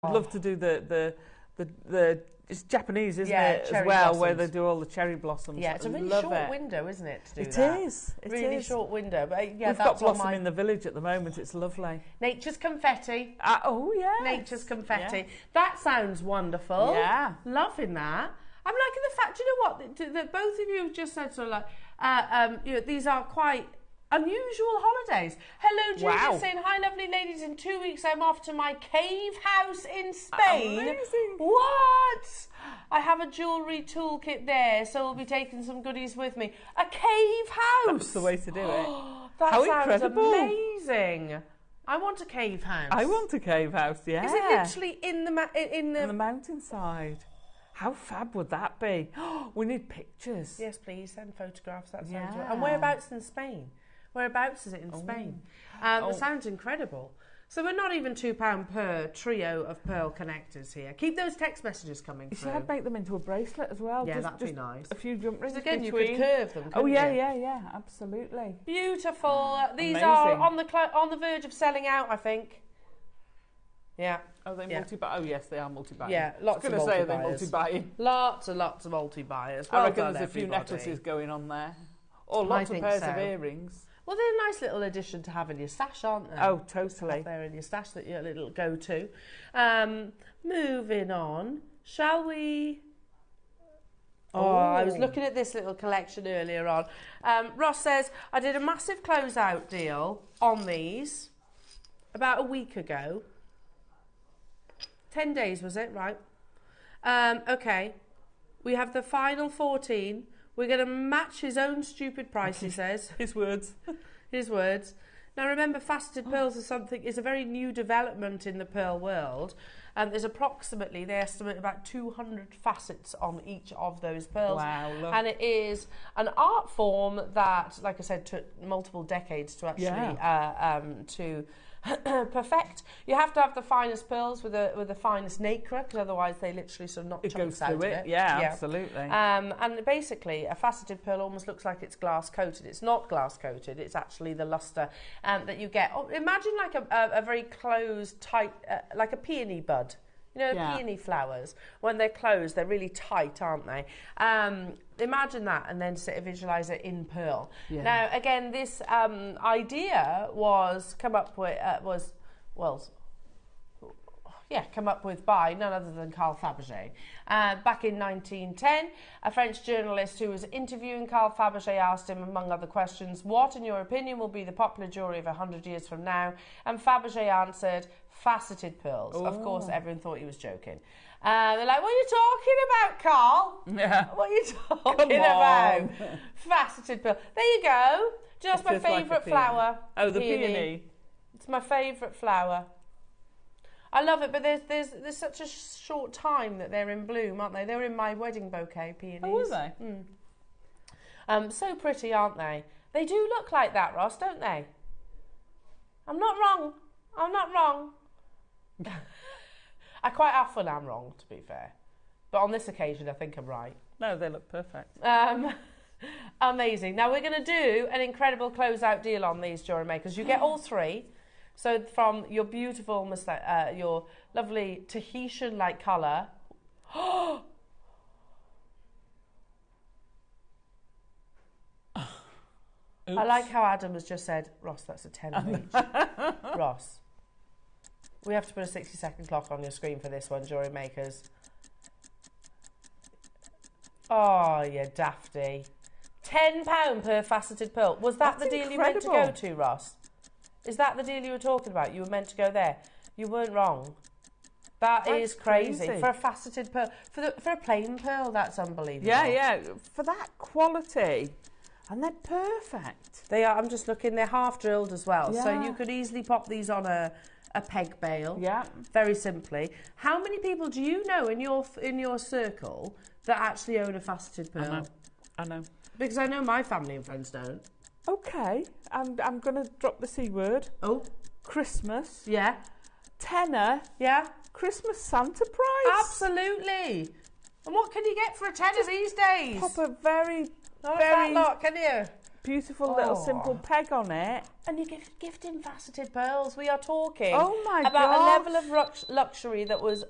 I'd love to do the it's Japanese, isn't it, as well, blossoms. Where they do all the cherry blossoms. Yeah, it's a really short window, isn't it, to do that? It is. Really short window. But yeah, we've got blossom in the village at the moment. It's lovely. Nature's confetti. Oh, yeah. Nature's confetti. Yeah. That sounds wonderful. Yeah. Loving that. I'm liking the fact, you know what, that both of you have just said sort of like, you know, these are quite unusual holidays. Hello, Judith, saying, hi, lovely ladies. In 2 weeks, I'm off to my cave house in Spain. Amazing. What? I have a jewellery toolkit there, so I'll be taking some goodies with me. A cave house. That's the way to do it. That How sounds incredible. Amazing. I want a cave house. I want a cave house, yeah. Is it literally in the mountainside? How fab would that be? We need pictures. Yes, please, send photographs. That sounds right. And whereabouts in Spain? Whereabouts is it in Spain? It sounds incredible. So we're not even £2 per trio of pearl connectors here. Keep those text messages coming through. I'd make them into a bracelet as well. Yeah, that'd be nice. A few jump rings. Again, you could curve them. Oh yeah, yeah, absolutely. Beautiful. These are on the verge of selling out, I think. Yeah. Are they multi-buy? Oh yes, they are multi-buying. Yeah, lots of multi-buyers. They're multi-buying. Lots of multi-buyers. Well, I reckon there's a few necklaces going on there. Or lots of pairs of earrings. Well, they're a nice little addition to have in your stash, aren't they? Oh, totally. They're in your stash, that your little go-to. Moving on, shall we? Oh, I was looking at this little collection earlier on. Ross says, I did a massive closeout deal on these about a week ago. 10 days, was it? Right. Okay. We have the final 14. We're going to match his own stupid price, he says. His words. His words. Now remember, faceted pearls is a very new development in the pearl world. There's approximately, they estimate, about 200 facets on each of those pearls. Wow, look. And it is an art form that, like I said, took multiple decades to actually to perfect. You have to have the finest pearls with the finest nacre, because otherwise they literally sort of knock chunks out of it. Yeah, absolutely. And basically, a faceted pearl almost looks like it's glass coated. It's not glass coated. It's actually the luster that you get. Imagine like a very closed, tight, like a peony bud. You know, peony flowers, when they're closed, they're really tight, aren't they? Imagine that and then sort of visualise it in pearl. Yeah. Now, again, this idea was come up with by none other than Carl Fabergé. Back in 1910, a French journalist who was interviewing Carl Fabergé asked him, among other questions, what, in your opinion, will be the popular jewellery of 100 years from now? And Fabergé answered, faceted pearls. Ooh. Of course, everyone thought he was joking. They're like, what are you talking about, Carl? Yeah. What are you talking about? Faceted pearl. There you go. Just my favourite flower. Oh, the peony. It's my favourite flower. I love it, but there's such a short time that they're in bloom, aren't they? They were in my wedding bouquet, peonies. Oh, were they? So pretty, aren't they? They do look like that, Ross, don't they? I'm not wrong. I'm not wrong. I quite often am wrong, to be fair. But on this occasion, I think I'm right. No, they look perfect. Amazing. Now, we're going to do an incredible closeout deal on these jewellery makers. You get all three. So from your beautiful, your lovely Tahitian-like colour. I like how Adam has just said, Ross, that's a 10 each. Ross. We have to put a 60-second clock on your screen for this one, jewellery makers. Oh, you dafty. £10 per faceted pearl. Was that the deal you meant to go to, Ross? Is that the deal you were talking about? You were meant to go there. You weren't wrong. That's is crazy. For a faceted pearl. For a plain pearl, that's unbelievable. Yeah. For that quality. And they're perfect. They are. I'm just looking. They're half drilled as well. Yeah. So you could easily pop these on a peg bail. Yeah. Very simply. How many people do you know in your circle that actually own a faceted pearl? I know. Because I know my family and friends don't. Okay. I'm going to drop the C word. Oh. Christmas. Yeah. Tenner. Yeah. Christmas Santa price. Absolutely. And what can you get for a tenner these days? Pop a very Not a fat lot, can you? beautiful little simple peg on it. And you gifting faceted pearls. We are talking about a level of luxury that was,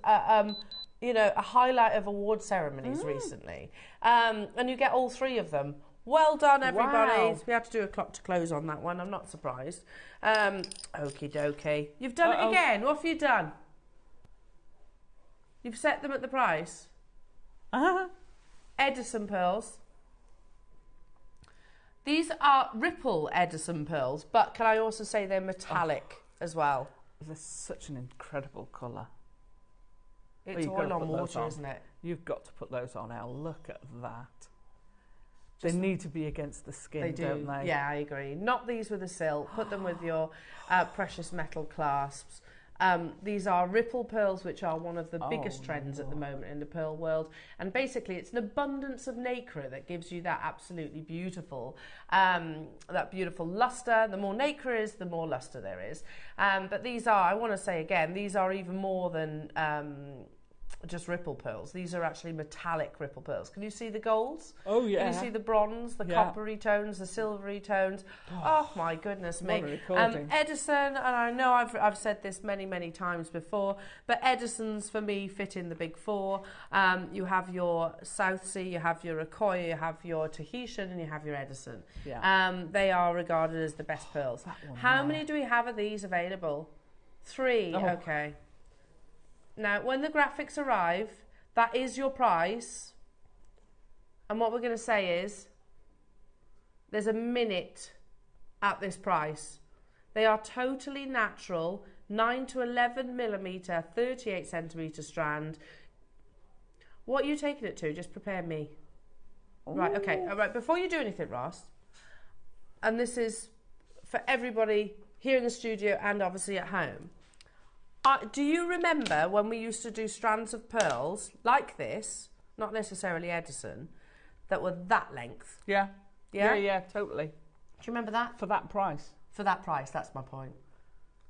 you know, a highlight of award ceremonies recently. And you get all 3 of them. Well done, everybody. Wow. We had to do a clock to close on that one. I'm not surprised. Okie dokie. You've done it again. What have you done? You've set them at the price. Edison pearls. These are ripple Edison pearls, but can I also say they're metallic as well? They're such an incredible colour. It's oil on water, isn't it? You've got to put those on, Elle. Look at that. They need to be against the skin, don't they? Yeah, I agree. Not these with a silk. Put them with your precious metal clasps. These are ripple pearls, which are one of the biggest trends at the moment in the pearl world. And basically, it's an abundance of nacre that gives you that absolutely beautiful, that beautiful luster. The more nacre is, the more luster there is. But these are, I want to say again, these are even more than just ripple pearls. These are actually metallic ripple pearls. Can you see the golds? Oh, yeah. Can you see the bronze, the coppery tones, the silvery tones? Oh, my goodness me. Edison, and I know I've said this many, many times before, but Edisons for me fit in the big 4. You have your South Sea, you have your Akoya, you have your Tahitian, and you have your Edison. Yeah. They are regarded as the best pearls. How many do we have of these available? 3. Oh. Okay. Now, when the graphics arrive, that is your price. And what we're going to say is, there's a minute at this price. They are totally natural, 9 to 11 millimetre, 38 centimetre strand. What are you taking it to? Just prepare me. Ooh. Right, okay. All right, before you do anything, Ross, and this is for everybody here in the studio and obviously at home, do you remember when we used to do strands of pearls like this, not necessarily Edison, that were that length? Yeah. Yeah? Yeah, totally. Do you remember that? For that price. For that price, that's my point.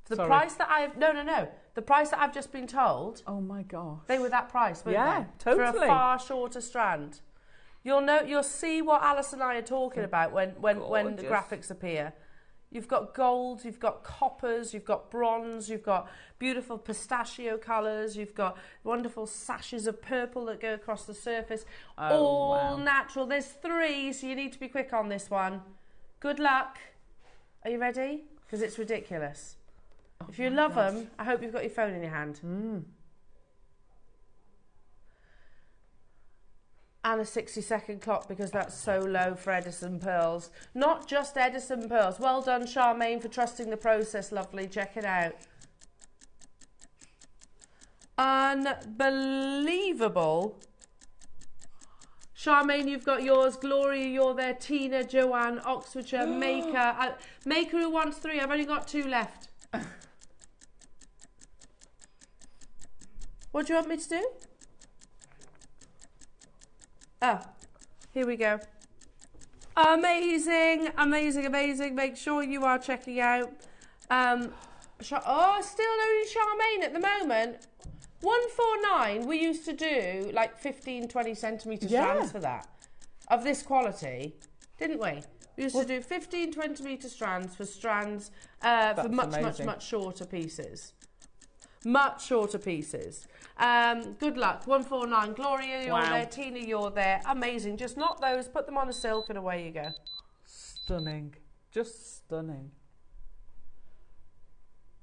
For the price that I've... No. The price that I've just been told... Oh, my gosh. They were that price, weren't they? Yeah, totally. For a far shorter strand. You'll see what Alice and I are talking about when the graphics appear. You've got gold, you've got coppers, you've got bronze, you've got beautiful pistachio colours, you've got wonderful sashes of purple that go across the surface. All natural. There's 3, so you need to be quick on this one. Good luck. Are you ready? Because it's ridiculous. If you love them, I hope you've got your phone in your hand. And a 60-second clock, because that's so low for Edison pearls. Not just Edison pearls. Well done, Charmaine, for trusting the process. Lovely. Check it out. Unbelievable. Charmaine, you've got yours. Gloria, you're there. Tina, Joanne, Oxfordshire, Maker. Maker who wants 3. I've only got 2 left. What do you want me to do? Oh, here we go. Amazing, amazing, amazing. Make sure you are checking out. Still only Charmaine at the moment. 149, we used to do like 15, 20 centimetre strands for that. Of this quality, didn't we? We used to do 15, 20 metre strands for for much shorter pieces. Much shorter pieces. Good luck. 149. Gloria, you're there. Tina, you're there. Amazing. Just not those. Put them on a silk and away you go. Stunning. Just stunning.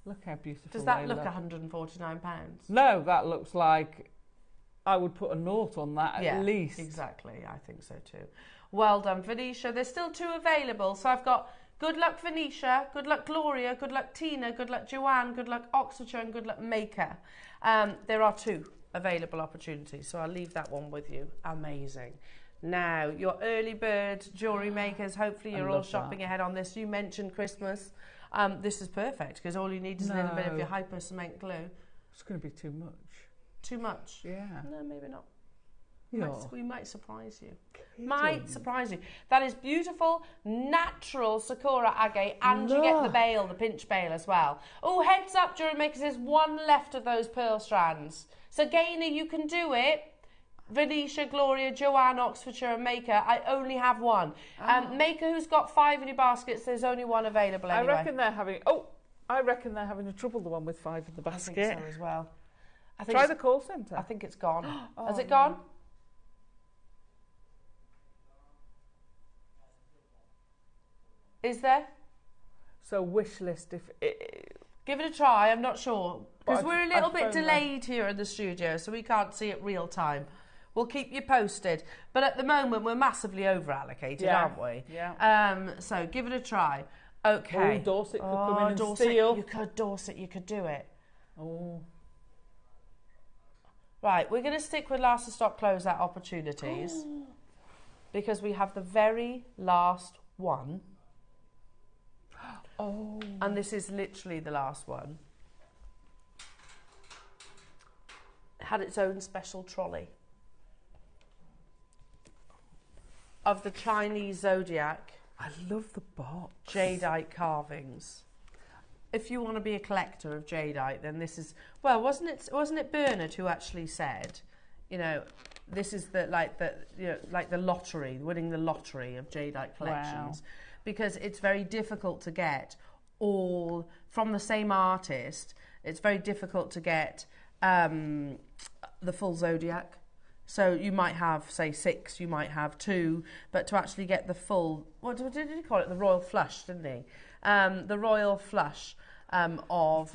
Look how beautiful. Does that look £149? No, that looks like I would put a nought on that at least. Exactly. I think so too. Well done, Venetia. There's still 2 available. So I've got good luck, Venetia. Good luck, Gloria. Good luck, Tina. Good luck, Joanne. Good luck, Oxfordshire. And good luck, Maker. There are 2 available opportunities, so I'll leave that one with you. Amazing. Now, your early bird jewellery makers, hopefully you're all shopping ahead on this. You mentioned Christmas. This is perfect, because all you need is a little bit of your hyper cement glue. It's going to be too much. Too much? Yeah. No, maybe not. We might surprise you. Might surprise you. That is beautiful, natural Sakura agate, and you get the bail, the pinch bail as well. Oh, heads up, jewellery makers, there's 1 left of those pearl strands. So, Gainer, you can do it. Venetia, Gloria, Joanne, Oxfordshire, and Maker. I only have one. Maker, who's got 5 in your baskets, there's only one available anyway. I reckon they're having a trouble, the one with 5 in the basket. I think so as well. Try the call centre. I think it's gone. Has it gone? Is there? So wish list, give it a try. I'm not sure because we're a little bit delayed here in the studio, so we can't see it real time. We'll keep you posted, but at the moment we're massively over allocated, aren't we? Yeah. So give it a try. Okay. Oh, Dorset could come in and steal. Dorset, you could do it. Oh. Right, we're going to stick with last to stock closeout opportunities because we have the very last one. Oh. And this is literally the last one. It had its own special trolley of the Chinese Zodiac. I love the box. Jadeite carvings. If you want to be a collector of jadeite, then this is, well, wasn't it Bernard who actually said, you know, this is the lottery, winning the lottery of jadeite collections. Wow. Because it's very difficult to get all from the same artist. It's very difficult to get the full Zodiac. So you might have, say, 6, you might have 2, but to actually get the full, what did he call it? The royal flush, didn't he? The royal flush of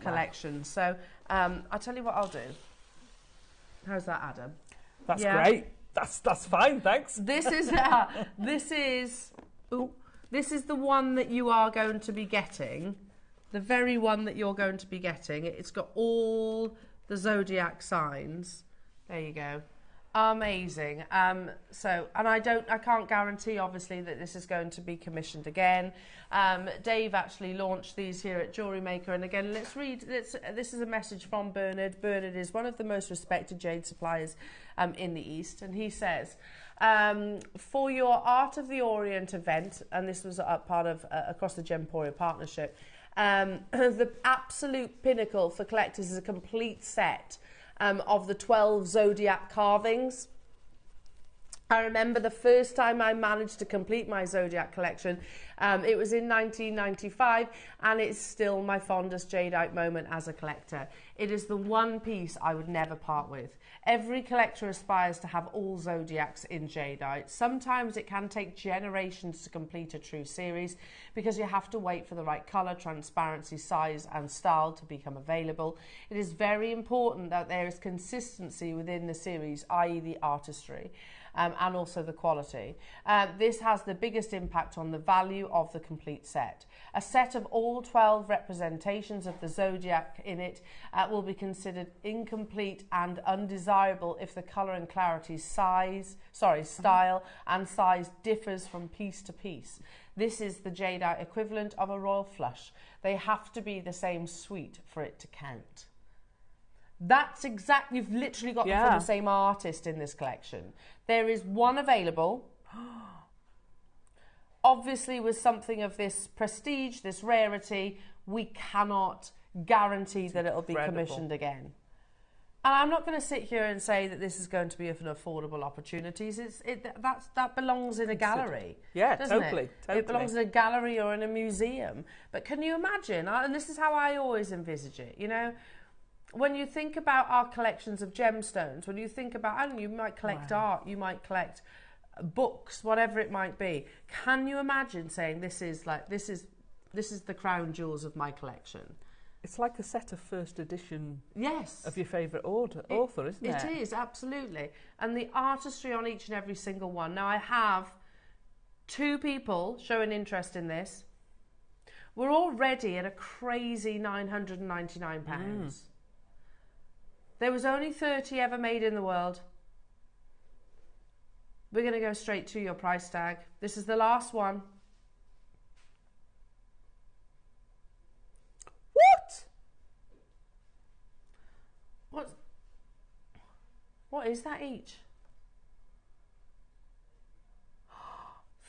collections. So I'll tell you what I'll do. How's that, Adam? That's great. That's fine, thanks. This is the one that you are going to be getting. The very one that you're going to be getting. It's got all the Zodiac signs. There you go. Amazing. So, and I can't guarantee, obviously, that this is going to be commissioned again. Dave actually launched these here at JewelleryMaker, and again, let's read. This is a message from Bernard. Bernard is one of the most respected jade suppliers in the East, and he says, for your Art of the Orient event, and this was a part of across the Gemporia partnership, the absolute pinnacle for collectors is a complete set of the 12 Zodiac carvings. I remember the first time I managed to complete my Zodiac collection. It was in 1995, and it's still my fondest jadeite moment as a collector. It is the one piece I would never part with. Every collector aspires to have all Zodiacs in jadeite. Sometimes it can take generations to complete a true series because you have to wait for the right colour, transparency, size and style to become available. It is very important that there is consistency within the series, i.e. the artistry. And also the quality. This has the biggest impact on the value of the complete set. A set of all 12 representations of the Zodiac in it will be considered incomplete and undesirable if the colour and clarity, style and size differs from piece to piece. This is the jadeite equivalent of a royal flush. They have to be the same suite for it to count. That's exactly, you've literally got them from the same artist in this collection. There is one available. Obviously, with something of this prestige, this rarity, we cannot guarantee that it'll be commissioned again. And I'm not going to sit here and say that this is going to be an affordable opportunity. That belongs in a gallery. Yeah, doesn't totally. It belongs in a gallery or in a museum. But can you imagine, and this is how I always envisage it, you know, when you think about our collections of gemstones, when you think about, I don't know, you might collect art, you might collect books, whatever it might be. Can you imagine saying this is the crown jewels of my collection? It's like a set of first edition of your favourite author, isn't it? It is, absolutely. And the artistry on each and every single one. Now, I have 2 people showing interest in this. We're already at a crazy £999. There was only 30 ever made in the world. We're going to go straight to your price tag. This is the last one. What is that each?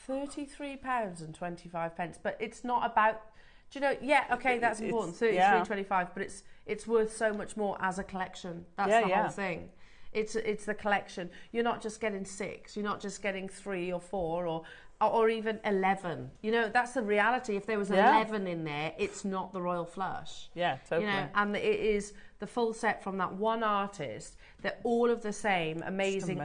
£33.25. But it's not about, do you know, okay, that's important, 33.25, but it's worth so much more as a collection. That's the whole thing. It's the collection. You're not just getting 6. You're not just getting 3 or 4 or even 11. You know, that's the reality. If there was 11 in there, it's not the royal flush. Yeah, totally. You know, and it is the full set from that one artist. They're all of the same amazing.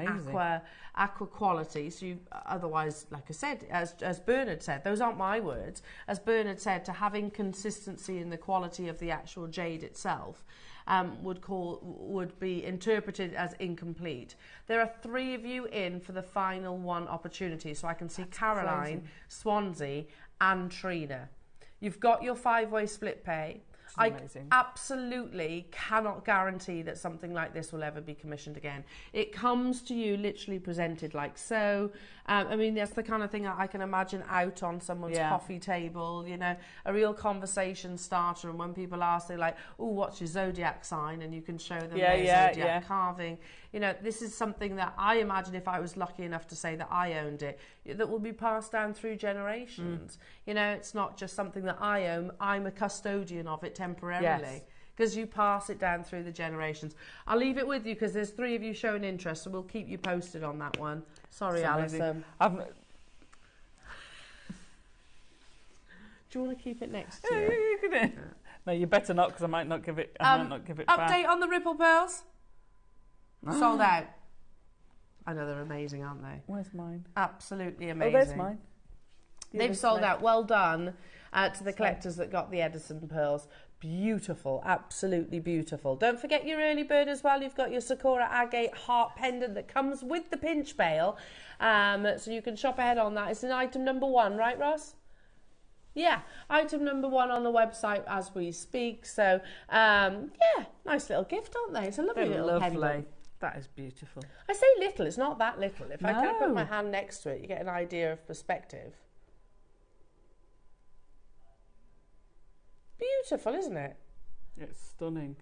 aqua quality. So you, otherwise, like I said, as Bernard said, those aren't my words. As Bernard said, to having consistency in the quality of the actual jade itself would be interpreted as incomplete. There are 3 of you in for the final one opportunity. So I can see Caroline, crazy. Swansea, and Trina. You've got your 5-way split pay. I absolutely cannot guarantee that something like this will ever be commissioned again. It comes to you literally presented like so. I mean, that's the kind of thing I can imagine out on someone's coffee table, you know, a real conversation starter. And when people ask, they're like, oh, what's your Zodiac sign? And you can show them their Zodiac carving. You know, this is something that I imagine, if I was lucky enough to say that I owned it, that will be passed down through generations. You know, it's not just something that I own. I'm a custodian of it temporarily. Because you pass it down through the generations. I'll leave it with you because there's 3 of you showing interest, so we'll keep you posted on that one. Sorry, Alison. Do you want to keep it next to you? No, you better not, because I might not give it. Update on the ripple pearls. Sold out. I know they're amazing, aren't they? Where's mine? Absolutely amazing. Oh, there's mine. They've sold out. Well done to the collectors that got the Edison pearls. Beautiful, absolutely beautiful. Don't forget your early bird as well. You've got your Sakura agate heart pendant that comes with the pinch bail. So you can shop ahead on that. It's an item number 1, right, Ross? Yeah, item number 1 on the website as we speak. So, yeah, nice little gift, aren't they? It's a lovely little pendant. That is beautiful. I say little, it's not that little. If I can put my hand next to it, you get an idea of perspective. Beautiful, isn't it? It's stunning.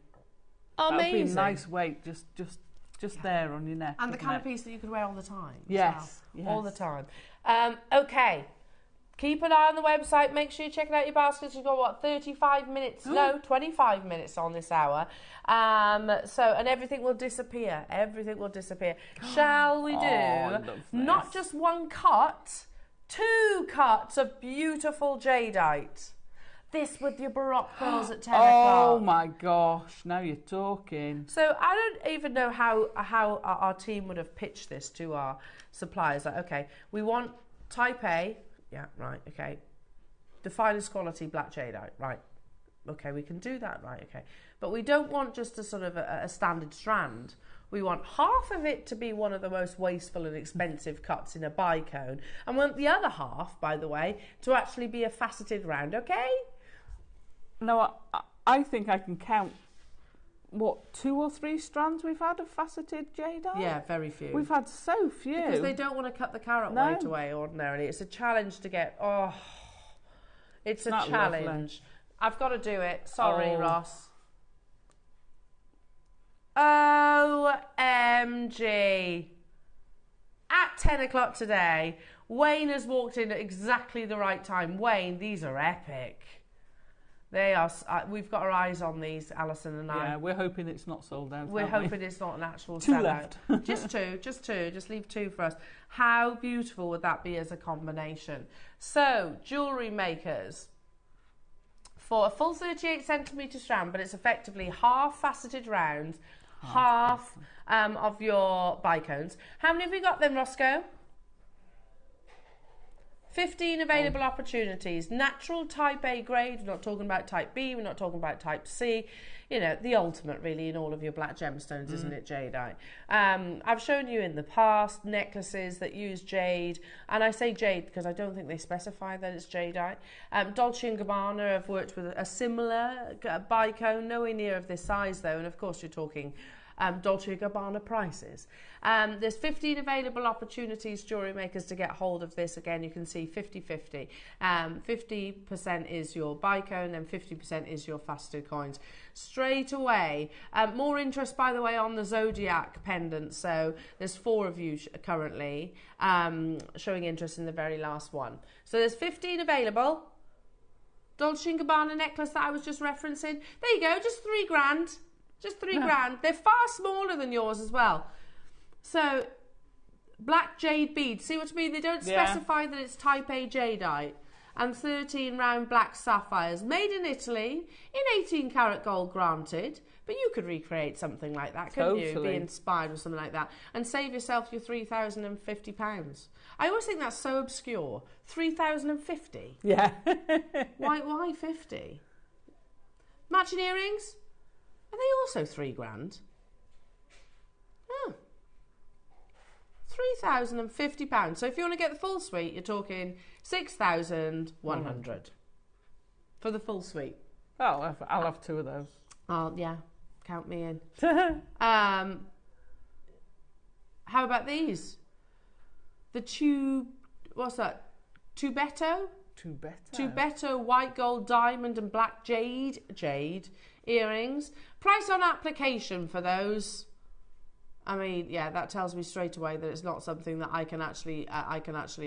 Amazing. That would be a nice weight, just there on your neck. And the kind of piece that you could wear all the time. Yes, well. All the time. Okay. Keep an eye on the website. Make sure you're checking out your baskets. You've got, 35 minutes? No, 25 minutes on this hour. And everything will disappear. Everything will disappear. Shall we do not just 1 cut, 2 cuts of beautiful jadeite? This with your Baroque pearls at 10 o'clock. Oh my gosh, now you're talking. So I don't even know how our team would have pitched this to our suppliers. Like, okay, we want type A. Yeah, right, okay. The finest quality black jadeite, right. Okay, we can do that, right, okay. But we don't want just a sort of a standard strand. We want half of it to be one of the most wasteful and expensive cuts in a bicone. And we want the other half, by the way, to actually be a faceted round, okay? No, I think I can count, 2 or 3 strands we've had of faceted jadeite? Yeah, very few. We've had so few. Because they don't want to cut the carrot weight away ordinarily. It's a challenge to get, it's a challenge. Lovely. I've got to do it. Sorry, Ross. OMG. At 10 o'clock today, Wayne has walked in at exactly the right time. Wayne, these are epic. They are. We've got our eyes on these, Alison and I. Yeah, we're hoping it's not sold out. We're hoping it's not an actual 2 sellout. left. Just 2. Just leave 2 for us. How beautiful would that be as a combination? So, jewellery makers, for a full 38 centimetre strand, but it's effectively half faceted round, half of your bicones. How many have we got then, Roscoe? 15 available opportunities. Natural type A grade. We're not talking about type B. We're not talking about type C. You know, the ultimate really in all of your black gemstones, isn't it, jadeite? I've shown you in the past necklaces that use jade. And I say jade because I don't think they specify that it's jadeite. Dolce & Gabbana have worked with a similar bicone, nowhere near of this size though. And of course you're talking Dolce & Gabbana prices. There's 15 available opportunities, jewellery makers, to get hold of this. Again, you can see 50-50. 50% is your bicone and 50% is your faceted coins. Straight away, more interest, by the way, on the Zodiac pendant. So there's 4 of you currently showing interest in the very last one. So there's 15 available. Dolce & Gabbana necklace that I was just referencing. There you go, just $3 grand. Just 3 grand. They're far smaller than yours as well. So, black jade beads. See what I mean? They don't specify that it's type A jadeite. And 13 round black sapphires. Made in Italy, in 18 karat gold granted. But you could recreate something like that, couldn't you? Be inspired with something like that. And save yourself your £3,050. I always think that's so obscure. 3,050? Yeah. Why 50? Matching earrings? Are they also 3 grand? Oh. £3,050. So if you want to get the full suite, you're talking 6,100 for the full suite. Oh, I'll have 2 of those. Oh, yeah. Count me in. How about these? The what's that? Tubetto? Tubetto white gold diamond and black jade earrings. Price on application for those. I mean, yeah, that tells me straight away that it's not something that I can actually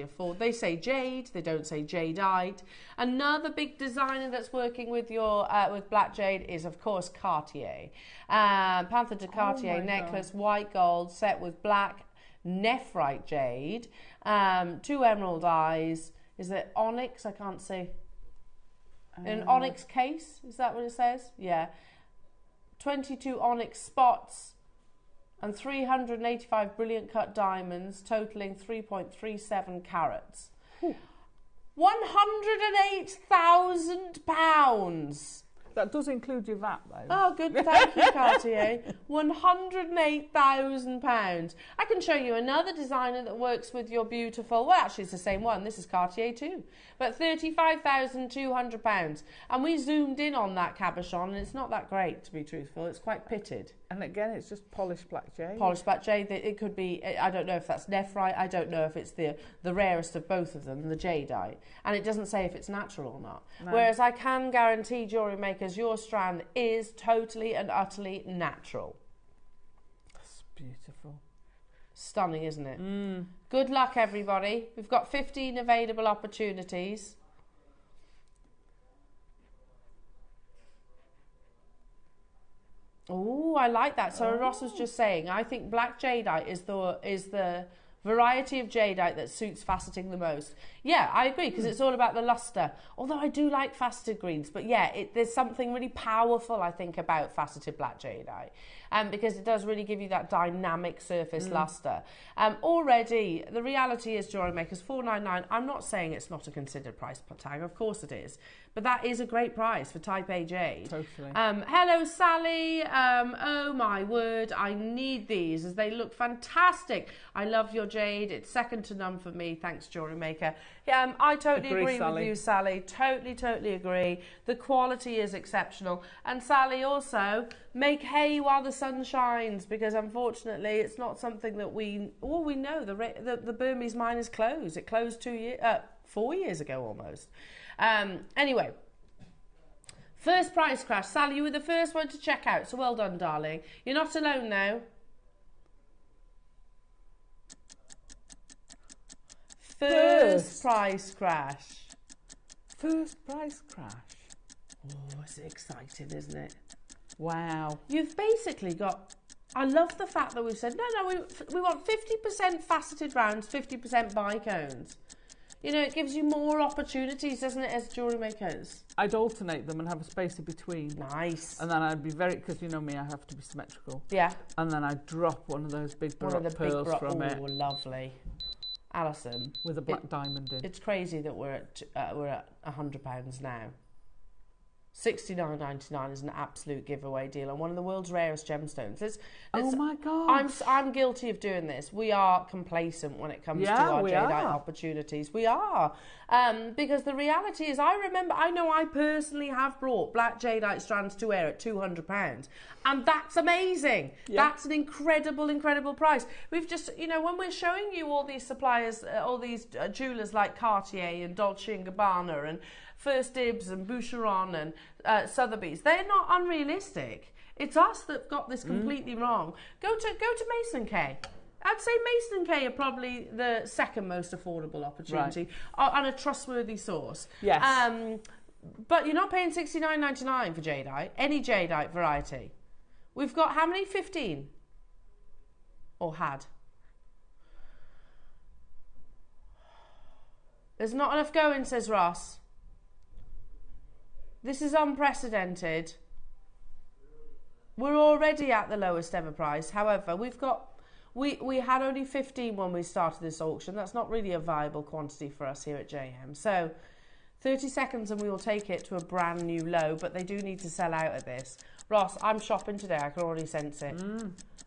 afford. They say jade, they don't say jadeite. Another big designer that's working with your with black jade is, of course, Cartier. Panther de Cartier necklace, white gold, set with black nephrite jade, 2 emerald eyes. Is it onyx? I can't see. An onyx case, is that what it says? Yeah. 22 onyx spots and 385 brilliant cut diamonds, totaling 3.37 carats. £108,000. That does include your VAT, though. Oh, good. Thank you, Cartier. £108,000. I can show you another designer that works with your beautiful... Well, actually, it's the same one. This is Cartier too. But £35,200. And we zoomed in on that cabochon, and it's not that great, to be truthful. It's quite pitted. And again, it's just polished black jade. Polished black jade. It could be... I don't know if that's nephrite. I don't know if it's the rarest of both of them, the jadeite. And it doesn't say if it's natural or not. No. Whereas I can guarantee JewelleryMaker your strand is totally and utterly natural. That's beautiful. Stunning, isn't it? Good luck, everybody. We've got 15 available opportunities. Oh, I like that. So Ross was just saying, I think black jadeite is the variety of jadeite that suits faceting the most. Yeah, I agree, because it's all about the luster. Although I do like faceted greens, but yeah, there's something really powerful, I think, about faceted black jadeite, because it does really give you that dynamic surface luster. Already, the reality is JewelleryMaker's $499. I'm not saying it's not a considered price tag. Of course it is. But that is a great price for type A jade. Totally. Hello, Sally. Oh, my word. I need these as they look fantastic. I love your jade. It's second to none for me. Thanks, JewelleryMaker. I totally agree with you, Sally. Totally agree. The quality is exceptional. And Sally, also, make hay while the sun shines, because unfortunately it's not something that we know. The Burmese mine is closed. It closed 4 years ago almost. Anyway, first price crash. Sally, you were the first one to check out, so well done, darling. You're not alone now. First price crash. First price crash. Oh, it's exciting, isn't it? Wow. You've basically got... I love the fact that we've said, no, we want 50% faceted rounds, 50% bicones. You know, it gives you more opportunities, doesn't it, as JewelleryMakers? I'd alternate them and have a space in between. Nice. And then I'd be because you know me, I have to be symmetrical. Yeah. And then I'd drop one of those big Baroque pearls from it. Oh, lovely. Alison. With a black diamond in. It's crazy that we're at £100 now. $69.99 is an absolute giveaway deal on one of the world's rarest gemstones. Oh my God! I'm guilty of doing this. We are complacent when it comes to our jadeite opportunities. We are, because the reality is, I know I personally have brought black jadeite strands to wear at £200, and that's amazing. Yeah. That's an incredible price. We've just, you know, when we're showing you all these suppliers, all these jewelers like Cartier and Dolce & Gabbana and First Dibs and Boucheron and Sotheby's, they're not unrealistic. It's us that got this completely wrong. Go to Mason K. I'd say Mason K are probably the second most affordable opportunity, and a trustworthy source. Yes. But you're not paying $69.99 for jadeite, any jadeite variety. We've got how many? 15? Or had? There's not enough going, says Ross. This is unprecedented. We're already at the lowest ever price. However, we had only 15 when we started this auction. That's not really a viable quantity for us here at JM. So 30 seconds and we will take it to a brand new low, but they do need to sell out at this. Ross, I'm shopping today. I can already sense it.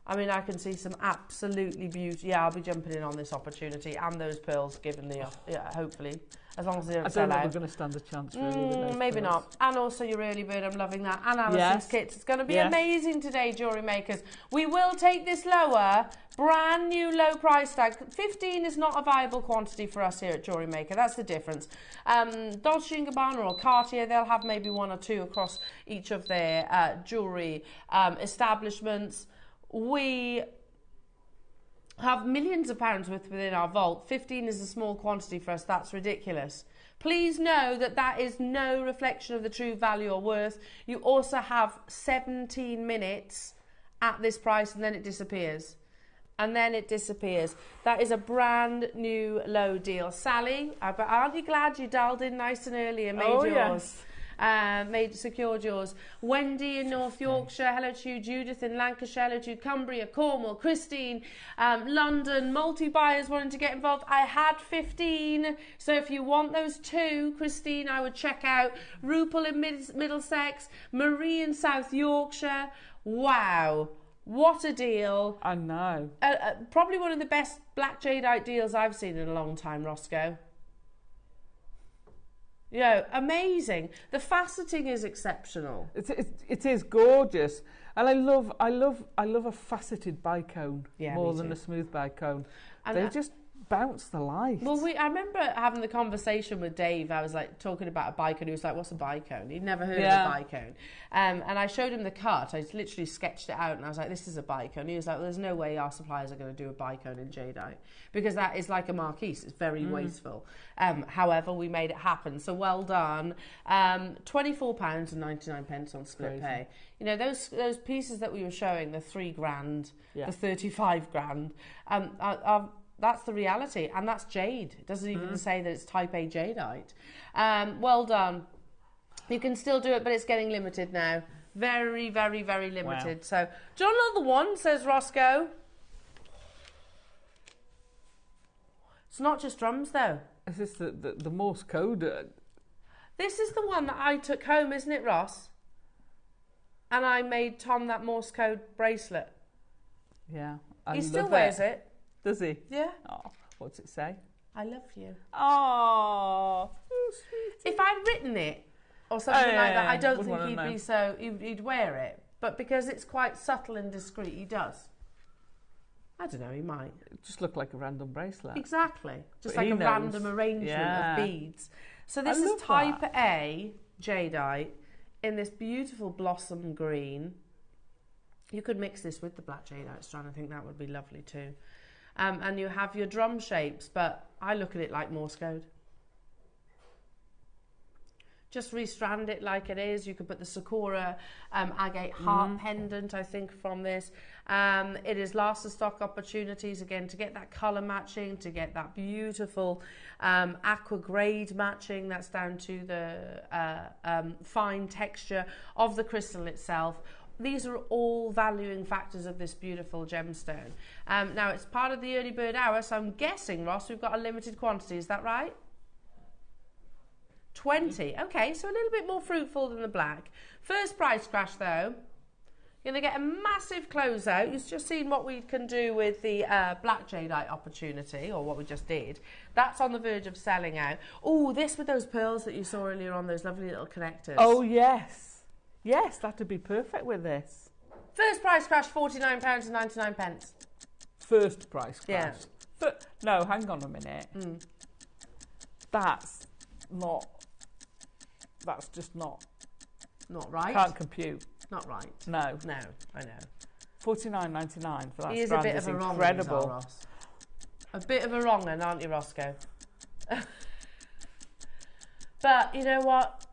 I mean, I can see some absolutely beautiful. Yeah, I'll be jumping in on this opportunity and those pearls given the, hopefully, as long as they don't sell out. I don't think we're going to stand a chance really with those maybe pearls. not. And also your early bird, I'm loving that. And Alison's kits. It's going to be amazing today, jewellery makers. We will take this lower, brand new low price tag. 15 is not a viable quantity for us here at Jewellery Maker. That's the difference. Dolce & Gabbana or Cartier, they'll have maybe one or two across each of their jewellery establishments. We have millions of pounds worth within our vault. 15 is a small quantity for us. That's ridiculous. Please know that that is no reflection of the true value or worth. You also have 17 minutes at this price and then it disappears. And then it disappears. That is a brand new low deal. Sally, but aren't you glad you dialed in nice and early and made yours? Secured yours. Wendy in North Yorkshire, hello to you. Judith in Lancashire, hello to you. Cumbria, Cornwall, Christine, London, multi-buyers wanting to get involved. I had 15, so if you want those two, Christine, I would check out. Rupal in Middlesex, Marie in South Yorkshire. Wow, what a deal. I know. Probably one of the best black jadeite deals I've seen in a long time, Roscoe. Yeah, amazing. The faceting is exceptional. It is gorgeous, and I love a faceted bicone more than a smooth bicone. And they just bounce the light. Well, I remember having the conversation with Dave. I was like talking about a bicone. He was like, "What's a bicone?" He'd never heard of a bicone. And I showed him the cut. I literally sketched it out, and I was like, "This is a bicone." He was like, "Well, there's no way our suppliers are going to do a bicone in jadeite because that is like a marquise. It's very wasteful." However, we made it happen. So well done. £24.99 on split pay. You know those pieces that we were showing, the £3,000, the 35 grand. That's the reality, and that's jade. It doesn't even say that it's type A jadeite. Well done. You can still do it, but it's getting limited now. Very, very, very limited. Wow. So, do you want another one, says Roscoe? It's not just drums, though. Is this the Morse code? This is the one that I took home, isn't it, Ross? And I made Tom that Morse code bracelet. Yeah. He still wears it. Does he? Yeah. Oh, what's it say? I love you. Oh, if I'd written it or something like that, I don't think he'd be so. He'd wear it, but because it's quite subtle and discreet, he does. I don't know. He might. It just look like a random bracelet. Exactly, just like a random arrangement of beads. So this is type A jadeite in this beautiful blossom green. You could mix this with the black jadeite strand. I think that would be lovely too. And you have your drum shapes, but I look at it like Morse code. Just restrand it like it is. You could put the Sakura agate heart pendant, I think, from this. It is last of stock opportunities, again, to get that colour matching, to get that beautiful aqua grade matching. That's down to the fine texture of the crystal itself. These are all valuing factors of this beautiful gemstone. Now, it's part of the early bird hour, so I'm guessing, Ross, we've got a limited quantity. Is that right? 20. Okay, so a little bit more fruitful than the black. First price crash, though. You're going to get a massive closeout. You've just seen what we can do with the black jadeite opportunity, or what we just did. That's on the verge of selling out. Oh, this with those pearls that you saw earlier on, those lovely little connectors. Oh, yes. Yes, that would be perfect with this. First price crash, £49.99. First price crash? Yeah. No, hang on a minute. That's just not... Not right? Can't compute. Not right. No. No, I know. £49.99 for that he is strand a bit is of a incredible. Wrong, Ross. A bit of a wrong one, aren't you, Roscoe? But you know what?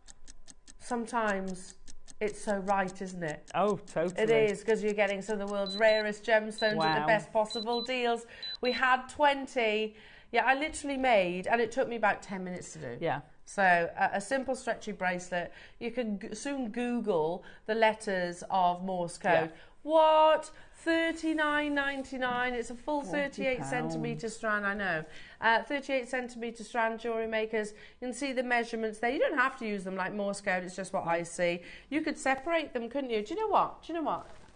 Sometimes It's so right, isn't it? Oh, totally. It is, because you're getting some of the world's rarest gemstones at the best possible deals. We had 20. Yeah, I literally made, and it took me about 10 minutes to do. Yeah. So a simple stretchy bracelet. You can soon Google the letters of Morse code. Yeah. What? $39.99. It's a full 38 centimetre strand, I know. 38 centimetre strand, jewellery makers. You can see the measurements there. You don't have to use them like Morse code, it's just what I see. You could separate them, couldn't you? Do you know what?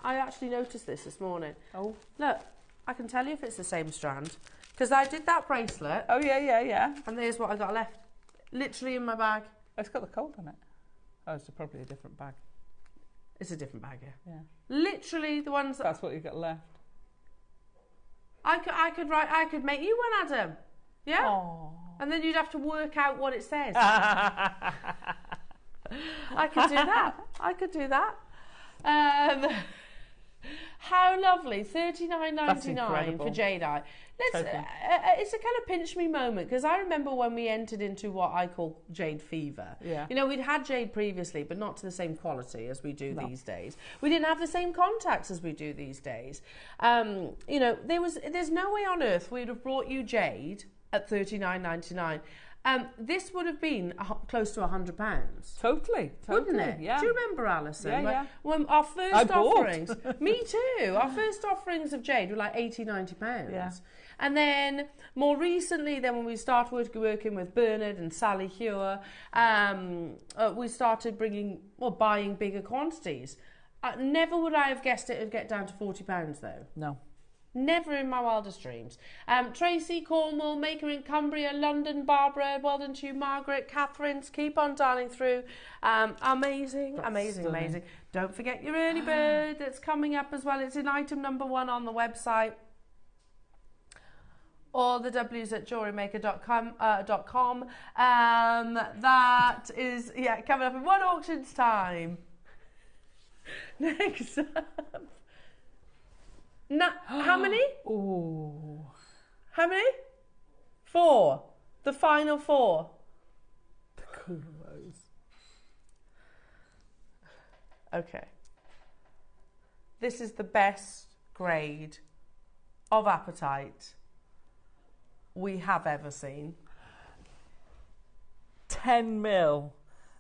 I actually noticed this morning. Oh. Look, I can tell you if it's the same strand. Because I did that bracelet. Oh, yeah. And there's what I got left. Literally in my bag. Oh, it's got the cold on it. Oh, it's probably a different bag. It's a different bag, yeah. Literally the ones that... That's what you got left. I could make you one, Adam. Yeah? Aww. And then you'd have to work out what it says. I could do that. How lovely. $39.99 for Jadeite. It's a kind of pinch me moment, because I remember when we entered into what I call jade fever. Yeah. You know, we'd had jade previously, but not to the same quality as we do these days. We didn't have the same contacts as we do these days. You know, there's no way on earth we'd have brought you jade at $39.99. This would have been close to £100. Totally. Wouldn't it? Yeah. Do you remember, Alison? Yeah. When our first offerings... Me too. Our first offerings of jade were like £80, £90. Yeah. And then more recently, then when we started working with Bernard and Sally Hewer, we started buying bigger quantities. Never would I have guessed it would get down to £40 though. No. Never in my wildest dreams. Tracy, Cornwall, Maker in Cumbria, London, Barbara, well done to you, Margaret, Catherine's, keep on dialing through. Amazing. Don't forget your early bird that's coming up as well. It's in item number 1 on the website. Or the W's at JewelleryMaker.com. That is, coming up in 1 auction's time. Next up. How many? Ooh. How many? 4. The final 4. The cool rose. Okay. This is the best grade of apatite we have ever seen. 10 mil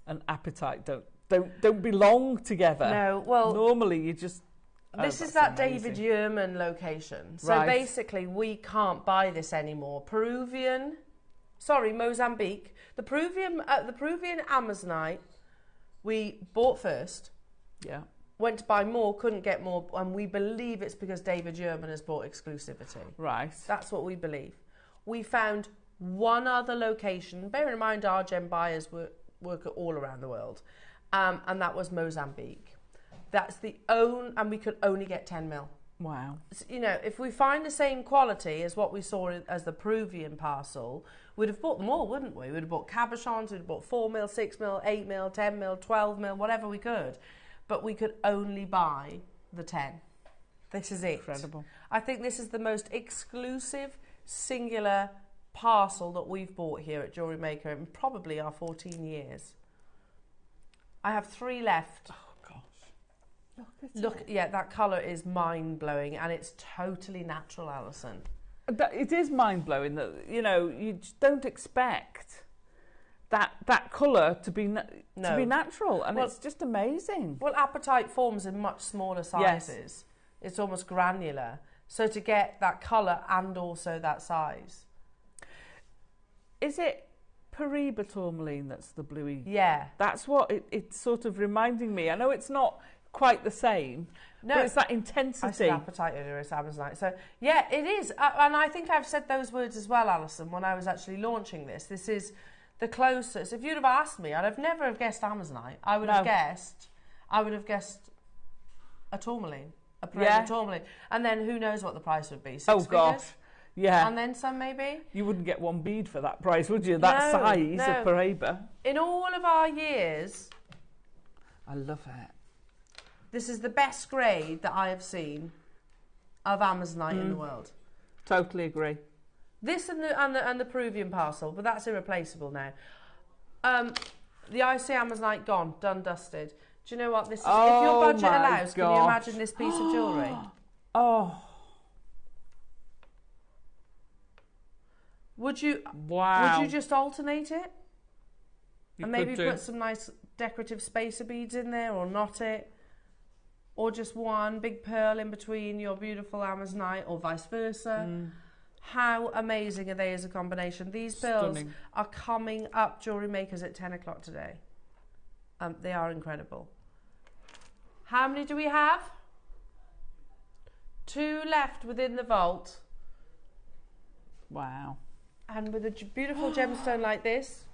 and apatite don't belong together. No, well, normally you just... This is that amazing David Yurman location. So basically we can't buy this anymore. Mozambique. The Peruvian Amazonite we bought first. Yeah. Went to buy more, couldn't get more, and we believe it's because David Yurman has bought exclusivity. Right. That's what we believe. We found one other location. Bear in mind our gem buyers work all around the world. And that was Mozambique. That's and we could only get 10 mil. Wow. So, you know, if we find the same quality as what we saw as the Peruvian parcel, we'd have bought them all, wouldn't we? We'd have bought cabochons, we'd have bought 4 mil, 6 mil, 8 mil, 10 mil, 12 mil, whatever we could. But we could only buy the 10. This is it. Incredible. I think this is the most exclusive, singular parcel that we've bought here at Jewellery Maker in probably our 14 years. I have 3 left. Look, yeah, that colour is mind-blowing, and it's totally natural, Alison. It is mind-blowing that, you know, you just don't expect that colour to be natural, and it's just amazing. Well, apatite forms in much smaller sizes. Yes. It's almost granular. So to get that colour and also that size. Is it Paraiba tourmaline that's the bluey? Yeah. That's what it's sort of reminding me. I know it's not quite the same, but it's that intensity. I said apatite earlier, it's Amazonite. So yeah, it is, and I think I've said those words as well, Alison, when I was actually launching this. This is the closest. If you'd have asked me, I'd have never have guessed Amazonite. I would have guessed a tourmaline, a Paraiba tourmaline, and then who knows what the price would be? 6 figures? Gosh. Yeah. And then some, maybe? You wouldn't get 1 bead for that price, would you? That size of Paraiba. In all of our years... I love it. This is the best grade that I have seen of Amazonite in the world. Totally agree. This and the Peruvian parcel, but that's irreplaceable now. The IC Amazonite gone, done, dusted. Do you know what this is? If your budget allows, can you imagine this piece of jewellery? Oh. Would you just alternate it? And maybe put some nice decorative spacer beads in there, or knot it? Or just one big pearl in between your beautiful Amazonite, or vice versa. How amazing are they as a combination? These pearls are coming up Jewellery Makers at 10 o'clock today. They are incredible. How many do we have? 2 left within the vault. Wow. And with a beautiful gemstone like this,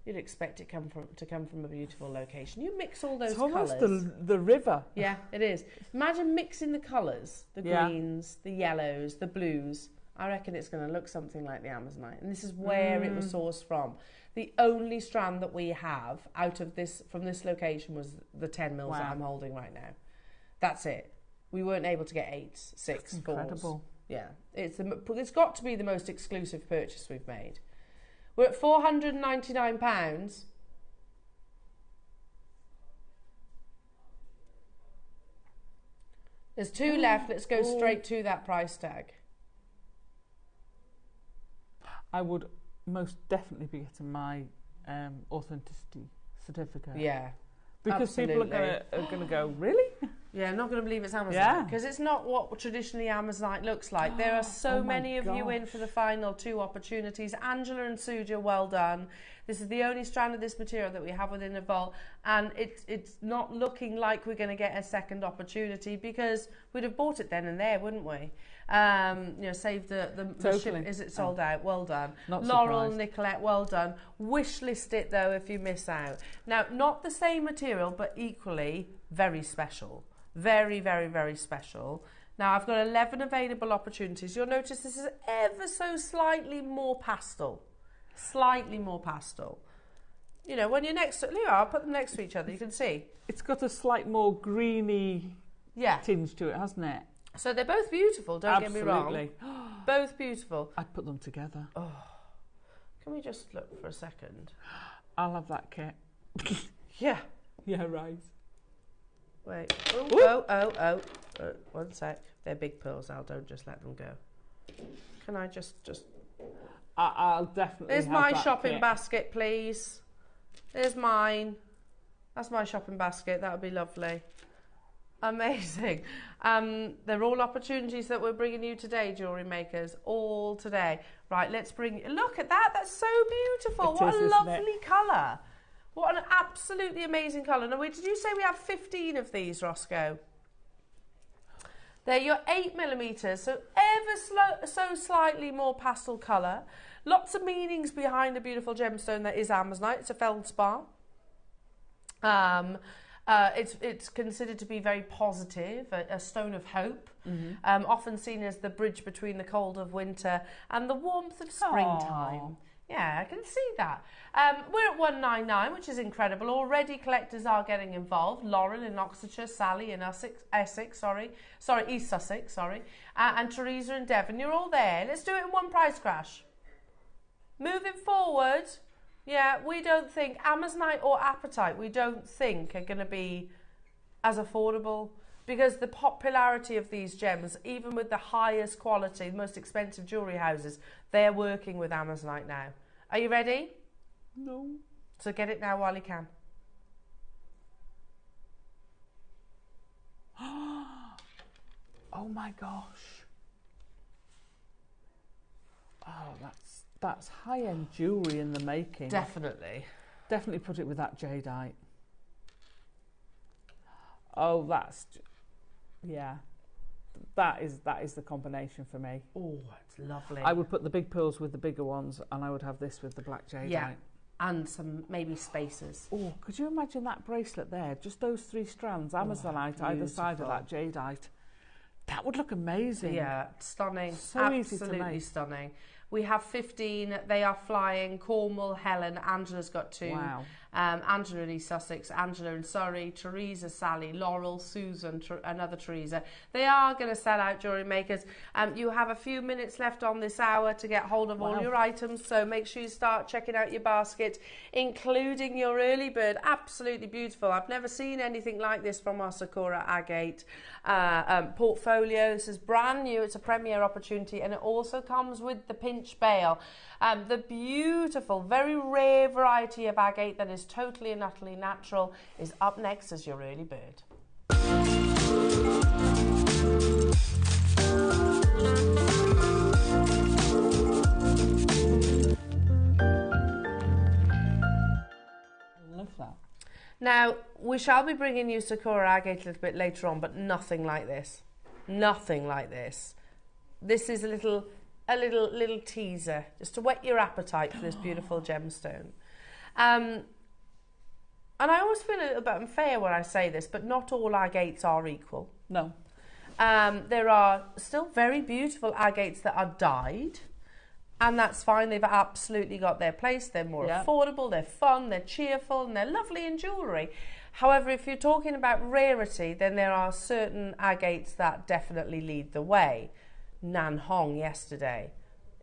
you'd expect it to come from a beautiful location. You mix all those colours. It's almost the river. Yeah, it is. Imagine mixing the colours, the greens, the yellows, the blues. I reckon it's going to look something like the Amazonite. And this is where it was sourced from. The only strand that we have out of this, from this location, was the 10 mils that I'm holding right now. That's it. We weren't able to get 8s, 6, 4s. Incredible. Yeah, it's got to be the most exclusive purchase we've made. We're at £499. There's 2 left. Let's go straight to that price tag. I would most definitely be getting my authenticity certificate. Yeah, because people are going to go, really? Yeah, I'm not going to believe it's Amazonite, because it's not what traditionally Amazonite looks like. There are so many of you in for the final 2 opportunities. Angela and Suja, well done. This is the only strand of this material that we have within the vault, and it's not looking like we're going to get a second opportunity, because we'd have bought it then and there, wouldn't we? Save the ship. Is it sold out? Well done. Not Laurel, surprised. Nicolette, well done. Wish list it though if you miss out. Now, not the same material, but equally very special. Very, very, very special. Now, I've got 11 available opportunities. You'll notice this is ever so slightly more pastel. Slightly more pastel. You know, when you're next to... Leo, I'll put them next to each other, you can see. It's got a slight more greeny tinge to it, hasn't it? So they're both beautiful, don't get me wrong. Both beautiful. I'd put them together. Oh. Can we just look for a second? I'll have that kit. Yeah. Yeah, right. Wait. Oh. One sec. They're big pearls, Al. Don't just let them go. Can I just... I'll definitely There's have my that shopping kit. basket, please. There's mine. That's my shopping basket. That would be lovely. Amazing. They're all opportunities that we're bringing you today, Jewellery Makers. All today. Right, let's bring... Look at that. That's so beautiful. What a lovely colour. What an absolutely amazing colour. Now, did you say we have 15 of these, Roscoe? They're your 8mm, so so slightly more pastel colour. Lots of meanings behind the beautiful gemstone that is Amazonite. It's a feldspar. It's considered to be very positive, a stone of hope, often seen as the bridge between the cold of winter and the warmth of springtime. Aww. Yeah, I can see that. We're at 199, which is incredible. Already collectors are getting involved. Lauren in Oxfordshire, Sally in East Sussex, and Teresa in Devon. You're all there. Let's do it in one price crash. Moving forward, yeah, we don't think Amazonite or apatite, we don't think are going to be as affordable, because the popularity of these gems, even with the highest quality, the most expensive jewellery houses, they're working with Amazonite now. Are you ready? No. So get it now while you can. Oh my gosh. Oh, that's high-end jewellery in the making. Definitely. Definitely put it with that jadeite. Oh, yeah. That is the combination for me. Oh, it's lovely. I would put the big pearls with the bigger ones, and I would have this with the black jadeite. Yeah, and some maybe spacers. Oh, could you imagine that bracelet there? Just those 3 strands, Amazonite either side of that jadeite. That would look amazing. Yeah, stunning. So absolutely easy to make. Stunning. We have 15. They are flying. Cornwall, Helen, Angela's got 2. Wow. Angela in East Sussex, Angela in Surrey, Teresa, Sally, Laurel, Susan, another Teresa. They are going to sell out, Jewellery Makers. You have a few minutes left on this hour to get hold of all your items, so make sure you start checking out your basket, including your early bird. Absolutely beautiful. I've never seen anything like this from our Sakura agate portfolio. This is brand new. It's a premiere opportunity, and it also comes with the pinch bail. The beautiful, very rare variety of agate that is totally and utterly natural is up next as your early bird. Love that. Now, we shall be bringing you Sakura agate a little bit later on, but nothing like this. Nothing like this. This is a little teaser, just to whet your appetite for this beautiful gemstone. And I always feel a little bit unfair when I say this, but not all agates are equal. No. There are still very beautiful agates that are dyed, and that's fine. They've absolutely got their place. They're more affordable, they're fun, they're cheerful, and they're lovely in jewellery. However, if you're talking about rarity, then there are certain agates that definitely lead the way. Nan Hong yesterday,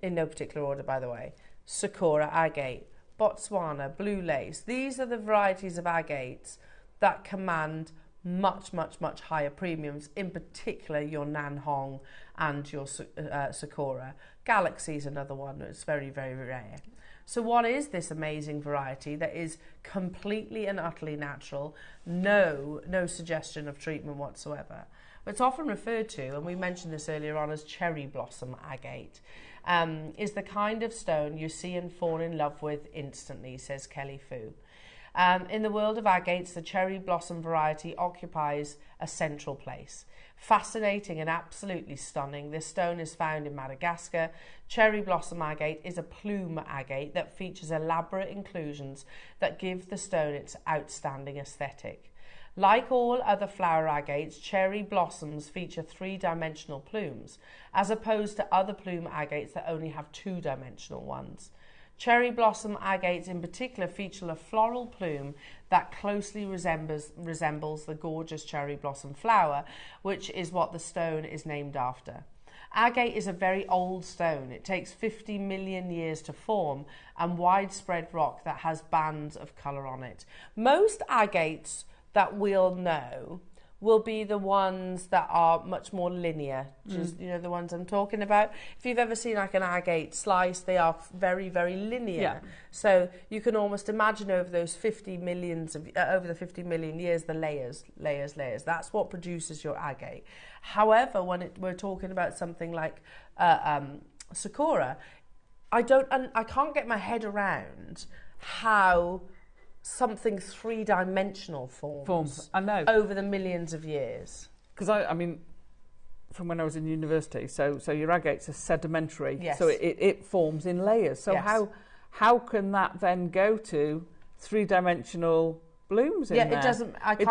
in no particular order by the way, Sakura agate, Botswana, blue lace. These are the varieties of agates that command much, much, much higher premiums, in particular your Nan Hong and your Sakura. Galaxy is another one that's very, very rare. So what is this amazing variety that is completely and utterly natural, no suggestion of treatment whatsoever? It's often referred to, and we mentioned this earlier on, as cherry blossom agate, is the kind of stone you see and fall in love with instantly, says Kelly Fu. In the world of agates, the cherry blossom variety occupies a central place. Fascinating and absolutely stunning, this stone is found in Madagascar. Cherry blossom agate is a plume agate that features elaborate inclusions that give the stone its outstanding aesthetic. Like all other flower agates, cherry blossoms feature 3-dimensional plumes, as opposed to other plume agates that only have 2-dimensional ones. Cherry blossom agates in particular feature a floral plume that closely resembles the gorgeous cherry blossom flower, which is what the stone is named after. Agate is a very old stone. It takes 50 million years to form, and widespread rock that has bands of colour on it. Most agates that we'll know will be the ones that are much more linear, just you know, the ones I'm talking about. If you've ever seen like an agate slice, they are very, very linear. Yeah. So you can almost imagine over those 50 million years, the layers. That's what produces your agate. However, when we're talking about something like Sakura, I can't get my head around how something 3-dimensional forms. I know. Over the millions of years. Because I mean, from when I was in university, so your agates are sedimentary. Yes. So it forms in layers. So yes. how can that then go to 3-dimensional blooms in there? Yeah, it doesn't add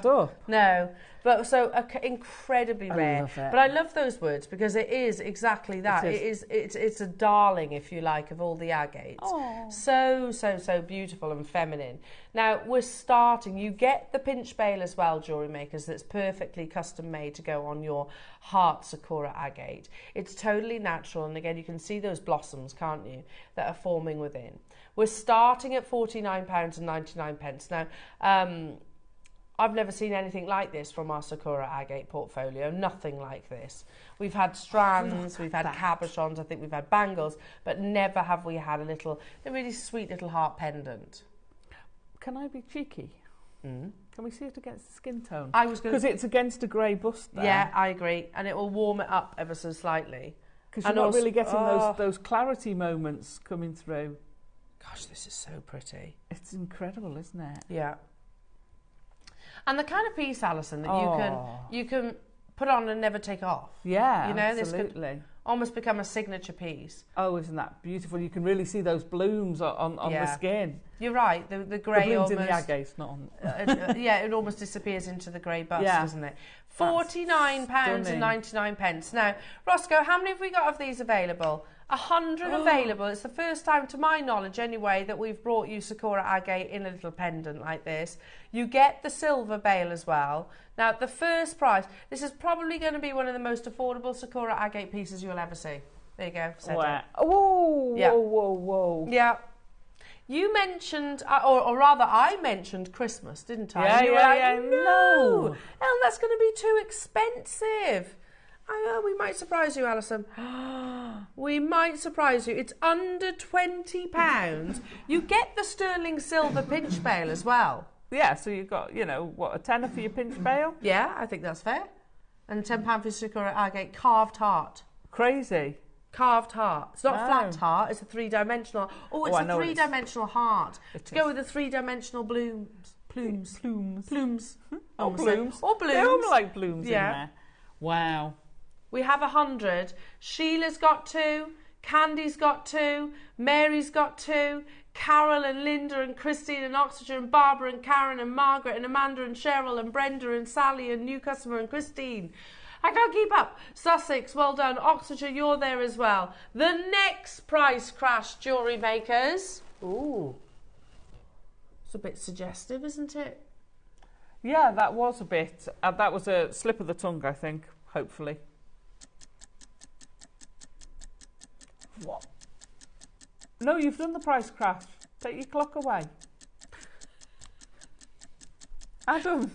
up. No, but so incredibly rare. Love it. But I love those words because it is exactly that. It's a darling, if you like, of all the agates. Aww. So beautiful and feminine. Now we're starting. You get the pinch bail as well, Jewellery Makers. That's perfectly custom made to go on your heart Sakura agate. It's totally natural, and again you can see those blossoms, can't you, that are forming within. We're starting at £49.99. Now, I've never seen anything like this from our Sakura agate portfolio. Nothing like this. We've had strands, we've had cabochons, I think we've had bangles, but never have we had a really sweet little heart pendant. Can I be cheeky? Can we see it against the skin tone? Because it's against a grey bust there. Yeah, I agree. And it will warm it up ever so slightly. Because you're not really getting those clarity moments coming through. Gosh, this is so pretty. It's incredible, isn't it? Yeah. And the kind of piece, Alison, that you can put on and never take off. Yeah, you know, absolutely. This could almost become a signature piece. Oh, isn't that beautiful? You can really see those blooms on the skin. You're right. The grey blooms almost in the agate, not on. Yeah, it almost disappears into the grey bust, doesn't it? £49.99. Now, Roscoe, how many have we got of these available? 100 available. It's the first time, to my knowledge anyway, that we've brought you Sakura agate in a little pendant like this. You get the silver bail as well. Now, the first price, this is probably going to be one of the most affordable Sakura agate pieces you'll ever see. There you go. Wow. Whoa, yeah. Whoa. Yeah. You mentioned, or rather I mentioned Christmas, didn't I? Yeah, you were yeah. No, Ellen, that's going to be too expensive. We might surprise you, Alison. We might surprise you. It's under £20. You get the sterling silver pinch bail as well. Yeah, so you've got, you know, what, a tenner for your pinch bail? Yeah, I think that's fair. And £10 for your Sakura agate carved heart. Crazy. Carved heart. It's not a flat heart, it's a three-dimensional. Oh, it's a three-dimensional heart. To go with the three-dimensional plumes. Or blooms. They all like blooms in there. Wow. We have 100. Sheila's got 2. Candy's got 2. Mary's got 2. Carol and Linda and Christine and Oxfordshire and Barbara and Karen and Margaret and Amanda and Cheryl and Brenda and Sally and new customer and Christine. I can't keep up. Sussex, well done. Oxfordshire, you're there as well. The next price crash, jewellery makers. Ooh. It's a bit suggestive, isn't it? Yeah, that was a bit. That was a slip of the tongue, I think, hopefully. What? No, you've done the price crash. Take your clock away. Adam.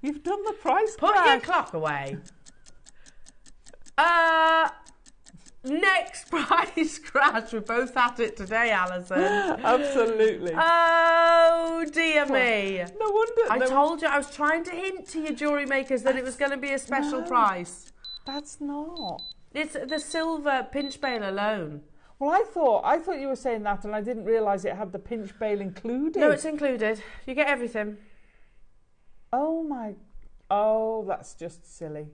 You've done the price crash. Put your clock away. Next price crash. We're both at it today, Alison. Absolutely. Oh, dear me. No wonder. I told you, I was trying to hint to you, jewellery makers, that it was going to be a special price. That's not. It's the silver pinch bail alone. Well, I thought you were saying that, and I didn't realise it had the pinch bail included. No, it's included. You get everything. Oh, that's just silly.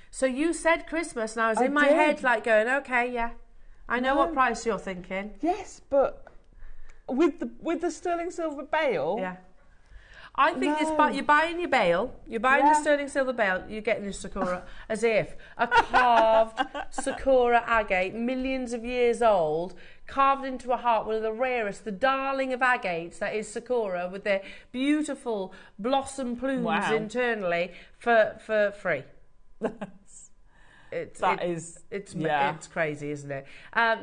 So you said Christmas, and I was in my head like going, okay, yeah, I know what price you're thinking. Yes, but with the sterling silver bail. Yeah. I think you're buying your bail, you're buying the sterling silver bail, you're getting your Sakura, as if a carved Sakura agate, millions of years old, carved into a heart, one of the rarest, the darling of agates, that is Sakura, with their beautiful blossom plumes internally, for free. It's crazy, isn't it?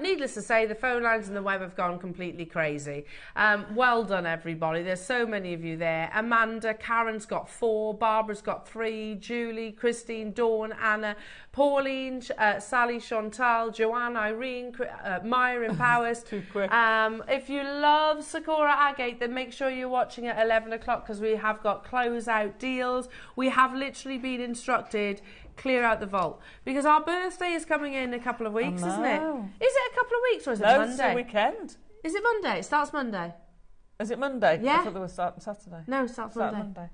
Needless to say, the phone lines and the web have gone completely crazy. Well done, everybody. There's so many of you there. Amanda, Karen's got 4, Barbara's got 3, Julie, Christine, Dawn, Anna, Pauline, Sally, Chantal, Joanne, Irene, Maya in Powers. Too quick. If you love Sakura agate, then make sure you're watching at 11 o'clock, because we have got closeout deals. We have literally been instructed, clear out the vault, because our birthday is coming in a couple of weeks, isn't it? Is it a couple of weeks, or is it Monday? No, it's a weekend. Is it Monday? It starts Monday. Is it Monday? Yeah. I thought they were starting Saturday. No, it starts Monday.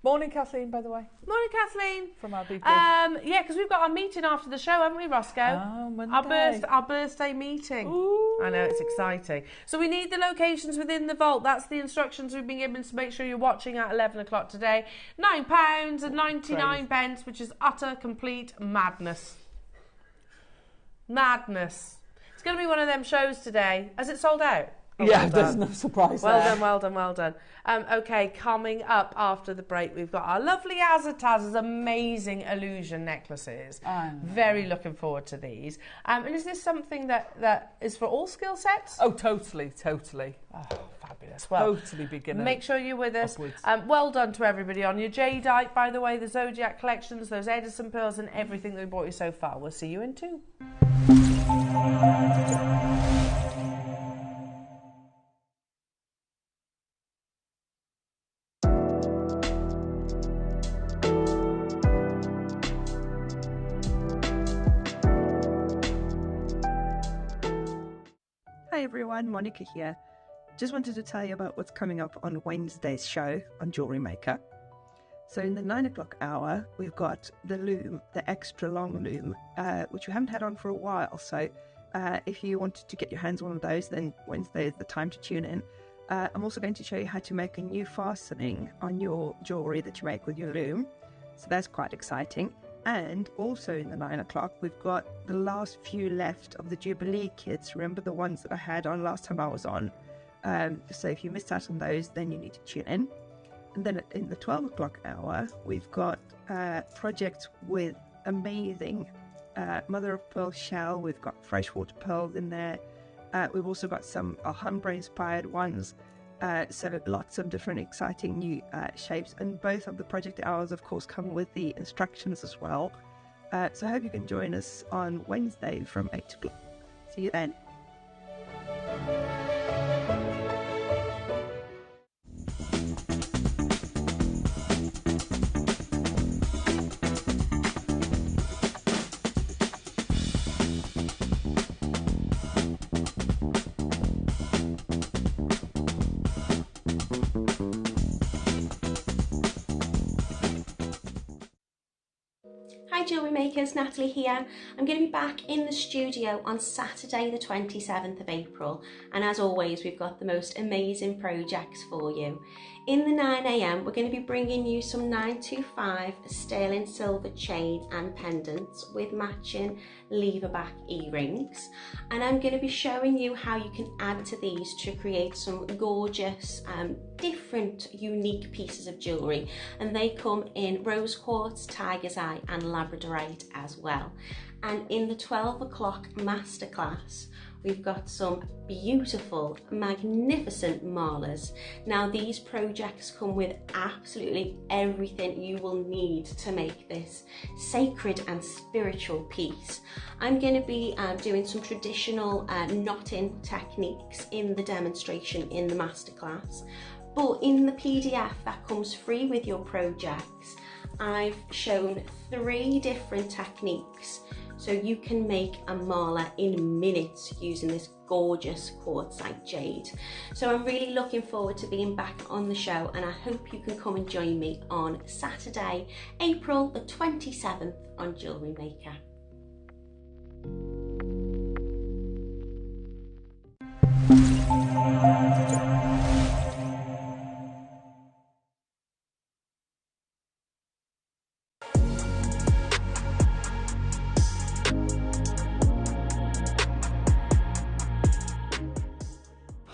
Morning, Kathleen, by the way. Morning, Kathleen. From our BP. Yeah, because we've got our meeting after the show, haven't we, Roscoe? Oh, Monday. Our birthday meeting. Ooh. I know, it's exciting. So we need the locations within the vault. That's the instructions we've been given, so make sure you're watching at 11 o'clock today. £9.99, which is utter, complete madness. Madness. It's going to be one of them shows today. Has it sold out? Oh, yeah, well there's no surprise there. Well done. Okay, coming up after the break, we've got our lovely Azataz's amazing illusion necklaces. Very looking forward to these. And is this something that is for all skill sets? Oh, totally. Oh, fabulous. Well, totally beginner. Make sure you're with us. Well done to everybody on your Jadeite, by the way, the Zodiac collections, those Edison pearls and everything that we brought you so far. We'll see you in 2. Hi everyone, Monica here. Just wanted to tell you about what's coming up on Wednesday's show on JewelleryMaker. So in the 9 o'clock hour, we've got the loom, the extra long loom, which we haven't had on for a while. So if you wanted to get your hands on one of those, then Wednesday is the time to tune in. I'm also going to show you how to make a new fastening on your jewellery that you make with your loom. So that's quite exciting. And also in the 9 o'clock, we've got the last few left of the Jubilee kits. Remember the ones that I had on last time I was on? So if you missed out on those, then you need to tune in. And then in the 12 o'clock hour, we've got projects with amazing mother of pearl shell. We've got freshwater pearls in there. We've also got some Alhambra inspired ones. So lots of different exciting new shapes, and both of the project hours of course come with the instructions as well. So I hope you can join us on Wednesday from 8 o'clock. See you then. Hi Jewellery Makers, Natalie here. I'm going to be back in the studio on Saturday the 27th of April, and as always we've got the most amazing projects for you. In the 9 AM we're going to be bringing you some 925 sterling silver chain and pendants with matching lever back earrings, and I'm going to be showing you how you can add to these to create some gorgeous different unique pieces of jewellery, and they come in rose quartz, tiger's eye and labradorite as well. And in the 12 o'clock masterclass we've got some beautiful magnificent malas. Now these projects come with absolutely everything you will need to make this sacred and spiritual piece. I'm going to be doing some traditional knotting techniques in the demonstration in the masterclass, but in the PDF that comes free with your projects I've shown 3 different techniques, so you can make a mala in minutes using this gorgeous quartzite jade. So I'm really looking forward to being back on the show, and I hope you can come and join me on Saturday, April the 27th on Jewellery Maker.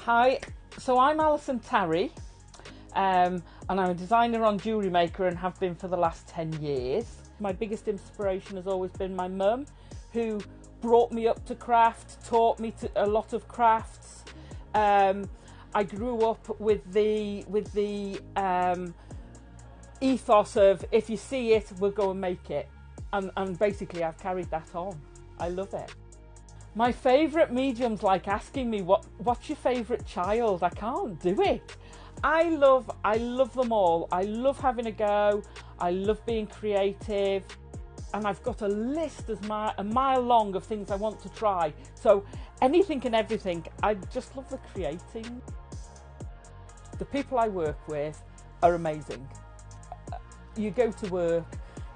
Hi, so I'm Alison Tarry, and I'm a designer on Jewellery Maker and have been for the last 10 years. My biggest inspiration has always been my mum, who brought me up to craft, taught me a lot of crafts. I grew up with the ethos of if you see it, we'll go and make it, and basically I've carried that on. I love it. My favourite mediums like asking me what's your favourite child. I can't do it. I love them all. I love having a go. I love being creative, and I've got a list a mile long of things I want to try. So anything and everything. I just love the creating. The people I work with are amazing. You go to work.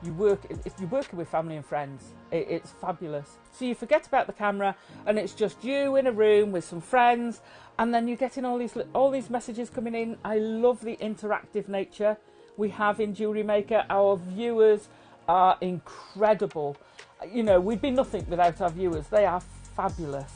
If you're working with family and friends, it's fabulous. So you forget about the camera and it's just you in a room with some friends, and then you're getting all these messages coming in. I love the interactive nature we have in Jewellery Maker. Our viewers are incredible. You know, we'd be nothing without our viewers. They are fabulous.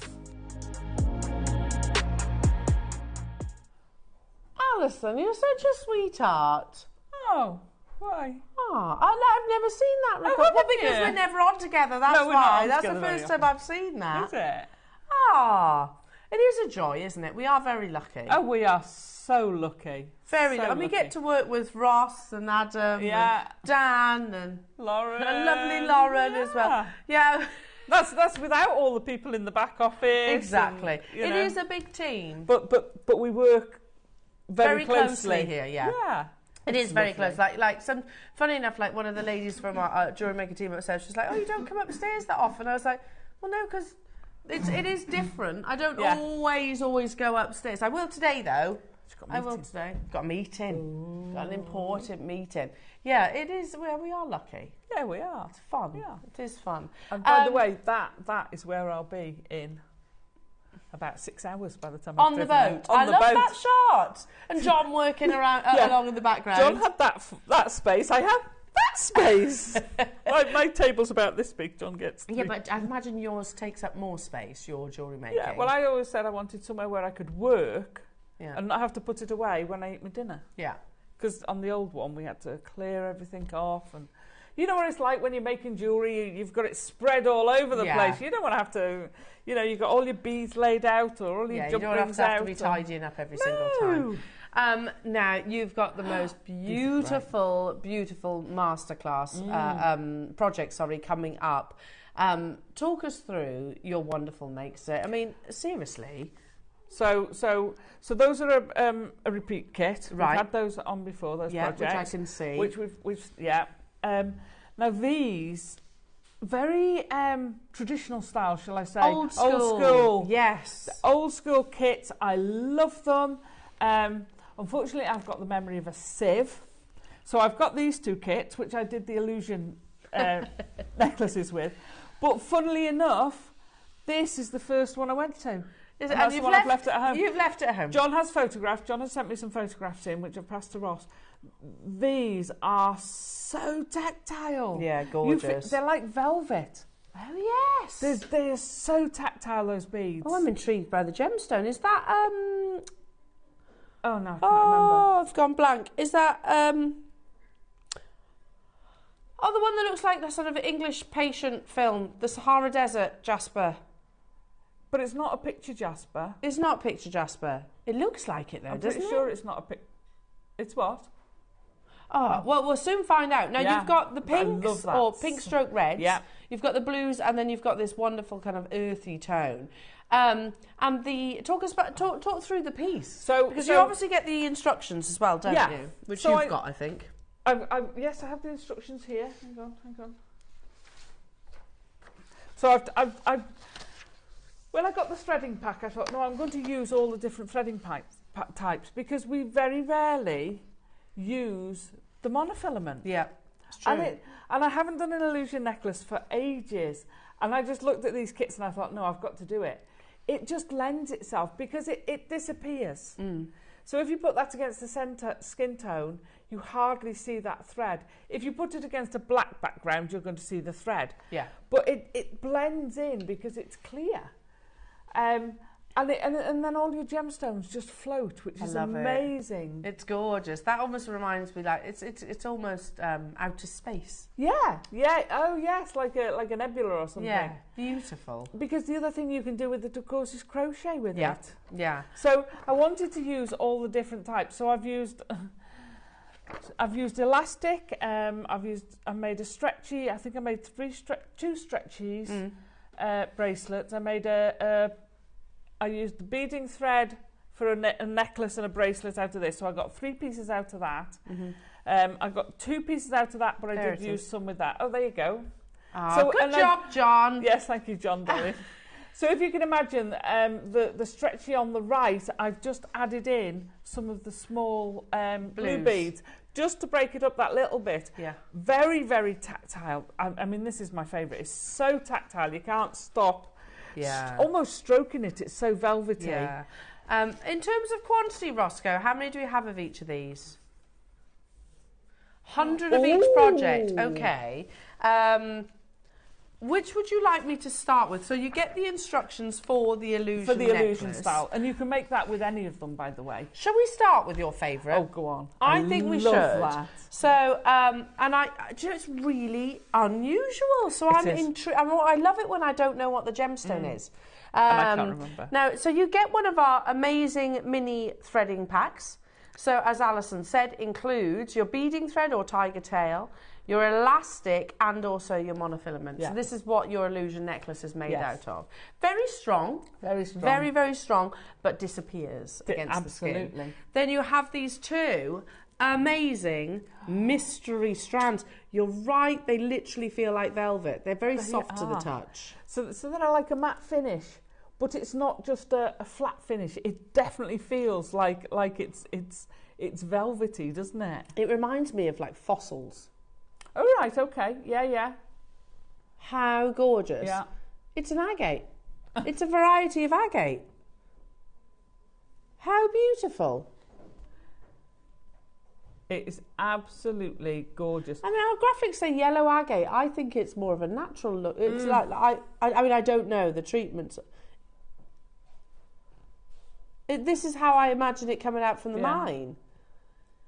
Alison, you're such a sweetheart. Oh, why? Oh, I've never seen that record. Oh, well, because we're never on together, that's no, why. That's the first time I've seen that. Is it? Ah, it is a joy, isn't it? We are very lucky. Oh, we are so lucky. Very so lucky. And we get to work with Ross and Adam and Dan and Lauren. And lovely Lauren as well. Yeah. That's without all the people in the back office. Exactly. And, it is a big team. But we work very closely here, yeah. Yeah. It is very close. Like some, funny enough, like one of the ladies from our Jewellery Maker team upstairs, she's like, "Oh, you don't come upstairs that often." I was like, "Well, no, because it is different. I don't always go upstairs. I will today though. I will today. Got a meeting. Ooh. Got an important meeting. Yeah, it is. Well, we are lucky. Yeah, we are. It's fun. Yeah, it is fun. And by the way, that is where I'll be in about 6 hours by the time I've driven out. I love that shot. And John working around along in the background. John had that space. I have that space. my table's about this big. John gets 3. Yeah, but I imagine yours takes up more space, your jewellery making. Yeah, well, I always said I wanted somewhere where I could work Yeah. and not have to put it away when I eat my dinner. Yeah. Because on the old one, we had to clear everything off. And you know what it's like when you're making jewellery, you've got it spread all over the place. You don't want to have to, you know, you've got all your beads laid out or all your jump rings out. You don't have to be tidying up every single time. Now, you've got the most beautiful masterclass project, coming up. Talk us through your wonderful makes. I mean, seriously. So those are a repeat kit. Right. We've had those on before, those projects. Which I can see. Which we've now these, very traditional style, shall I say? Old school. Yes. The old school kits, I love them. Unfortunately, I've got the memory of a sieve. So I've got these 2 kits, which I did the illusion necklaces with. But funnily enough, this is the first one I went to. And you've left it at home. You've left it at home. John has photographs. John has sent me some photographs in, which I've passed to Ross. These are so tactile. Yeah, gorgeous. They're like velvet. Oh, yes. They're so tactile, those beads. Oh, I'm intrigued by the gemstone. Is that... Oh, no, I can't remember. Oh, I've gone blank. Is that... Oh, the one that looks like the sort of English patient film, the Sahara Desert jasper. But it's not a picture jasper. It's not picture jasper. It looks like it, though, doesn't it? I'm pretty sure it's not a picture... It's what? Oh, well, we'll soon find out. Now, you've got the pinks, or pink stroke reds. Yeah. You've got the blues, and then you've got this wonderful kind of earthy tone. And talk through the piece. Because you obviously get the instructions as well, don't you? Which you've got, I think. Yes, I have the instructions here. Hang on. So I've when I got the threading pack, I thought, no, I'm going to use all the different threading types because we very rarely use the monofilament. Yeah, it's true. And I haven't done an illusion necklace for ages. And I just looked at these kits and I thought, no, I've got to do it. It just lends itself because it disappears. So if you put that against the skin tone, you hardly see that thread. If you put it against a black background, you're going to see the thread. Yeah. But it blends in because it's clear. And then all your gemstones just float, which is amazing. It's gorgeous. That almost reminds me, like it's almost outer space. Yeah. Oh yes, like a nebula or something. Yeah, beautiful. Because the other thing you can do with it, of course, is crochet with it. Yeah. So I wanted to use all the different types. So I've used elastic. I made a stretchy. I think I made two stretchies bracelets. I made I used the beading thread for a necklace and a bracelet out of this. So I got 3 pieces out of that. I got 2 pieces out of that, but I did use some with that. Oh, there you go. Oh, good job, John. Yes, thank you, John, darling. So if you can imagine the stretchy on the right, I've just added in some of the small blue beads just to break it up that little bit. Yeah. Very, very tactile. I mean, this is my favourite. It's so tactile. You can't stop. Yeah. Almost stroking it. It's so velvety. Yeah. In terms of quantity, Roscoe, how many do we have of each of these? 100 of each project. Okay. Which would you like me to start with? So you get the instructions for the illusion necklace. style. And you can make that with any of them, by the way. Shall we start with your favourite? Oh, go on. I think we should. That. So, and it's really unusual. So I'm intrigued. I love it when I don't know what the gemstone is. And I can't remember. Now, so you get one of our amazing mini threading packs. So, as Alison said, includes your beading thread or tiger tail, your elastic, and also your monofilament. Yeah. So this is what your illusion necklace is made out of. Very strong. Very strong. Very, very strong, but disappears against the skin. Then you have these 2 amazing mystery strands. You're right, they literally feel like velvet. They're very soft to the touch. So they're like a matte finish, but it's not just a flat finish. It definitely feels like it's velvety, doesn't it? It reminds me of like fossils. Oh, right, okay. Yeah. How gorgeous. Yeah. It's an agate. It's a variety of agate. How beautiful. It is absolutely gorgeous. I mean, our graphics say yellow agate. I think it's more of a natural look. It's like I mean, I don't know the treatments. This is how I imagine it coming out from the mine.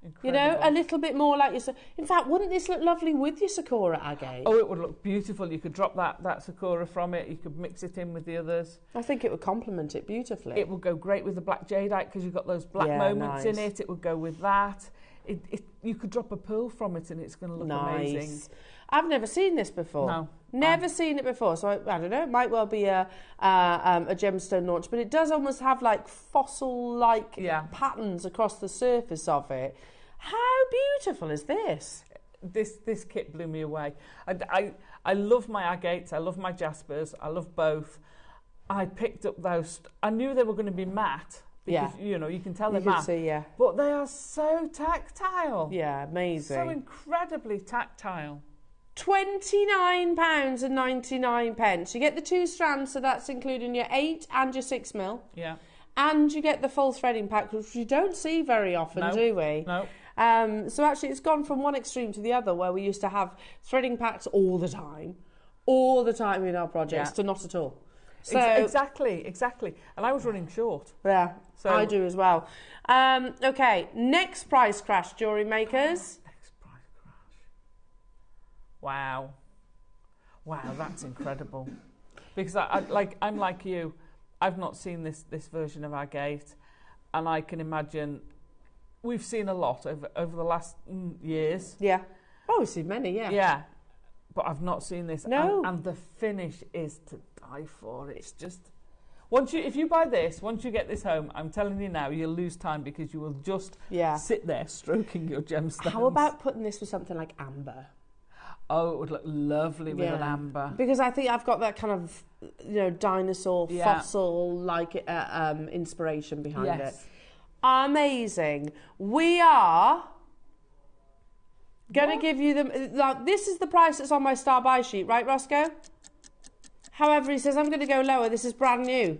Incredible. You know, a little bit more like your... In fact, wouldn't this look lovely with your Sakura agate? Oh, it would look beautiful. You could drop that Sakura from it. You could mix it in with the others. I think it would complement it beautifully. It would go great with the black jadeite because you've got those black moments in it. It would go with that. You could drop a pearl from it and it's going to look amazing. I've never seen this before. No. Never seen it before. So I don't know. It might well be a gemstone launch, but it does almost have like fossil-like patterns across the surface of it. How beautiful is this? This kit blew me away. I love my agates. I love my jaspers. I love both. I picked up those. I knew they were going to be matte. Because, you know, you can tell they're matte. See, but they are so tactile. Yeah, amazing. So incredibly tactile. £29.99. You get the 2 strands, so that's including your 8 and your 6mm. Yeah. And you get the full threading pack, which you don't see very often, do we? No. So actually, it's gone from one extreme to the other, where we used to have threading packs all the time in our projects, to not at all. So exactly. And I was running short. Yeah, so I do as well. Okay, next price crash, jewellery makers. Next price crash. Wow, that's incredible. Because I'm like you. I've not seen this version of agate, and I can imagine we've seen a lot over the last years. Yeah. Oh, we've seen many. Yeah. Yeah, but I've not seen this. No. And the finish is to die for. It's just if you buy this, once you get this home, I'm telling you now, you'll lose time because you will just sit there stroking your gemstones. How about putting this with something like amber? Oh, it would look lovely with an amber. Because I think I've got that kind of, dinosaur fossil-like inspiration behind it. Amazing. We are going to give you them. This is the price that's on my star buy sheet, right, Roscoe? However, he says I'm going to go lower. This is brand new.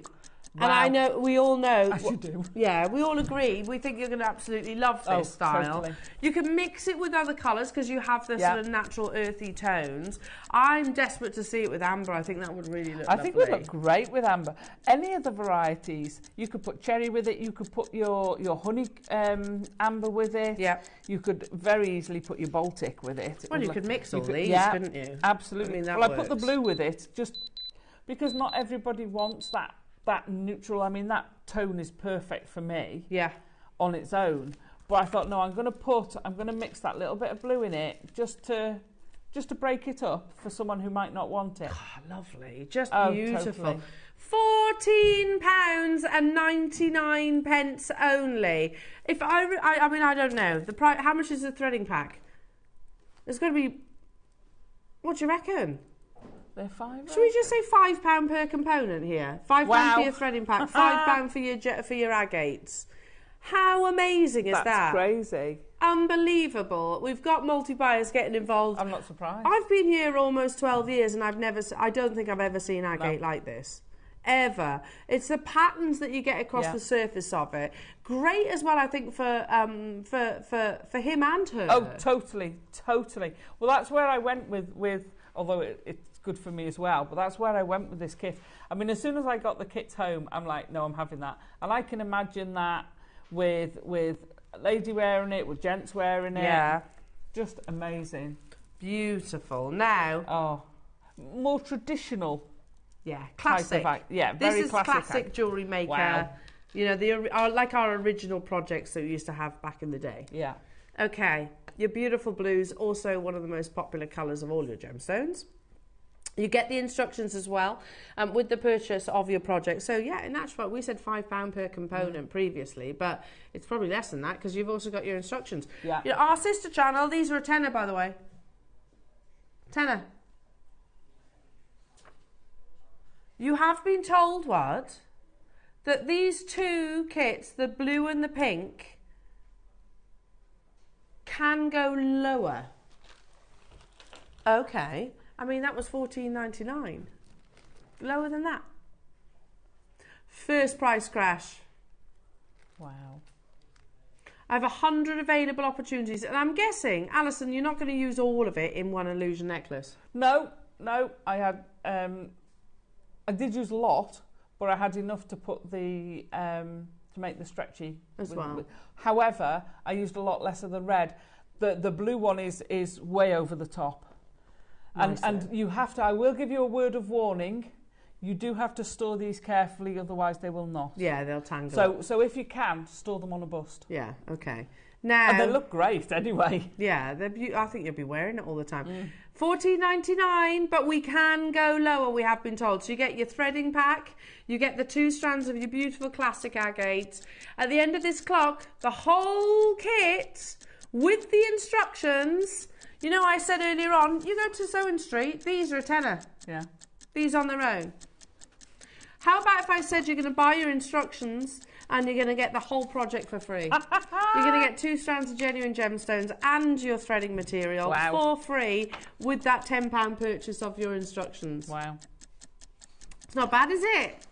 Wow. And I know, we all know. As you do. Yeah, we all agree. We think you're going to absolutely love this style. Totally. You can mix it with other colours because you have the sort of natural earthy tones. I'm desperate to see it with amber. I think that would really look lovely. I think it would look great with amber. Any of the varieties, you could put cherry with it. You could put your honey amber with it. Yeah. You could very easily put your Baltic with it. Well, you could mix all these, couldn't you? Absolutely. I mean, I put the blue with it just because not everybody wants that neutral. I mean, that tone is perfect for me on its own, but I thought, no, I'm going to mix that little bit of blue in it just to break it up for someone who might not want it. Oh, lovely, just beautiful. Totally. £14.99 only. If I mean, I don't know the price. How much is the threading pack? It's going to be, what do you reckon? They're £5. Should we just say £5 per component here? £5 for your threading pack, £5 for your agates. How amazing is that? That's crazy. Unbelievable. We've got multi-buyers getting involved. I'm not surprised. I've been here almost 12 years and I don't think I've ever seen agate like this. Ever. It's the patterns that you get across the surface of it. Great as well, I think, for him and her. Oh, totally. Well, that's where I went with although it's good for me as well, but that's where I went with this kit. I mean, as soon as I got the kits home, I'm like, no, I'm having that. And I can imagine that with a lady wearing it, with gents wearing it. Yeah. Just amazing. Beautiful. Now. More traditional. Yeah, classic. Very this is classic jewellery maker. Wow. You know, like our original projects that we used to have back in the day. Yeah. Okay. Your beautiful blues, also one of the most popular colours of all your gemstones. You get the instructions as well with the purchase of your project. So yeah, in actual fact, we said £5 per component previously, but it's probably less than that because you've also got your instructions. Yeah. You know, our sister channel, these are a tenner, by the way. Tenner. You have been told what? That these two kits, the blue and the pink, can go lower. Okay. I mean, that was $14.99. Lower than that. First price crash. Wow. I have 100 available opportunities, and I'm guessing, Alison, you're not going to use all of it in one illusion necklace. No, I had, I did use a lot, but I had enough to put the, to make the stretchy. As well. However, I used a lot less of the red. The blue one is way over the top. And you have to, I will give you a word of warning, you do have to store these carefully, otherwise they will not. Yeah, they'll tangle. So if you can, store them on a bust. Yeah, okay. Now, And they look great anyway. yeah, I think you'll be wearing it all the time. $14.99, but we can go lower, we have been told. So you get your threading pack, you get the 2 strands of your beautiful classic agate. At the end of this clock, the whole kit with the instructions. You know, I said earlier on, you go to Sewing Street, these are a tenner. Yeah. These on their own. How about if I said you're going to buy your instructions and you're going to get the whole project for free? You're going to get 2 strands of genuine gemstones and your threading material for free with that £10 purchase of your instructions. Wow. It's not bad, is it?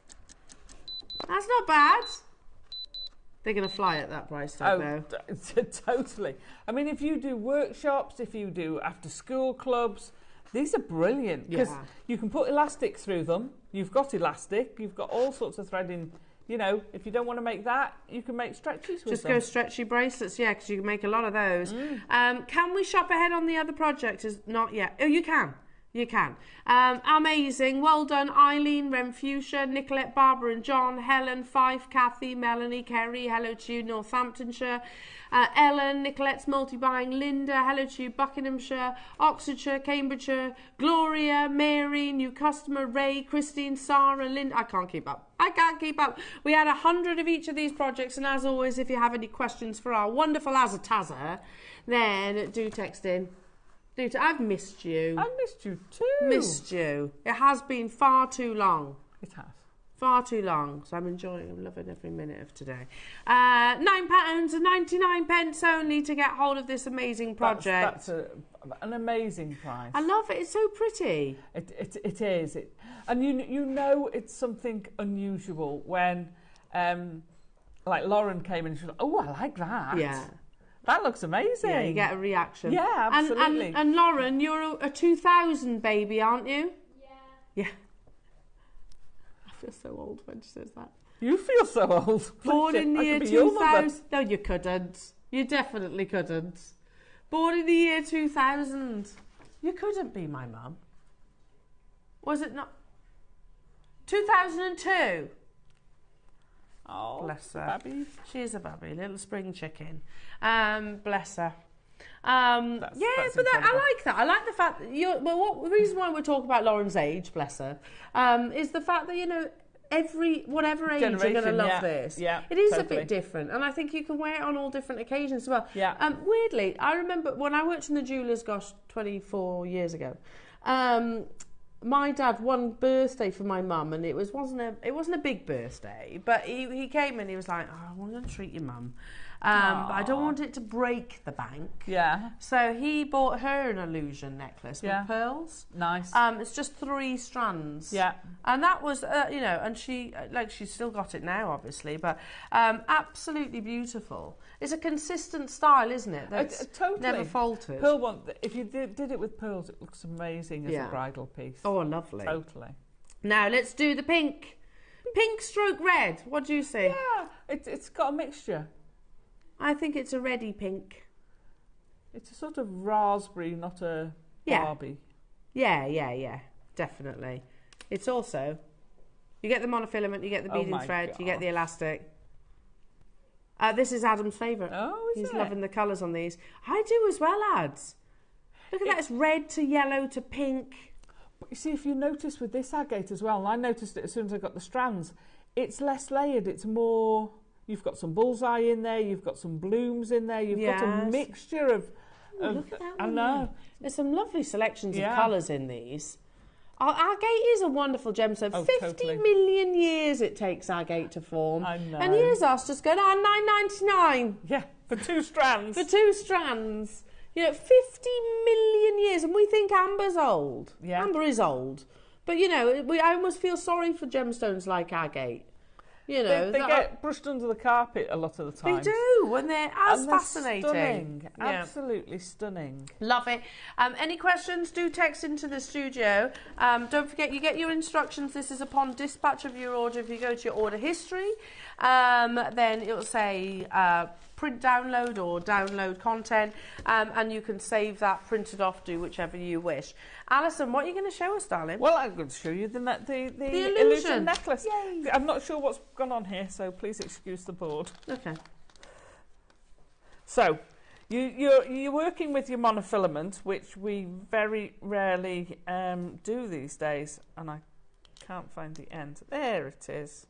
That's not bad. They're going to fly at that price, don't they? Totally. I mean, if you do workshops, if you do after-school clubs, these are brilliant because you can put elastic through them. You've got elastic. You've got all sorts of threading. You know, if you don't want to make that, you can make stretchies with Just them. go stretchy bracelets, yeah, because you can make a lot of those. Can we shop ahead on the other project? Not yet. Oh, you can. You can. Amazing. Well done, Eileen, Renfusia, Nicolette, Barbara and John, Helen, Fife, Kathy, Melanie, Kerry, hello to you, Northamptonshire, Ellen, Nicolette's multi-buying, Linda, hello to you, Buckinghamshire, Oxfordshire, Cambridgeshire, Gloria, Mary, new customer, Ray, Christine, Sarah, Linda. I can't keep up. I can't keep up. We had 100 of each of these projects, and as always, if you have any questions for our wonderful Azataza, then do text in. I've missed you. I missed you too. Missed you. It has been far too long. It has. Far too long. So I'm loving every minute of today. £9.99 only to get hold of this amazing project. That's an amazing price. I love it. It's so pretty. It is. And you know it's something unusual when, like Lauren came in and she was like, oh, I like that. Yeah. That looks amazing. Yeah, you get a reaction. Yeah, absolutely. And Lauren, you're a 2000 baby, aren't you? Yeah. I feel so old when she says that. You feel so old. Born in the year 2000. No, you couldn't. You definitely couldn't. Born in the year 2000. You couldn't be my mum. Was it not? 2002. Oh, bless her. Babby. She is a babby, little spring chicken. Bless her. That's I like that. I like the fact that the reason why we're talking about Lauren's age, bless her, is the fact that, you know, whatever age you're going to love this. Yeah, it is totally. a bit different, and I think you can wear it on all different occasions as well. Yeah. Weirdly, I remember when I worked in the jewellers, 24 years ago. My dad one birthday for my mum, and it wasn't a big birthday, but he came and he was like, oh, I'm going to treat your mum, but I don't want it to break the bank. Yeah. So he bought her an illusion necklace with pearls. Nice. It's just 3 strands. Yeah. And that was, and she's still got it now, obviously, but absolutely beautiful. It's a consistent style, isn't it? That's totally. Never faltered. Pearl one. If you did it with pearls, it looks amazing as a bridal piece. Oh, lovely. Totally. Now let's do the pink. Pink stroke red. What do you say? Yeah, it's got a mixture. I think it's a reddy pink. It's a sort of raspberry, not a Barbie. Yeah, definitely. It's also, you get the monofilament, you get the beading thread, you get the elastic. This is Adam's favourite. Oh, is it? He's loving the colours on these. I do as well, lads. Look at that, it's red to yellow to pink. But you see, if you notice with this agate as well, and I noticed it as soon as I got the strands, it's less layered, it's more... You've got some bullseye in there, you've got some blooms in there, you've got a mixture of... Look at that one. I know. There's some lovely selections of colours in these. Agate is a wonderful gemstone. Oh, 50 million years it takes agate to form. I know. And here's us just going, £9.99. Yeah, for 2 strands. For 2 strands. 50 million years. And we think amber's old. Yeah. Amber is old. But, I almost feel sorry for gemstones like agate. You know, they get brushed under the carpet a lot of the time. They do, and they're fascinating. Stunning, Yeah. absolutely stunning. Love it. Any questions, do text into the studio. Don't forget, you get your instructions. This is upon dispatch of your order. If you go to your order history, then it will say print download or download content, and you can save that, print it off, do whichever you wish. Alison, what are you going to show us, darling? Well, I'm going to show you the illusion necklace. Yay. I'm not sure what's gone on here, so please excuse the board. Okay. So, you're working with your monofilament, which we very rarely do these days, and I can't find the end. There it is.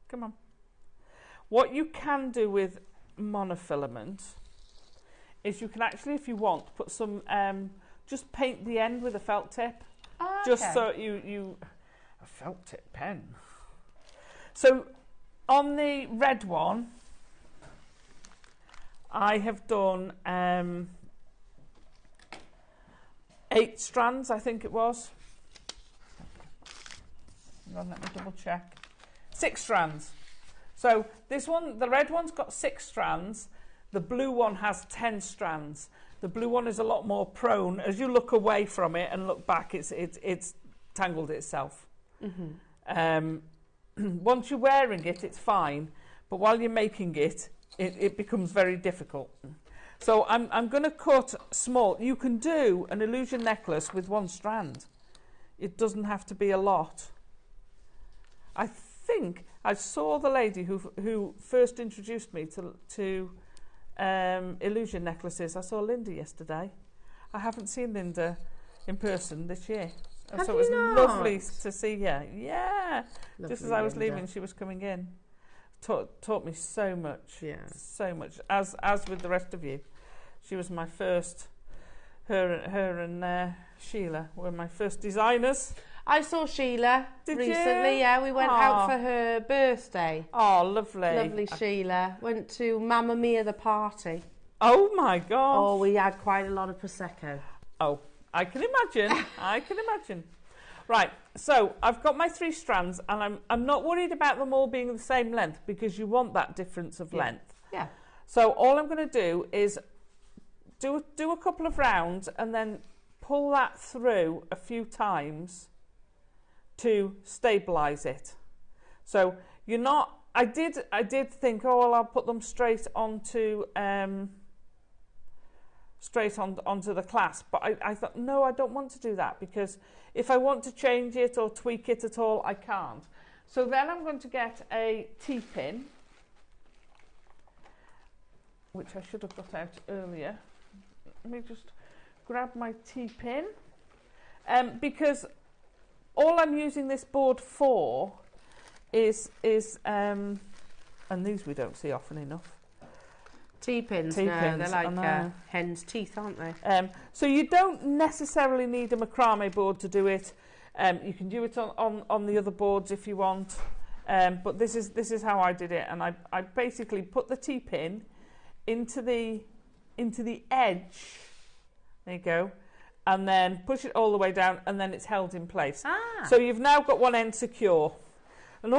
Come on. What you can do with monofilament is you can actually, if you want, put some, just paint the end with a felt tip. Oh, okay. Just so a felt tip pen. So on the red one, I have done 8 strands, I think it was. Hang on, let me double check. 6 strands. So this one, the red one's got 6 strands. The blue one has 10 strands. The blue one is a lot more prone. As you look away from it and look back, it's tangled itself. Mm-hmm. Once you're wearing it, it's fine. But while you're making it, it becomes very difficult. So I'm going to cut small. You can do an illusion necklace with 1 strand. It doesn't have to be a lot. I think I saw the lady who first introduced me to illusion necklaces. I saw Linda yesterday. I haven't seen Linda in person this year. So it was lovely to see her. Yeah. Lovely. Just as I was leaving, she was coming in. Taught me so much. Yeah. So much. As with the rest of you. She was my first, her and Sheila were my first designers. I saw Sheila recently, you? Yeah. We went out for her birthday. Oh, lovely. Lovely Sheila. Went to Mamma Mia the party. Oh my gosh. Oh, we had quite a lot of Prosecco. Oh, I can imagine. I can imagine. Right, so I've got my 3 strands, and I'm not worried about them all being the same length, because you want that difference of length. Yeah. So all I'm going to do is do a couple of rounds and then pull that through a few times to stabilize it. So you're not. I did think, oh well, I'll put them straight onto onto the clasp, but I thought, no, I don't want to do that, because if I want to change it or tweak it at all, I can't. So then I'm going to get a T-pin, which I should have got out earlier. Let me just grab my T-pin, because all I'm using this board for is and these we don't see often enough. T-pins, no, they're like hen's teeth, aren't they? So you don't necessarily need a macrame board to do it. You can do it on the other boards if you want. But this is how I did it, and I basically put the T-pin into the edge. There you go. And then push it all the way down, and then it's held in place. So you've now got one end secure. And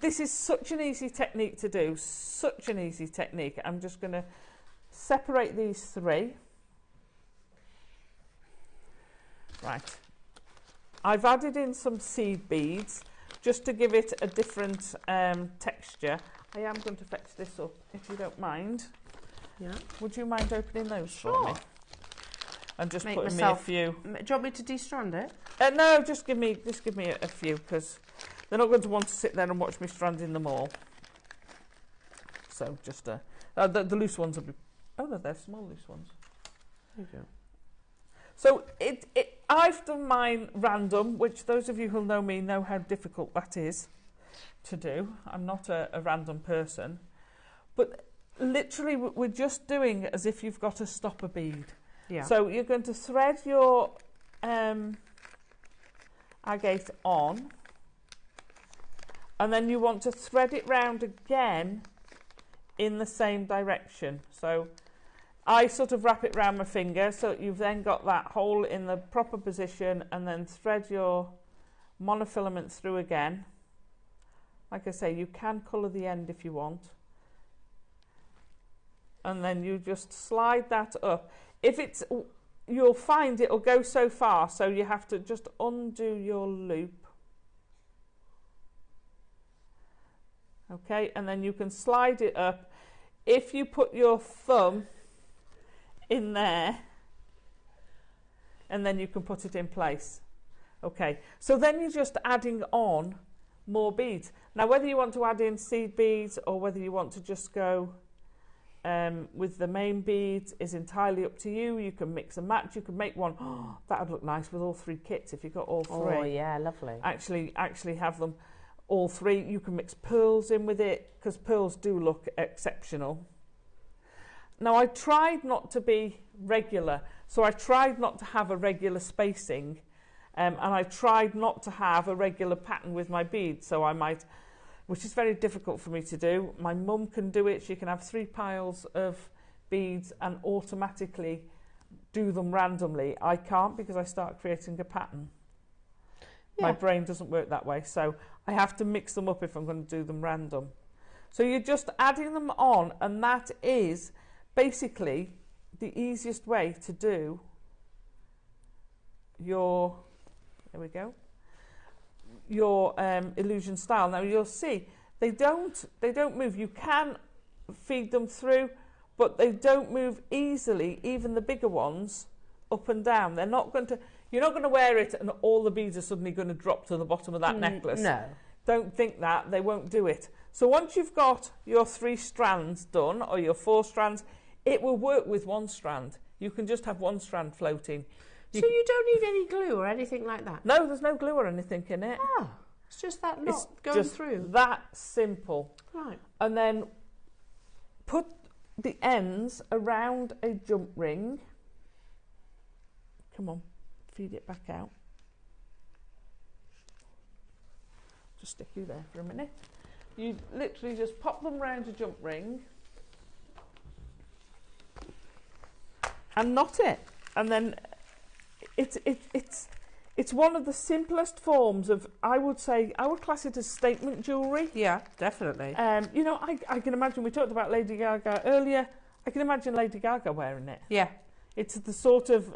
this is such an easy technique to do, such an easy technique. I'm just going to separate these 3. Right. I've added in some seed beads just to give it a different texture. I am going to fetch this up, if you don't mind. Yeah. Would you mind opening those for me? And just putting me a few. Do you want me to de-strand it? No, just give me a few, because they're not going to want to sit there and watch me stranding them all. So just the loose ones will be. Oh no, they're small loose ones. There you go. So I've done mine random, which those of you who know me know how difficult that is to do. I'm not a random person, but literally we're just doing as if you've got a stopper bead. Yeah. So you're going to thread your agate on, and then you want to thread it round again in the same direction. So I sort of wrap it round my finger, so you've then got that hole in the proper position, and then thread your monofilament through again, Like I say, you can colour the end if you want. And then you just slide that up. If it's, you'll find it'll go so far, so you have to just undo your loop. Okay, and then you can slide it up. If you put your thumb in there, and then you can put it in place. Okay, so then you're just adding on more beads. Now, whether you want to add in seed beads or whether you want to just go with the main beads is entirely up to you. You can mix and match. You can make one. Oh, that would look nice with all three kits if you got all three. Oh yeah, lovely. Actually have them all three. You can mix pearls in with it because pearls do look exceptional. Now, I tried not to be regular, so I tried not to have a regular spacing, and I tried not to have a regular pattern with my beads, so I might, which is very difficult for me to do. My mum can do it. She can have 3 piles of beads and automatically do them randomly. I can't because I start creating a pattern. Yeah. My brain doesn't work that way, so I have to mix them up if I'm going to do them random. So you're just adding them on, and that is basically the easiest way to do your, there we go, your illusion style. Now you'll see they don't move. You can feed them through, but they don't move easily, even the bigger ones, up and down. They're not going to, you're not going to wear it and all the beads are suddenly going to drop to the bottom of that necklace. No. Don't think that, they won't do it. So once you've got your 3 strands done, or your 4 strands, it will work with 1 strand. You can just have 1 strand floating. So you don't need any glue or anything like that? No, there's no glue or anything in it. Ah, it's just that knot it's going just through. That simple. Right. And then put the ends around a jump ring. Come on, feed it back out. Just stick you there for a minute. You literally just pop them round a jump ring and knot it, and then it's one of the simplest forms of, I would say, I would class it as statement jewellery. Yeah, definitely. You know, I can imagine, we talked about Lady Gaga earlier, I can imagine Lady Gaga wearing it. Yeah. It's the sort of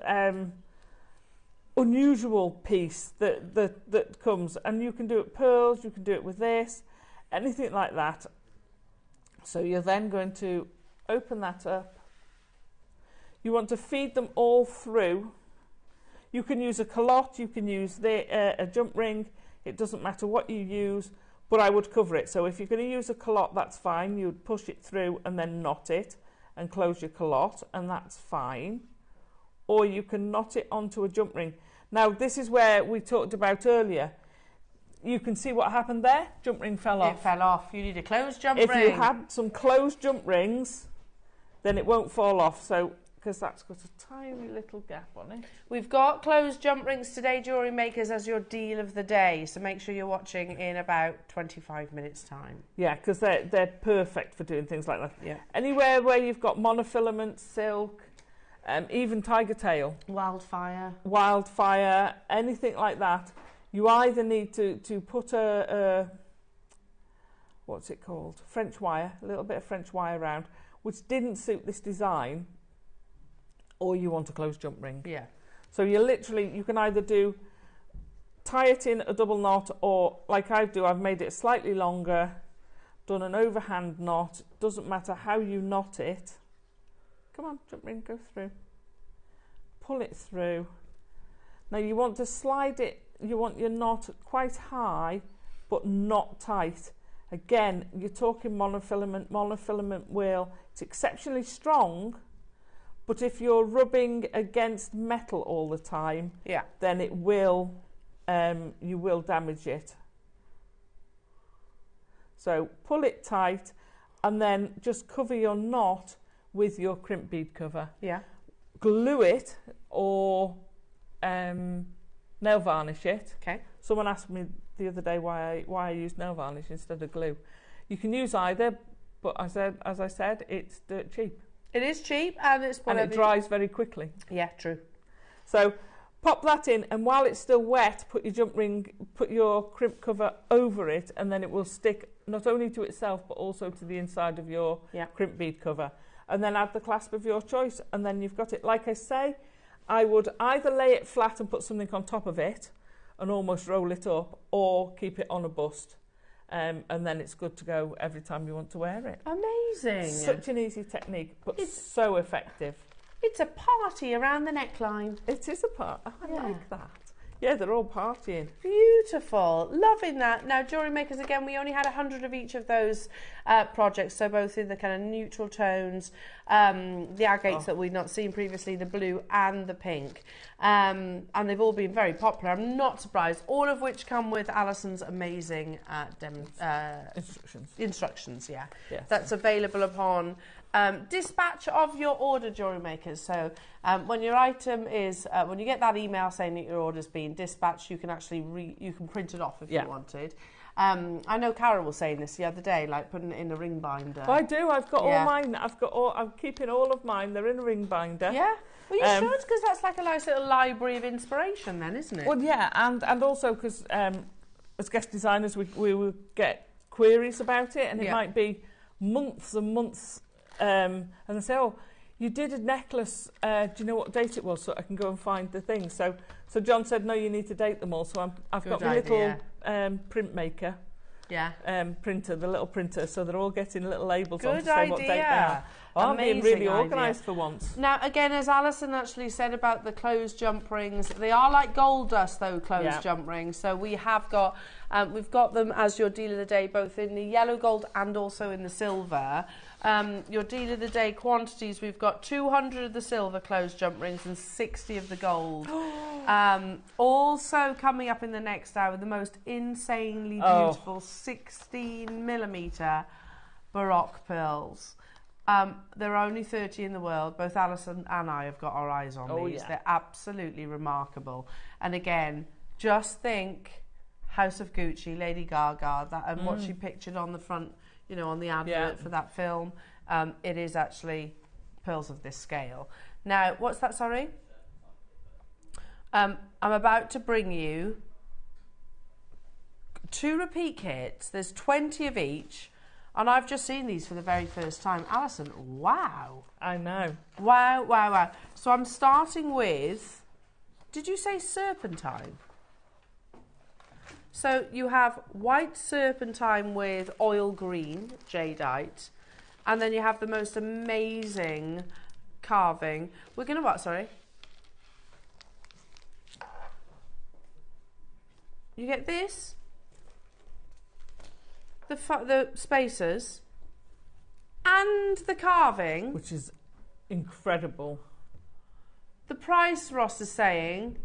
unusual piece that comes, and you can do it pearls, you can do it with this, anything like that. So you're then going to open that up. You want to feed them all through. You can use a culotte, you can use a jump ring, it doesn't matter what you use, but I would cover it. So if you're going to use a culotte, that's fine. You would push it through and then knot it and close your culotte, and that's fine. Or you can knot it onto a jump ring. Now, this is where we talked about earlier. You can see what happened there. Jump ring fell off. It fell off. You need a closed jump ring. If you had some closed jump rings, then it won't fall off. So, because that's got a tiny little gap on it. We've got closed jump rings today, Jewellery Makers, as your deal of the day. So make sure you're watching in about 25 minutes' time. Yeah, because they're perfect for doing things like that. Yeah. Anywhere where you've got monofilament, silk, even tiger tail. Wildfire, anything like that. You either need to put a what's it called? French wire, a little bit of French wire around, which didn't suit this design, or you want a closed jump ring. Yeah. So you can either tie it in a double knot, or like I do, I've made it slightly longer, done an overhand knot. Doesn't matter how you knot it. Come on, jump ring, go through. Pull it through. Now you want to slide it, you want your knot quite high, but not tight. Again, you're talking monofilament wheel. It's exceptionally strong, but if you're rubbing against metal all the time, yeah, then it will, you will damage it. So pull it tight, and then just cover your knot with your crimp bead cover. Yeah. Glue it or nail varnish it. Okay. Someone asked me the other day why I use nail varnish instead of glue. You can use either, but as I said, it's dirt cheap. It is cheap, and it's and it dries very quickly. Yeah, true. So pop that in, and while it's still wet, put your crimp cover over it, and then it will stick not only to itself but also to the inside of your crimp bead cover. And then add the clasp of your choice, and then you've got it. Like I say, I would either lay it flat and put something on top of it and almost roll it up, or keep it on a bust. And then it's good to go every time you want to wear it. Amazing. Such an easy technique, but it's so effective. It's a party around the neckline. It is a part. I like that. Yeah, they're all partying. Beautiful. Loving that. Now, Jewellery Makers, again, we only had 100 of each of those projects, so both in the kind of neutral tones, the agates that we'd not seen previously, the blue and the pink. And they've all been very popular. I'm not surprised. All of which come with Alison's amazing instructions, yeah. Yes. That's available upon dispatch of your order, Jewellery Makers. So when your item is, when you get that email saying that your order's been dispatched, you can actually you can print it off if you wanted. I know Cara was saying this the other day, like putting it in a ring binder. I do. I've got all mine. I'm keeping all of mine. They're in a ring binder. Yeah. Well, you should, because that's like a nice little library of inspiration, then, isn't it? Well, yeah, and also because as guest designers, we will get queries about it, and it might be months and months. And they say, oh, you did a necklace, do you know what date it was, so I can go and find the thing? So John said, no, you need to date them all. So I've got my little printmaker printer, the little printer, so they're all getting little labels on to say what date they are. I'm being really organised for once. Now, again, as Alison actually said about the closed jump rings, they are like gold dust, though, closed jump rings. So we have got, we've got them as your deal of the day, both in the yellow gold and also in the silver. Your deal of the day quantities, we've got 200 of the silver closed jump rings and 60 of the gold. Also coming up in the next hour, the most insanely beautiful 16mm Baroque pearls. There are only 30 in the world. Both Alison and I have got our eyes on these. They're absolutely remarkable. And again, just think House of Gucci, Lady Gaga, that, and what she pictured on the front, you know, on the advert for that film. It is actually pearls of this scale. Now, what's that, sorry? I'm about to bring you 2 repeat kits. There's 20 of each. And I've just seen these for the very first time. Alison, wow. I know. Wow, wow, wow. So I'm starting with, did you say serpentine? So you have white serpentine with oil green, Jadeite. And then you have the most amazing carving. We're going to what, sorry? You get this. The spacers and the carving, which is incredible. The price, Ross is saying,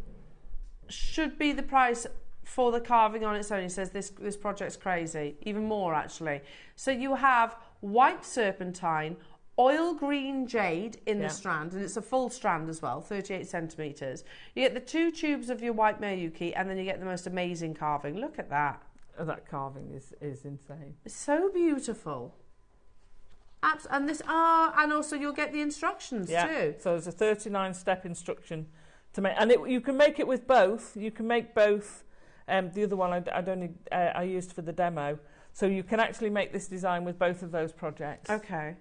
should be the price for the carving on its own. He says this project's crazy, even more actually. So you have white serpentine, oil green jade in the strand, and it's a full strand as well, 38 centimetres. You get the 2 tubes of your white Miyuki, and then you get the most amazing carving. Look at that. That carving is insane. It's so beautiful. And this and also you'll get the instructions too. So there's a 39-step instruction to make, and you can make it with both. You can make both. The other one I used for the demo. So you can actually make this design with both of those projects. Okay.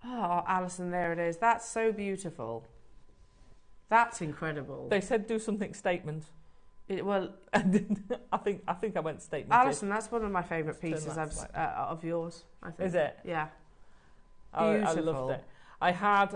Oh, Alison, there it is. That's so beautiful. That's incredible. They said do something statement. Well, I think I went statement. Alison, that's one of my favourite pieces of yours. I think. Is it? Yeah. Beautiful. I loved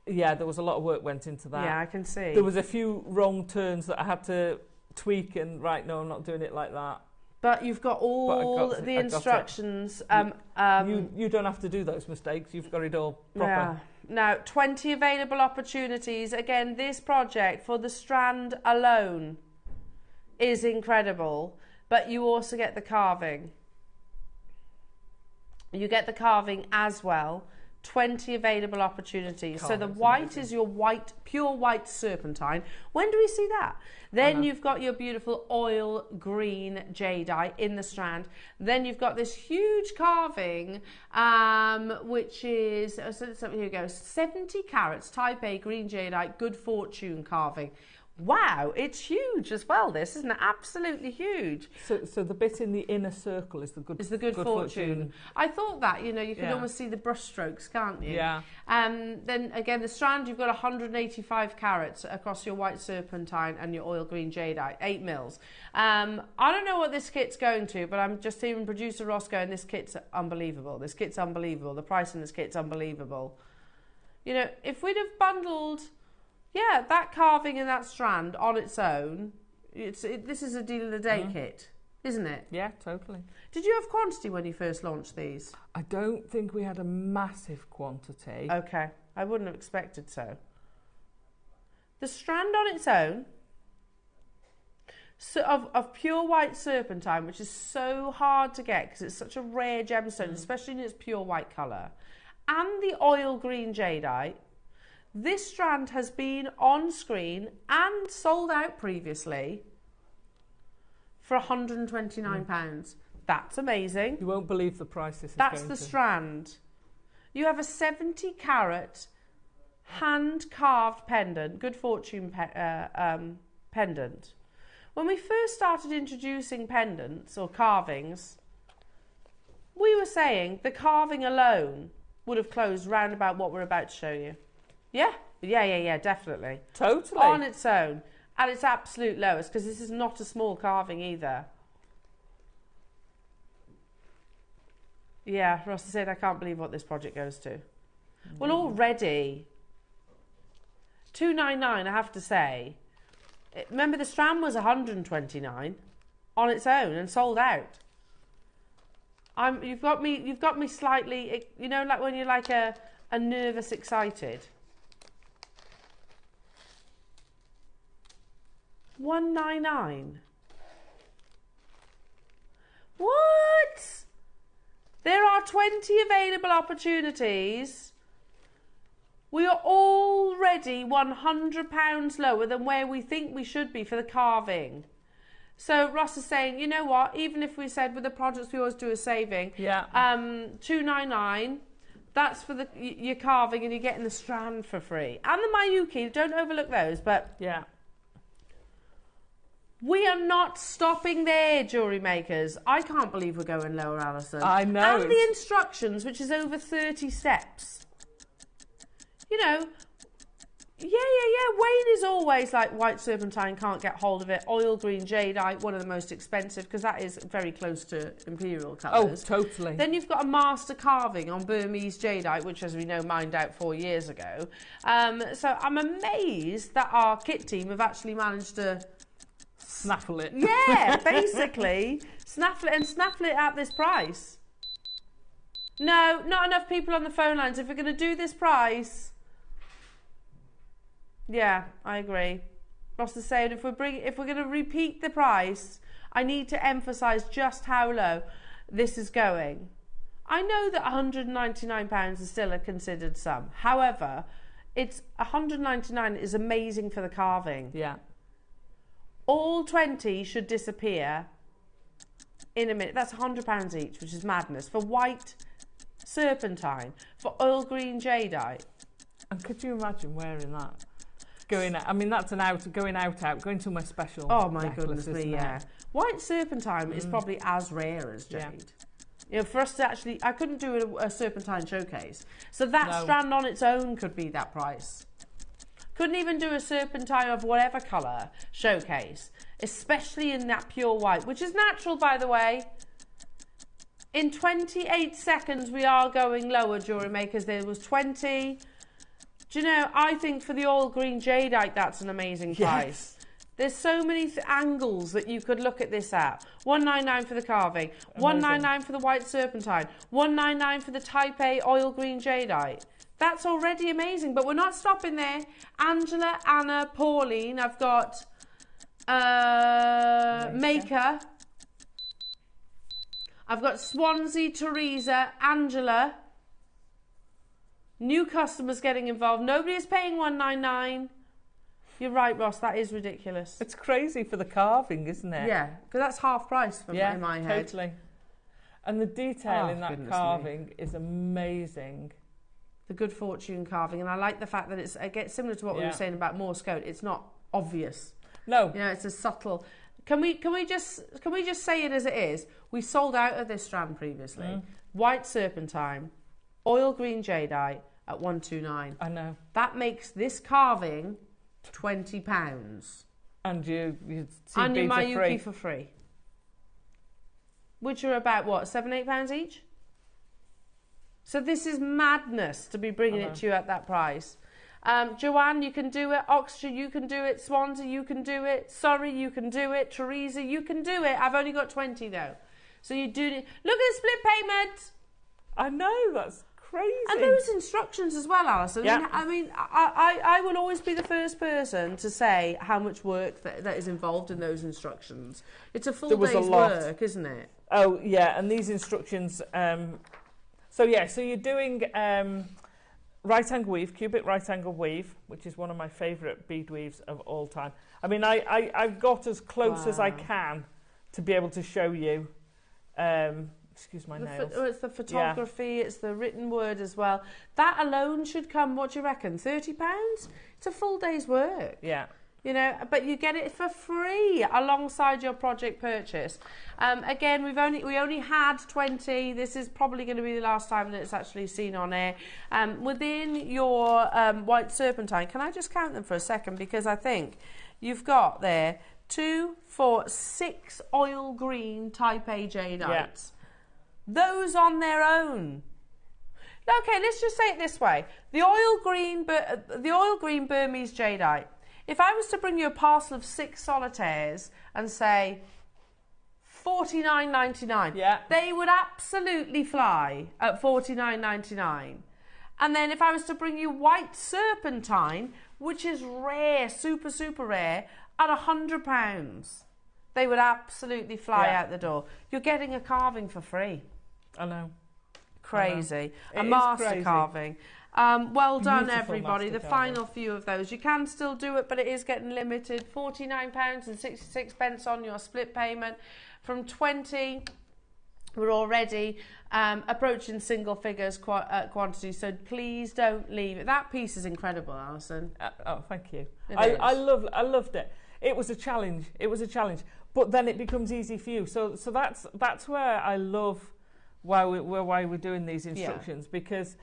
it. There was a lot of work went into that. Yeah, I can see. There was a few wrong turns that I had to tweak and no, I'm not doing it like that. But you've got all the instructions. You don't have to do those mistakes. You've got it all proper. Yeah. Now, 20 available opportunities. Again, this project for the strand alone is incredible, but you also get the carving. You get the carving as well. 20 available opportunities. So the that's white amazing. is your white, pure white serpentine. When do we see that? Then you've got your beautiful oil green jadeite in the strand. Then you've got this huge carving, which is, so here we go, 70 carats, type A green jadeite, good fortune carving. Wow, it's huge as well, this, isn't it? Absolutely huge. So the bit in the inner circle is the good. Is the good fortune. I thought that, you know, you can Yeah. almost see the brush strokes, can't you? Yeah. Then again, the strand, you've got 185 carats across your white serpentine and your oil green jadeite, 8 mils. I don't know what this kit's going to, but I'm just hearing producer Ross going, this kit's unbelievable. This kit's unbelievable. The price in this kit's unbelievable. You know, if we'd have bundled... Yeah, that carving and that strand on its own, this is a deal of the day kit, isn't it? Yeah, totally. Did you have quantity when you first launched these? I don't think we had a massive quantity. Okay, I wouldn't have expected so. The strand on its own, so of pure white serpentine, which is so hard to get because it's such a rare gemstone, especially in its pure white colour, and the oil green jadeite, this strand has been on screen and sold out previously for £129. That's amazing. You won't believe the price this is That's going the to. strand. You have a 70 carat hand carved pendant, good fortune pendant. When we first started introducing pendants or carvings, we were saying the carving alone would have closed round about what we're about to show you. Yeah, definitely. Totally. On its own, at its absolute lowest, because this is not a small carving either. Yeah, Ross said, I can't believe what this project goes to. Well, already, $299, I have to say. Remember, the strand was $129 on its own and sold out. You've got me slightly, you know, like when you're like a nervous excited. $199. What? There are 20 available opportunities. We are already £100 lower than where we think we should be for the carving. So Ross is saying, you know what? Even if we said with the projects we always do a saving, $299. That's for your carving, and you're getting the strand for free and the Mayuki. Don't overlook those, but yeah. We are not stopping there, jewellery makers. I can't believe we're going lower, Alison. I know. And the instructions, which is over 30 steps. You know, Wayne is always like, white serpentine, can't get hold of it. Oil green jadeite, one of the most expensive, because that is very close to imperial colours. Oh, totally. Then you've got a master carving on Burmese jadeite, which, as we know, mined out 4 years ago. So I'm amazed that our kit team have actually managed to... Snaffle it. Yeah, basically. Snaffle it at this price. No, not enough people on the phone lines. If we're going to do this price... Yeah, I agree. Ross is saying if we're going to repeat the price, I need to emphasise just how low this is going. I know that £199 is still a considered sum. However, it's £199 is amazing for the carving. Yeah. All 20 should disappear in a minute. That's £100 each, which is madness. For white serpentine, for oil green jadeite. And could you imagine wearing that? Going out, I mean, that's going going to my special. Oh my necklace, goodness me, yeah. White serpentine is probably as rare as jade. Yeah. You know, for us to actually, I couldn't do a serpentine showcase. So that strand on its own could be that price. Couldn't even do a serpentine of whatever colour showcase, especially in that pure white, which is natural, by the way. In 28 seconds, we are going lower, jewellery makers. There was 20. Do you know, I think for the oil green jadeite, that's an amazing price. Yes. There's so many angles that you could look at this at. $199 for the carving, $199 for the white serpentine, $199 for the type A oil green jadeite. That's already amazing, but we're not stopping there. Angela, Anna, Pauline, I've got Maker. I've got Swansea, Teresa, Angela. New customers getting involved. Nobody is paying $199. You're right, Ross. That is ridiculous. It's crazy for the carving, isn't it? Yeah, because that's half price in my head. Totally. And the detail in that goodness carving is amazing. The good fortune carving, and I like the fact that it's again similar to what we were saying about Morse code. It's not obvious. No, you know, it's a subtle. Can we just say it as it is? We sold out of this strand previously. White serpentine, oil green jadeite at $129. I know. That makes this carving £20. And you see and your beads Mayuki for free. Which are about what, £7-8 each? So this is madness to be bringing it to you at that price. Joanne, you can do it. Oxford, you can do it. Swansea, you can do it. Surrey, you can do it. Teresa, you can do it. I've only got 20 though. So you do it. Look at the split payment. I know, that's crazy. And those instructions as well, Alison. Yeah. I will always be the first person to say how much work that is involved in those instructions. It's a full day's work, isn't it? Oh, yeah, and these instructions... So you're doing right angle weave, cubic right angle weave, which is one of my favourite bead weaves of all time. I mean, I've got as close as I can to be able to show you. Excuse my nails. It's the photography, it's the written word as well. That alone should come, what do you reckon, £30? It's a full day's work. Yeah. You know, but you get it for free alongside your project purchase. Again, we only had 20. This is probably going to be the last time that it's actually seen on air. Within your white serpentine, can I just count them for a second? Because I think you've got there 2, 4, 6 oil green type A jadites. Yeah. Those on their own. Okay, let's just say it this way: the oil green Burmese jadeite. If I was to bring you a parcel of 6 solitaires and say $49.99, they would absolutely fly at $49.99. And then if I was to bring you white serpentine, which is rare, super, super rare, at £100, they would absolutely fly out the door. You're getting a carving for free. I know. Crazy. A master carving. Well done, everybody. The final few of those. You can still do it, but it is getting limited. £49.66 on your split payment. From 20, we're already approaching single figures quantity, so please don't leave it. That piece is incredible, Alison. Oh, thank you. I loved it. It was a challenge. But then it becomes easy for you. So that's where I love why we're doing these instructions, because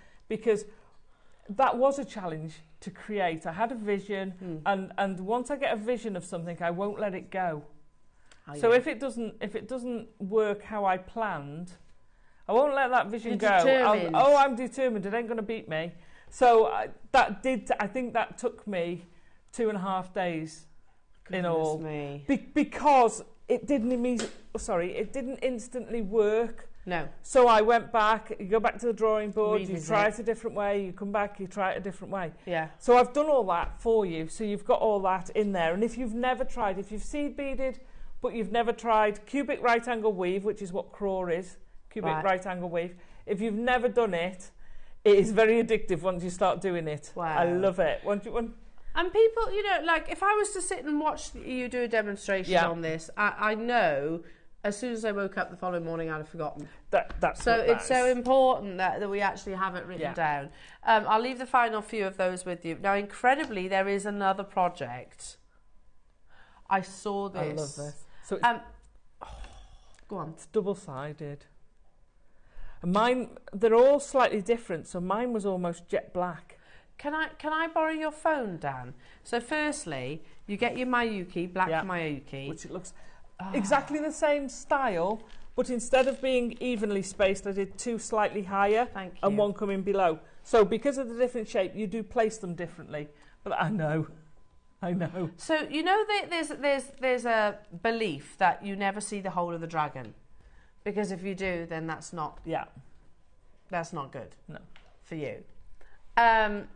that was a challenge to create. I had a vision, and once I get a vision of something, I won't let it go. So if it doesn't work how I planned, I won't let that vision go. I'm determined. It ain't going to beat me. So I think that took me 2.5 days in all, because it didn't instantly work. No. So I went back, you go back to the drawing board, you try it a different way, you come back, you try it a different way. Yeah. So I've done all that for you, so you've got all that in there. And if you've never tried, if you've seed beaded, but you've never tried cubic right angle weave, which is what craw is, cubic right angle weave, if you've never done it, it is very addictive once you start doing it. Wow. I love it. And people, you know, like if I was to sit and watch you do a demonstration on this, I know as soon as I woke up the following morning, I'd have forgotten. It's so important that we actually have it written down. I'll leave the final few of those with you. Now, incredibly, there is another project. I saw this. I love this. So go on. It's double-sided. And mine, they're all slightly different. So mine was almost jet black. Can I borrow your phone, Dan? So firstly, you get your Mayuki, black Mayuki. Which it looks... exactly the same style, but instead of being evenly spaced, I did 2 slightly higher and 1 coming below. So because of the different shape, you do place them differently. But I know. So you know there's a belief that you never see the whole of the dragon, because if you do, then that's not that's not good. No, for you. On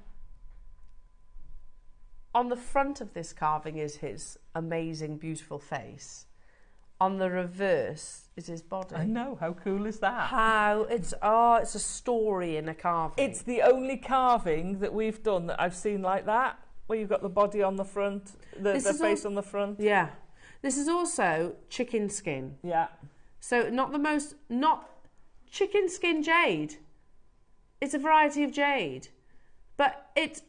the front of this carving is his amazing, beautiful face. on the reverse is his body. I know, how cool is that? It's a story in a carving. It's the only carving that we've done that I've seen like that, where you've got the body on the front, the face on the front. Yeah. This is also chicken skin. Yeah. So not chicken skin jade. It's a variety of jade. But it's,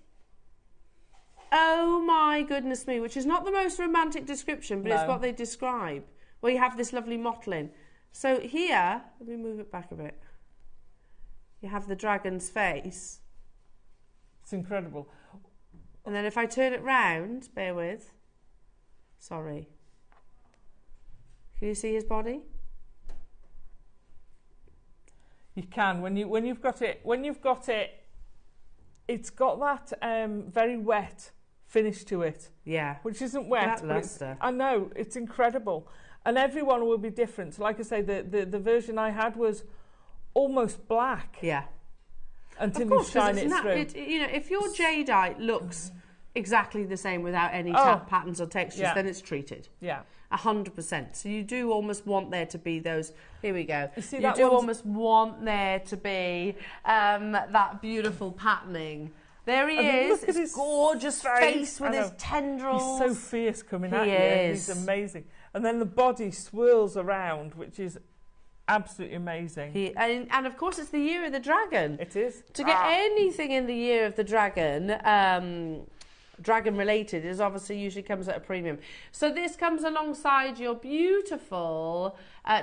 oh my goodness me, which is not the most romantic description, but it's what they describe, where you have this lovely mottling. So here, let me move it back a bit. You have the dragon's face. It's incredible. And then if I turn it round, bear with, sorry. Can you see his body? You can when you've got it. It's got that very wet finish to it. Yeah. Which isn't wet. That luster. I know, it's incredible. And everyone will be different. So like I say, the version I had was almost black. Yeah. Until you shine it through. If your jadeite looks exactly the same without any tap patterns or textures, then it's treated. Yeah. 100%. So you do almost want there to be those. Here we go. You do almost want there to be that beautiful patterning. There he is. Look at his gorgeous face with his tendrils. He's so fierce coming at you. Is. He's amazing. And then the body swirls around, which is absolutely amazing. And of course, it's the year of the dragon. It is. To get anything in the year of the dragon. Dragon related is obviously usually comes at a premium. So this comes alongside your beautiful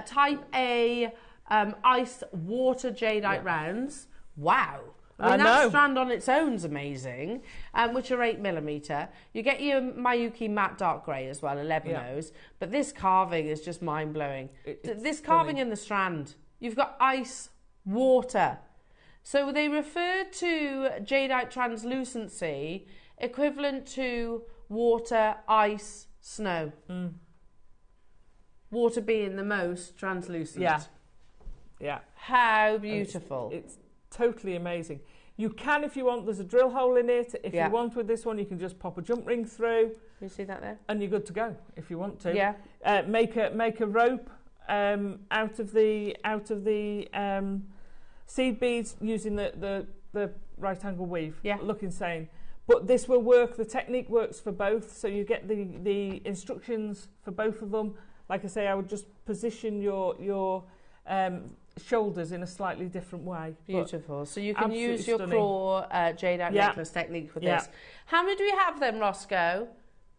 type A ice water jadeite rounds. Wow. I mean, that strand on its own is amazing, which are 8mm. You get your Mayuki matte dark grey as well, 11 but this carving is just mind-blowing. This carving in the strand, you've got ice, water. So they refer to jadeite translucency equivalent to water, ice, snow. Water being the most translucent. Yeah. How beautiful. It's totally amazing. You can, if you want, there's a drill hole in it. If you want with this one, you can just pop a jump ring through. You see that there? And you're good to go if you want to. Yeah. Make a rope out of the seed beads using the right angle weave. Yeah. Look insane. But this will work, the technique works for both, so you get the instructions for both of them. Like I say, I would just position your shoulders in a slightly different way. Beautiful. So you can use your claw jadeite necklace technique with this. How many do we have then, Roscoe?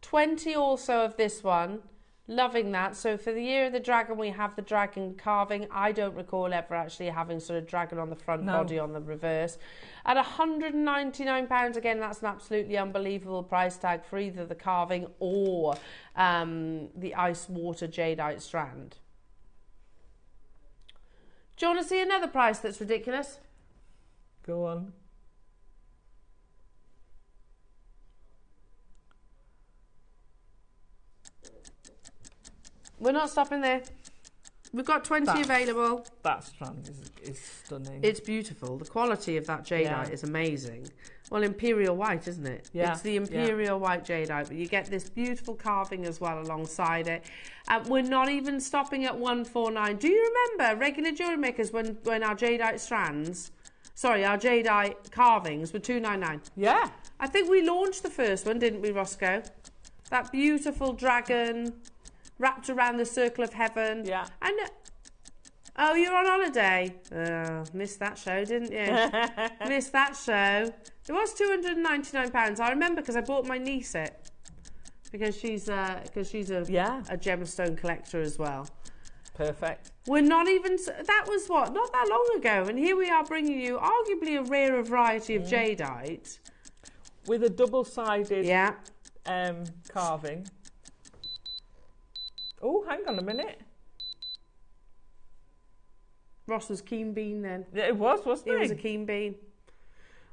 20 also of this one. Loving that. So for the year of the dragon, we have the dragon carving. I don't recall ever actually having sort of dragon on the front, body on the reverse. At £199, again, that's an absolutely unbelievable price tag for either the carving or the ice water jadeite strand. Do you want to see another price that's ridiculous? Go on. We're not stopping there. We've got 20 available. That strand is stunning. It's beautiful. The quality of that jadeite is amazing. Well, imperial white, isn't it? Yeah. It's the imperial white jadeite, but you get this beautiful carving as well alongside it. We're not even stopping at 149. Do you remember regular jewellery makers when our jadeite strands, our jadeite carvings were 299? Yeah. I think we launched the first one, didn't we, Roscoe? That beautiful dragon wrapped around the circle of heaven. Yeah. And oh, you're on holiday. Oh, missed that show, didn't you? Missed that show. It was £299. I remember because I bought my niece it because she's a gemstone collector as well. Perfect. We're not even. That was what, not that long ago, and here we are bringing you arguably a rarer variety of jadeite with a double-sided carving. Oh, hang on a minute. Ross was keen bean then. Yeah, it was, wasn't it? It was a keen bean.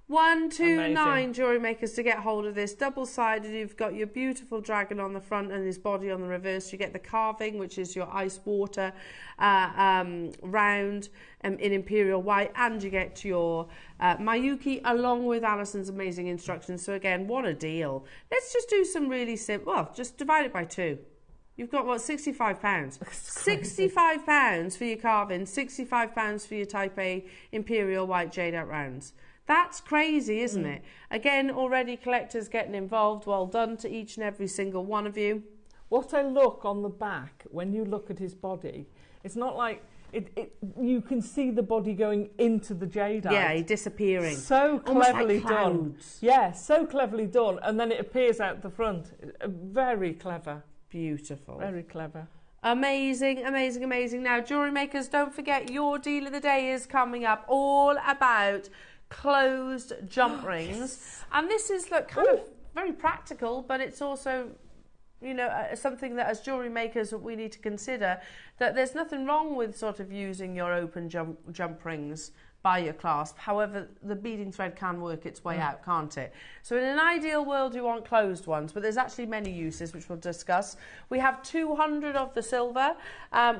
129 jewellery makers to get hold of this. Double-sided, you've got your beautiful dragon on the front and his body on the reverse. You get the carving, which is your ice water round in imperial white, and you get your Mayuki along with Alison's amazing instructions. So again, what a deal. Let's just do some really simple, well, just divide it by 2. You've got, what, £65? £65 for your carving, £65 for your Type A Imperial White Jadeite rounds. That's crazy, isn't it? Again, already collectors getting involved. Well done to each and every single one of you. What I look on the back, when you look at his body, it's not like... you can see the body going into the jadeite. Yeah, disappearing. So cleverly like done. Yeah, so cleverly done. And then it appears out the front. Very clever. Beautiful. Very clever. Amazing, amazing, amazing. Now, jewellery makers, don't forget your deal of the day is coming up. All about closed jump rings. Yes. And this is kind of very practical, but it's also... you know, something that as jewellery makers we need to consider, that there's nothing wrong with sort of using your open jump rings by your clasp. However, the beading thread can work its way out, can't it? So in an ideal world, you want closed ones, but there's actually many uses, which we'll discuss. We have 200 of the silver.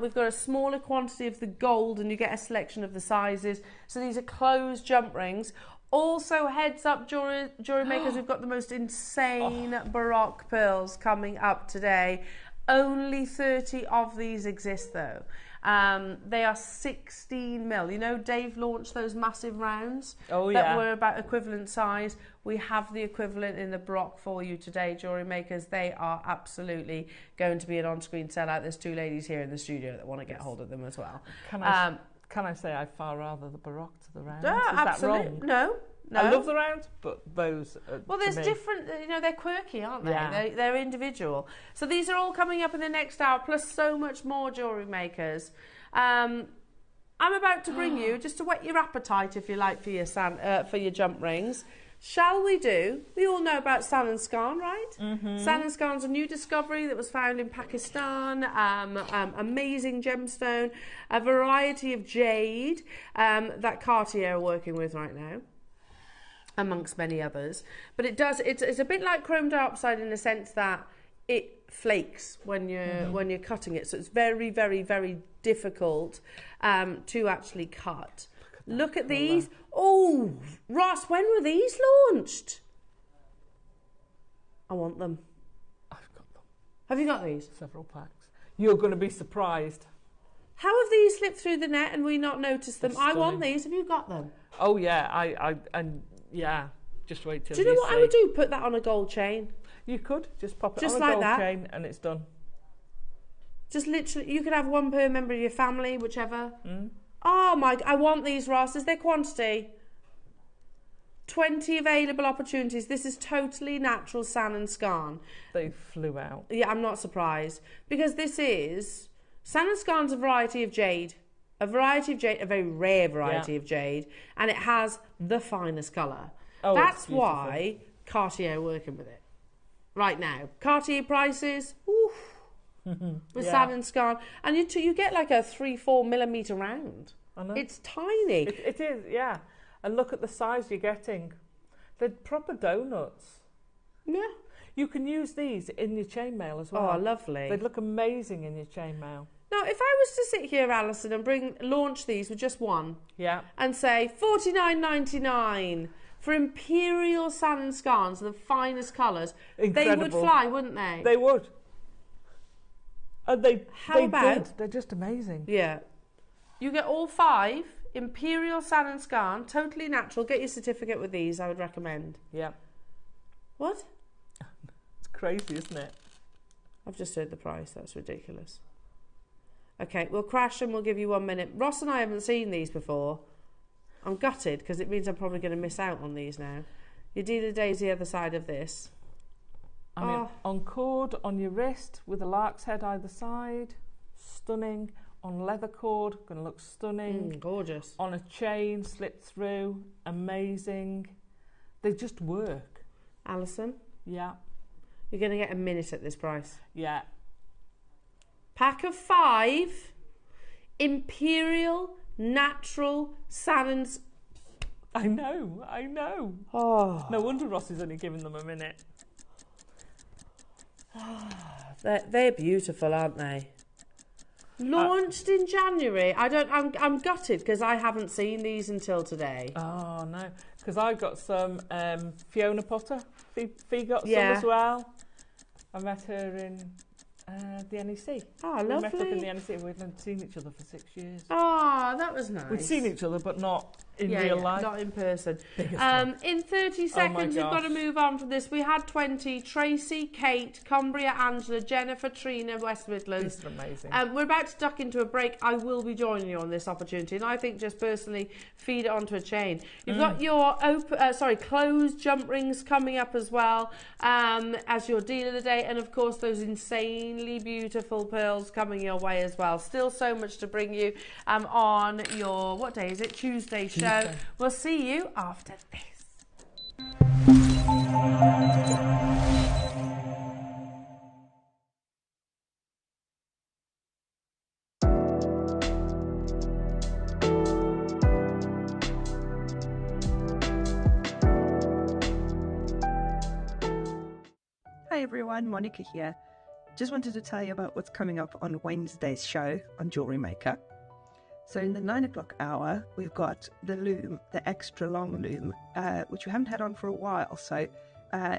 We've got a smaller quantity of the gold, and you get a selection of the sizes. So these are closed jump rings. Also, heads up, jewellery makers, we've got the most insane Baroque pearls coming up today. Only 30 of these exist, though. They are 16 mil. You know, Dave launched those massive rounds that were about equivalent size. We have the equivalent in the Baroque for you today, jewellery makers. They are absolutely going to be an on-screen sellout. There's two ladies here in the studio that want to get hold of them as well. Can I say I far rather the Baroque to the rounds? No, absolutely. That wrong? No. I love the rounds, but those well, there's different, you know, they're quirky, aren't they? Yeah. They're individual. So these are all coming up in the next hour, plus so much more, jewellery makers. I'm about to bring you, just to whet your appetite, if you like, for your jump rings. Shall we do? We all know about Sand & Skarn, right? Sand & Skarn's a new discovery that was found in Pakistan. Amazing gemstone, a variety of jade that Cartier are working with right now, amongst many others. But it's a bit like chrome dioxide in the sense that it flakes when you're cutting it. So it's very, very, very difficult to actually cut. Look at these. Oh, Ross, when were these launched? I want them. I've got them. Have you got these? Several packs. You're going to be surprised. How have these slipped through the net and we not noticed them? I want these. Have you got them? Oh, yeah. Yeah. Just wait till you see. Do you know what I would do? Put that on a gold chain. You could. Just pop it just on like a gold that. chain and it's done. Just literally, you could have one per member of your family, whichever. Oh my, I want these, Ross. Is there quantity? 20 available opportunities. This is totally natural Sand & Skarn. They flew out. Yeah, I'm not surprised. Because this is... Sand & Skarn's a variety of jade. A very rare variety of jade. And it has the finest colour. Oh, that's why Cartier are working with it. Right now. Cartier prices... Oof. With Sand & Skarn, and you get like a 3-4 millimetre round. I know. It's tiny. It is, yeah. And look at the size you're getting. They're proper donuts. Yeah. You can use these in your chainmail as well. Oh, lovely. They'd look amazing in your chainmail. Now, if I was to sit here, Alison, and launch these with just one, and say $49.99 for Imperial Sand & Skarns, the finest colours, they would fly, wouldn't they? They would. And they about? did. They're just amazing. Yeah. You get all 5 Imperial Sand & Skarn, totally natural. Get your certificate with these, I would recommend. Yeah. What? It's crazy, isn't it? I've just heard the price. That's ridiculous. Okay, we'll crash and we'll give you 1 minute. Ross and I haven't seen these before. I'm gutted because it means I'm probably going to miss out on these now. Your deal of the day is the other side of this. I mean, on cord, on your wrist, with a lark's head either side, stunning. On leather cord, going to look stunning. Gorgeous. On a chain, slip through, amazing. They just work. Alison? Yeah. You're going to get a minute at this price. Yeah. Pack of 5 Imperial Natural Sand. I know. Oh. No wonder Ross is only giving them a minute. They're beautiful, aren't they? Launched in January. I'm gutted because I haven't seen these until today. Oh no, because I got some Fiona Potter. Fee got some as well. I met her in The NEC. Oh, We met up in lovely. the NEC. We hadn't seen each other for 6 years. Oh, that was nice. We'd seen each other, but not in real life. Not in person. Biggest one. In 30 seconds, we've got to move on from this. We had 20. Tracy, Kate, Cumbria, Angela, Jennifer, Trina, West Midlands. These are amazing. We're about to duck into a break. I will be joining you on this opportunity, and I think just personally feed it onto a chain. You've got your closed jump rings coming up as well as your deal of the day, and of course those insanely beautiful pearls coming your way as well. Still so much to bring you on your, what day is it? Tuesday show. We'll see you after this. Hi everyone, Monica here. Just wanted to tell you about what's coming up on Wednesday's show on JewelleryMaker. So in the 9 o'clock hour, we've got the loom, the extra long loom, which we haven't had on for a while. So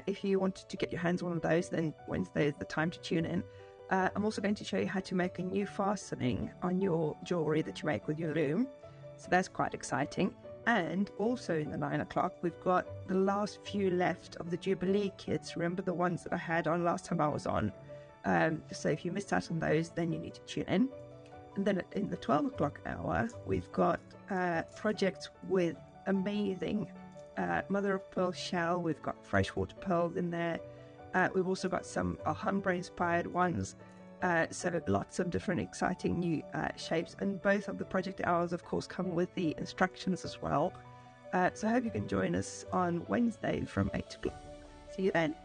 if you wanted to get your hands on one of those, then Wednesday is the time to tune in. I'm also going to show you how to make a new fastening on your jewellery that you make with your loom. So that's quite exciting. And also in the 9 o'clock, we've got the last few left of the Jubilee kits. Remember the ones that I had on last time I was on? So if you missed out on those, then you need to tune in. And then in the 12 o'clock hour, we've got projects with amazing mother of pearl shell. We've got freshwater pearls in there. We've also got some Alhambra inspired ones. So lots of different exciting new shapes. And both of the project hours, of course, come with the instructions as well. So I hope you can join us on Wednesday from 8 o'clock. See you then.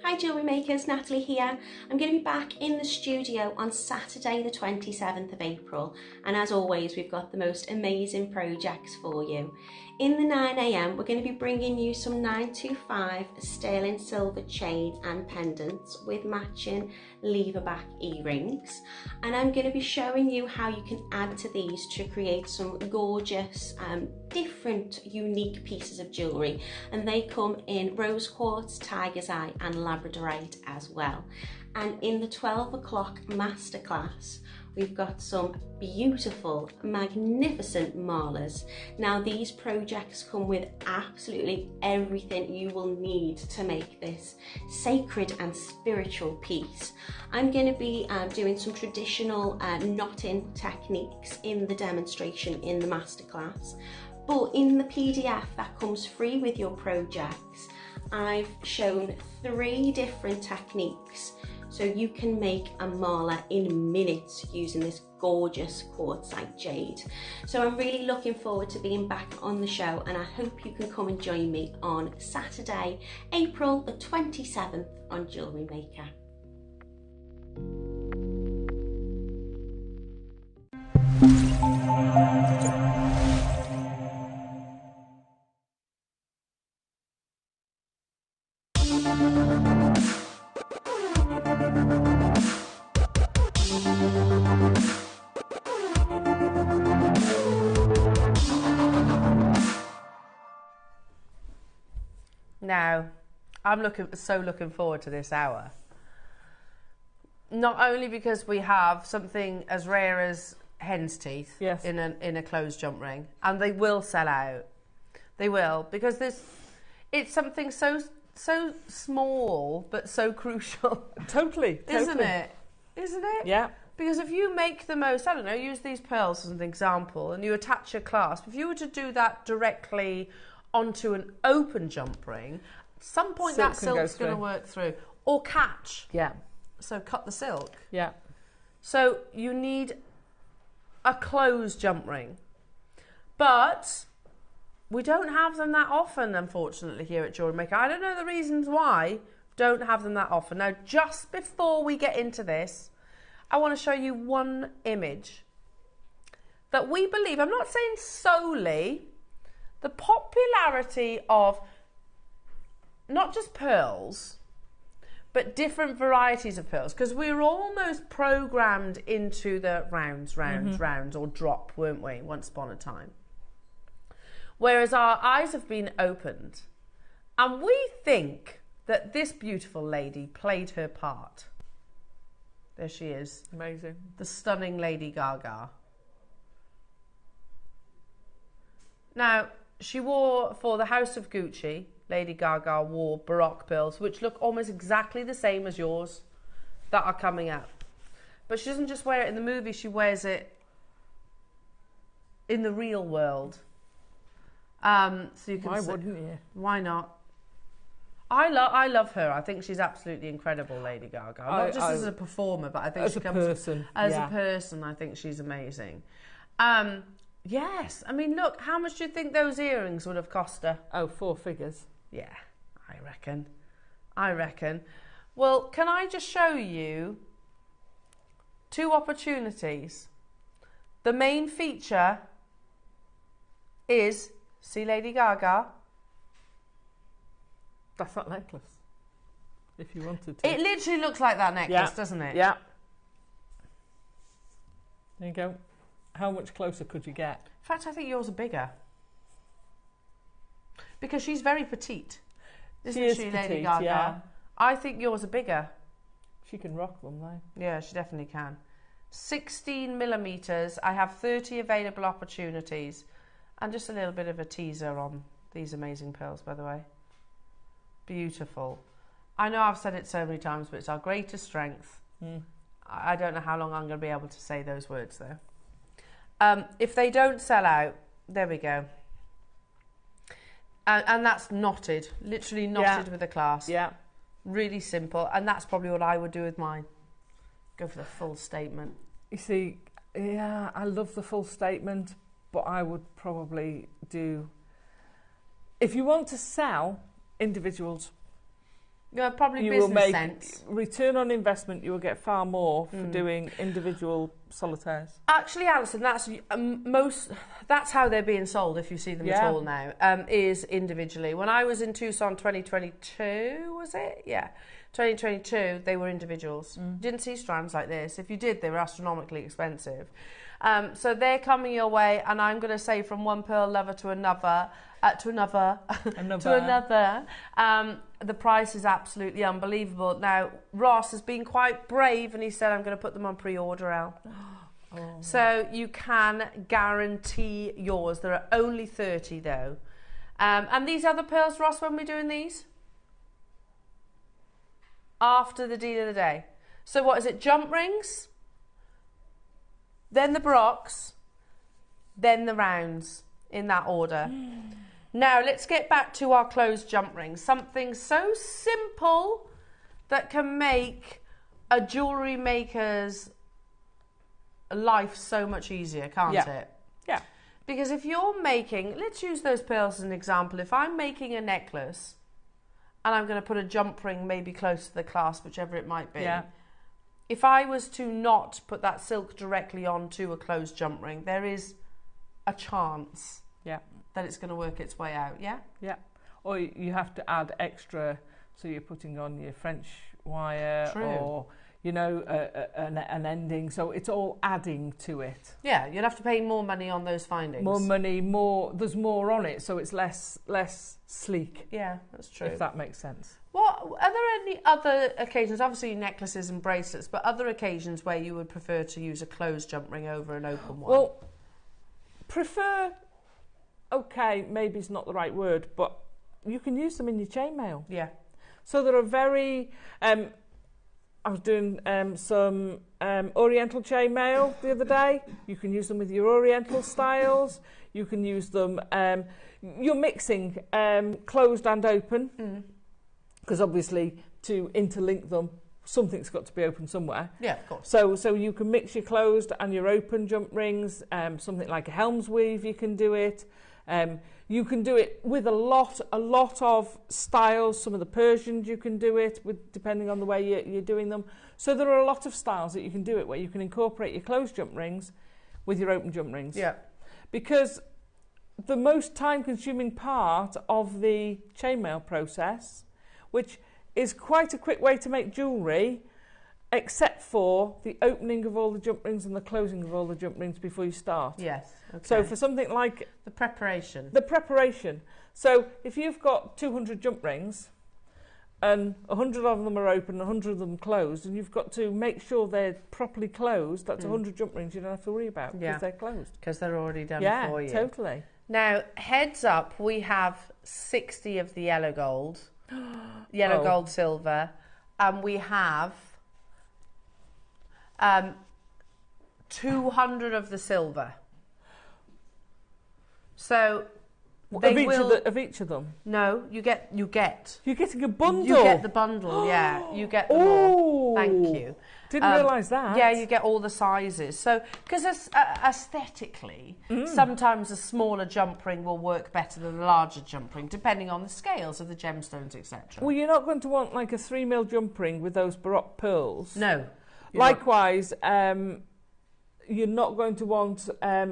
Hi Jewellery Makers, Natalie here. I'm going to be back in the studio on Saturday the 27th of April, and as always we've got the most amazing projects for you. In the 9 AM we're going to be bringing you some 925 sterling silver chain and pendants with matching lever back earrings, and I'm going to be showing you how you can add to these to create some gorgeous different unique pieces of jewellery, and they come in rose quartz, tiger's eye and labradorite as well. And in the 12 o'clock masterclass we've got some beautiful, magnificent malas. Now these projects come with absolutely everything you will need to make this sacred and spiritual piece. I'm going to be doing some traditional knotting techniques in the demonstration in the masterclass, but in the PDF that comes free with your projects, I've shown 3 different techniques so you can make a mala in minutes using this gorgeous quartzite jade. So I'm really looking forward to being back on the show, and I hope you can come and join me on Saturday, April the 27th on JewelleryMaker. Now, I'm so looking forward to this hour. Not only because we have something as rare as hen's teeth in a closed jump ring, and they will sell out. They will, because it's something so small but so crucial. Totally. Isn't it? Isn't it? Yeah. Because if you make the most, I don't know, use these pearls as an example, and you attach a clasp, if you were to do that directly onto an open jump ring, at some point that silk's going to work through. Or catch. Yeah. So cut the silk. Yeah. So you need a closed jump ring. But we don't have them that often, unfortunately, here at JewelleryMaker. I don't know the reasons why don't have them that often. Now, just before we get into this, I want to show you one image that we believe, I'm not saying solely, the popularity of not just pearls, but different varieties of pearls, because we were almost programmed into the rounds, or drop, weren't we, once upon a time. Whereas our eyes have been opened, and we think that this beautiful lady played her part. There she is. Amazing. The stunning Lady Gaga. Now, she wore, for the House of Gucci, Lady Gaga wore Baroque pearls, which look almost exactly the same as yours, that are coming out. But she doesn't just wear it in the movie, she wears it in the real world. So you can Why wouldn't you? Why not? I love her. I think she's absolutely incredible, Lady Gaga. Not just as a performer, but I think she comes as a person. I think she's amazing. Yes. I mean, look, how much do you think those earrings would have cost her? Oh, 4 figures. Yeah, I reckon. Well, can I just show you 2 opportunities? The main feature is, see Lady Gaga? That's that necklace, if you wanted to. It literally looks like that necklace, doesn't it? Yeah. There you go. How much closer could you get? In fact, I think yours are bigger. Because she's very petite. Isn't she, Lady Gaga? Yeah. I think yours are bigger. She can rock them, though. Yeah, she definitely can. 16 millimetres. I have 30 available opportunities. And just a little bit of a teaser on these amazing pearls, by the way. Beautiful. I know I've said it so many times, but it's our greatest strength. I don't know how long I'm going to be able to say those words, though. If they don't sell out, there we go. And that's knotted, literally knotted with a clasp. Yeah. Really simple. And that's probably what I would do with mine. Go for the full statement. You see, yeah, I love the full statement, but I would probably do... If you want to sell individuals, Yeah, probably you business will make sense. return on investment. You will get far more for doing individual solitaires. Actually, Alison, that's how they're being sold. If you see them at all now, is individually. When I was in Tucson, 2022, was it? Yeah, 2022. They were individuals. Didn't see strands like this. If you did, they were astronomically expensive. So they're coming your way, and I'm going to say from one pearl lover to another. The price is absolutely unbelievable. Now, Ross has been quite brave, and he said, I'm going to put them on pre-order, Al. So you can guarantee yours. There are only 30, though. And these other pearls, Ross, when we're doing these? After the deal of the day. So what is it? Jump rings, then the Baroques, then the rounds, in that order. Now, let's get back to our closed jump ring. Something so simple that can make a jewellery maker's life so much easier, can't it? Yeah. Because if you're making, let's use those pearls as an example. If I'm making a necklace and I'm going to put a jump ring maybe close to the clasp, whichever it might be. Yeah. If I was to not put that silk directly onto a closed jump ring, there is a chance that it's going to work its way out, yeah? Or you have to add extra, so you're putting on your French wire, or you know, an ending. So it's all adding to it. Yeah, you'll have to pay more money on those findings. More money, there's more on it, so it's less sleek. Yeah, that's true. If that makes sense. What are there any other occasions? Obviously necklaces and bracelets, but other occasions where you would prefer to use a closed jump ring over an open one? Well, prefer. Okay, maybe it's not the right word, but you can use them in your chainmail. Yeah. So there are very. I was doing some Oriental chainmail the other day. You can use them with your Oriental styles. You can use them. You're mixing closed and open, because obviously to interlink them, something's got to be open somewhere. Yeah, of course. So you can mix your closed and your open jump rings. Something like a helm's weave, you can do it. You can do it with a lot of styles. Some of the Persians you can do it with, depending on the way you're doing them. So there are a lot of styles that you can do it where you can incorporate your closed jump rings with your open jump rings. Yeah. Because the most time-consuming part of the chainmail process, which is quite a quick way to make jewellery, except for the opening of all the jump rings and the closing of all the jump rings before you start. Yes. Okay. So for something like the preparation. So if you've got 200 jump rings and 100 of them are open, 100 of them closed, and you've got to make sure they're properly closed, that's 100 jump rings you don't have to worry about because they're closed. Because they're already done for you. Yeah, totally. Now, heads up, we have 60 of the yellow gold, yellow gold silver, and we have 200 of the silver. So of each of them? No, you get. You're getting a bundle. You get the bundle. Yeah, you get them all. Thank you. Didn't realise that. Yeah, you get all the sizes. So, because aesthetically, sometimes a smaller jump ring will work better than a larger jump ring, depending on the scales of the gemstones, etc. Well, you're not going to want like a 3mm jump ring with those Baroque pearls. No. Likewise, you're not going to want,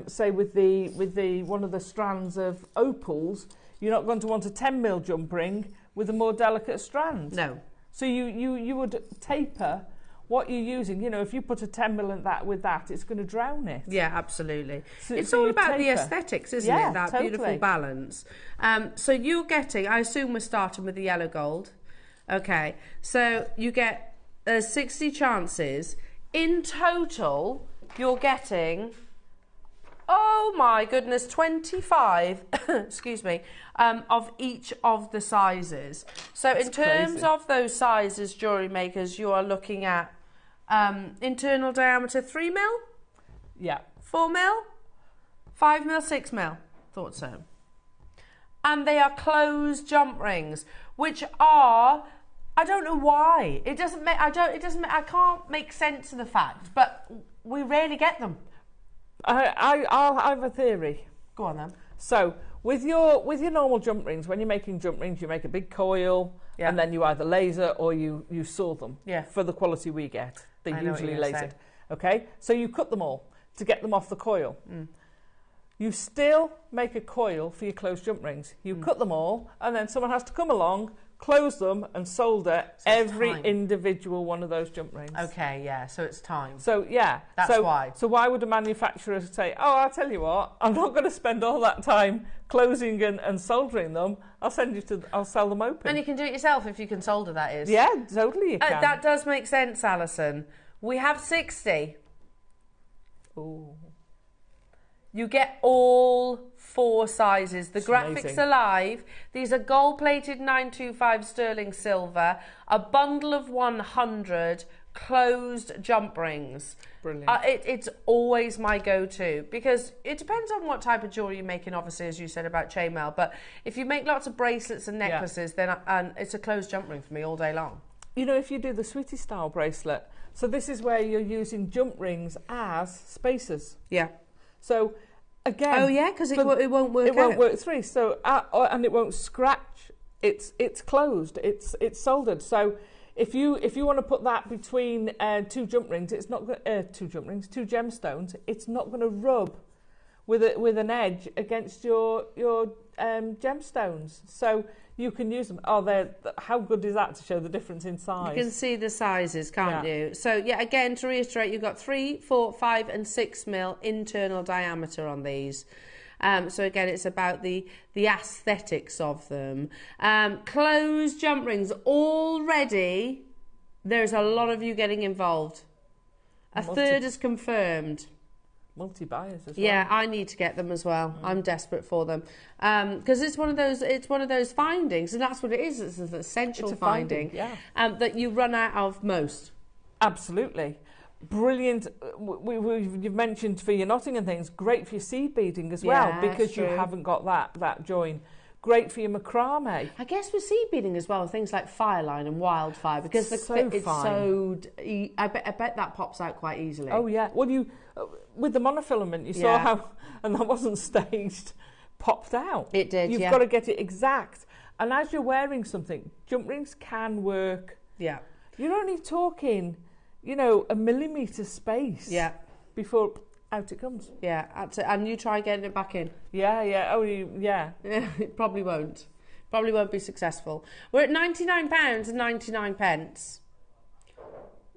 say, with the one of the strands of opals, you're not going to want a 10mm jump ring with a more delicate strand. No. So you would taper what you're using. You know, if you put a 10mm in that with that, it's going to drown it. Yeah, absolutely. So, it's so all about the aesthetics, isn't it? That totally. Beautiful balance. So you're getting, I assume we're starting with the yellow gold. Okay. So you get 60 chances. In total, you're getting, oh my goodness, 25, excuse me, of each of the sizes. So in terms of those sizes, jewellery makers, you are looking at internal diameter 3mm? Yeah. 4mm? 5mm, 6mm? Thought so. And they are closed jump rings, which are, I don't know why. It doesn't make, I can't make sense of the fact, but we rarely get them. I'll have a theory. Go on then. So with your normal jump rings, when you're making jump rings, you make a big coil, and then you either laser or you saw them. Yeah. For the quality we get, they're usually lasered. Okay, so you cut them all to get them off the coil. You still make a coil for your closed jump rings. You cut them all, and then someone has to come along, close them and solder every individual one of those jump rings. Okay, yeah, so it's time. So, yeah. That's why. So why would a manufacturer say, oh, I'll tell you what, I'm not going to spend all that time closing and soldering them. I'll sell them open. And you can do it yourself if you can solder, that is. Yeah, totally you can. That does make sense, Alison. We have 60. Ooh. You get all 4 sizes. The graphics amazing. are live. These are gold-plated 925 sterling silver, a bundle of 100 closed jump rings. Brilliant. It's always my go-to because it depends on what type of jewelry you're making, obviously, as you said about chainmail. But if you make lots of bracelets and necklaces, then it's a closed jump ring for me all day long. You know, if you do the Sweetie style bracelet, so this is where you're using jump rings as spacers. Yeah. So, again... Oh, yeah, because it won't work It won't work through. So, and it won't scratch. It's closed. It's soldered. So, if you want to put that between 2 jump rings, it's not 2 gemstones. It's not going to rub with an edge against your gemstones, so you can use them. Oh, how good is that to show the difference in size? You can see the sizes, can't you? So yeah, again, to reiterate, you've got 3, 4, 5 and 6 mil internal diameter on these. So again, it's about the aesthetics of them. Closed jump rings. Already, there's a lot of you getting involved. A third is confirmed. Multi-buyers as well. Yeah, I need to get them as well. I'm desperate for them because it's one of those findings, and that's what it is. It's an essential finding that you run out of most. Absolutely. Brilliant. You've mentioned for your knotting and things, great for your seed beading as well, because you haven't got that join. Great for your macrame. I guess with seed beading as well, things like fireline and wildfire, because it's so I bet that pops out quite easily. Oh yeah. Well, you with the monofilament, you saw how, and that wasn't staged, popped out. It did. You've got to get it exact. And as you're wearing something, jump rings can work. Yeah. You're only talking, a millimetre space. Yeah. Before out it comes. Yeah, and you try getting it back in. Yeah. Oh, yeah. It probably won't. Probably won't be successful. We're at £99 and 99 pence.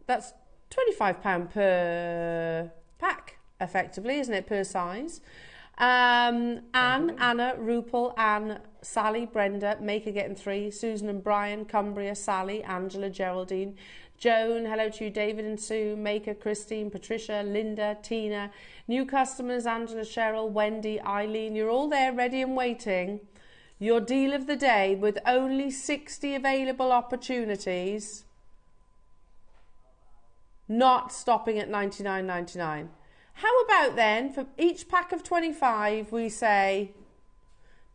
That's £25 per pack, effectively, isn't it, per size? Anne, Anna, Rupal, Anne, Sally, Brenda, Maker getting 3, Susan and Brian, Cumbria, Sally, Angela, Geraldine, Joan, hello to you, David and Sue, Maker, Christine, Patricia, Linda, Tina, new customers, Angela, Cheryl, Wendy, Eileen, you're all there ready and waiting. Your deal of the day with only 60 available opportunities, not stopping at $99.99. How about then, for each pack of 25, we say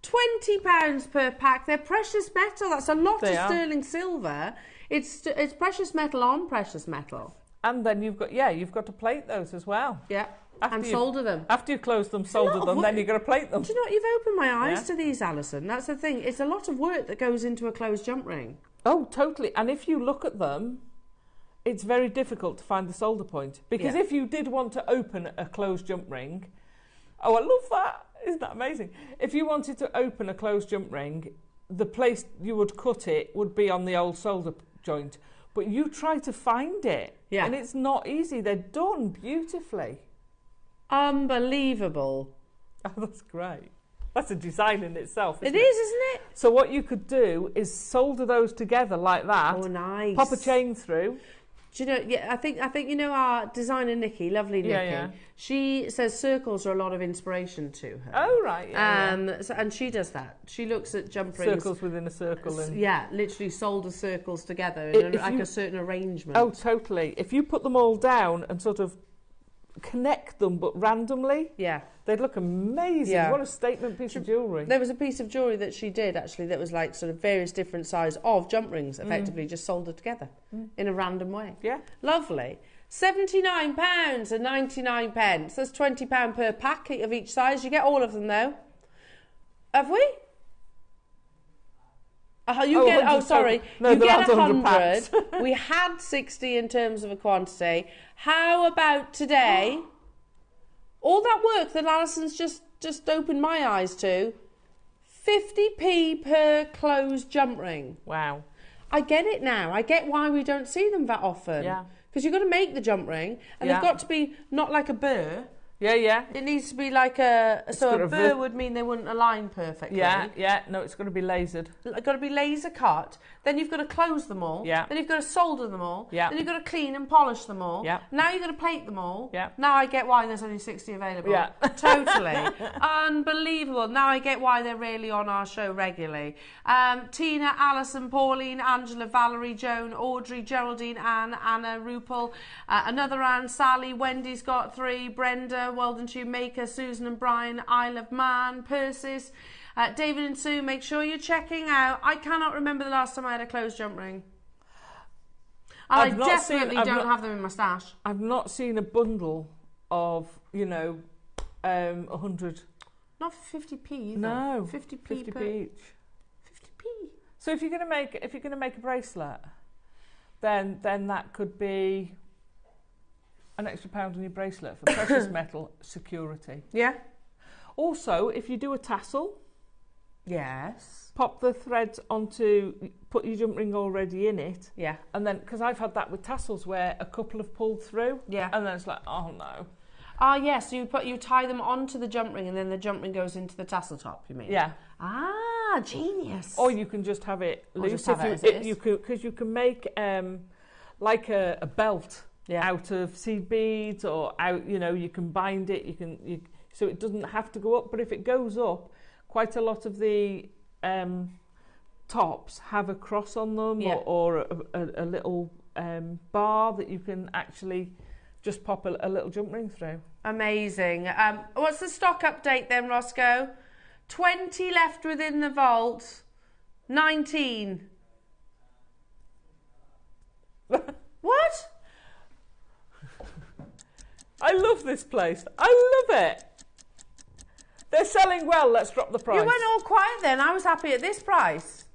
£20 per pack. They're precious metal. That's a lot of sterling silver. It's precious metal on precious metal. And then you've got to plate those as well. Yeah. And solder them. After you've closed them, soldered them, then you've got to plate them. Do you know what? You've opened my eyes to these, Alison. That's the thing. It's a lot of work that goes into a closed jump ring. Oh, totally. And if you look at them, it's very difficult to find the solder point. Because if you did want to open a closed jump ring, I love that. Isn't that amazing? If you wanted to open a closed jump ring, the place you would cut it would be on the old solder joint. But you try to find it. Yeah. And it's not easy. They're done beautifully. Unbelievable. Oh, that's great. That's a design in itself, isn't it? So what you could do is solder those together like that. Oh, nice. Pop a chain through. Do you know, I think our designer Nikki, lovely Nikki, she says circles are a lot of inspiration to her. Oh, right. So, and she does that. She looks at jump rings. Circles within a circle. And literally solder circles together in a certain arrangement. Oh, totally. If you put them all down and sort of connect them but randomly, they'd look amazing. What a statement piece of jewellery. There was a piece of jewellery that she did actually that was like sort of various different size of jump rings effectively just soldered together in a random way. Lovely. £79 and 99 pence. That's £20 per pack of each size. You get all of them though. Have we? You get 100. We had 60 in terms of a quantity. How about today? All that work that Alison's just opened my eyes to. 50p per closed jump ring. Wow. I get it now. I get why we don't see them that often. Yeah. Because you've got to make the jump ring, and they've got to be not like a burr. Yeah. It needs to be like a burr would mean they wouldn't align perfectly. Yeah. No, it's got to be lasered. It's got to be laser cut. Then you've got to close them all. Yeah. Then you've got to solder them all. Yeah. Then you've got to clean and polish them all. Yeah. Now you've got to plate them all. Yeah. Now I get why there's only 60 available. Yeah. Totally. Unbelievable. Now I get why they're really on our show regularly. Tina, Alison, Pauline, Angela, Valerie, Joan, Audrey, Geraldine, Anne, Anna, Rupal, another Anne, Sally, Wendy's got 3, Brenda, well done to you, Maker, Susan and Brian, Isle of Man, Persis, David and Sue, make sure you're checking out. I cannot remember the last time I had a closed jump ring. I definitely don't have them in my stash. I've not seen a bundle of, 100. Not for 50p either. No, 50p each. 50p. So if you're going to make a bracelet, then that could be an extra £1 on your bracelet for precious metal security. Yeah. Also, if you do a tassel, Yes. Pop the threads onto, put your jump ring already in it. Yeah. And then, because I've had that with tassels where a couple have pulled through. Yeah. And then it's like, oh no. Ah, yes. So you tie them onto the jump ring, and then the jump ring goes into the tassel top. You mean? Yeah. Ah, genius. Or you can just have it Or loose. just have it as it is. You could, because you can make like a belt out of seed beads, or out. You know, you can bind it. So it doesn't have to go up. But if it goes up, quite a lot of the tops have a cross on them, or a little bar that you can actually just pop a little jump ring through. Amazing. What's the stock update then, Roscoe? 20 left within the vault. 19. What? I love this place. I love it. They're selling well. Let's drop the price. You went all quiet then. I was happy at this price.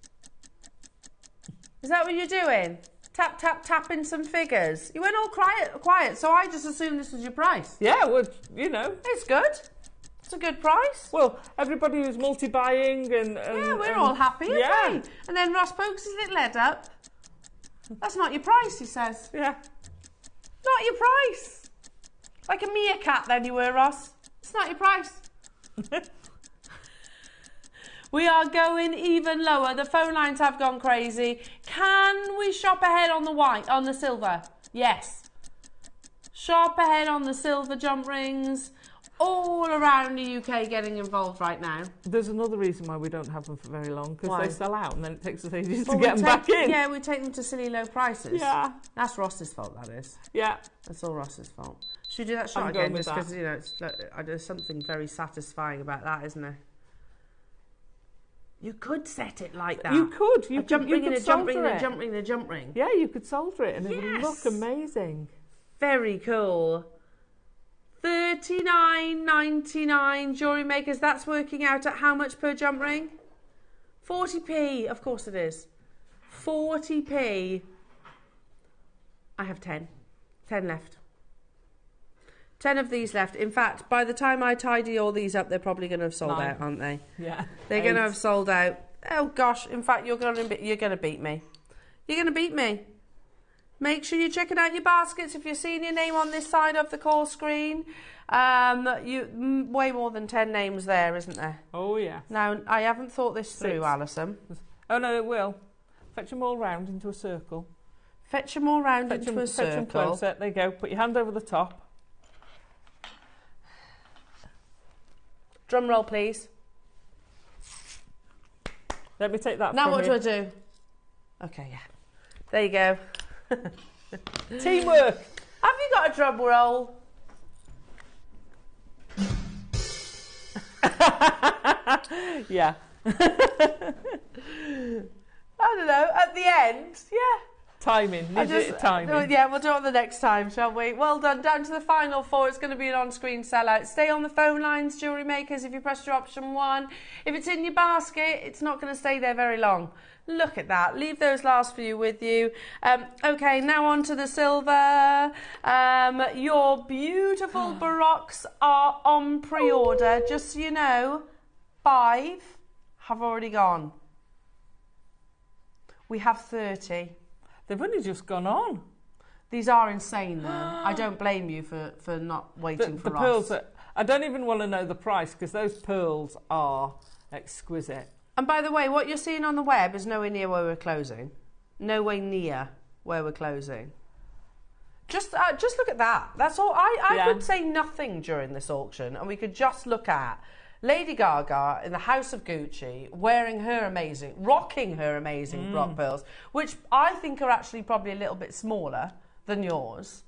Is that what you're doing? Tap, tap, tapping some figures. You went all quiet, so I just assumed this was your price. Yeah, well, you know. It's good. It's a good price. Well, everybody who's multi-buying and yeah, we're all happy, aren't we? And then Ross pokes his little head up. That's not your price, he says. Yeah. Not your price. Like a meerkat then you were, Ross. It's not your price. We are going even lower. The phone lines have gone crazy. Can we shop ahead on the silver? Yes. Shop ahead on the silver jump rings. All around the UK getting involved right now. There's another reason why we don't have them for very long, because they sell out and then it takes us ages to Well, get them back in. Yeah, we take them to silly low prices. Yeah. That's Ross's fault, that is. Yeah. That's all Ross's fault. Should we do that shot I'm again? going with Just because, you know, there's something very satisfying about that, isn't there? You could set it like that. You could. A jump ring and a jump ring and a jump ring and a jump ring. Yeah, you could solder it and it would look amazing. Very cool. $39.99 jewellery makers. That's working out at how much per jump ring? 40p. Of course it is. 40p. I have 10. 10 left. 10 of these left. In fact, by the time I tidy all these up, they're probably going to have sold out, aren't they? Yeah. They're going to have sold out. Oh gosh! In fact, you're going to beat me. You're going to beat me. Make sure you're checking out your baskets. If you're seeing your name on this side of the call screen, way more than 10 names there, isn't there? Oh yeah. Now I haven't thought this through, Alison. Oh no, it will. Fetch them all round into a circle. Fetch them all round into a circle. Fetch them closer. There you go. Put your hand over the top. Drum roll, please. Let me take that. Now from what you. do I do? Okay, yeah. There you go. Teamwork. Have you got a drum roll? Yeah. I don't know. At the end, yeah. Timing. Timing. Yeah, we'll do it the next time, shall we? Well done. Down to the final four. It's going to be an on-screen sellout. Stay on the phone lines, jewellery makers, if you press your option 1. If it's in your basket, it's not going to stay there very long. Look at that. Leave those last few with you. Okay, now on to the silver. Your beautiful Baroques are on pre-order. Just so you know, 5 have already gone. We have 30. They've only just gone on. These are insane, though. I don't blame you for not waiting for the Ross. pearls. I don't even want to know the price, because those pearls are exquisite. And by the way, what you're seeing on the web is nowhere near where we're closing. Nowhere near where we're closing. Just look at that. That's all. I would say nothing during this auction, and we could just look at Lady Gaga in the House of Gucci rocking her amazing Baroque pearls, which I think are actually probably a little bit smaller than yours.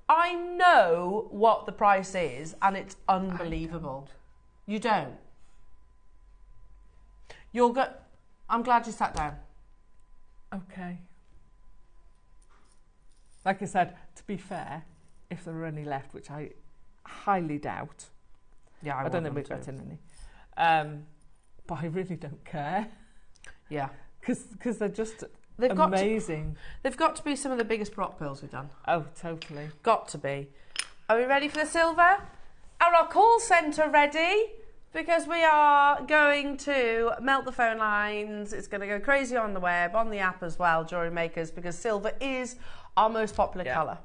I know what the price is, and it's unbelievable. You don't? I'm glad you sat down. Okay. Like I said, to be fair, if there are any left, which I highly doubt. Yeah, I don't think we've got any. But I really don't care. Yeah. Because they're just amazing. They've got to be some of the biggest Baroque pearls we've done. Oh, totally. Got to be. Are we ready for the silver? Are our call centre ready? Because we are going to melt the phone lines. It's going to go crazy on the web, on the app as well, Jewellery Makers, because silver is our most popular colour.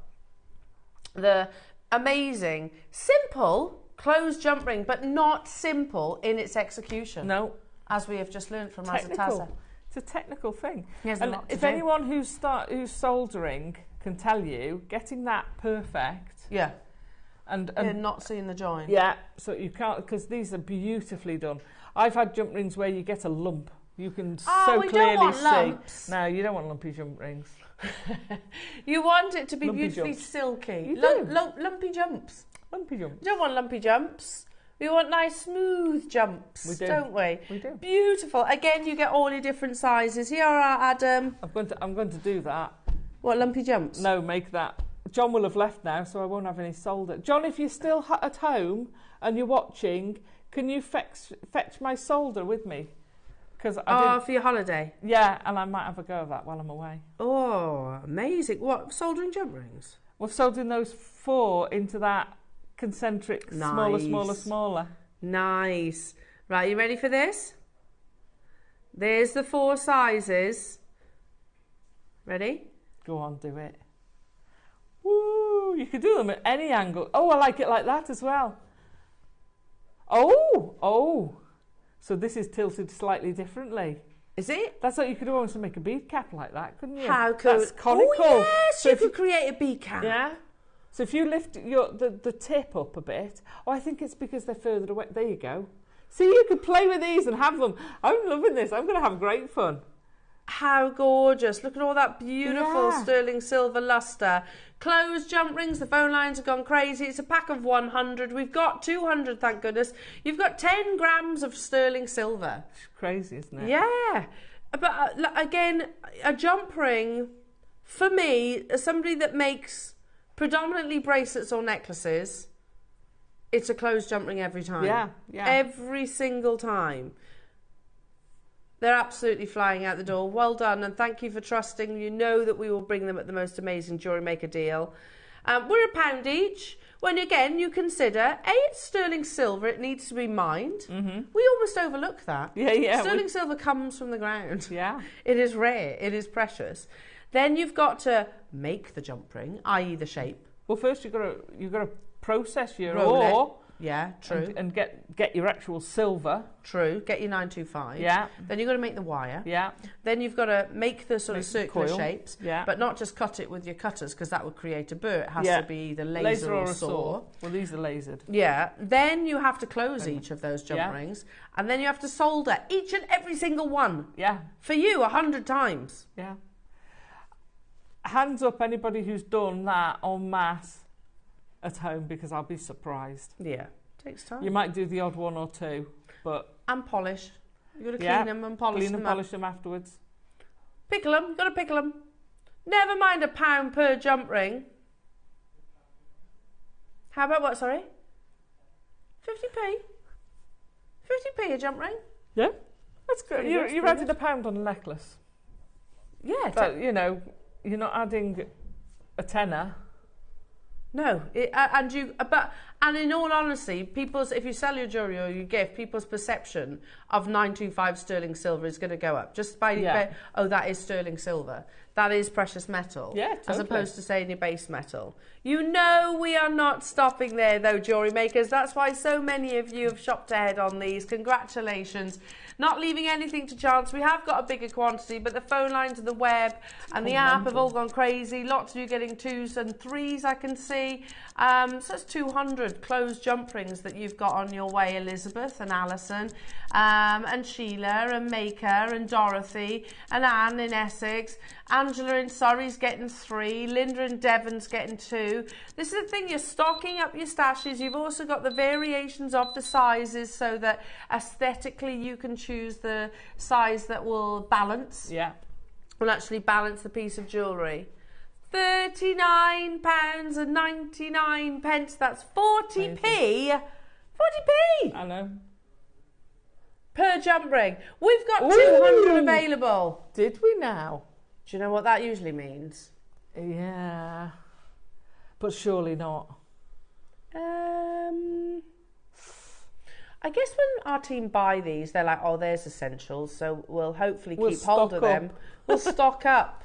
The amazing, simple closed jump ring, but not simple in its execution. No. As we have just learned from Technical. Azataza. It's a technical thing. And if anyone who's soldering can tell you, getting that perfect. Yeah. And not seeing the join. Yeah, so you can't, because these are beautifully done. I've had jump rings where you get a lump. You can so we clearly don't want see. Lumps. No, you don't want lumpy jump rings. You want it to be Lumpy beautifully jumps. silky. You do. Lumpy jumps. Lumpy jumps. We don't want lumpy jumps. We want nice smooth jumps, We do. don't we? We do. Beautiful. Again, you get all your different sizes. Here are Adam. I'm going to do that. What, lumpy jumps? No, make that. John will have left now, so I won't have any solder. John, if you're still at home and you're watching, can you fetch my solder with me? Because for your holiday? Yeah, and I might have a go of that while I'm away. Oh, amazing. What, soldering jump rings? We're soldering those 4 into that concentric, smaller. Nice. Right, you ready for this? There's the 4 sizes. Ready? Go on, do it. Woo! You could do them at any angle. Oh, I like it like that as well. Oh! So this is tilted slightly differently. Is it? That's what you could almost make a bead cap like that, couldn't you? How cool. That's conical. Oh, yes, so you could create a bead cap. Yeah. So if you lift the tip up a bit, I think it's because they're further away. There you go. See, you could play with these and have them. I'm loving this. I'm going to have great fun. How gorgeous. Look at all that beautiful Yeah. sterling silver luster. Closed jump rings. The phone lines have gone crazy. It's a pack of 100. We've got 200, thank goodness. You've got 10 grams of sterling silver. It's crazy, isn't it? Yeah. But again, a jump ring, for me, as somebody that makes predominantly bracelets or necklaces, it's a closed jump ring every time. Yeah. Every single time. They're absolutely flying out the door. Well done, and thank you for trusting. You know that we will bring them at the most amazing Jewellery Maker deal. We're £1 each. When again you consider, it's sterling silver, it needs to be mined. Mm-hmm. We almost overlook that. Yeah. Sterling silver comes from the ground. Yeah. It is rare, it is precious. Then you've got to make the jump ring, i.e. the shape. Well, first you've got to process your Roll ore. Yeah, true. And get your actual silver. True. Get your 925. Yeah. Then you've got to make the wire. Yeah. Then you've got to make the sort of circular coil. shapes. Yeah. But not just cut it with your cutters, because that would create a burr. It has to be either laser or saw. Well, these are lasered. Yeah. Then you have to close each of those jump rings. And then you have to solder each and every single one. Yeah. For you, 100 times. Yeah. Hands up anybody who's done that en masse at home, because I'll be surprised. Yeah. Takes time. You might do the odd one or two, but... And polish. You've got to clean them and polish them polish them afterwards. Pickle them. You've got to pickle them. Never mind £1 per jump ring. How about what, sorry? 50p? 50p a jump ring? Yeah. That's good. You're pretty adding good. £1 on a necklace. Yeah. But, you know, you're not adding a tenner. No, and in all honesty, if you sell your jewellery or you gift, people's perception of 925 sterling silver is going to go up just by that is sterling silver, that is precious metal, as opposed to saying your base metal. You know, we are not stopping there though, jewellery makers. That's why so many of you have shopped ahead on these. Congratulations. Not leaving anything to chance. We have got a bigger quantity, but the phone lines and the web and the app have all gone crazy. Lots of you getting 2s and 3s, I can see. So that's 200 closed jump rings that you've got on your way, Elizabeth and Alison, and Sheila and Maker and Dorothy and Anne in Essex. Angela in Surrey's getting 3. Linda in Devon's getting 2. This is the thing, you're stocking up your stashes. You've also got the variations of the sizes so that aesthetically you can choose the size that will balance. Yeah. Will actually balance the piece of jewellery. £39.99. That's 40p. 40p. I know. Per jump ring. We've got 200 available. Did we now? Do you know what that usually means? Yeah. But surely not. I guess when our team buy these, they're like, oh, there's essentials, so we'll hopefully We'll keep hold of stock them. up. We'll stock up.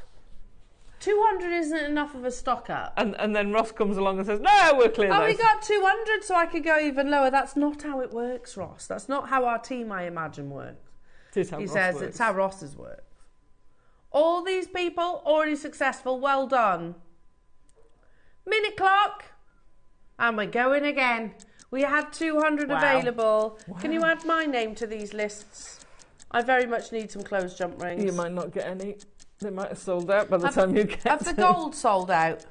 200 isn't enough of a stock up. And then Ross comes along and says, no, we're clear. Oh, we got 200, so I could go even lower. That's not how it works, Ross. That's not how our team, I imagine, works. He says it's how Ross's works. All these people already successful. Well done. Minute clock. And we're going again. We had 200 available. Wow. Can you add my name to these lists? I very much need some closed jump rings. You might not get any. They might have sold out by the time you get Have the gold sold out?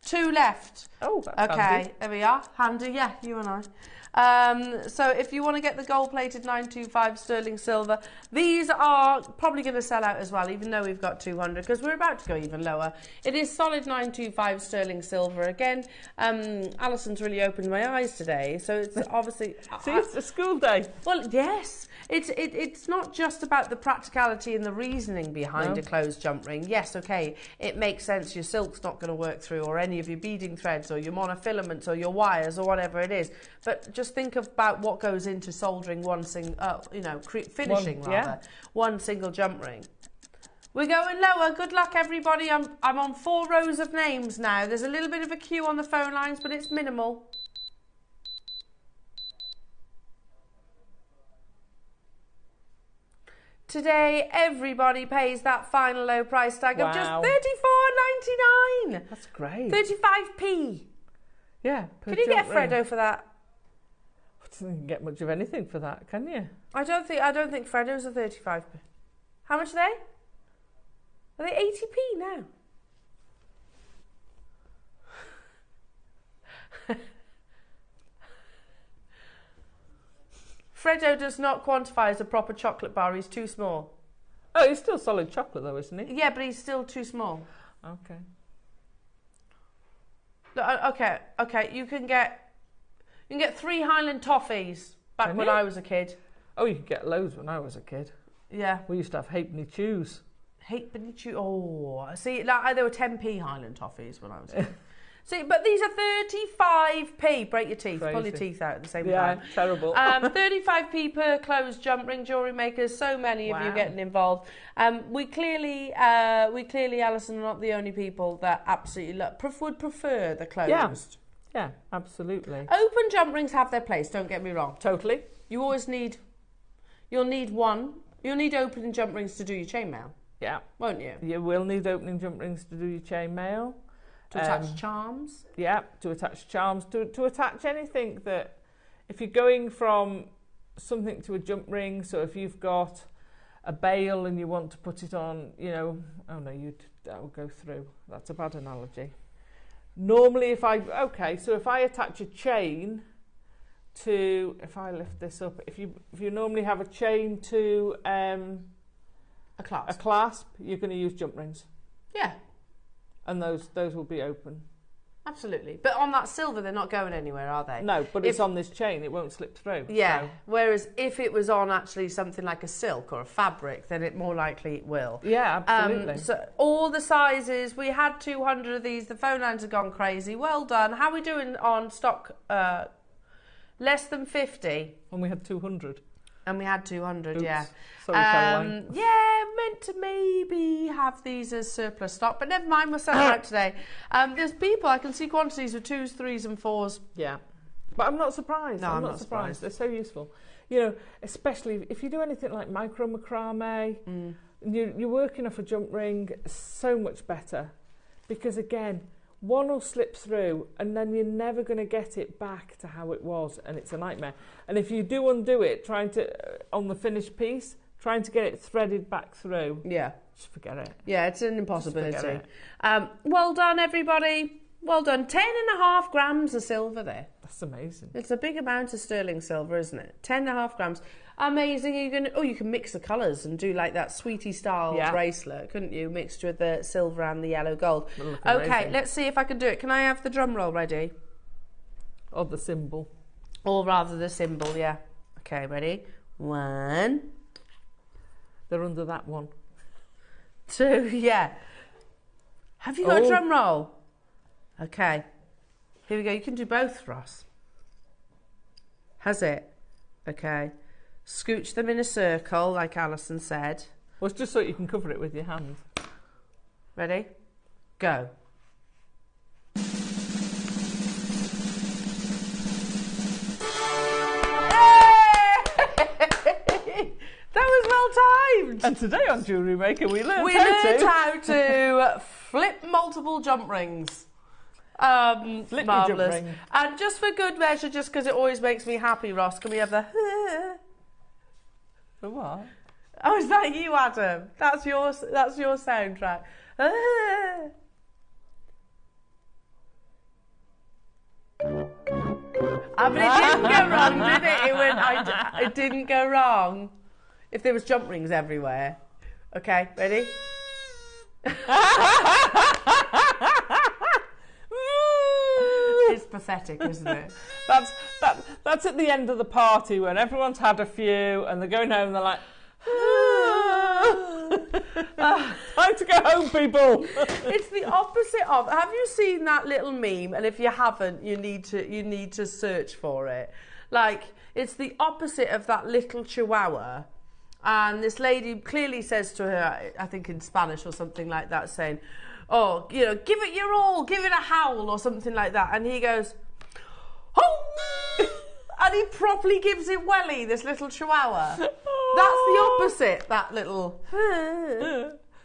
2 left. Oh, that's handy. There we are. Handy, yeah, you and I. So if you want to get the gold-plated 925 sterling silver, these are probably going to sell out as well, even though we've got 200, because we're about to go even lower. It is solid 925 sterling silver. Again, Alison's really opened my eyes today, so it's obviously... See, it's a school day. Well, yes. It's not just about the practicality and the reasoning behind a closed jump ring. Yes, okay, it makes sense. Your silk's not going to work through, or any of your beading threads, or your monofilaments, or your wires, or whatever it is. But just think about what goes into soldering one one single jump ring. We're going lower. Good luck, everybody. I'm on 4 rows of names now. There's a little bit of a queue on the phone lines, but it's minimal. Today, everybody pays that final low price tag of just $34.99. That's great. 35p. Yeah. Can you get a Freddo for that? You can get much of anything for that, can you? I don't think Freddos are 35p. How much are they? Are they 80p now? Freddo does not quantify as a proper chocolate bar. He's too small. Oh, he's still solid chocolate though, isn't he? Yeah, but he's still too small. Okay. Okay. You can get 3 Highland toffees back when I was a kid. Oh, you could get loads when I was a kid. Yeah. We used to have halfpenny chews. Halfpenny chew. Oh, see, there were 10p Highland toffees when I was a kid. See, but these are 35p. Break your teeth. Pull your teeth out at the same time. Yeah, terrible. 35p per closed jump ring. Jewellery makers. So many of you getting involved. We clearly, Alison, are not the only people that absolutely would prefer the closed. Yeah, absolutely. Open jump rings have their place. Don't get me wrong. Totally. You always need. You'll need opening jump rings to do your chainmail. Yeah, won't you? You will need opening jump rings to do your chainmail. To attach charms? Yeah, to attach charms, to attach anything that, if you're going from something to a jump ring, so if you've got a bail and you want to put it on, that will go through. That's a bad analogy. Normally if I attach a chain to, if I lift this up, if you normally have a chain to a clasp, you're going to use jump rings. Yeah. And those will be open. Absolutely. But on that silver, they're not going anywhere, are they? No, but it's on this chain. It won't slip through. Yeah. So. Whereas if it was on actually something like a silk or a fabric, then it more likely it will. Yeah, absolutely. So all the sizes, we had 200 of these. The phone lines have gone crazy. Well done. How are we doing on stock? Less than 50. And we had 200. And we had 200, Oops. yeah. Sorry, Caroline. Yeah, meant to maybe have these as surplus stock, but never mind, we'll sell them out today. There's people, I can see quantities of 2s, 3s and 4s. Yeah. But I'm not surprised. No, I'm not surprised. They're so useful. Especially if you do anything like micro macrame, and you're working off a jump ring, so much better. Because again, one will slip through and then you're never going to get it back to how it was, and it's a nightmare. And if you do undo it, on the finished piece, trying to get it threaded back through, just forget it. Yeah, it's an impossibility. Well done, everybody. Well done. 10.5 grams of silver there. That's amazing. It's a big amount of sterling silver, isn't it? 10.5 grams. Amazing. You can mix the colours and do like that sweetie style bracelet, couldn't you? Mixed with the silver and the yellow gold. Okay, let's see if I can do it. Can I have the drum roll ready? Or the symbol. Or rather the symbol, yeah. Okay, ready? 1. They're under that one. 2, yeah. Have you got a drum roll? Okay. Here we go. You can do both for us. Has it? Okay. Scooch them in a circle, like Alison said. Well, it's just so you can cover it with your hand. Ready? Go. That was well timed. And today on Jewellery Maker, we learned how to flip multiple jump rings. Flip Marvellous. jump ring. And just for good measure, just because it always makes me happy, Ross, can we have the... For what? Oh, is that you, Adam? That's your soundtrack. But it didn't go wrong, did it? It didn't go wrong. If there was jump rings everywhere. Okay, ready? It's pathetic, isn't it? That's at the end of the party when everyone's had a few and they're going home and they're like, time to go home, people. It's the opposite of. Have you seen that little meme? And if you haven't, you need to search for it. Like, it's the opposite of that little chihuahua. And this lady clearly says to her, I think in Spanish or something like that, saying, oh, you know, give it your all, give it a howl or something like that. And he goes, oh! And he properly gives it welly, this little chihuahua. That's the opposite, that little...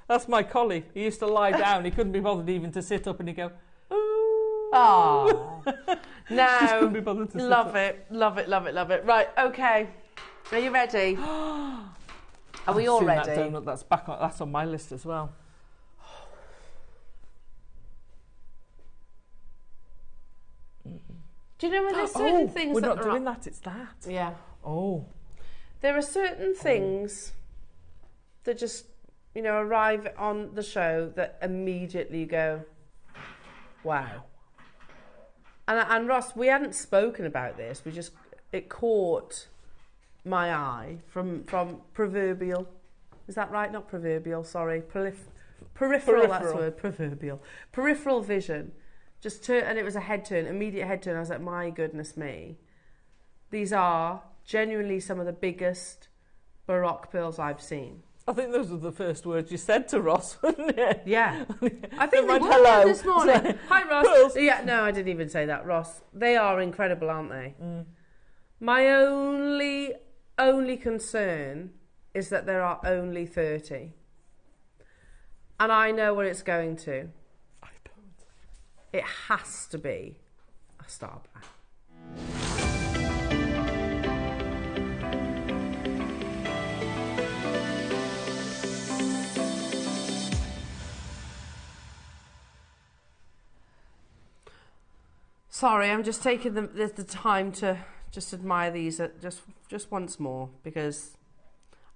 That's my collie. He used to lie down. He couldn't be bothered even to sit up and he'd go, oh. Now, couldn't be bothered to sit love up. it, love it, love it, love it. Right, okay. Are you ready? Are we all ready? That donut, that's on my list as well. Do you know when there's certain things we're that not doing that, it's that. Yeah. Oh. There are certain things that just, you know, arrive on the show that immediately you go, wow. And Ross, we hadn't spoken about this. It caught my eye from proverbial. Is that right? Not proverbial, sorry. Peripheral, that's the word, proverbial. Peripheral vision. And it was a head turn, immediate head turn. I was like, my goodness me. These are genuinely some of the biggest Baroque pearls I've seen. I think those were the first words you said to Ross, wasn't it? Yeah. I think they were hello this morning. So, Hi, Ross. pearls. Yeah, no, I didn't even say that, Ross. They are incredible, aren't they? Mm. My only concern is that there are only 30. And I know where it's going to. I don't. It has to be a star brand. Sorry, I'm just taking the time to just admire these just once more, because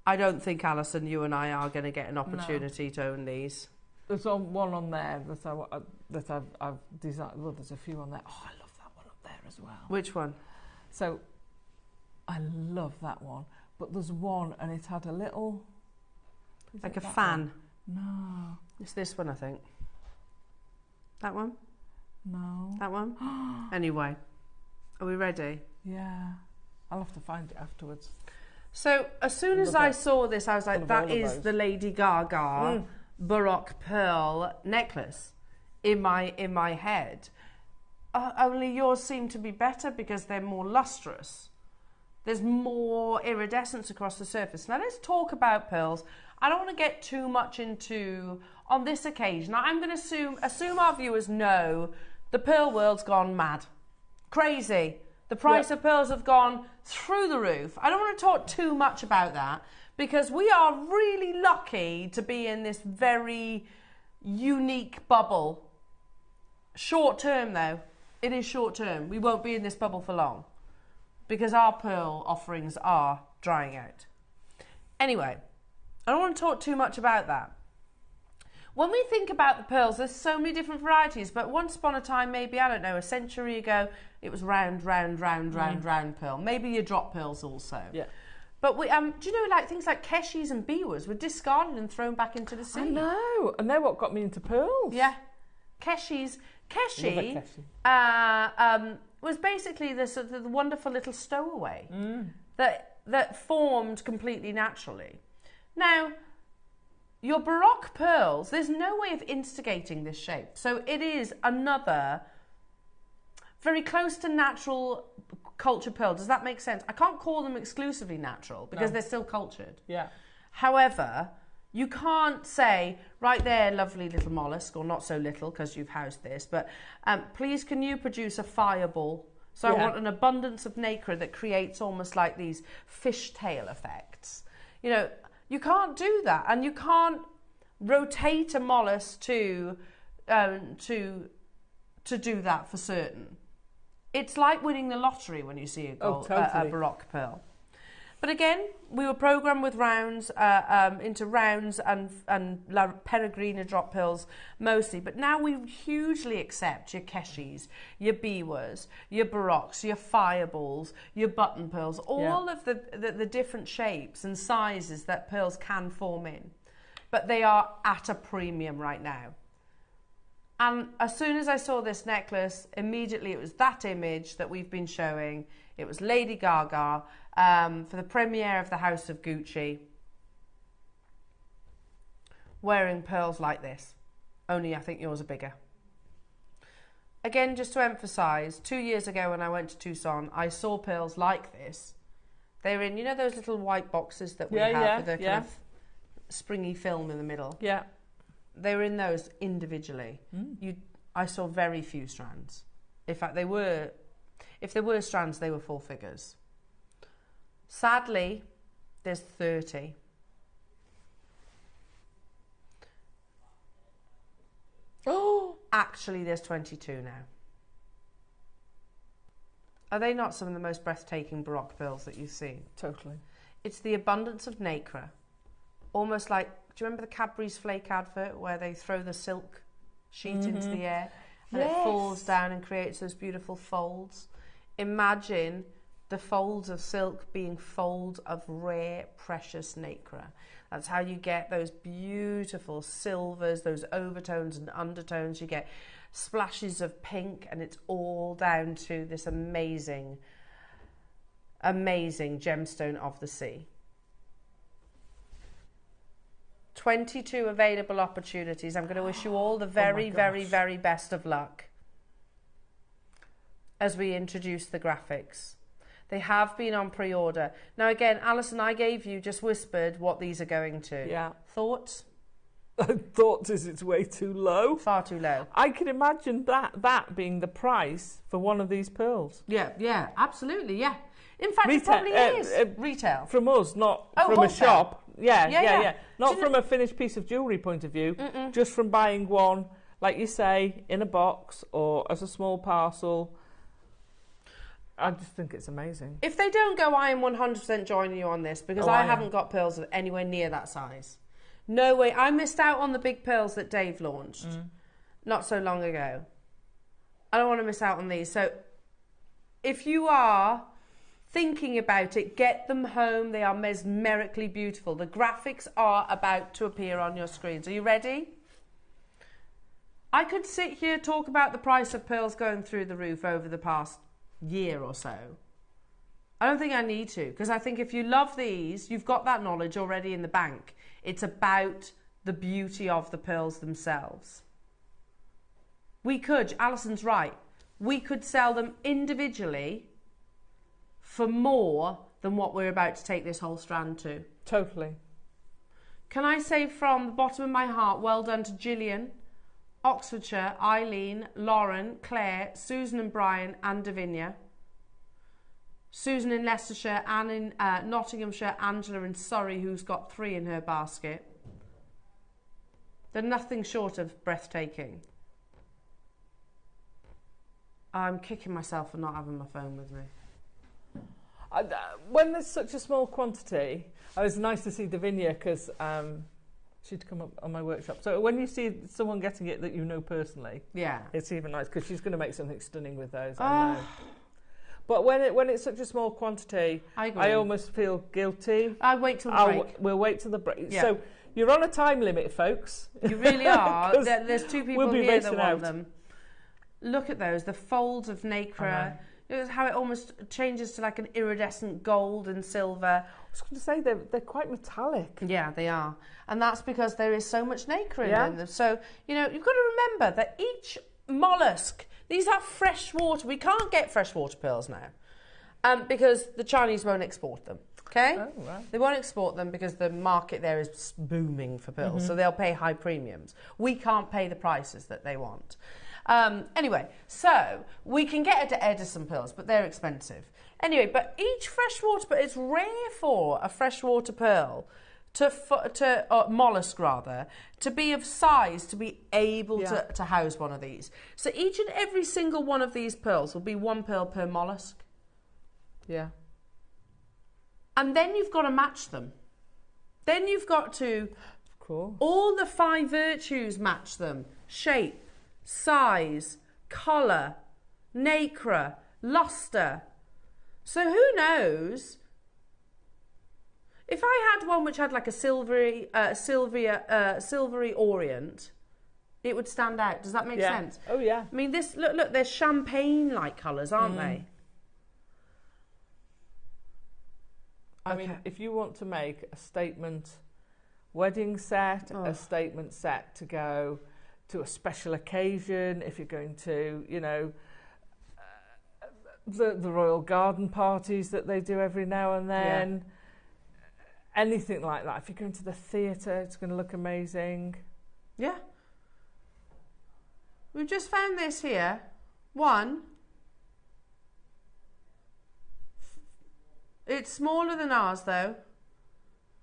I don't think, Alison, you and I are going to get an opportunity to own these. There's one on there that I've designed. Well, there's a few on there. Oh, I love that one up there as well. Which one? So, I love that one. But there's one, and it had a little... Like a fan? One? No. It's this one, I think. That one? No. That one? Anyway, are we ready? Yeah. I'll have to find it afterwards. So, as soon as I saw this, I was like, that is those. the Lady Gaga Baroque pearl necklace in my head. Only yours seem to be better because they're more lustrous. There's more iridescence across the surface. Now, let's talk about pearls. I don't want to get too much into, on this occasion, I'm going to assume our viewers know the pearl world's gone mad. Crazy. The price of pearls have gone through the roof. I don't want to talk too much about that because we are really lucky to be in this very unique bubble. Short term, though. It is short term. We won't be in this bubble for long because our pearl offerings are drying out. Anyway, I don't want to talk too much about that. When we think about the pearls, there's so many different varieties, but once upon a time, maybe, I don't know, a century ago, it was round pearl. Maybe your drop pearls also. Yeah. But we, do you know, like things like keshis and biwas were discarded and thrown back into the sea? I know, and they're what got me into pearls. Yeah. Keshi, was basically this sort of the wonderful little stowaway that formed completely naturally. Now, your Baroque pearls, there's no way of instigating this shape. So it is another very close to natural culture pearl. Does that make sense? I can't call them exclusively natural because they're still cultured. Yeah. However, you can't say, right there, lovely little mollusk, or not so little because you've housed this, but please can you produce a fireball? So I want an abundance of nacre that creates almost like these fishtail effects. You know, you can't do that, and you can't rotate a mollusk to do that for certain. It's like winning the lottery when you see a Baroque pearl. But again, we were programmed with rounds, into rounds and La Peregrina drop pearls mostly. But now we hugely accept your Keshis, your Biwas, your Baroques, your fireballs, your button pearls, all of the different shapes and sizes that pearls can form in. But they are at a premium right now. And as soon as I saw this necklace, immediately it was that image that we've been showing. It was Lady Gaga for the premiere of the House of Gucci, wearing pearls like this. Only I think yours are bigger. Again, just to emphasise, 2 years ago when I went to Tucson, I saw pearls like this. They're in, you know, those little white boxes that we have with a kind of springy film in the middle. Yeah. They were in those individually. I saw very few strands. In fact, if there were strands, they were full figures. Sadly, there's 30. Oh, actually, there's 22 now. Are they not some of the most breathtaking Baroque pearls that you've seen? Totally. It's the abundance of nacre. Almost like, do you remember the Cadbury's Flake advert where they throw the silk sheet into the air and it falls down and creates those beautiful folds? Imagine the folds of silk being folds of rare, precious nacre. That's how you get those beautiful silvers, those overtones and undertones. You get splashes of pink, and it's all down to this amazing, amazing gemstone of the sea. 22 available opportunities. I'm going to wish you all the very, very, very best of luck as we introduce the graphics. They have been on pre-order. Now again, Alison, I gave you, just whispered, what these are going to. Yeah. Thoughts? Thoughts is it's way too low. Far too low. I can imagine that being the price for one of these pearls. Yeah, absolutely, yeah. In fact, it probably is. Retail. From us, not from wholesale. A shop. Yeah. Not from a finished piece of jewellery point of view, just from buying one, like you say, in a box or as a small parcel. I just think it's amazing. If they don't go, I am 100% joining you on this, because I haven't got pearls of anywhere near that size. No way. I missed out on the big pearls that Dave launched not so long ago. I don't want to miss out on these. So if you are thinking about it, get them home. They are mesmerically beautiful. The graphics are about to appear on your screens. Are you ready? I could sit here, talk about the price of pearls going through the roof over the past year or so. I don't think I need to, because I think if you love these, you've got that knowledge already in the bank. It's about the beauty of the pearls themselves. We could, Alison's right, we could sell them individually for more than what we're about to take this whole strand to. Totally. Can I say from the bottom of my heart, well done to Gillian, Oxfordshire, Eileen, Lauren, Claire, Susan and Brian, and Davinia. Susan in Leicestershire, Anne in Nottinghamshire, Angela in Surrey, who's got 3 in her basket. They're nothing short of breathtaking. I'm kicking myself for not having my phone with me. When there's such a small quantity, it was nice to see Davinia because she'd come up on my workshop. So when you see someone getting it that you know personally, it's even nice because she's going to make something stunning with those. I know. But when it's such a small quantity, I almost feel guilty. I'll wait till the break. We'll wait till the break. Yeah. So you're on a time limit, folks. You really are. There's 2 people here that want out. them. Look at those, the folds of nacre, How it almost changes to like an iridescent gold and silver. I was going to say they're quite metallic. Yeah, they are. And that's because there is so much nacre in them. So, you know, you've got to remember that each mollusk, these are freshwater. We can't get freshwater pearls now because the Chinese won't export them. Okay? Oh, right. They won't export them because the market there is booming for pearls. So they'll pay high premiums. We can't pay the prices that they want. Anyway, so we can get Edison pearls, but they're expensive. Anyway, but each freshwater pearl, it's rare for a freshwater pearl mollusk rather, to be of size to be able to house one of these. So each and every single one of these pearls will be 1 pearl per mollusk. Yeah. And then you've got to match them. Then you've got to, cool. All the 5 virtues match them. Shape, size, colour, nacre, luster. So who knows? If I had one which had like a silvery orient, it would stand out. Does that make sense? Oh yeah. I mean, this look, they're champagne-like colours, aren't they? I mean, if you want to make a statement wedding set, a statement set to go to a special occasion, if you're going to, you know, the royal garden parties that they do every now and then, anything like that. If you're going to the theatre, it's going to look amazing. Yeah. We've just found this here. One. It's smaller than ours though.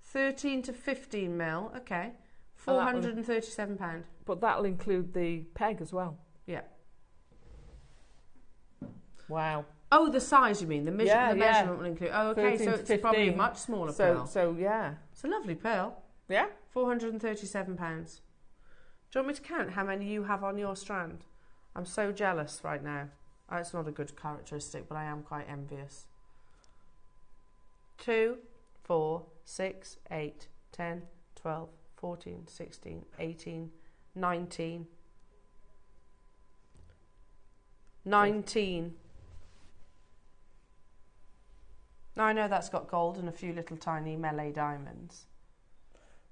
13 to 15 mil. Okay. £437. But that'll include the peg as well. Yeah. Wow. Oh, the size you mean? The measurement will include. Oh, okay. 13 So to it's 15. probably a much smaller pearl. So yeah. It's a lovely pearl. Yeah. £437. Do you want me to count how many you have on your strand? I'm so jealous right now. It's not a good characteristic, but I am quite envious. 2, 4, 6, 8, 10, 12, 14, 16, 18, 19. 19. Now I know that's got gold and a few little tiny melee diamonds.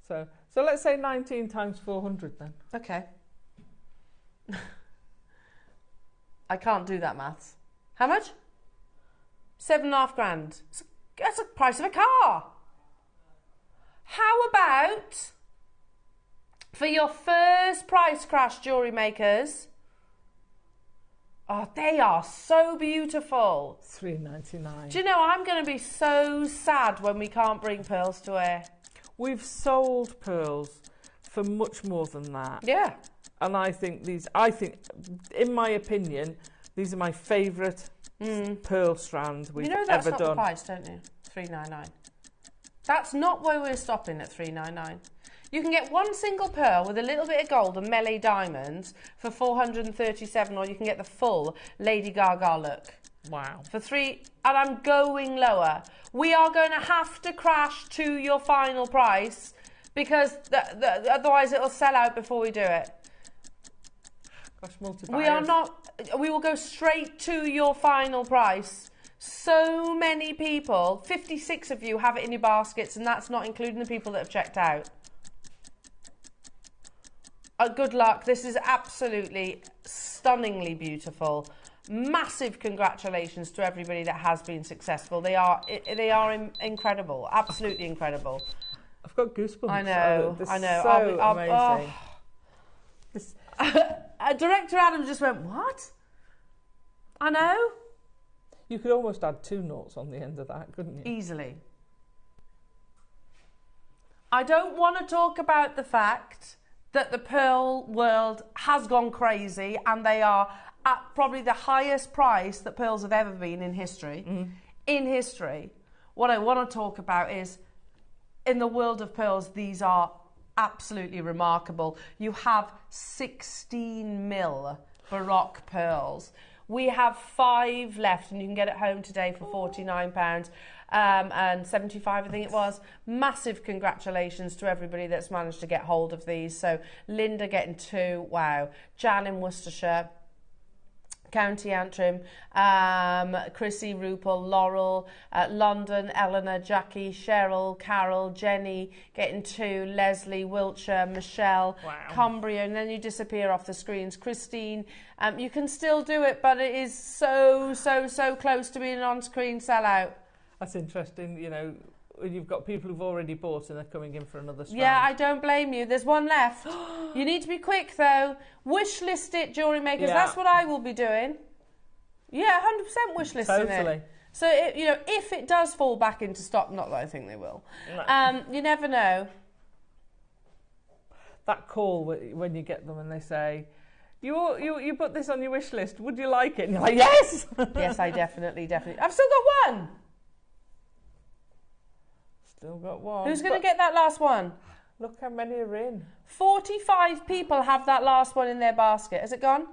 So let's say 19 times 400 then. Okay. I can't do that maths. How much? £7.5 grand. That's the price of a car. How about for your first price crash, jewellery makers? Oh, they are so beautiful. £3.99. Do you know, I'm going to be so sad when we can't bring pearls to air. We've sold pearls for much more than that. Yeah. And I think, in my opinion, these are my favourite pearl strands we've ever done. You know that's not the price, don't you? £3.99. That's not where we're stopping at £3.99. You can get one single pearl with a little bit of gold and melee diamonds for £437, or you can get the full Lady Gaga look. Wow. For £3, and I'm going lower. We are going to have to crash to your final price because otherwise it'll sell out before we do it. Gosh, We will go straight to your final price. So many people, 56 of you have it in your baskets, and that's not including the people that have checked out. Good luck. This is absolutely stunningly beautiful. Massive congratulations to everybody that has been successful. They are incredible, absolutely incredible. I've got goosebumps. I know. So amazing. Director Adam just went, what? I know. You could almost add 2 noughts on the end of that, couldn't you? Easily. I don't want to talk about the fact that the pearl world has gone crazy and they are at probably the highest price that pearls have ever been in history. In history. What I want to talk about is, in the world of pearls, these are absolutely remarkable. You have 16 mil Baroque pearls. We have 5 left, and you can get it home today for £49 and 75, I think it was. Massive congratulations to everybody that's managed to get hold of these. So Linda getting 2, wow. Jan in Worcestershire, County Antrim, Chrissy, Rupel, Laurel, London, Eleanor, Jackie, Cheryl, Carol, Jenny, getting 2, Leslie, Wiltshire, Michelle, Wow. Cumbria, and then you disappear off the screens. Christine, you can still do it, but it is so close to being an on-screen sellout. That's interesting, you know, you've got people who've already bought and they're coming in for another strand. Yeah, I don't blame you. There's one left. You need to be quick, though. Wish list it, Jewellery Makers. Yeah. That's what I will be doing. Yeah, 100% wish listing Totally. it. So, you know, if it does fall back into stock, not that I think they will, No. you never know. That call when you get them and they say, you put this on your wish list, would you like it? And you're like, yes! Yes, I definitely. I've still got one. Still got one. Who's going to get that last one? Look how many are in. 45 people have that last one in their basket. Has it gone?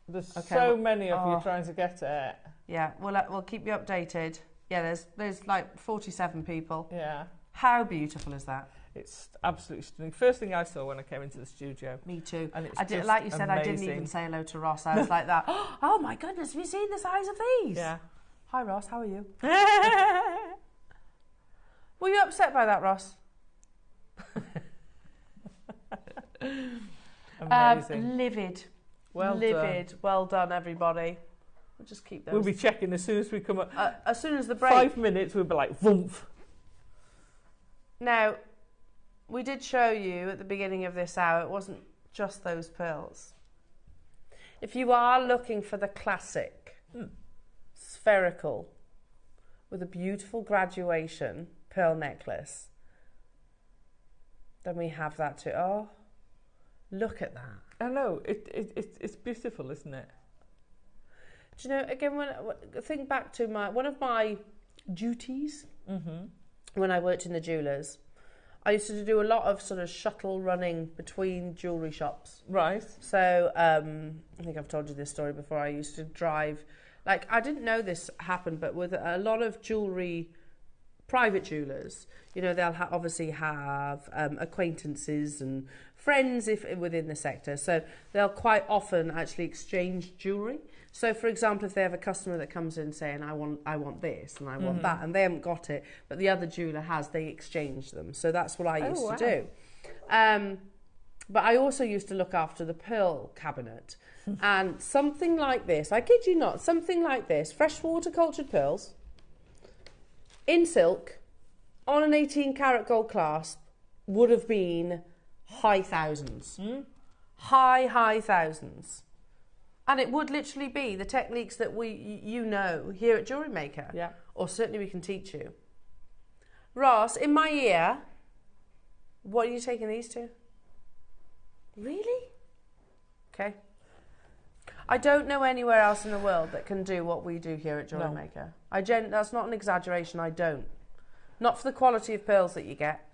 There's Okay, so many of you trying to get it. Yeah, we'll keep you updated. Yeah, there's like 47 people. Yeah. How beautiful is that? It's absolutely stunning. First thing I saw when I came into the studio. Me too. And it's I did, just like you said, I didn't amazing. even say hello to Ross. I was like that. Oh my goodness, have you seen the size of these? Yeah. Hi Ross, how are you? Were you upset by that, Ross? Amazing. Livid. Well livid. done. Well done, everybody. We'll just keep those. We'll be checking as soon as we come up. As soon as the break. 5 minutes, we'll be like, vroomf. Now, we did show you at the beginning of this hour, it wasn't just those pearls. If you are looking for the classic, spherical, with a beautiful graduation pearl necklace, then we have that too. Oh, look at that. I know, it's beautiful, isn't it? Do you know, again, when think back to one of my duties when I worked in the jewellers, I used to do a lot of sort of shuttle running between jewellery shops. Right. So I think I've told you this story before. I used to drive, like, I didn't know this happened, but with a lot of jewellery, private jewellers, you know, they'll obviously have acquaintances and friends within the sector. So they'll quite often actually exchange jewellery. So, for example, if they have a customer that comes in saying, I want this and I want that, and they haven't got it, but the other jeweller has, they exchange them. So that's what I used to do. But I also used to look after the pearl cabinet. And something like this, I kid you not, something like this, freshwater cultured pearls, in silk, on an 18-karat gold clasp, would have been high thousands. High thousands. And it would literally be the techniques that you know here at Jewellery Maker. Yeah. Or certainly we can teach you. Ross, in my ear, what are you taking these to? Really? Okay. I don't know anywhere else in the world that can do what we do here at Jewellery Maker. That's not an exaggeration, I don't. Not for the quality of pearls that you get.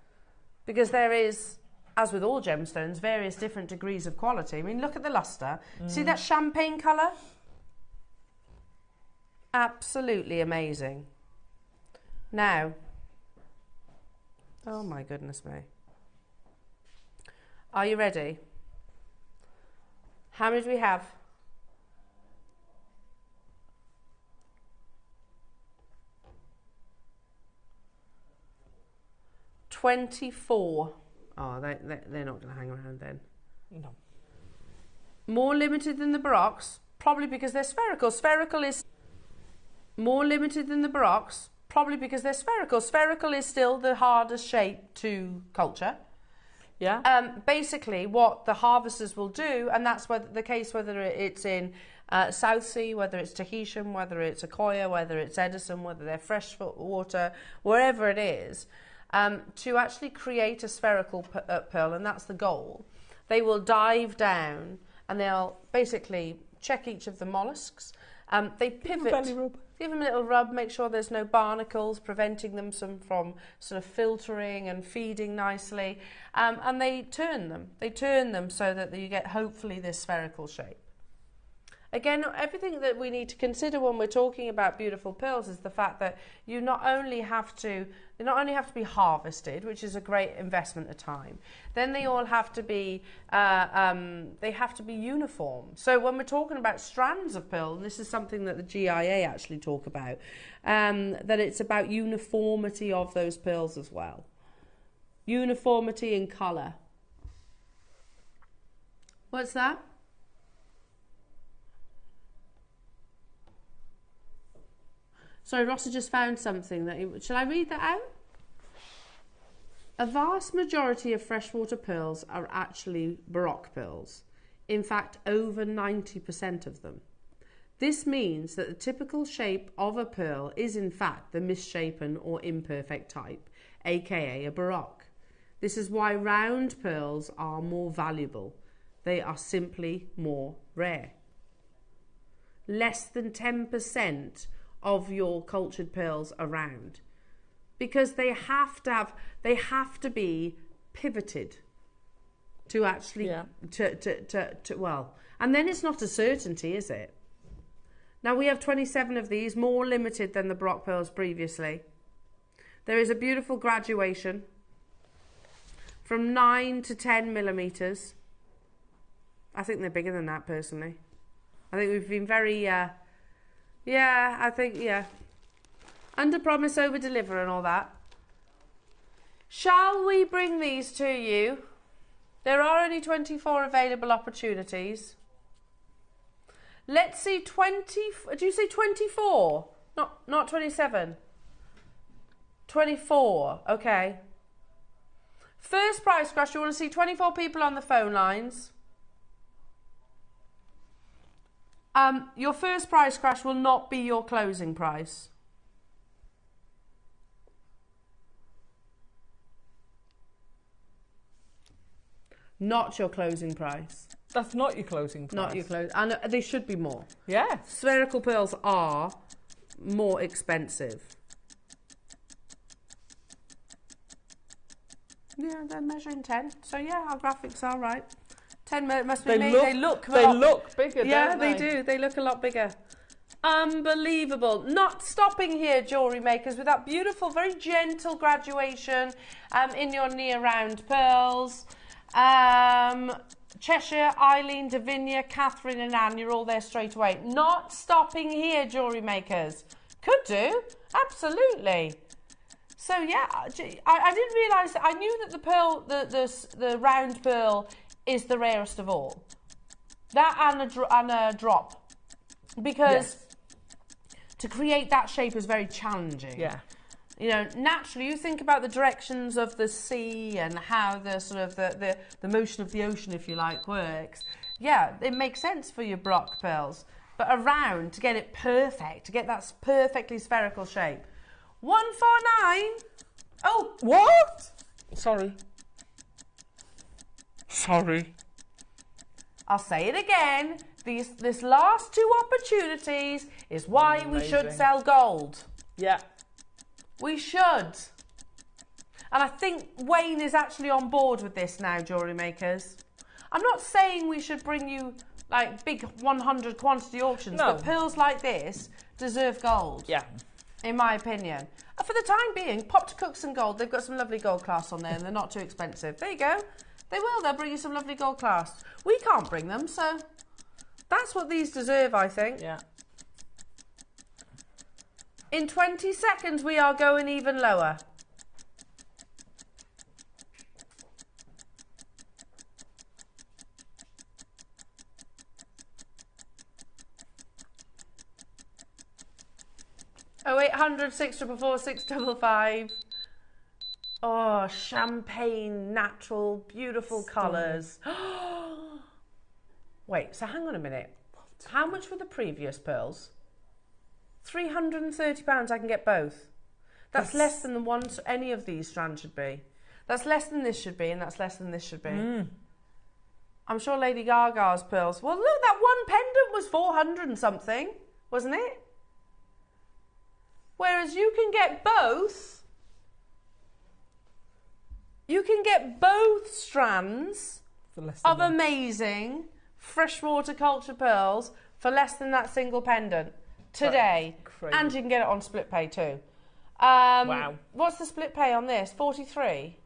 Because there is, as with all gemstones, various different degrees of quality. I mean, look at the luster. See that champagne colour? Absolutely amazing. Now, oh my goodness me. Are you ready? How many do we have? $24. Oh, they're not going to hang around then. No. More limited than the Baroques, probably because they're spherical. Spherical is more limited than the Baroques, probably because they're spherical. Spherical is still the hardest shape to culture. Yeah. Basically, what the harvesters will do, and that's the case whether it's in South Sea, whether it's Tahitian, whether it's Akoya, whether it's Edison, whether they're freshwater, wherever it is, to actually create a spherical pearl, and that's the goal. They will dive down and they'll basically check each of the mollusks. They pivot, belly rub. give them a little rub, make sure there's no barnacles preventing them from sort of filtering and feeding nicely, and they turn them. They turn them so that you get hopefully this spherical shape. Again, everything that we need to consider when we're talking about beautiful pearls is the fact that they not only have to be harvested, which is a great investment of time. Then they all have to be uniform. So when we're talking about strands of pearl, and this is something that the GIA actually talk about, that it's about uniformity of those pearls as well. Uniformity in colour. What's that? Sorry, Rossa just found something. Shall I read that out? A vast majority of freshwater pearls are actually Baroque pearls. In fact, over 90% of them. This means that the typical shape of a pearl is in fact the misshapen or imperfect type, aka a Baroque. This is why round pearls are more valuable. They are simply more rare. Less than 10% of your cultured pearls are round, because they have to be pivoted to actually well, and then it's not a certainty, is it? Now we have 27 of these, more limited than the Baroque pearls previously. There is a beautiful graduation from 9 to 10 millimeters. I think they're bigger than that personally. I think we've been very under promise, over deliver and all that. Shall we bring these to you? There are only 24 available opportunities. Let's see, 20, do you say 24? Not 27. 24, okay. First price crash, you want to see 24 people on the phone lines. Your first price crash will not be your closing price. Not your closing price. That's not your closing price. Not your close. And they should be more. Yeah. Spherical pearls are more expensive. Yeah, they're measuring 10. So yeah, our graphics are right. 10 must be made. They look bigger. Yeah, don't they do. They look a lot bigger. Unbelievable. Not stopping here, jewellery makers, with that beautiful, very gentle graduation in your near round pearls. Cheshire, Eileen, Davinia, Catherine and Anne, you're all there straight away. Not stopping here, jewellery makers. Could do. Absolutely. So yeah, I didn't realise that. I knew that the pearl, the round pearl is the rarest of all. That and a drop. Because to create that shape is very challenging. Yeah. You know, naturally, you think about the directions of the sea and how the sort of the motion of the ocean, if you like, works. Yeah, it makes sense for your Baroque pearls. But around, to get it perfect, to get that perfectly spherical shape. 149. Oh, what? Sorry. I'll say it again. This last two opportunities is why we should sell gold. Yeah. We should. And I think Wayne is actually on board with this now, jewellery makers. I'm not saying we should bring you like big 100 quantity auctions, but pearls like this deserve gold. Yeah. In my opinion. For the time being, pop to Cooks and Gold. They've got some lovely gold clasps on there and they're not too expensive. There you go. They'll bring you some lovely gold clasps. We can't bring them, so that's what these deserve, I think. Yeah. In 20 seconds, we are going even lower. Oh, 0800 644 655. Oh, champagne, natural, beautiful colours. Wait, so hang on a minute. How much were the previous pearls? £330 I can get both. That's less than the ones any of these strands should be. That's less than this should be, and that's less than this should be. I'm sure Lady Gaga's pearls... Well, look, that one pendant was 400 and something, wasn't it? Whereas you can get both... You can get both strands of amazing freshwater culture pearls for less than that single pendant today. And you can get it on split pay too. Wow. What's the split pay on this? 43?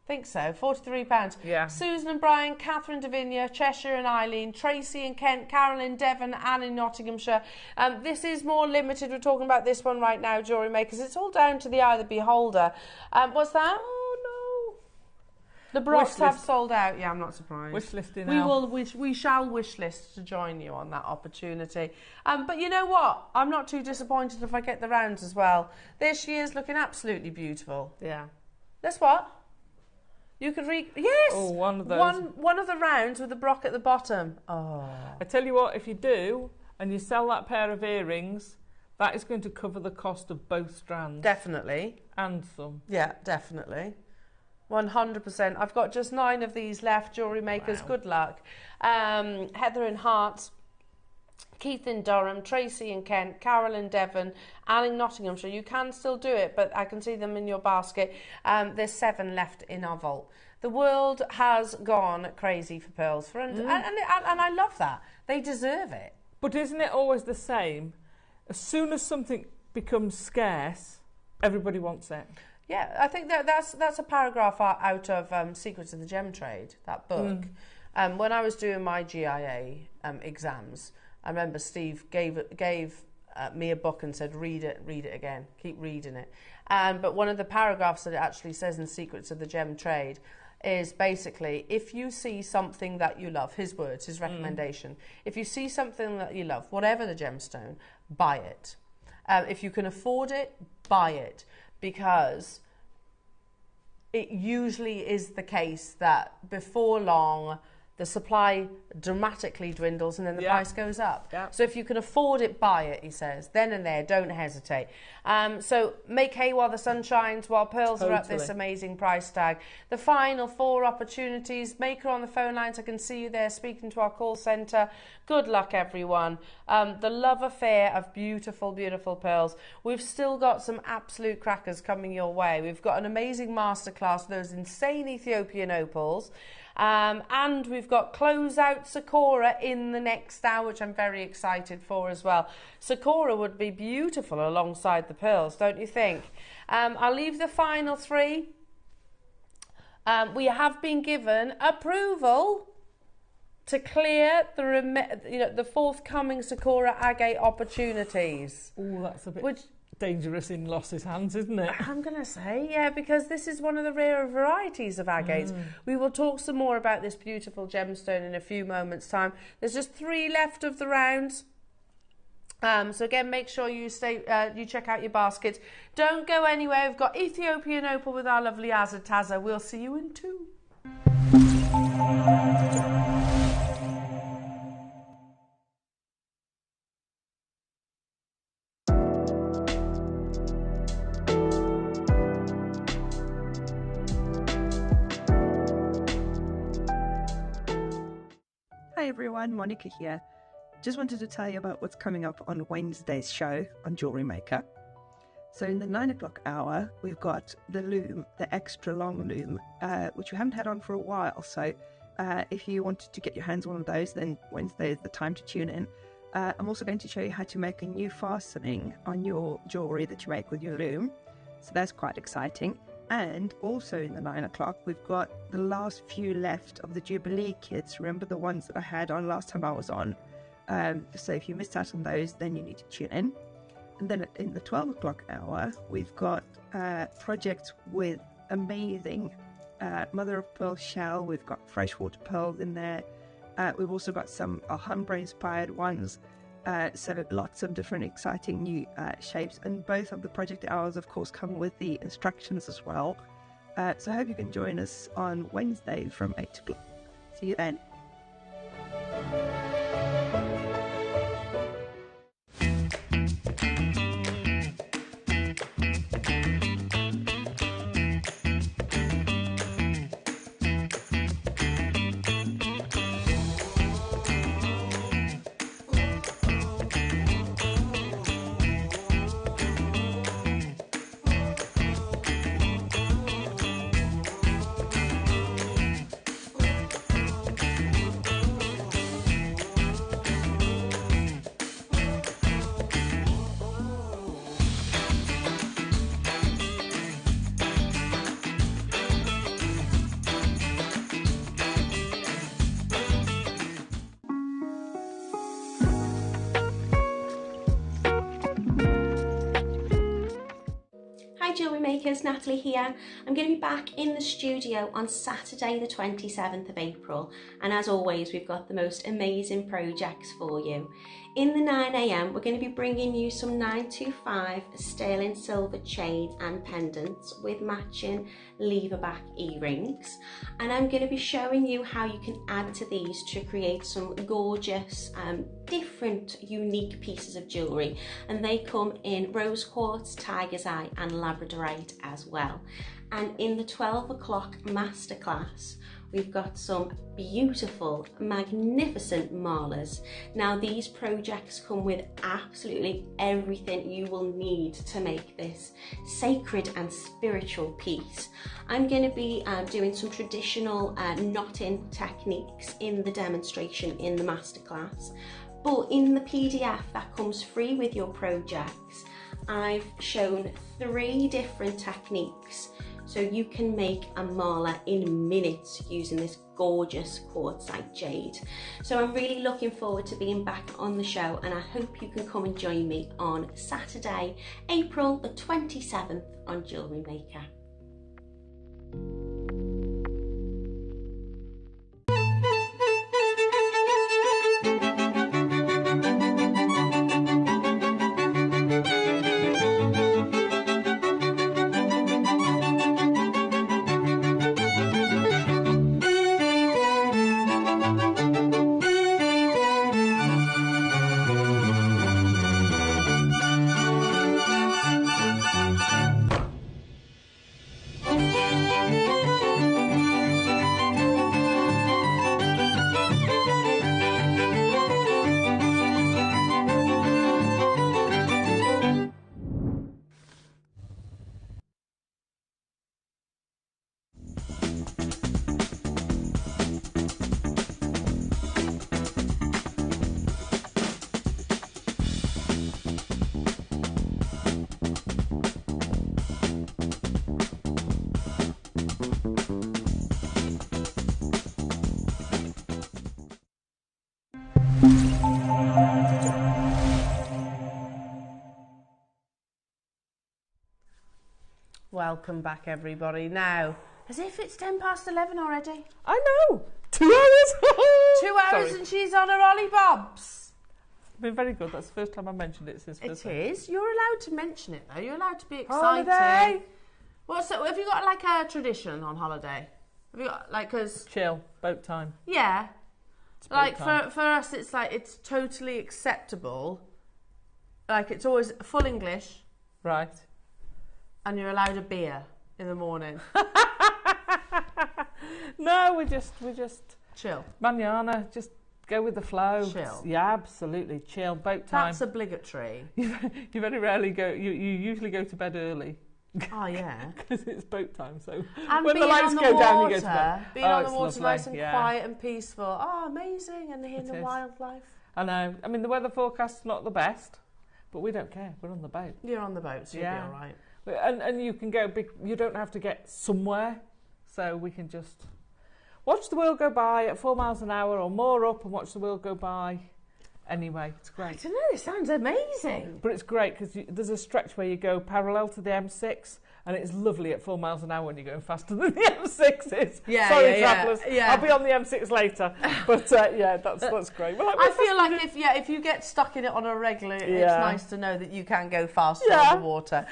Think so, £43. Yeah. Susan and Brian, Catherine Davinia, Cheshire and Eileen, Tracy and Kent, Carolyn, Devon, Anne in Nottinghamshire. This is more limited. We're talking about this one right now, Jewellery Makers. It's all down to the eye of the beholder. What's that? Oh no. The Barocques have sold out. Yeah, I'm not surprised. Wish listing We shall wish list to join you on that opportunity. But you know what? I'm not too disappointed if I get the rounds as well. There she is, looking absolutely beautiful. Yeah. That's what? You could read, yes. Oh, one of those. One of the rounds with the Baroque at the bottom. Oh. I tell you what, if you do, and you sell that pair of earrings, that is going to cover the cost of both strands. Definitely. And some. Yeah, definitely. 100%. I've got just 9 of these left, Jewellery Makers. Wow. Good luck. Heather in Hearts, Keith in Durham, Tracy in Kent, Carol in Devon, Anne in Nottinghamshire. You can still do it, but I can see them in your basket. There's 7 left in our vault. The world has gone crazy for pearls, and I love that. They deserve it. But isn't it always the same? As soon as something becomes scarce, everybody wants it. Yeah, I think that's a paragraph out of Secrets of the Gem Trade, that book. When I was doing my GIA exams, I remember Steve gave me a book and said, read it again, keep reading it. But one of the paragraphs that it actually says in Secrets of the Gem Trade is basically, if you see something that you love, his words, his recommendation, if you see something that you love, whatever the gemstone, buy it. If you can afford it, buy it, because it usually is the case that before long, the supply dramatically dwindles and then the price goes up. Yeah. So if you can afford it, buy it, he says. Then and there, don't hesitate. So make hay while the sun shines, while pearls are at this amazing price tag. The final 4 opportunities. Maker on the phone lines, I can see you there speaking to our call centre. Good luck, everyone. The love affair of beautiful, beautiful pearls. We've still got some absolute crackers coming your way. We've got an amazing masterclass, those insane Ethiopian opals. And we've got closeout Sakura in the next hour, which I'm very excited for as well. Sakura would be beautiful alongside the pearls, don't you think? I'll leave the final 3. We have been given approval to clear the forthcoming Sakura agate opportunities. Oh, that's a bit dangerous in Loss's hands, isn't it? I'm going to say, yeah, because this is one of the rarer varieties of agates. We will talk some more about this beautiful gemstone in a few moments' time. There's just 3 left of the rounds. So again, make sure you check out your baskets. Don't go anywhere. We've got Ethiopian opal with our lovely Azataza. We'll see you in 2. Hi everyone, Monica here. Just wanted to tell you about what's coming up on Wednesday's show on Jewellery Maker. So in the 9 o'clock hour, we've got the loom, the extra long loom, which we haven't had on for a while. So if you wanted to get your hands on one of those, then Wednesday is the time to tune in. I'm also going to show you how to make a new fastening on your jewellery that you make with your loom. So that's quite exciting. And also in the 9 o'clock, we've got the last few left of the Jubilee kits. Remember the ones that I had on last time I was on? So if you missed out on those, then you need to tune in. And then in the 12 o'clock hour, we've got projects with amazing mother of pearl shell. We've got freshwater pearls in there. We've also got some Alhambra inspired ones. So lots of different exciting new shapes, and both of the project hours of course come with the instructions as well. So I hope you can join us on Wednesday from 8 o'clock. See you then. Jewellery Makers, Natalie here. I'm going to be back in the studio on Saturday the 27th of April, and as always we've got the most amazing projects for you. In the 9 AM we're going to be bringing you some 925 sterling silver chain and pendants with matching lever back earrings, and I'm going to be showing you how you can add to these to create some gorgeous different unique pieces of jewellery, and they come in rose quartz, tiger's eye and labradorite as well. And in the 12 o'clock masterclass we've got some beautiful, magnificent malas. Now these projects come with absolutely everything you will need to make this sacred and spiritual piece. I'm going to be doing some traditional knotting techniques in the demonstration in the masterclass, but in the PDF that comes free with your projects, I've shown 3 different techniques so you can make a mala in minutes using this gorgeous quartzite jade. So I'm really looking forward to being back on the show, and I hope you can come and join me on Saturday, April the 27th on Jewellery Maker. Welcome back, everybody. Now, as if it's 11 already. I know. 2 hours. 2 hours Sorry. and she's on her Ollie Bobs. Been very good. That's the first time I mentioned it since. It is. You're allowed to mention it though. You're allowed to be excited. Holiday. What's that? Have you got like a tradition on holiday? Have you got like chill boat time? Yeah. It's boat Like time. for us, it's like it's totally acceptable. Like it's always full English. Right. And you're allowed a beer in the morning. No, we just Chill. manana, just go with the flow. Chill. Yeah, absolutely. Chill, boat time. That's obligatory. You very rarely go, you usually go to bed early. Oh, yeah. Because it's boat time, so And when the being lights on the go water, down, you go to bed. being Oh, on the it's water, lovely, nice and yeah. quiet and peaceful. Oh, amazing. And hearing It the is. wildlife. I know. I mean, the weather forecast's not the best, but we don't care. We're on the boat. You're on the boat, so Yeah. you'll be all right. And you can go big, you don't have to get somewhere, so we can just watch the world go by at 4 miles an hour or more up and watch the world go by. Anyway, it's I great. don't know, it sounds amazing. But it's great because there's a stretch where you go parallel to the M6 and it's lovely at 4 miles an hour when you're going faster than the M6 is. Yeah, Sorry, yeah, travellers. yeah. I'll be on the M6 later. But yeah, that's great. Well, I feel like if you get stuck in it on a regular, it's Yeah. nice to know that you can go faster Yeah. on the water.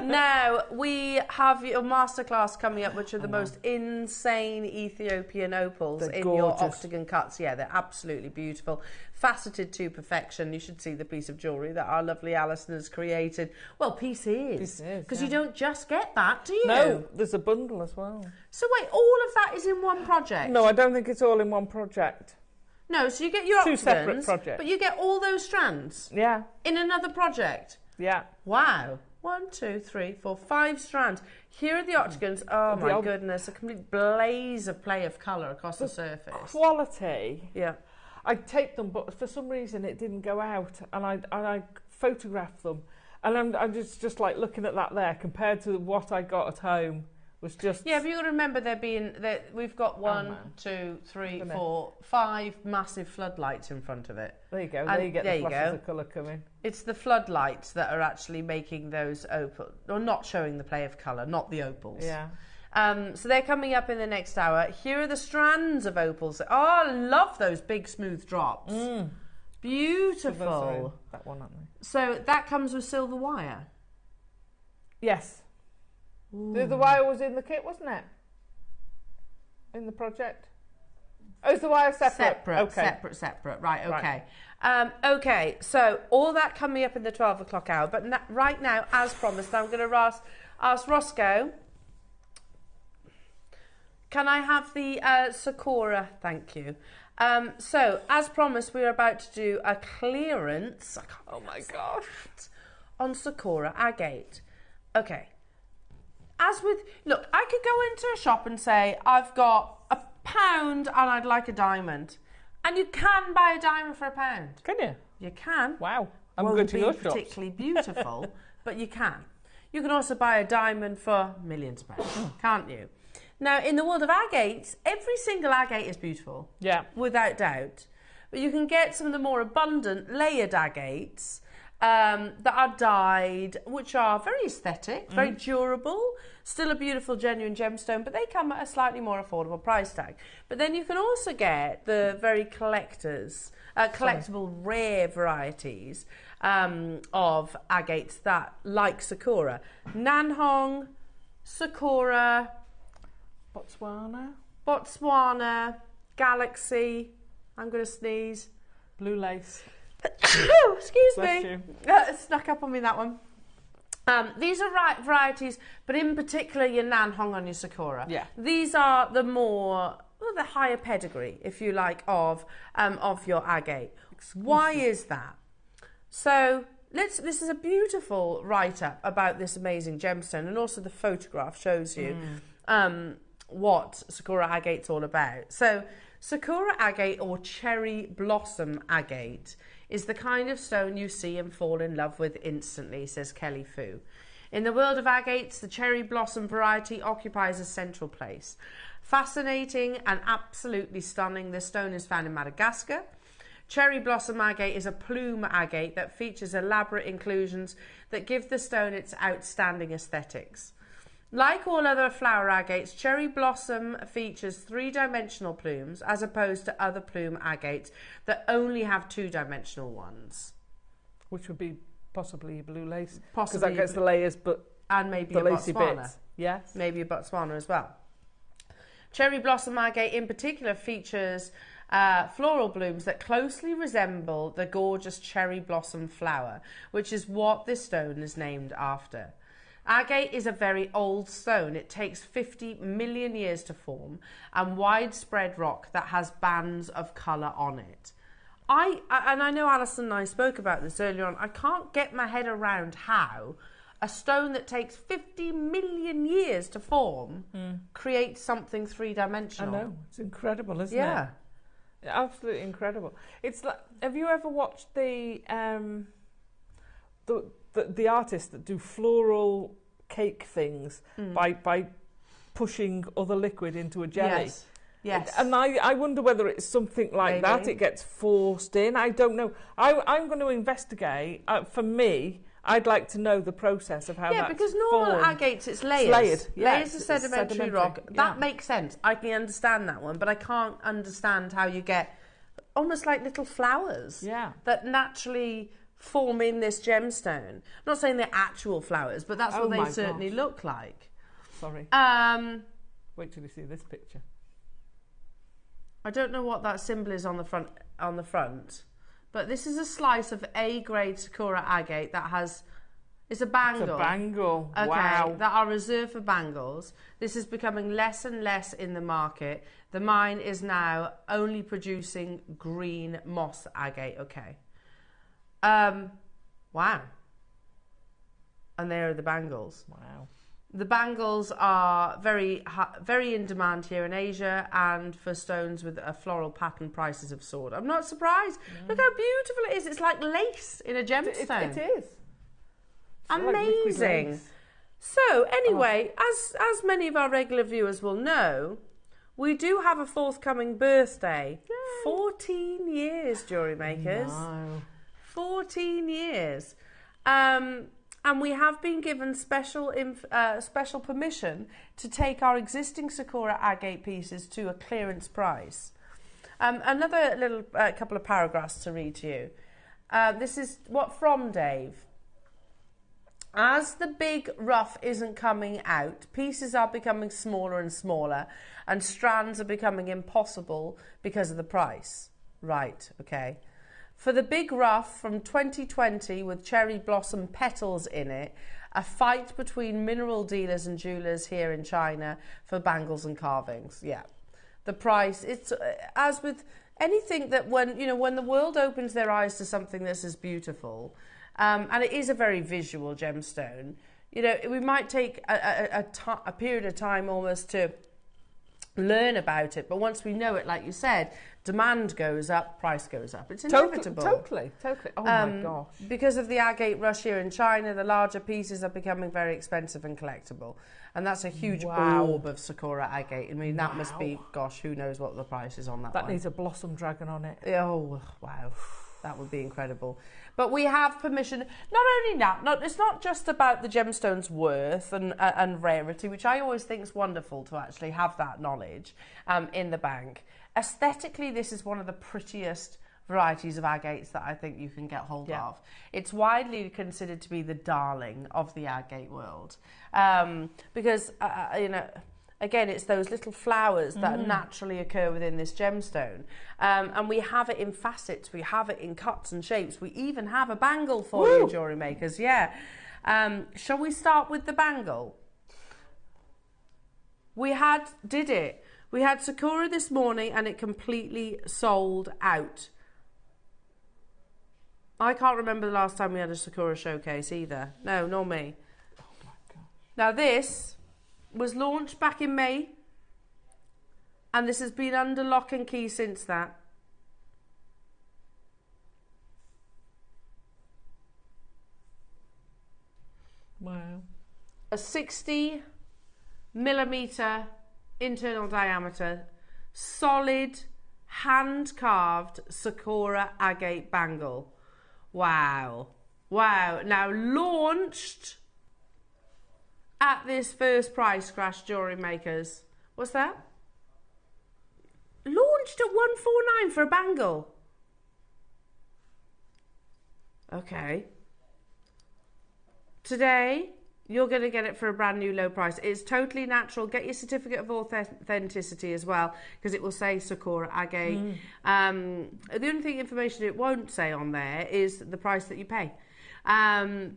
Now, we have your masterclass coming up, which are the most insane Ethiopian opals They're in your gorgeous. octagon cuts. Yeah, they're absolutely beautiful. Faceted to perfection. You should see the piece of jewellery that our lovely Alison has created. Well, pieces. Pieces, Because yeah. you don't just get that, do you? No, there's a bundle as well. So wait, all of that is in one project? No, I don't think it's all in one project. No, so you get your Two octagons, separate projects. but you get all those strands Yeah, in another project. yeah. Wow. 1, 2, 3, 4, 5 strands. Here are the octagons. Oh The my old- goodness, a complete blaze of play of colour across the surface. Quality. Yeah. I take them, but for some reason it didn't go out, and I photographed them, and I'm just like looking at that there compared to what I got at home. was just... Yeah, but you've got to remember we've got one, two, three, four, 5 massive floodlights in front of it. There you go, there you get the flashes of colour coming. It's the floodlights that are actually making those opals, or not showing the play of colour, not the opals. Yeah. So they're coming up in the next hour. Here are the strands of opals. Oh, I love those big smooth drops. Beautiful. Sorry, that one, aren't they? So that comes with silver wire. Yes. The wire was in the kit, wasn't it? In the project? Oh, is the wire separate? Separate. Right, okay. Okay, so all that coming up in the 12 o'clock hour. But right now, as promised, I'm going to ask Roscoe, can I have the Sakura? Thank you. So, as promised, we're about to do a clearance. Oh my gosh. On Sakura agate. Okay. Look, I could go into a shop and say, I've got £1 and I'd like a diamond. And you can buy a diamond for £1. Can you? You can. Wow. I'm going to your shop. Particularly beautiful, but you can. You can also buy a diamond for millions of pounds, can't you? Now, in the world of agates, every single agate is beautiful. Yeah. Without doubt. But you can get some of the more abundant layered agates that are dyed, which are very aesthetic, very durable, still a beautiful genuine gemstone, but they come at a slightly more affordable price tag. But then you can also get the very collectible rare varieties of agates that, like Sakura. Nanhong, Sakura, Botswana, Galaxy, I'm going to sneeze. Blue lace. Oh, excuse Bless me. you. Snuck up on me, that one. These are varieties, but in particular your Nanhong and your Sakura. Yeah. These are the the higher pedigree, if you like, of your agate. Why is that? So this is a beautiful write-up about this amazing gemstone, and also the photograph shows you what Sakura agate's all about. So Sakura agate, or cherry blossom agate, is the kind of stone you see and fall in love with instantly, says Kelly Fu. In the world of agates, the cherry blossom variety occupies a central place. Fascinating and absolutely stunning, this stone is found in Madagascar. Cherry blossom agate is a plume agate that features elaborate inclusions that give the stone its outstanding aesthetics. Like all other flower agates, cherry blossom features 3-dimensional plumes as opposed to other plume agates that only have 2-dimensional ones. Which would be possibly blue lace. Possibly. Because that gets the layers, and maybe the a lacy Botswana. bits. Yes. Maybe a Botswana as well. Cherry blossom agate in particular features floral blooms that closely resemble the gorgeous cherry blossom flower, which is what this stone is named after. Agate is a very old stone. It takes 50 million years to form, and widespread rock that has bands of colour on it. And I know Alison and I spoke about this earlier on, I can't get my head around how a stone that takes 50 million years to form creates something 3-dimensional. I know, it's incredible, isn't it? Yeah. Absolutely incredible. It's like, have you ever watched the artists that do floral cake things by pushing other liquid into a jelly? Yes. And I wonder whether it's something like that. It gets forced in. I don't know. I'm going to investigate. For me, I'd like to know the process of how that's because normal formed. Agates, it's layers. It's layered. Layers of sedimentary rock. Yeah. That makes sense. I can understand that one, but I can't understand how you get almost like little flowers that naturally form in this gemstone. I'm not saying they're actual flowers, but that's what they certainly look like. Sorry. Wait till you see this picture. I don't know what that symbol is on the front, but this is a slice of A-grade Sakura agate that has... It's a bangle. It's a bangle. Okay, wow. That are reserved for bangles. This is becoming less and less in the market. The mine is now only producing green moss agate. Okay. Wow. And there are the bangles. Wow. The bangles are very in demand here in Asia, and for stones with a floral pattern, prices have soared. I'm not surprised. Look how beautiful it is. It's like lace in a gemstone. It is. Amazing. Like So anyway, as many of our regular viewers will know, we do have a forthcoming birthday. Yay. 14 years, jewellery makers. No. 14 years. And we have been given special permission to take our existing Sakura agate pieces to a clearance price. Another little couple of paragraphs to read to you. This is what from Dave. As the big rough isn't coming out, pieces are becoming smaller and smaller, and strands are becoming impossible because of the price. Right, okay. For the big rough from 2020 with cherry blossom petals in it, a fight between mineral dealers and jewellers here in China for bangles and carvings. Yeah. The price, it's as with anything that when the world opens their eyes to something that's as beautiful, and it is a very visual gemstone, we might take a period of time almost to learn about it, but once we know it, like you said, demand goes up, price goes up. It's inevitable. Totally. Oh my gosh. Because of the agate rush here in China, the larger pieces are becoming very expensive and collectible. And that's a huge orb of Sakura agate. I mean, that must be, gosh, who knows what the price is on that one. That needs a blossom dragon on it. Oh, wow. That would be incredible. But we have permission, not only that, it's not just about the gemstone's worth and rarity, which I always think is wonderful to actually have that knowledge in the bank. Aesthetically, this is one of the prettiest varieties of agates that I think you can get hold of. It's widely considered to be the darling of the agate world because, again, it's those little flowers that naturally occur within this gemstone. And we have it in facets, we have it in cuts and shapes. We even have a bangle for you, jewellery makers. Yeah. Shall we start with the bangle? We had Sakura this morning and it completely sold out. I can't remember the last time we had a Sakura showcase either. No, nor me. Oh my God. Now this was launched back in May, and this has been under lock and key since that. Wow. A 60 millimeter internal diameter, solid, hand carved Sakura agate bangle. Wow. Now launched at this first price crash, jewellery makers. What's that? Launched at 149 for a bangle. Okay. Today, you're going to get it for a brand new low price. It's totally natural. Get your certificate of authenticity as well, because it will say Sakura agate. The only information it won't say on there is the price that you pay.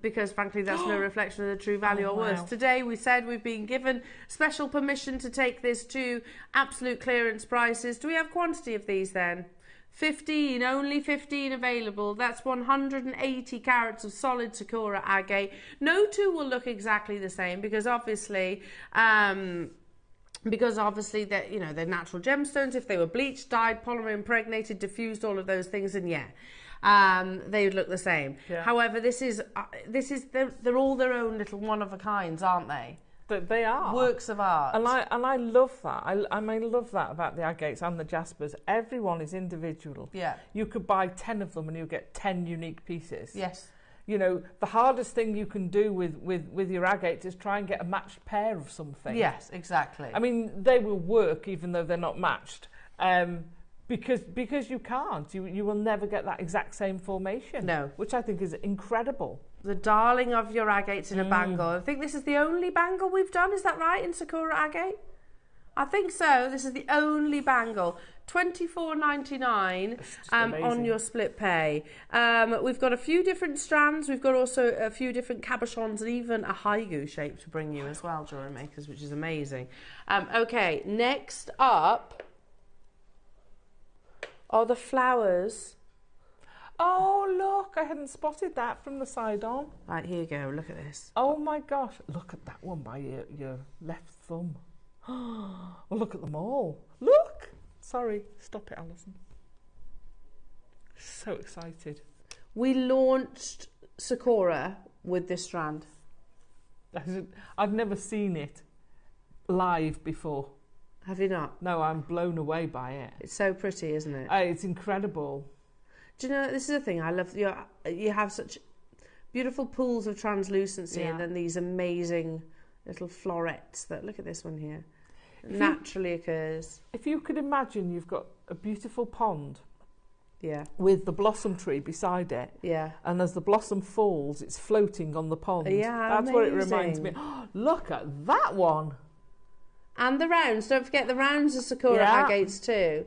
Because frankly that's no reflection of the true value or worth. Today we said we've been given special permission to take this to absolute clearance prices. Do we have quantity of these then? 15, only 15 available. That's 180 carats of solid Sakura agate. No two will look exactly the same because obviously they're they're natural gemstones. If they were bleached, dyed, polymer impregnated, diffused, all of those things, and they would look the same. However, they're all their own little one of a kinds, aren't they? They are works of art, and I love that. I love that about the agates and the jaspers. Everyone is individual. Yeah, you could buy 10 of them and you get 10 unique pieces. Yes, the hardest thing you can do with your agates is try and get a matched pair of something. Yes, exactly. I mean, they will work even though they're not matched. Because you can't. You will never get that exact same formation. No, which I think is incredible. The darling of your agates in a bangle. I think this is the only bangle we've done. Is that right, in Sakura agate? I think so. This is the only bangle. $24.99 on your split pay. We've got a few different strands. We've got also a few different cabochons and even a haigu shape to bring you as well, jewellery makers, which is amazing. Okay, next up are the flowers. Oh, look, I hadn't spotted that from the side on. Right, here you go, look at this. Oh my gosh, look at that one by your left thumb. Oh, look at them all. Look! Sorry, stop it, Alison. So excited. We launched Sakura with this strand. I've never seen it live before. Have you not? No, I'm blown away by it. It's so pretty, isn't it? It's incredible. Do you know, this is the thing I love. You have such beautiful pools of translucency, and then these amazing little florets that, look at this one here, naturally occurs. If you could imagine you've got a beautiful pond with the blossom tree beside it, and as the blossom falls, it's floating on the pond. That's what it reminds me. Oh, look at that one. And the rounds, don't forget the rounds are Sakura agates too.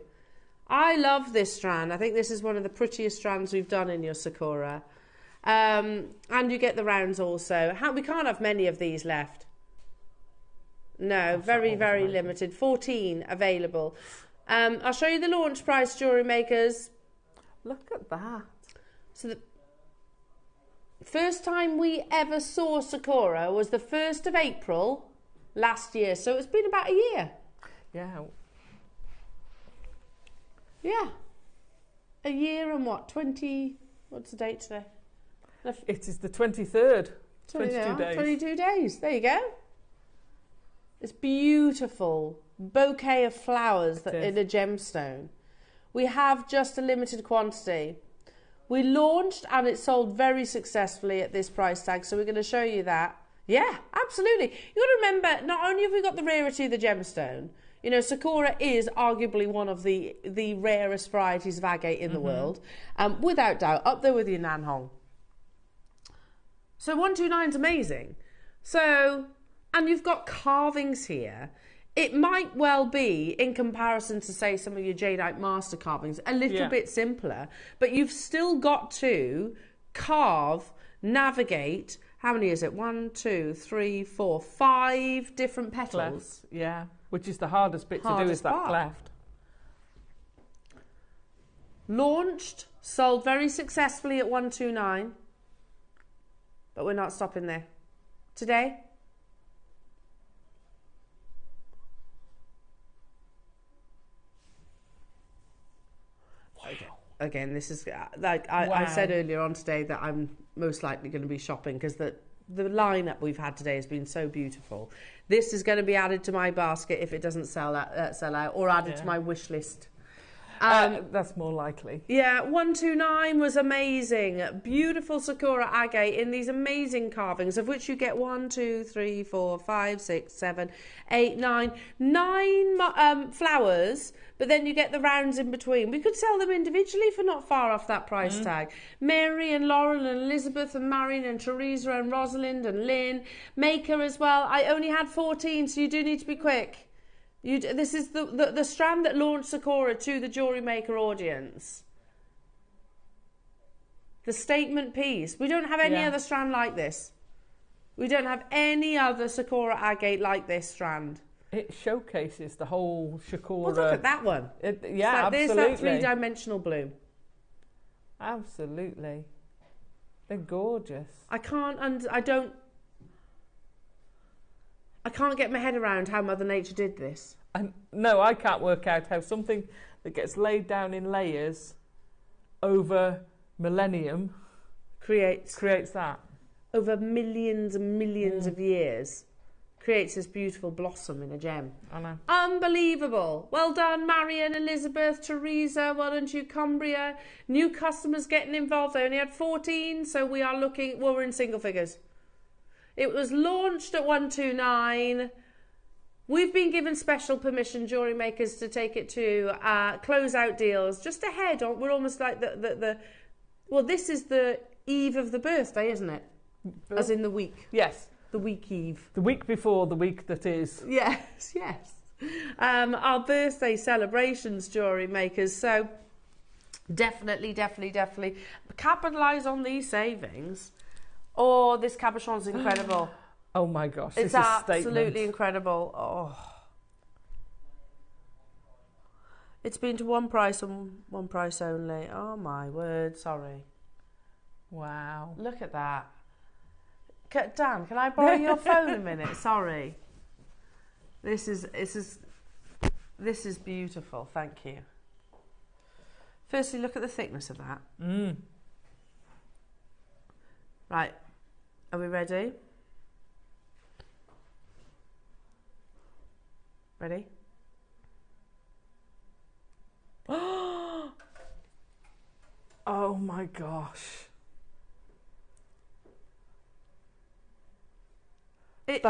I love this strand. I think this is one of the prettiest strands we've done in your Sakura. And you get the rounds also. We can't have many of these left. No, very, very limited. 14 available. I'll show you the launch price, Jewellery Makers. Look at that. So the first time we ever saw Sakura was the 1st of April last year. So it's been about a year. Yeah. Yeah. A year and what? 20... What's the date today? It is the 23rd. 22 days. 22 days. There you go. It's beautiful. Bouquet of flowers in a gemstone. We have just a limited quantity. We launched and it sold very successfully at this price tag. So we're going to show you that. Yeah, absolutely. You got to remember, not only have we got the rarity of the gemstone, you know, Sakura is arguably one of the rarest varieties of agate in the world. Without doubt, up there with your Nanhong. So 129 is amazing. So, and you've got carvings here. It might well be, in comparison to, say, some of your Jadeite master carvings, a little bit simpler. But you've still got to carve, navigate. How many is it? 1, 2, 3, 4, 5 different petals. Cleft, yeah, which is the hardest bit to do, is that cleft. Launched, sold very successfully at 129. But we're not stopping there. Today, again, this is like I said earlier on today that I'm most likely going to be shopping because the lineup we've had today has been so beautiful. This is going to be added to my basket if it doesn't sell out, or added to my wish list. That's more likely. Yeah, 129 was amazing. Beautiful Sakura agate in these amazing carvings, of which you get 1, 2, 3, 4, 5, 6, 7, 8, 9. 9 flowers, but then you get the rounds in between. We could sell them individually for not far off that price tag. Mary and Laurel and Elizabeth and Marion and Teresa and Rosalind and Lynn. Maker as well. I only had 14, so you do need to be quick. This is the strand that launched Sakura to the Jewellery Maker audience. The statement piece. We don't have any other strand like this. We don't have any other Sakura agate like this strand. It showcases the whole Sakura. Well, look at that one. Absolutely. There's that three-dimensional bloom. Absolutely. They're gorgeous. I can't get my head around how Mother Nature did this. No, I can't work out how something that gets laid down in layers over millennium creates that. Over millions and millions of years, creates this beautiful blossom in a gem. I know. Unbelievable. Well done, Marion, Elizabeth, Teresa, well done to you, Cumbria. New customers getting involved. They only had 14, so we are looking, we're in single figures. It was launched at 129. We've been given special permission, Jewellery Makers, to take it to closeout deals just ahead. We're almost like well, this is the eve of the birthday, isn't it? As in the week. Yes. The week eve. The week before the week that is. Yes, yes. Our birthday celebrations, Jewellery Makers. So definitely capitalise on these savings. Oh, this cabochon's incredible. Oh my gosh, it's absolutely incredible. Oh, it's been to one price and one price only. Oh my word, sorry. Wow, look at that. Dan, can I borrow your phone a minute? Sorry. This is beautiful. Thank you. Firstly, look at the thickness of that. Right, are we ready? Ready? Oh my gosh. It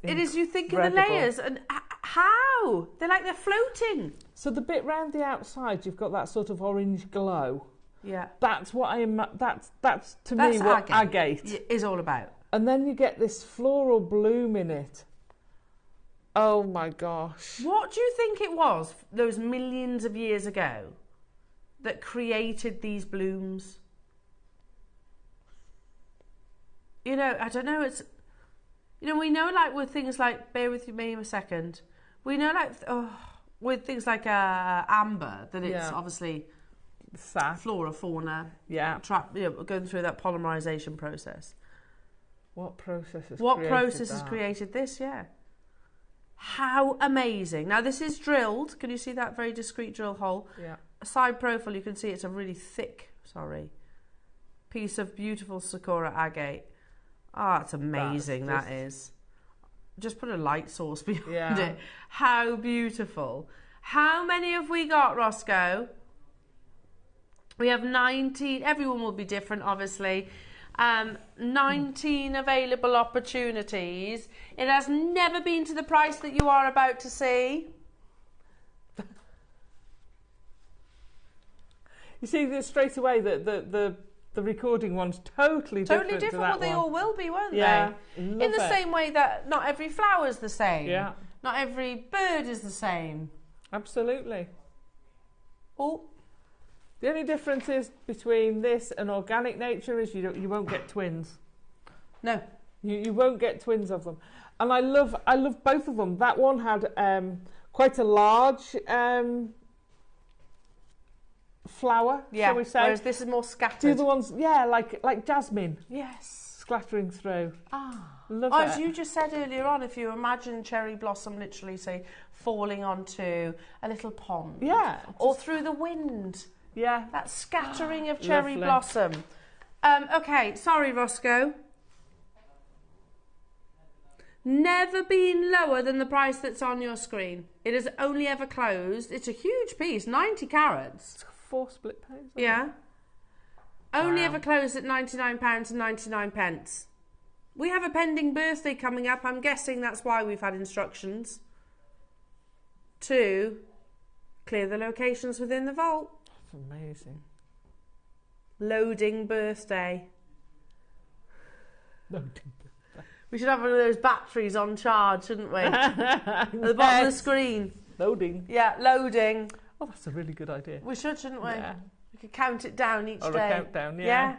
is, you think of the incredible. layers and how? They're floating. So the bit round the outside, you've got that sort of orange glow. Yeah. That's what I am. That's to me what agate is all about. And then you get this floral bloom in it. Oh my gosh. What do you think it was those millions of years ago that created these blooms? You know, I don't know. It's, you know, we know like with things like, bear with me a second. We know like with things like amber that it's obviously flora, fauna, going through that polymerization process. What process has created this? Yeah. How amazing. Now this is drilled. Can you see that very discreet drill hole? Yeah. A side profile, you can see it's a really thick, piece of beautiful Sakura agate. Ah, it's amazing. That is. Just put a light source behind it. How beautiful. How many have we got, Roscoe? We have 19. Everyone will be different, obviously. 19 available opportunities. It has never been to the price that you are about to see. You see this straight away that the recording one's totally different to that well, they one. all will be, won't they? In the same way that not every flower's the same. Yeah. Not every bird is the same. Absolutely. Oh. The only difference is between this and organic nature is you won't get twins. No. You won't get twins of them. And I love both of them. That one had quite a large flower, shall we say. Whereas this is more scattered. The other ones, like jasmine. Yes. Splattering through. Love it. As you just said earlier on, if you imagine cherry blossom literally, say, falling onto a little pond. Yeah. Or through the wind. Yeah. That scattering of cherry Lovely. blossom. Okay, sorry, Roscoe. Never been lower than the price that's on your screen. It has only ever closed. It's a huge piece, 90 carats. It's 4 split pays. Yeah. Only ever closed at £99.99. We have a pending birthday coming up. I'm guessing that's why we've had instructions to clear the locations within the vault. That's amazing. Loading birthday. Loading birthday. We should have one of those batteries on charge, shouldn't we? At the bottom of the screen. Loading. Yeah, loading. Oh, that's a really good idea. We should, shouldn't we? Yeah. We could count it down each day. Or a countdown, yeah.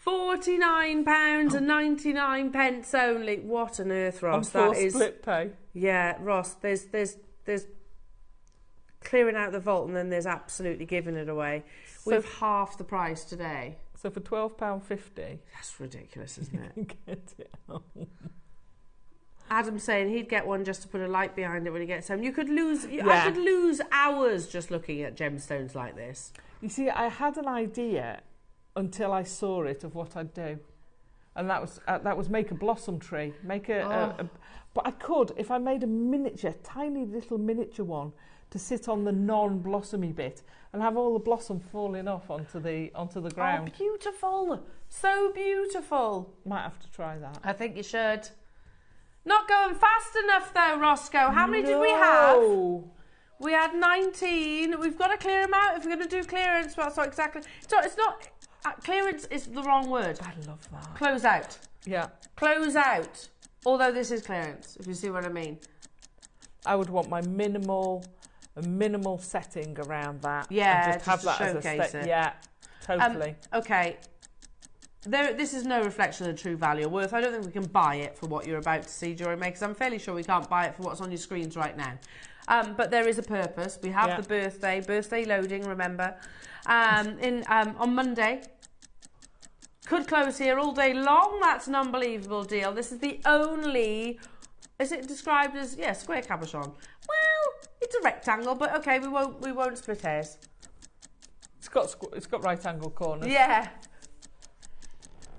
£49.99 only. What on earth, Ross? On 4 split pay. Yeah, Ross, there's clearing out the vault and then there's absolutely giving it away. So We've half the price today. So for £12.50. That's ridiculous, isn't it? You get it home. Adam's saying he'd get one just to put a light behind it when he gets home. You could lose. I could lose hours just looking at gemstones like this. You see, I had an idea until I saw it of what I'd do, and that was make a blossom tree. But I could, if I made a miniature, tiny little miniature one to sit on the non-blossomy bit and have all the blossom falling off onto the ground. Oh, beautiful! So beautiful. Might have to try that. I think you should. Not going fast enough though, Roscoe. How many did we have? We had 19. We've got to clear them out if we're going to do clearance. Well, so exactly. So it's not clearance is the wrong word. I love that. Close out. Yeah. Close out. Although this is clearance, if you see what I mean. I would want my minimal setting around that. Yeah, and just have that showcase as a it. Yeah, totally. Okay. This is no reflection of the true value or worth. I don't think we can buy it for what you're about to see, JewelleryMaker, because I'm fairly sure we can't buy it for what's on your screens right now. But there is a purpose. We have the birthday loading, remember, on Monday. Could close here all day long. That's an unbelievable deal. This is the only... Is it described as square cabochon? Well, it's a rectangle, but okay, we won't split hairs. It's got right angle corners. Yeah.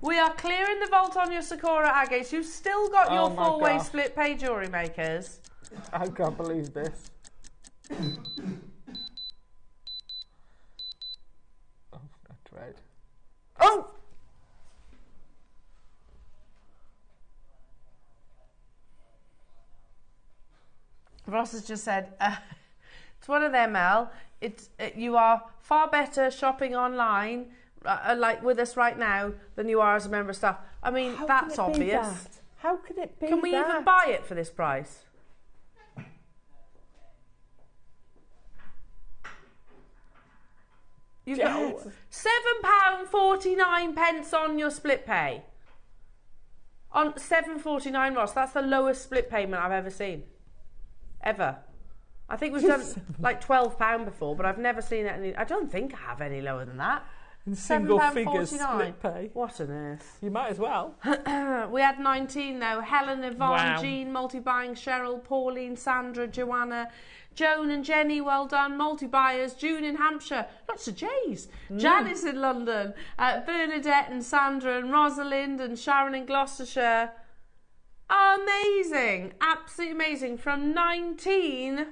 We are clearing the vault on your Sakura agates. You've still got your 4-way split pay, JewelleryMakers. I can't believe this. Oh, I dread. Oh! Ross has just said, it's one of them, Elle. You are far better shopping online, like with us right now, than you are as a member of staff. I mean, that's obvious. How can it be? Can we even buy it for this price? You've got £7.49 on your split pay. On £7.49, Ross. That's the lowest split payment I've ever seen. Ever. I think we've done like £12 before, but I've never seen it any. I don't think I have any lower than that. In single figures split pay. What on earth? You might as well. We had 19 though. Helen, Yvonne, Wow. Jean, multi-buying, Cheryl, Pauline, Sandra, Joanna, Joan and Jenny, well done. Multi-buyers, June in Hampshire, lots of J's. Janice in London, Bernadette and Sandra and Rosalind and Sharon in Gloucestershire. Amazing, absolutely amazing. From 19,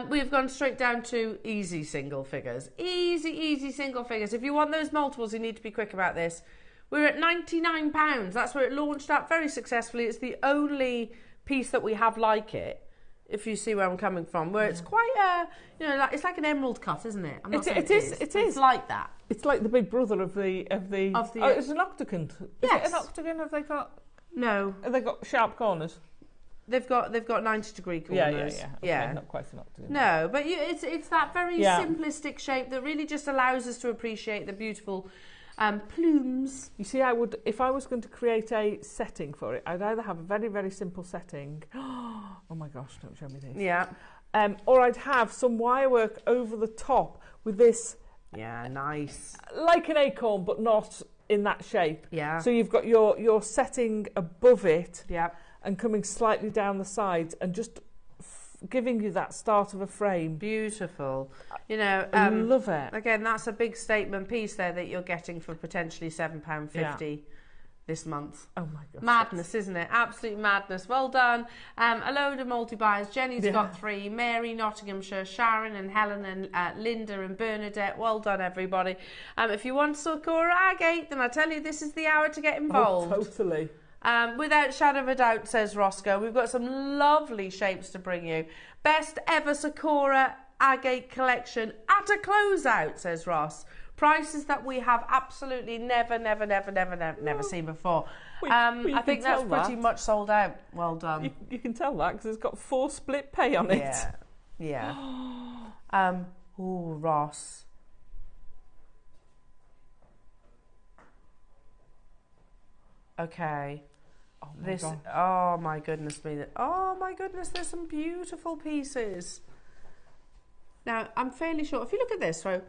we've gone straight down to easy single figures. Easy single figures. If you want those multiples, you need to be quick about this. We're at £99. That's where it launched at very successfully. It's the only piece that we have like it. If you see where I'm coming from, where it's quite like, it's like an emerald cut, isn't it? I'm not saying it is. It's like that. It's like the big brother of the. Oh, it's an octagon. Yes. Is it an octagon? Have they got? No. Have they got sharp corners? They've got 90-degree corners. Yeah. Okay, not quite an octagon. No, but it's that very simplistic shape that really just allows us to appreciate the beautiful plumes. You see, if I was going to create a setting for it, I'd either have a very, very simple setting. Oh my gosh, don't show me this. Yeah. Or I'd have some wire work over the top with this. Yeah, nice. Like an acorn, but not in that shape. Yeah. So you've got your setting above it. Yeah. And coming slightly down the sides and just giving you that start of a frame. Beautiful. I love it. Again, that's a big statement piece there that you're getting for potentially £7.50 this month. Oh my gosh. Madness, isn't it? Absolute madness. Well done. A load of multi-buyers. Jenny's got 3. Mary, Nottinghamshire, Sharon and Helen and Linda and Bernadette. Well done, everybody. If you want Sakura agate, then I tell you, this is the hour to get involved. Oh, totally. Without shadow of a doubt, says Roscoe. We've got some lovely shapes to bring you. Best ever Sakura agate collection at a closeout, says Ross. Prices that we have absolutely never seen before. I think that's pretty much sold out. Well done. You can tell that because it's got 4 split pay on it. Yeah. Ross. Okay. Oh my goodness me. Oh my goodness, there's some beautiful pieces. Now, I'm fairly sure, if you look at this, so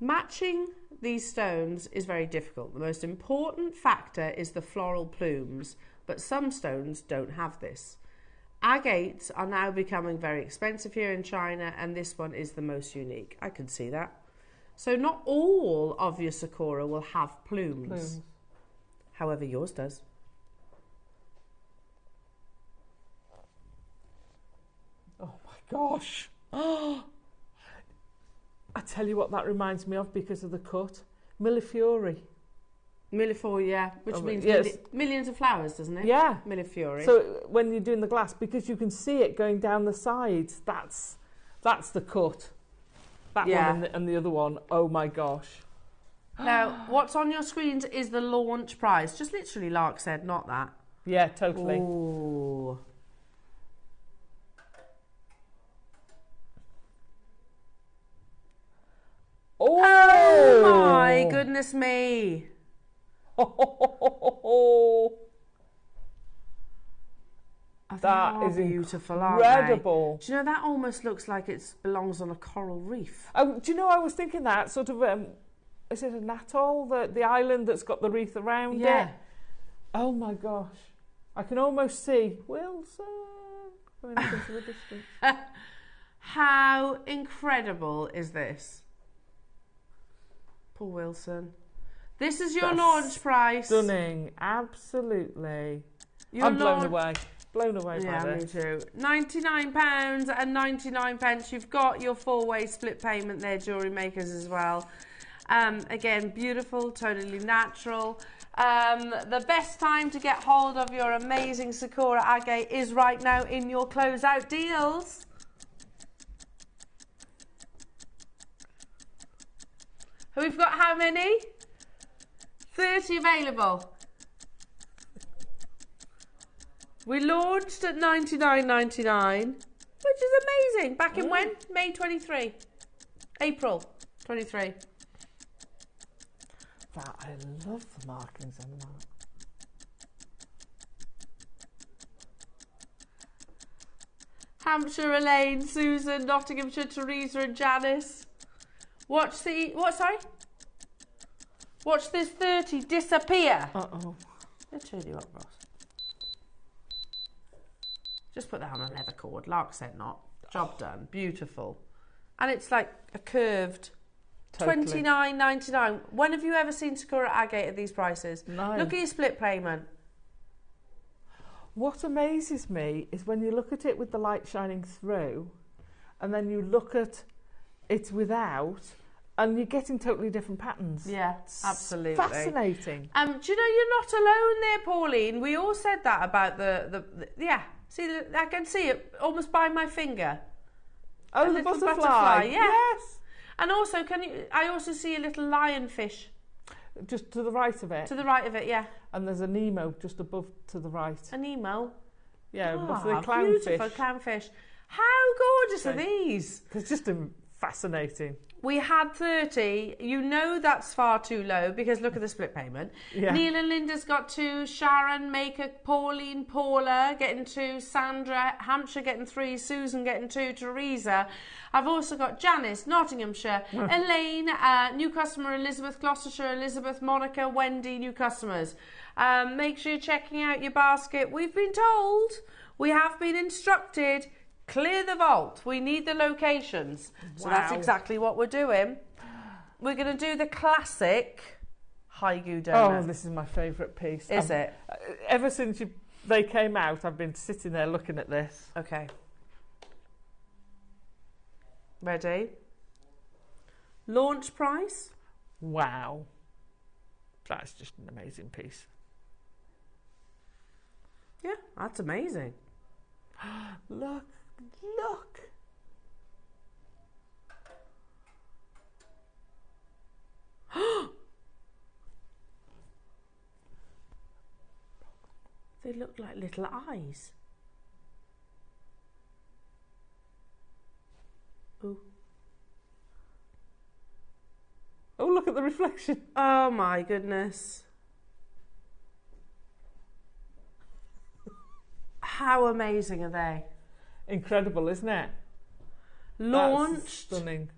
matching these stones is very difficult. The most important factor is the floral plumes, but some stones don't have this. Agates are now becoming very expensive here in China, and this one is the most unique. I can see that. So not all of your Sakura will have plumes. However, yours does. Oh my gosh. I tell you what that reminds me of because of the cut. Millefiori. Millefiori, yeah. Which means millions of flowers, doesn't it? Yeah. Millefiori. So when you're doing the glass, because you can see it going down the sides, that's the cut. That one and the other one. Oh my gosh. Now, what's on your screens is the launch price. Just literally, Lark said, not that. Yeah, totally. Ooh. Oh my goodness me. That is beautiful, incredible. Do you know, that almost looks like it belongs on a coral reef. Do you know, I was thinking that sort of, is it an atoll, the island that's got the wreath around it? Oh my gosh. I can almost see Wilson going into the distance. How incredible is this? Paul Wilson. This is your launch price. Stunning, absolutely. I'm blown away. blown away Yeah, by me this. too. £99 and 99 pence. You've got your 4-way split payment there, Jewellery Makers, as well. Again, beautiful, totally natural. The best time to get hold of your amazing Sakura agate is right now in your closeout deals. We've got how many? 30 available. We launched at $99.99, which is amazing. Back in when? May 23. April 23. That, I love the markings on that. Hampshire, Elaine, Susan, Nottinghamshire, Teresa and Janice. Watch the, what, sorry? Watch this 30 disappear. Uh-oh. I'll turn you up, Ross. Just put that on a leather cord. Lark said not. Job done. Beautiful. And it's like a curved Totally. $29.99. When have you ever seen Sakura agate at these prices? No. Look at your split payment. What amazes me is when you look at it with the light shining through, and then you look at it without, and you're getting totally different patterns. Yeah, absolutely. Fascinating. Do you know you're not alone there, Pauline? We all said that about the yeah. See, I can see it almost by my finger. Oh, A the little butterfly. yeah. Yes. And also, I also see a little lionfish Just to the right of it. to the right of it, yeah. And there's a Nemo just above to the right. A Nemo. Yeah, Ah, the clownfish. beautiful clownfish. How gorgeous are Okay. these? It's just fascinating. We had 30. You know that's far too low because look at the split payment. Yeah. Neil and Linda's got 2. Sharon, Maker, Pauline, Paula getting 2. Sandra, Hampshire getting 3. Susan getting 2. Teresa. I've also got Janice, Nottinghamshire. Elaine, new customer. Elizabeth, Gloucestershire. Elizabeth, Monica, Wendy, new customers. Make sure you're checking out your basket. We've been told, we have been instructed, clear the vault. We need the locations. So that's Wow. exactly what we're doing. We're going to do the classic Haigu Oh, donut. this is my favourite piece. Is it? Ever since they came out, I've been sitting there looking at this. Okay. Ready? Launch price? Wow. That's just an amazing piece. Yeah, that's amazing. Look, look. They look like little eyes. Ooh. Oh, look at the reflection. Oh my goodness. How amazing are they? Incredible, isn't it? Launched That's stunning.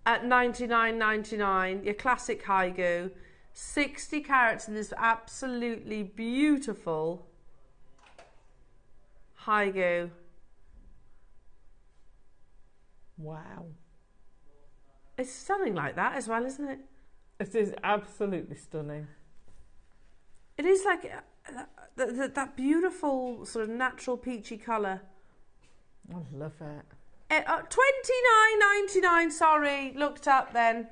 at $99.99, your classic Haigu. 60 carats in this absolutely beautiful Haigu. Wow. It's stunning like that as well, isn't it? It is absolutely stunning. It is like that beautiful sort of natural peachy colour. I love it. $29.99, sorry, looked up then.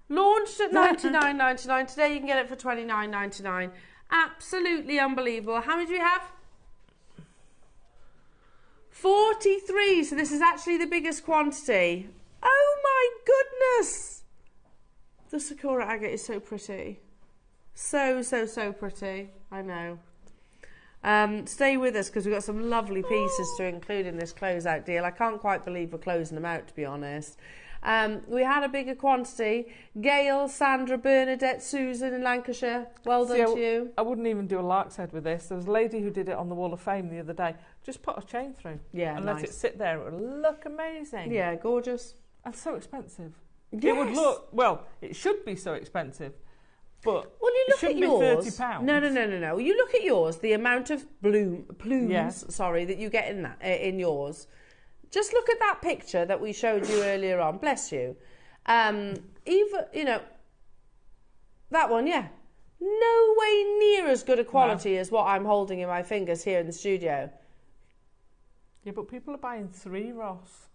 Launched at $99.99. Today you can get it for $29.99. Absolutely unbelievable. How many do we have? 43. So this is actually the biggest quantity. Oh my goodness. The Sakura agate is so pretty. So pretty. I know. Stay with us because we've got some lovely pieces to include in this closeout deal. I can't quite believe we're closing them out, to be honest. We had a bigger quantity. Gail, Sandra, Bernadette, Susan in Lancashire. Well done to you. I wouldn't even do a lark's head with this. There was a lady who did it on the Wall of Fame the other day. Just put a chain through. Yeah, and nice. let it sit there. It would look amazing. Yeah, gorgeous. And so expensive. Yes. It would look, well, it should be so expensive. But Well, you look it at shouldn't yours. be £30. No. You look at yours. The amount of plumes, Yeah. sorry, that you get in that in yours. Just look at that picture that we showed you earlier on. Bless you. Even that one, yeah. no way near as good a quality as what I'm holding in my fingers here in the studio. Yeah, but people are buying 3, Ross.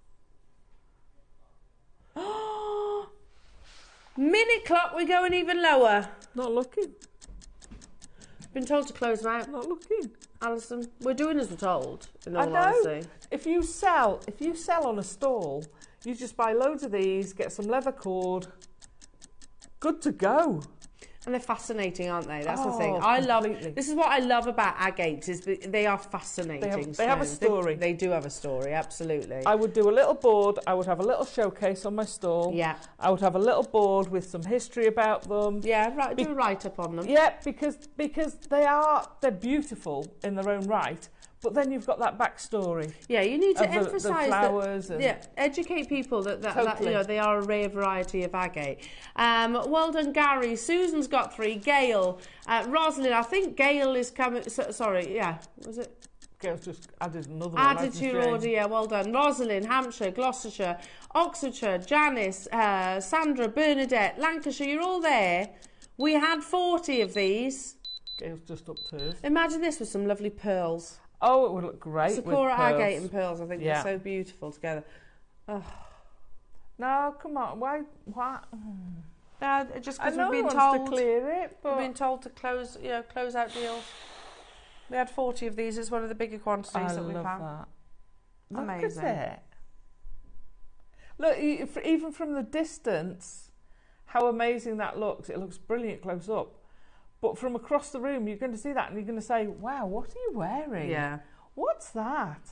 Minute clock, we're going even lower. Not looking. Been told to close them out. Not looking. Alison, we're doing as we're told, in all I know. honesty. If you sell on a stall, you just buy loads of these, get some leather cord, good to go. And they're fascinating, aren't they? That's the thing. Completely. This is what I love about agates, is they are fascinating. They have a story. They do have a story, absolutely. I would do a little board, I would have a little showcase on my stall. Yeah. I would have a little board with some history about them. Yeah, right, do a write-up on them. Yeah, because they're beautiful in their own right, but then you've got that backstory. Yeah, you need to of emphasise the flowers that. and Educate people that Totally. you know, they are a rare variety of agate. Well done, Gary. Susan's got 3. Gail, Rosalind. I think Gail is coming. Sorry, yeah, was it? Gail's just added another one. Added to your order, yeah, well done. Rosalind, Hampshire, Gloucestershire, Oxfordshire, Janice, Sandra, Bernadette, Lancashire. You're all there. We had 40 of these. Gail's just up to hers. Imagine this with some lovely pearls. Oh, it would look great. Sakura, with pearls. agate and pearls, I think Yeah. they're so beautiful together. Oh. No, come on. Why? Just I because know we've been he wants told to clear it, but we've been told to close out deals. We had 40 of these. It's one of the bigger quantities that we've had. that. Amazing. Look at it. Look, even from the distance, how amazing that looks. It looks brilliant close up. But from across the room, you're going to see that and you're going to say, wow, what are you wearing? Yeah. What's that?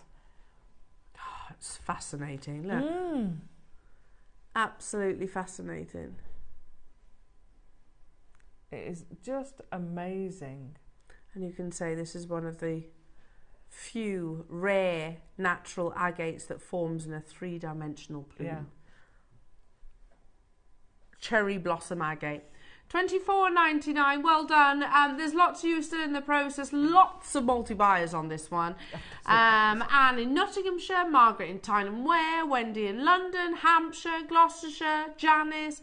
Oh, it's fascinating. Look. Absolutely fascinating. It is just amazing. And you can say this is one of the few rare natural agates that forms in a 3-dimensional plume. Yeah. Cherry blossom agate. $24.99, well done. There's lots of you still in the process, lots of multi-buyers on this one. Anne in Nottinghamshire, Margaret in Tyne and Ware, Wendy in London, Hampshire, Gloucestershire, Janice.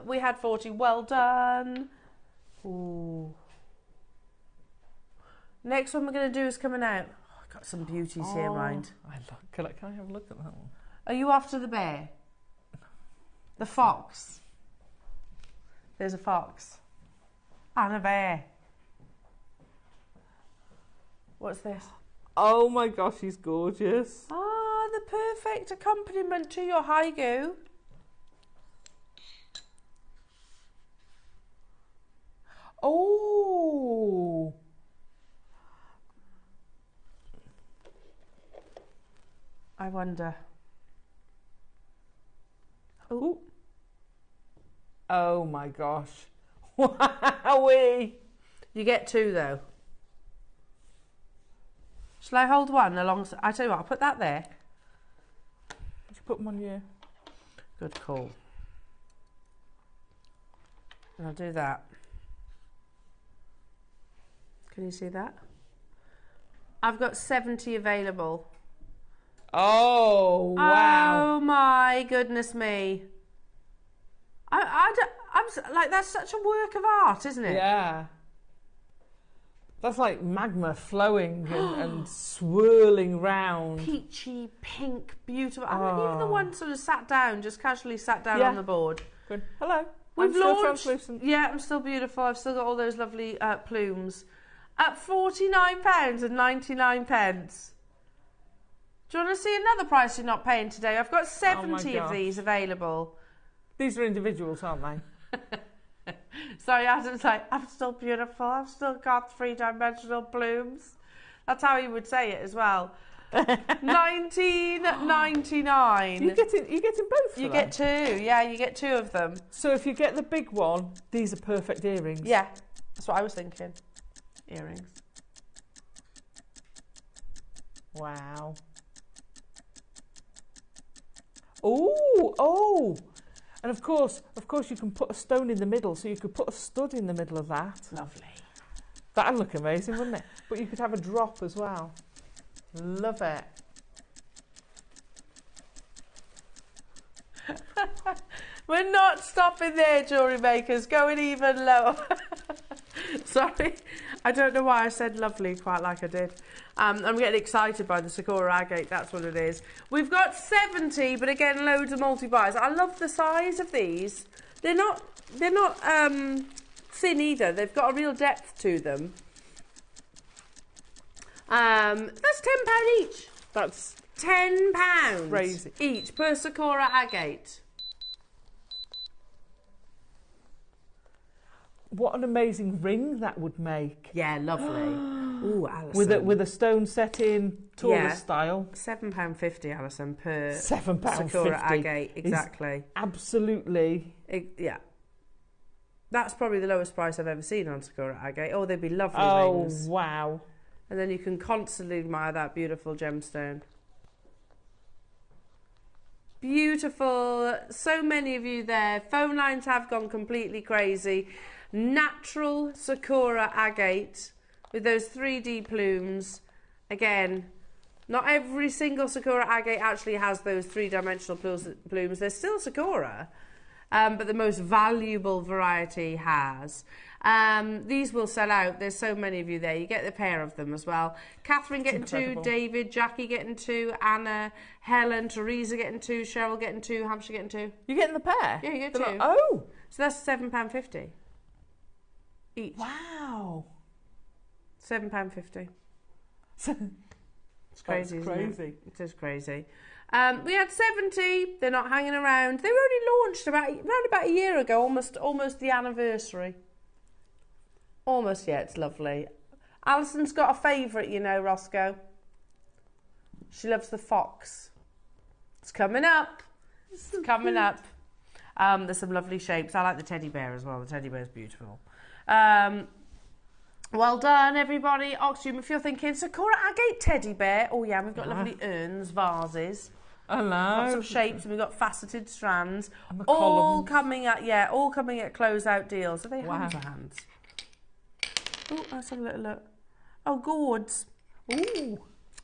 We had 40, well done. Ooh. Next one we're going to do is coming out. Oh, I've got some beauties here, mind. Can I have a look at that one? Are you after the bear? The fox? There's a fox. And a bear. What's this? Oh my gosh, he's gorgeous. Ah, the perfect accompaniment to your haiku. Oh. I wonder. Ooh. Oh my gosh. Wowee. You get 2 though. Shall I hold one alongside? I tell you what, I'll put that there. Did you put them on you? Good call. And I'll do that. Can you see that? I've got 70 available. Oh, wow. Oh my goodness me. I'm like, that's such a work of art, isn't it? Yeah. That's like magma flowing and swirling round. Peachy, pink, beautiful. I mean, even the one sort of sat down, just casually sat down on the board. Good. Hello. We've I'm still launched, translucent. yeah, I'm still beautiful. I've still got all those lovely plumes. At £49.99. Do you want to see another price you're not paying today? I've got 70 of these available. These are individuals, aren't they? Sorry, Adam's like, I'm still beautiful. I've still got 3-dimensional plumes. That's how he would say it as well. $19.99. You getting both? You get 2. Yeah, you get 2 of them. So if you get the big one, these are perfect earrings. Yeah, that's what I was thinking. Earrings. Wow. Oh. And of course, you can put a stone in the middle, so you could put a stud in the middle of that. Lovely. That'd look amazing, wouldn't it? But you could have a drop as well. Love it. We're not stopping there, jewellery makers. Going even lower. Sorry, I don't know why I said lovely quite like I did. I'm getting excited by the Sakura agate, that's what it is. We've got 70, but again, loads of multi-buys. I love the size of these. They're not thin either. They've got a real depth to them. That's £10 each. That's £10 crazy. Each per Sakura agate. What an amazing ring that would make. Yeah, lovely. Ooh, Alison. With a stone setting, Taurus style. £7.50, Alison, per £7.50. Sakura agate, exactly. Absolutely. Yeah. That's probably the lowest price I've ever seen on Sakura agate. Oh, they'd be lovely rings. Oh, wow. And then you can constantly admire that beautiful gemstone. Beautiful. So many of you there. Phone lines have gone completely crazy. Natural Sakura agate with those 3D plumes. Again, not every single Sakura agate actually has those three-dimensional plumes. They're still Sakura, but the most valuable variety has. These will sell out. There's so many of you there. You get the pair of them as well. Catherine getting 2, David, Jackie getting 2, Anna, Helen, Teresa getting 2, Cheryl getting 2, Hampshire getting 2. You're getting the pair? Yeah, you get 2. Like, oh! So that's £7.50 each. Wow. £7.50. It's That's crazy, isn't crazy. it? It is crazy. We had 70. They're not hanging around. They were only launched around about a year ago, almost the anniversary. Almost, yeah, it's lovely. Alison's got a favourite, you know, Roscoe. She loves the fox. It's coming up. It's coming up. There's some lovely shapes. I like the teddy bear as well. The teddy bear's beautiful. Well done, everybody. Oxygen, if you're thinking Sakura agate teddy bear. Oh, yeah, we've got lovely urns, vases. Hello. Lots of shapes, and we've got faceted strands. And the all columns. coming at, yeah, all coming at closeout deals. Are they Wow. hands or hands? Oh, let's have a little look. Oh, gourds. Ooh.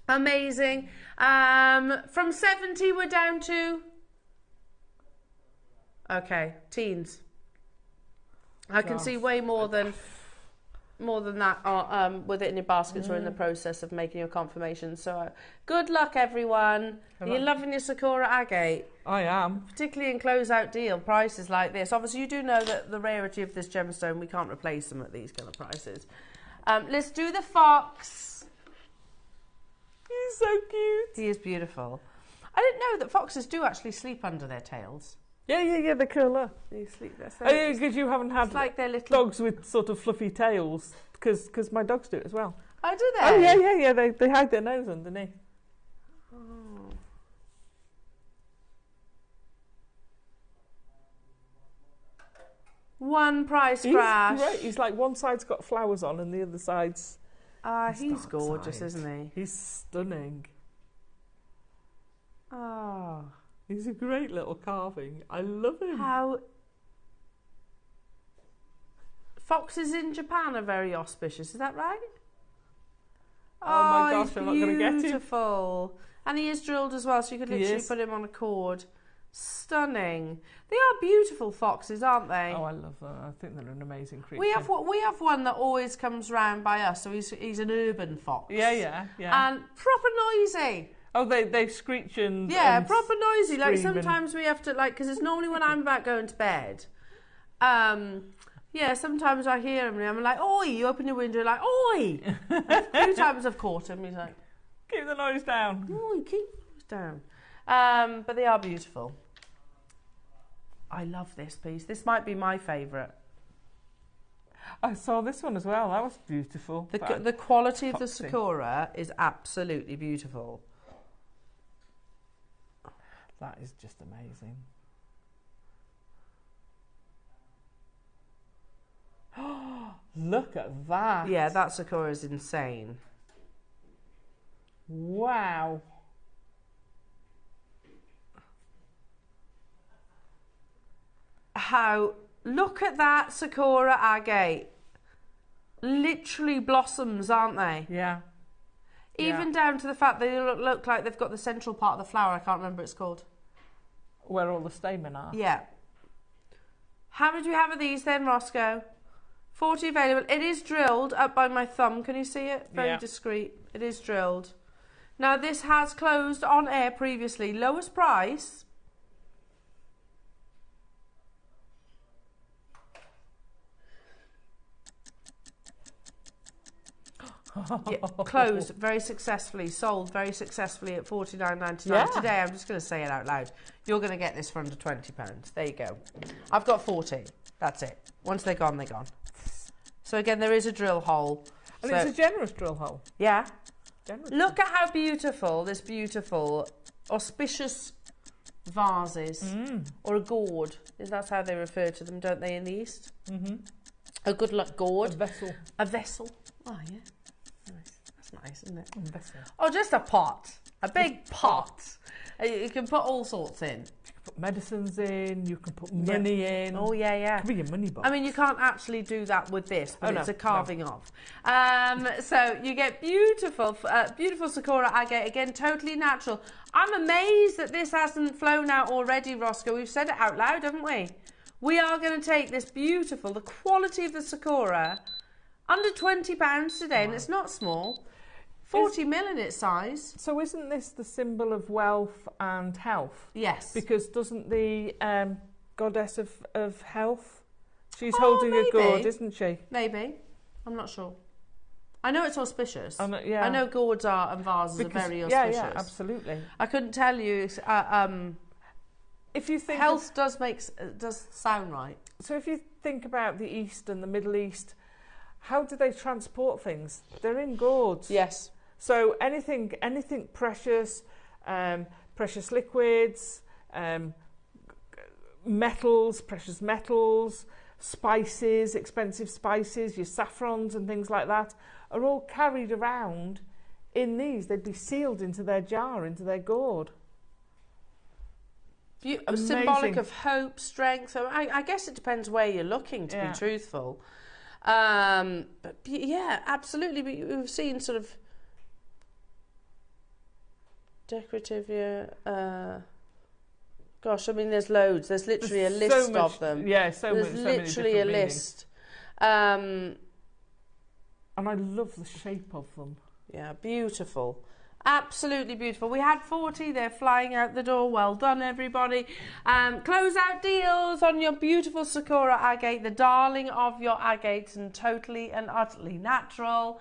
Amazing. From 70, we're down to... Okay, teens. I can see way more than that with it in your baskets or in the process of making your confirmation. So good luck, everyone. You're loving your Sakura agate. I am. Particularly in closeout deal prices like this. Obviously, you do know that the rarity of this gemstone, we can't replace them at these kind of prices. Let's do the fox. He's so cute. He is beautiful. I didn't know that foxes do actually sleep under their tails. Yeah, they curl up. They sleep there. So Oh, yeah, because you haven't had like their little dogs with sort of fluffy tails, because my dogs do it as well. Oh, do they? Oh, yeah, they hide their nose underneath. Oh. One price crash. He's great. He's like one side's got flowers on and the other side's... He's gorgeous, side. isn't he? He's stunning. Oh. He's a great little carving. I love him. How... Foxes in Japan are very auspicious, is that right? Oh my gosh, he's I'm not going to get him. beautiful. And he is drilled as well, so you could literally put him on a cord. Stunning. They are beautiful foxes, aren't they? Oh, I love them. I think they're an amazing creature. We have one that always comes round by us, so he's an urban fox. Yeah. And proper noisy. Oh, they screech and... Yeah, and proper noisy. Like scream sometimes we have to, like, because it's normally when I'm about going to bed. Yeah, sometimes I hear him and I'm like, oi, you open your window, like, oi. A few times I've caught him, he's like, keep the noise down. oi, keep the noise down. But they are beautiful. I love this piece. This might be my favourite. I saw this one as well. That was beautiful. The quality of the Sakura is absolutely beautiful. That is just amazing. Look at that. Yeah, that Sakura is insane. Wow. Look at that Sakura agate. Literally blossoms, aren't they? Yeah. Even down to the fact they look like they've got the central part of the flower. I can't remember what it's called. Where all the stamen are. Yeah. How many do we have of these then, Roscoe? 40 available. It is drilled up by my thumb. Can you see it? Very Yeah. discreet. It is drilled. Now, this has closed on air previously. Lowest price. Yeah, closed very successfully, sold very successfully at $49.99. Yeah. Today, I'm just going to say it out loud. You're going to get this for under £20. There you go. I've got 40. That's it. Once they're gone, they're gone. So again, there is a drill hole. And So- it's a generous drill hole. Yeah. Generous. Look at how beautiful this beautiful auspicious vases or a gourd. That's how they refer to them, don't they, in the East? Mm-hmm. A good luck A gourd. vessel. A vessel. Oh, yeah. Nice. That's nice, isn't it? A vessel. Oh, just a pot. A big pot. You can put all sorts in. You can put medicines in, you can put money in. Oh, yeah, yeah. Could be your money box. I mean, you can't actually do that with this, but Oh, no, it's a carving of. So you get beautiful, beautiful Sakura agate, again, totally natural. I'm amazed that this hasn't flown out already, Roscoe. We've said it out loud, haven't we? We are going to take this beautiful, the quality of the Sakura, under £20 today, and it's not small. 40 mil in its size. So isn't this the symbol of wealth and health? Yes. Because doesn't the goddess of health, she's holding a gourd, isn't she? Maybe. I'm not sure. I know it's auspicious. Yeah. I know gourds are and vases are very auspicious. Yeah, absolutely. I couldn't tell you. If you think Health does sound right. So if you think about the East and the Middle East, how do they transport things? They're in gourds. Yes. So anything precious, precious liquids, metals, precious metals, spices, expensive spices, your saffrons and things like that, are all carried around in these. They'd be sealed into their jar, into their gourd. Symbolic of hope, strength. So I guess it depends where you're looking, to be truthful. But yeah, absolutely. We've seen sort of decorative, gosh, I mean, there's loads. There's literally a list of them. Yeah, there's literally a list. And I love the shape of them. Yeah, beautiful. Absolutely beautiful. We had 40, they're flying out the door. Well done, everybody. Closeout deals on your beautiful Sakura agate, the darling of your agates, and totally and utterly natural.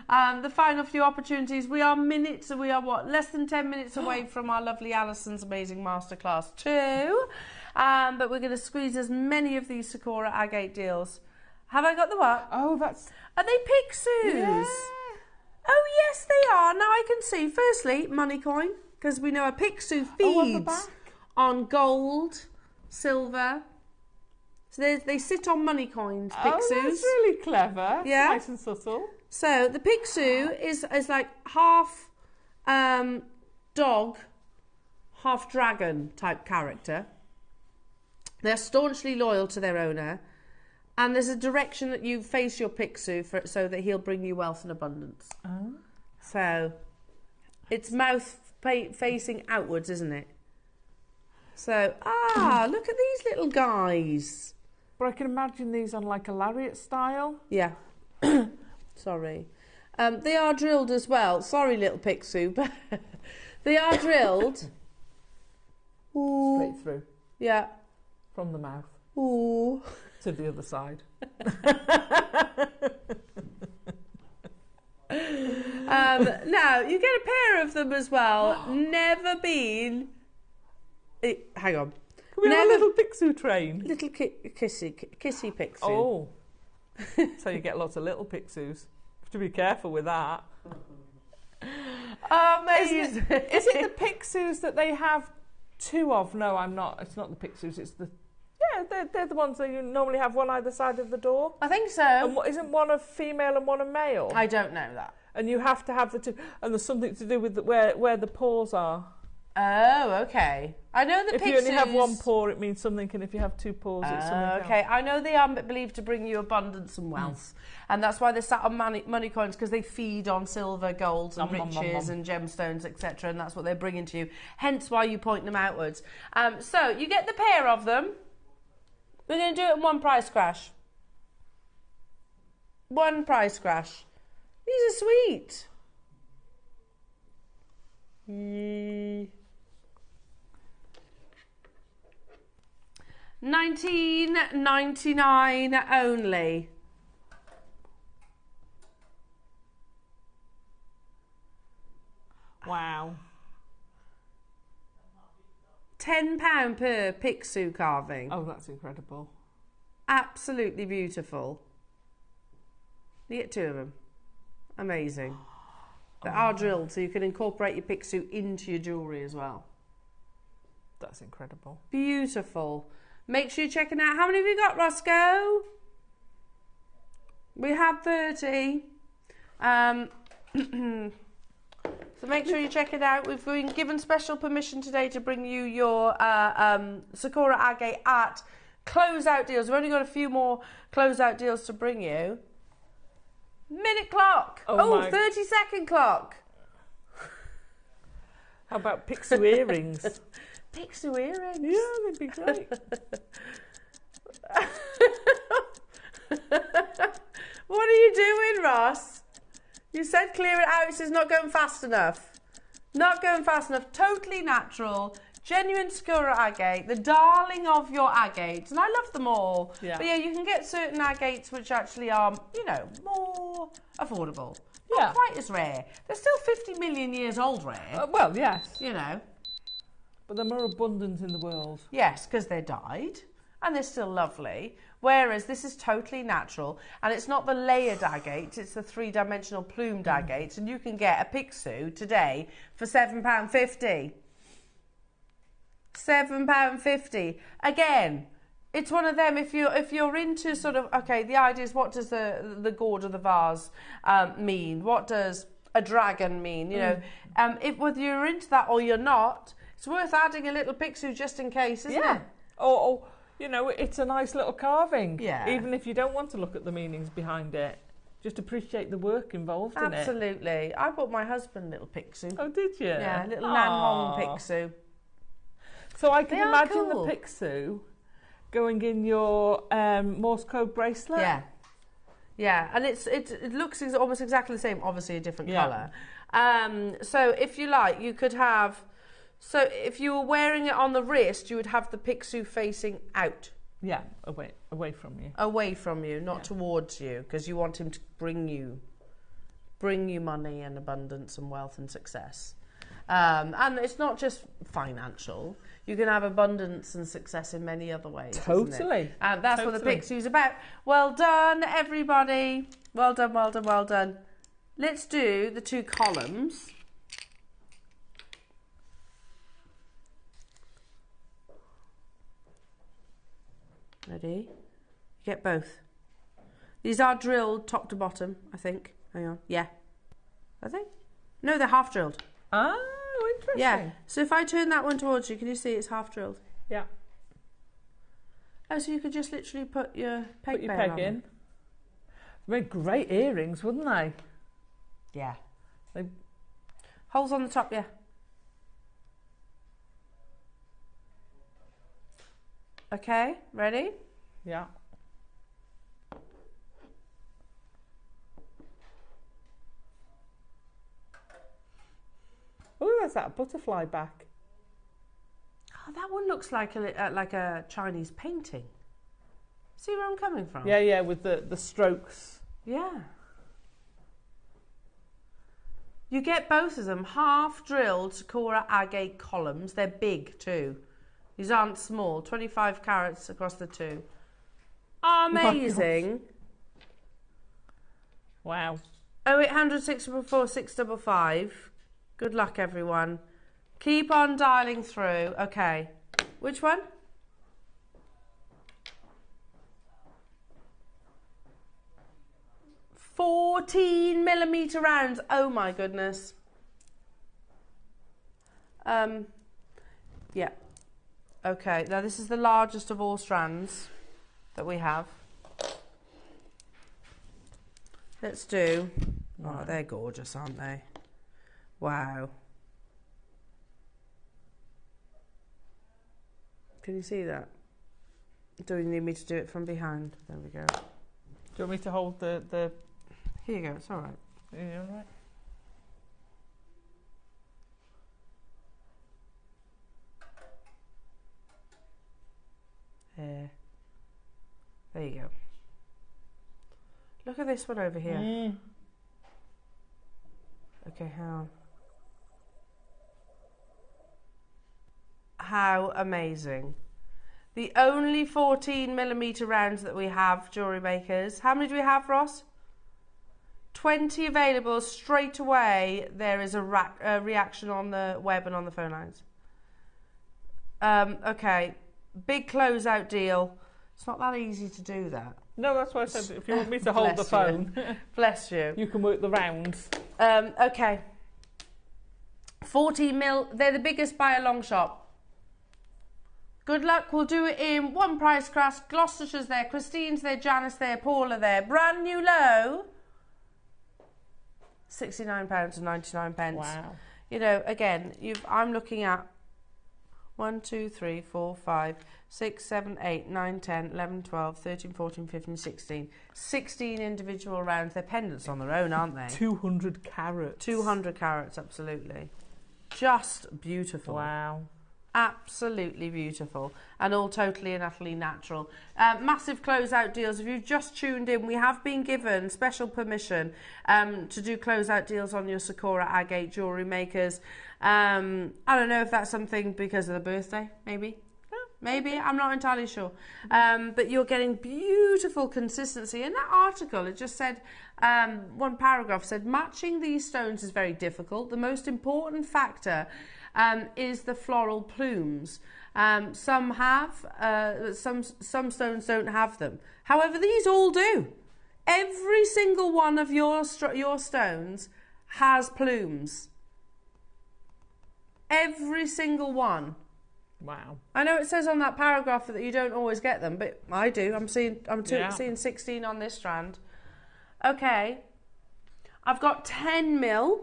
The final few opportunities. We are less than 10 minutes away from our lovely Alison's amazing masterclass too. But we're going to squeeze as many of these Sakura agate deals. Have I got the what? Oh, that's... Are they pixus? Yeah. Oh, yes, they are. Now I can see. Firstly, money coin, because we know a pixu feeds on gold, silver. So they sit on money coins, pixus. Oh, that's really clever. Yeah. Nice and subtle. So the pixu is like half dog, half dragon type character. They're staunchly loyal to their owner. And there's a direction that you face your pixu so that he'll bring you wealth and abundance. Oh. So it's mouth facing outwards, isn't it? So, look at these little guys. But I can imagine these on like a lariat style. Yeah. Sorry. They are drilled as well. Sorry, little pixu, but they are drilled. Ooh. Straight through. Yeah. From the mouth. Ooh. To the other side. Now, you get a pair of them as well. Never been... hang on. Can we have a little pixu train? Little kissy pixu. Oh. So you get lots of little pixus. Have to be careful with that. Amazing. Is it the pixus that they have two of? No, I'm not. It's not the pixus. It's the... Yeah, they're the ones that you normally have one either side of the door. I think so. And isn't one a female and one a male? I don't know that. And you have to have the two. And there's something to do with where the paws are. Oh, okay. I know the pixus... If you only have one paw, it means something, and if you have two paws, it's something okay. else. I know they are believed to bring you abundance and wealth. And that's why they're sat on money coins, because they feed on silver, gold, and riches and gemstones, etc. And that's what they're bringing to you. Hence why you point them outwards. So you get the pair of them. We're going to do it in one price crash. One price crash. These are sweet. $19.99 only. Wow. £10 per pixu carving. Oh, that's incredible. Absolutely beautiful. You get 2 of them. Amazing. They are drilled, so you can incorporate your pixu into your jewellery as well. That's incredible. Beautiful. Make sure you're checking out. How many have you got, Roscoe? We had 30. So make sure you check it out. We've been given special permission today to bring you your Sakura agate at closeout deals. We've only got a few more closeout deals to bring you. Minute clock. Oh, 30-second clock. How about pixu earrings? Pixu earrings? Yeah, they'd be great. What are you doing, Ross? You said clear it out. It says not going fast enough. Not going fast enough. Totally natural. Genuine Sakura agate. The darling of your agates. And I love them all. Yeah. But yeah, you can get certain agates which actually are, you know, more affordable. Not quite as rare. They're still 50 million years old rare. Well, yes. You know. But they're more abundant in the world. Yes, because they're dyed. And they're still lovely. Whereas this is totally natural. And it's not the layered agate. It's the 3-dimensional plumed agates. And you can get a pixu today for £7.50. £7.50. Again, it's one of them. If you're into sort of, okay, the idea is, what does the gourd of the vase mean? What does a dragon mean? You know, if whether you're into that or you're not, it's worth adding a little pixu just in case, isn't it? Or you know, it's a nice little carving. Yeah. Even if you don't want to look at the meanings behind it, just appreciate the work involved in it. Absolutely. I bought my husband a little pixu. Oh, did you? Yeah, a little Nanhong pixu. So I can imagine the pixu going in your Morse code bracelet. Yeah. Yeah, and it looks almost exactly the same, obviously a different colour. So if you like, you could have... So if you were wearing it on the wrist, you would have the pixu facing out. Yeah, away from you. Away from you, not towards you, because you want him to bring you money and abundance and wealth and success. And it's not just financial. You can have abundance and success in many other ways. Totally. And that's what the pixu's about. Well done, everybody. Well done, well done, well done. Let's do the 2 columns. Ready? Get both. These are drilled top to bottom, I think. Hang on. Yeah. Are they? No, they're half drilled. Oh, interesting. Yeah. So if I turn that one towards you, can you see it's half drilled? Yeah. Oh, so you could just literally put your peg in. They'd make great earrings, wouldn't they? Yeah. Holes on the top, yeah. Okay, ready? Yeah. Oh, there's that butterfly back. Oh, that one looks like a Chinese painting. See where I'm coming from? Yeah, yeah, with the strokes. Yeah. You get both of them half drilled Sakura agate columns. They're big too. These aren't small. 25 carats across the 2. Amazing. Wow. 0800 644 655. Good luck, everyone. Keep on dialing through. Okay. Which one? $14mm rounds. Oh my goodness. Yeah. Okay, now this is the largest of all strands that we have. Let's do... Oh, they're gorgeous, aren't they? Wow. Can you see that? Do you need me to do it from behind? There we go. Do you want me to hold the... Here you go, it's all right. Are you all right? There you go. Look at this one over here. Mm. Okay, how amazing. The only 14mm rounds that we have, jewellery makers. How many do we have, Ross? 20 available straight away. There is a reaction on the web and on the phone lines. Okay, big closeout deal. It's not that easy to do that. No, that's why I said if you want me to hold the phone, bless you. You can work the rounds. Okay. 14mm. They're the biggest by a long shot. Good luck. We'll do it in one price class. Gloucestershire's there, Christine's there, Janice there, Paula there. Brand new low. £69.99. Wow. You know, again, I'm looking at 1, 2, 3, 4, 5, 6, 7, 8, 9, 10, 11, 12, 13, 14, 15, 16. 16 individual rounds. They're pendants on their own, aren't they? 200 carats. 200 carats, absolutely. Just beautiful. Wow. Absolutely beautiful, and all totally and utterly natural. Massive closeout deals. If you've just tuned in, we have been given special permission to do closeout deals on your Sakura agate jewellery makers. I don't know if that's something because of the birthday, maybe. Maybe, I'm not entirely sure. But you're getting beautiful consistency. In that article, it just said, one paragraph said, matching these stones is very difficult. The most important factor is the floral plumes. Some have, some stones don't have them. However, these all do. Every single one of your stones has plumes. Every single one. Wow. I know it says on that paragraph that you don't always get them, but I do. I'm seeing 16 on this strand. Okay. I've got 10mm.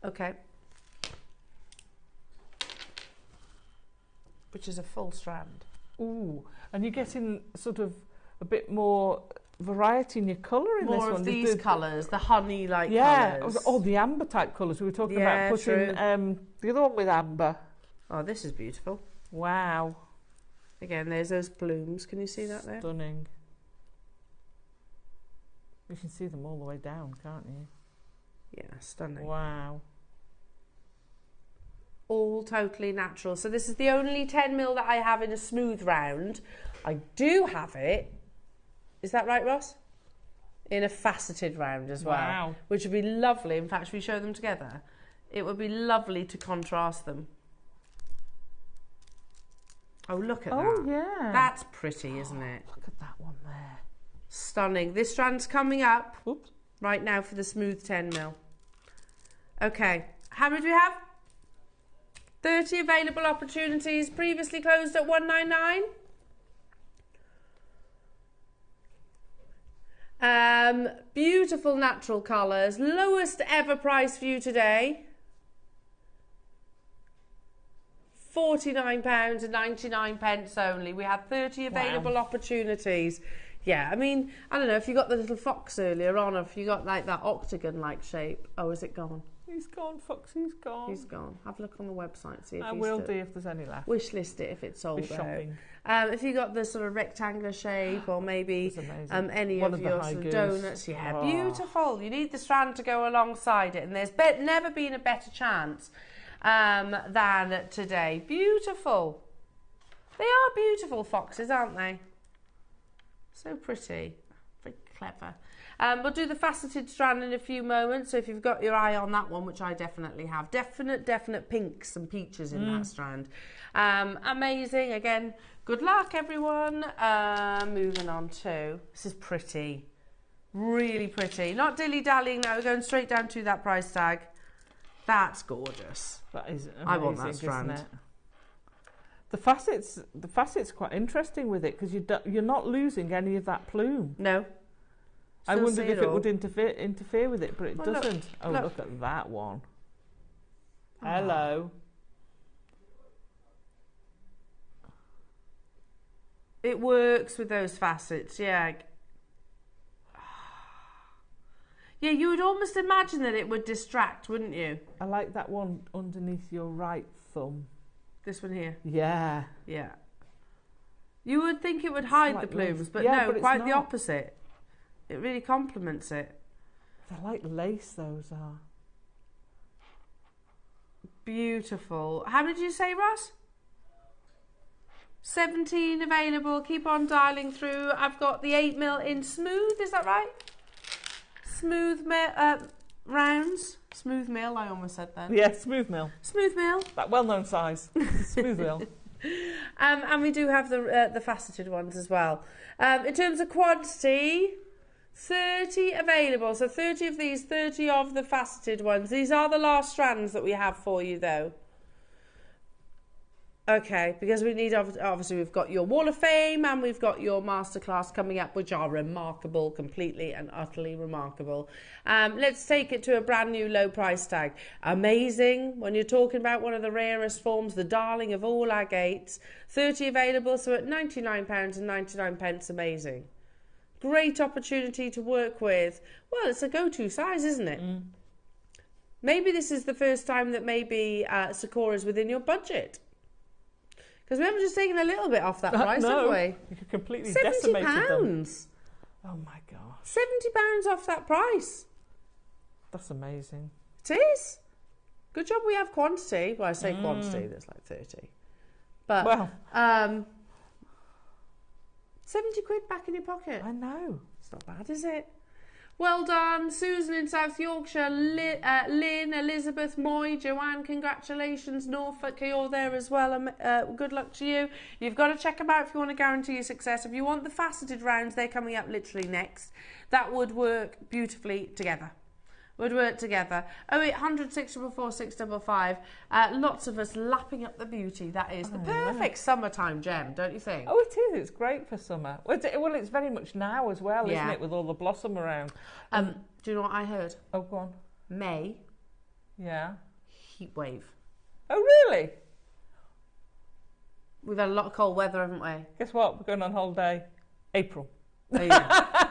Okay. Which is a full strand. Ooh, and you're getting sort of a bit more variety in your colour in this one. More of these colours, the honey-like colours. Yeah, the amber type colours. We were talking about putting the other one with amber. Oh, this is beautiful. Wow. Again, there's those blooms. Can you see that there? Stunning. You can see them all the way down, can't you? Yeah, stunning. Wow. All totally natural. So this is the only 10mm that I have in a smooth round. I do have it. Is that right, Ross? In a faceted round as well. Wow. Which would be lovely. In fact, should we show them together? It would be lovely to contrast them. Oh, look at that. Oh, yeah. That's pretty, isn't it? Look at that one there. Stunning. This strand's coming up. Oops. Right now for the smooth 10mm. Okay. How many do we have? 30 available opportunities, previously closed at $199. Beautiful natural colours, lowest ever price for you today. £49.99 only. We had 30 available opportunities. Yeah, I mean, I don't know if you got the little fox earlier on, or if you got like that octagon-like shape. Oh, is it gone? He's gone, Foxy's gone. He's gone. Have a look on the website, see if I will do if there's any left. Wish list it if it's sold out. Shopping. If you got the sort of rectangular shape, or maybe any One of the your sort of donuts, yeah, Oh. beautiful. You need the strand to go alongside it, and there's never been a better chance than today. Beautiful. They are beautiful foxes, aren't they? So pretty. Very clever. We'll do the faceted strand in a few moments, so if you've got your eye on that one, which I definitely have, definite pinks and peaches in that strand. Amazing. Again, good luck, everyone. Moving on to, this is pretty. Really pretty. Not dilly-dallying now, we're going straight down to that price tag. That's gorgeous. That is amazing, I want that strand. isn't it? The facet's quite interesting with it, because you're not losing any of that plume. No. I wondered if it would interfere with it, but it doesn't. Look. Look at that one. Hello. It works with those facets, yeah. Yeah, you would almost imagine that it would distract, wouldn't you? I like that one underneath your right thumb. This one here? Yeah. Yeah. You would think it would hide like the plumes, lace. but Yeah, no, but it's quite the not. opposite. It really complements it. They're like lace, those are. Beautiful. How many did you say, Ross? 17 available. Keep on dialing through. I've got the 8mm in smooth, is that right? Smooth rounds. Smooth mill, I almost said then. Yeah, smooth mill. Smooth mill. That well-known size. Smooth mill. And we do have the faceted ones as well. In terms of quantity, 30 available. So 30 of these, 30 of the faceted ones. These are the last strands that we have for you, though. Okay, because we need, obviously we've got your Wall of Fame and we've got your masterclass coming up, which are remarkable, completely and utterly remarkable. Let's take it to a brand new low price tag. Amazing, when you're talking about one of the rarest forms, the darling of all agates. 30 available, so at £99.99, amazing. Great opportunity to work with. Well, it's a go-to size, isn't it? Mm. Maybe this is the first time that maybe Sakura's within your budget. Because we haven't just taken a little bit off that price, have we? You completely decimated them. £70. Oh my gosh. £70 off that price. That's amazing. It is. Good job we have quantity. Well, I say quantity, there's like 30. But, well, 70 quid back in your pocket. I know. It's not bad, is it? Well done, Susan in South Yorkshire, Lynn, Elizabeth, Moy, Joanne, congratulations, Norfolk, you're there as well, good luck to you. You've got to check them out if you want to guarantee your success. If you want the faceted rounds, they're coming up literally next. That would work beautifully together. Would work together. 0800 644 655. Lots of us lapping up the beauty. That is the perfect summertime gem, don't you think? Oh, it is. It's great for summer. Well, it's very much now as well, isn't it, with all the blossom around. Do you know what I heard? Oh, go on. May. Yeah. Heat wave. Oh, really? We've had a lot of cold weather, haven't we? Guess what? We're going on holiday. April. Oh, yeah.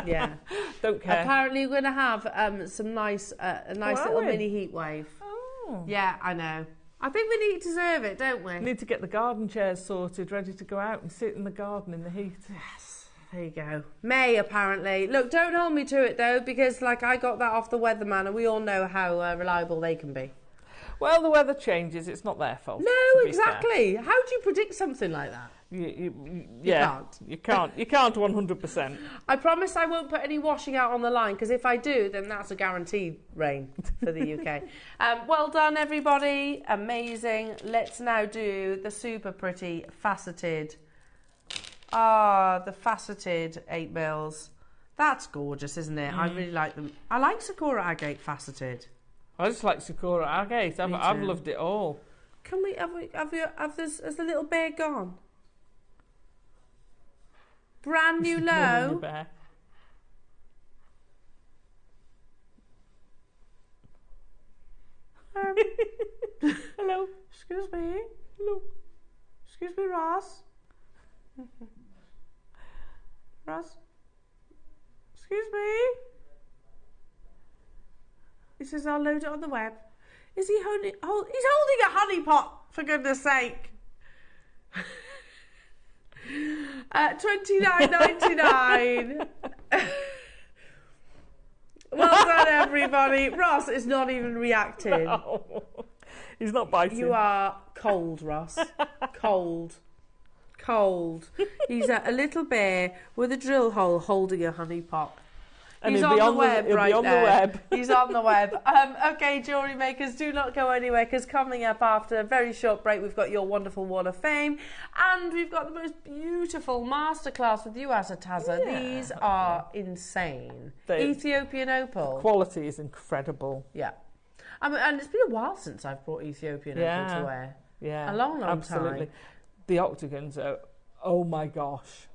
Yeah. Don't care. Apparently we're going to have some nice, a nice little mini heat wave. Oh. Yeah, I know. I think we deserve it, don't we? We need to get the garden chairs sorted, ready to go out and sit in the garden in the heat. Yes. There you go. May, apparently. Look, don't hold me to it, though, because, like, I got that off the weatherman, and we all know how reliable they can be. Well, the weather changes. It's not their fault. No, exactly. How do you predict something like that? You can't. You can't 100%. I promise I won't put any washing out on the line, because if I do, then that's a guaranteed rain for the UK. Well done, everybody. Amazing. Let's now do the super pretty faceted. The faceted 8mm. That's gorgeous, isn't it? I really like them. I like Sakura agate faceted. I just like Sakura agate. I've loved it all. Can we have this? Has the little bear gone? Brand new low. Bear. Hello. Excuse me. Hello. Excuse me, Ross. Ross. Excuse me. He says, I'll load it on the web. Is he holding? He's holding a honey pot, for goodness sake. $29.99. Well done, everybody. Ross is not even reacting. No. He's not biting. You are cold, Ross. Cold. He's a little bear with a drill hole holding a honey pot. And he's on the web right now. He's on the web. Okay, jewellery makers, do not go anywhere, because coming up after a very short break, we've got your wonderful Wall of Fame, and we've got the most beautiful masterclass with you, Azataza. Yeah, these are insane. Ethiopian Opal. Quality is incredible. Yeah. And it's been a while since I've brought Ethiopian Opal to wear. Yeah. A long absolutely. time. The octagons are, oh my gosh.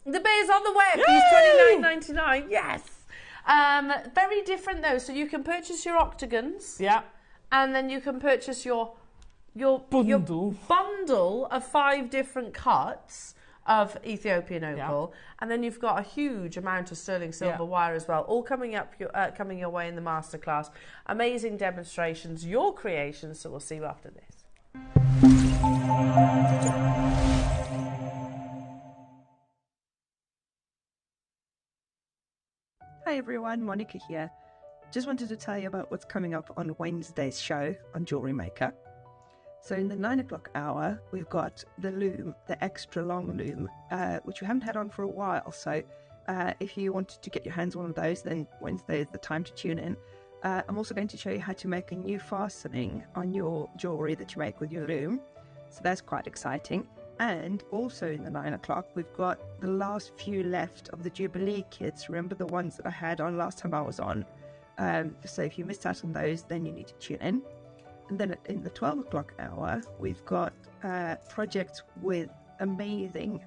The bear's on the web. Yay! He's $29.99. Yes. Very different though. So you can purchase your octagons. Yeah. And then you can purchase your bundle of 5 different cuts of Ethiopian opal, and then you've got a huge amount of sterling silver wire as well, all coming your way in the masterclass. Amazing demonstrations, your creations. So we'll see you after this. Hi everyone, Monica here. Just wanted to tell you about what's coming up on Wednesday's show on JewelleryMaker. So in the 9 o'clock hour, we've got the loom, the extra long loom, which we haven't had on for a while. So if you wanted to get your hands on one of those, then Wednesday is the time to tune in. I'm also going to show you how to make a new fastening on your jewellery that you make with your loom. So that's quite exciting. And also in the 9 o'clock, we've got the last few left of the Jubilee kits. Remember the ones that I had on last time I was on? So if you missed out on those, then you need to tune in. And then in the 12 o'clock hour, we've got projects with amazing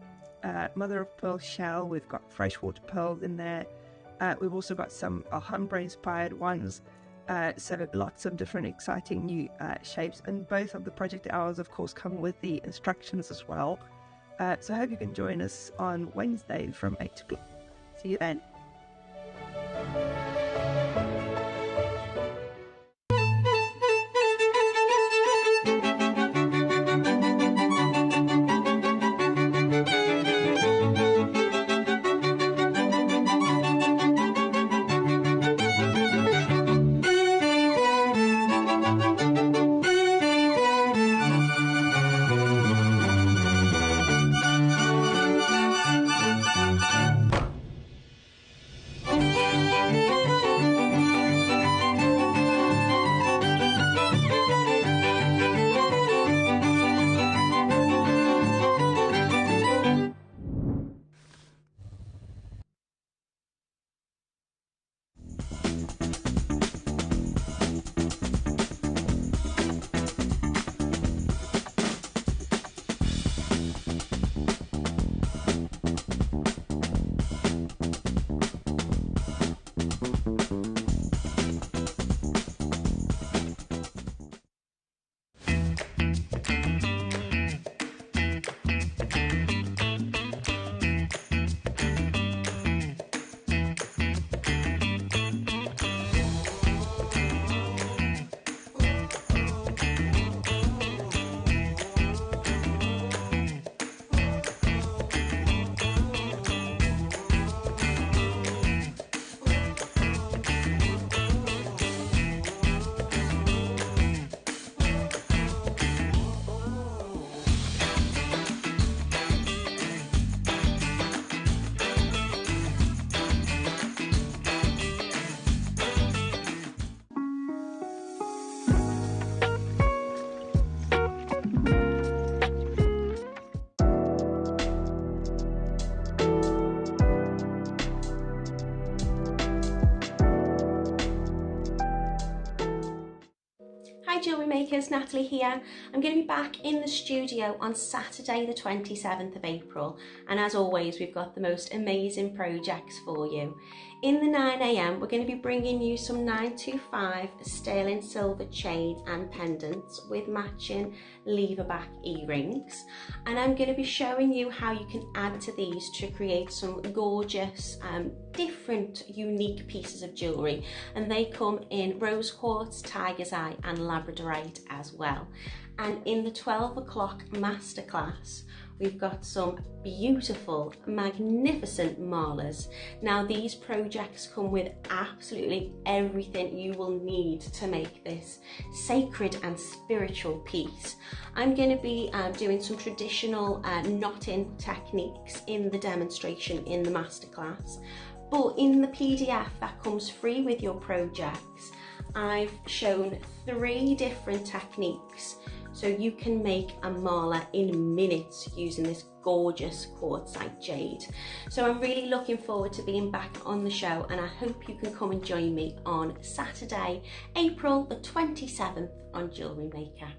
mother of pearl shell. We've got freshwater pearls in there. We've also got some Alhambra inspired ones. So lots of different exciting new shapes. And both of the project hours, of course, come with the instructions as well. So I hope you can join us on Wednesday from 8 o'clock. See you then. Jewellery Makers, Natalie here. I'm going to be back in the studio on Saturday the 27th of April, and as always we've got the most amazing projects for you. In the 9 AM we're going to be bringing you some 925 sterling silver chain and pendants with matching lever back earrings, and I'm going to be showing you how you can add to these to create some gorgeous different unique pieces of jewellery, and they come in rose quartz, tiger's eye and labradorite as well. And in the 12 o'clock masterclass we've got some beautiful, magnificent malas. Now these projects come with absolutely everything you will need to make this sacred and spiritual piece. I'm going to be doing some traditional knotting techniques in the demonstration in the masterclass, but in the PDF that comes free with your projects, I've shown 3 different techniques so you can make a mala in minutes using this gorgeous quartzite jade. So I'm really looking forward to being back on the show, and I hope you can come and join me on Saturday, April the 27th on Jewellery Maker.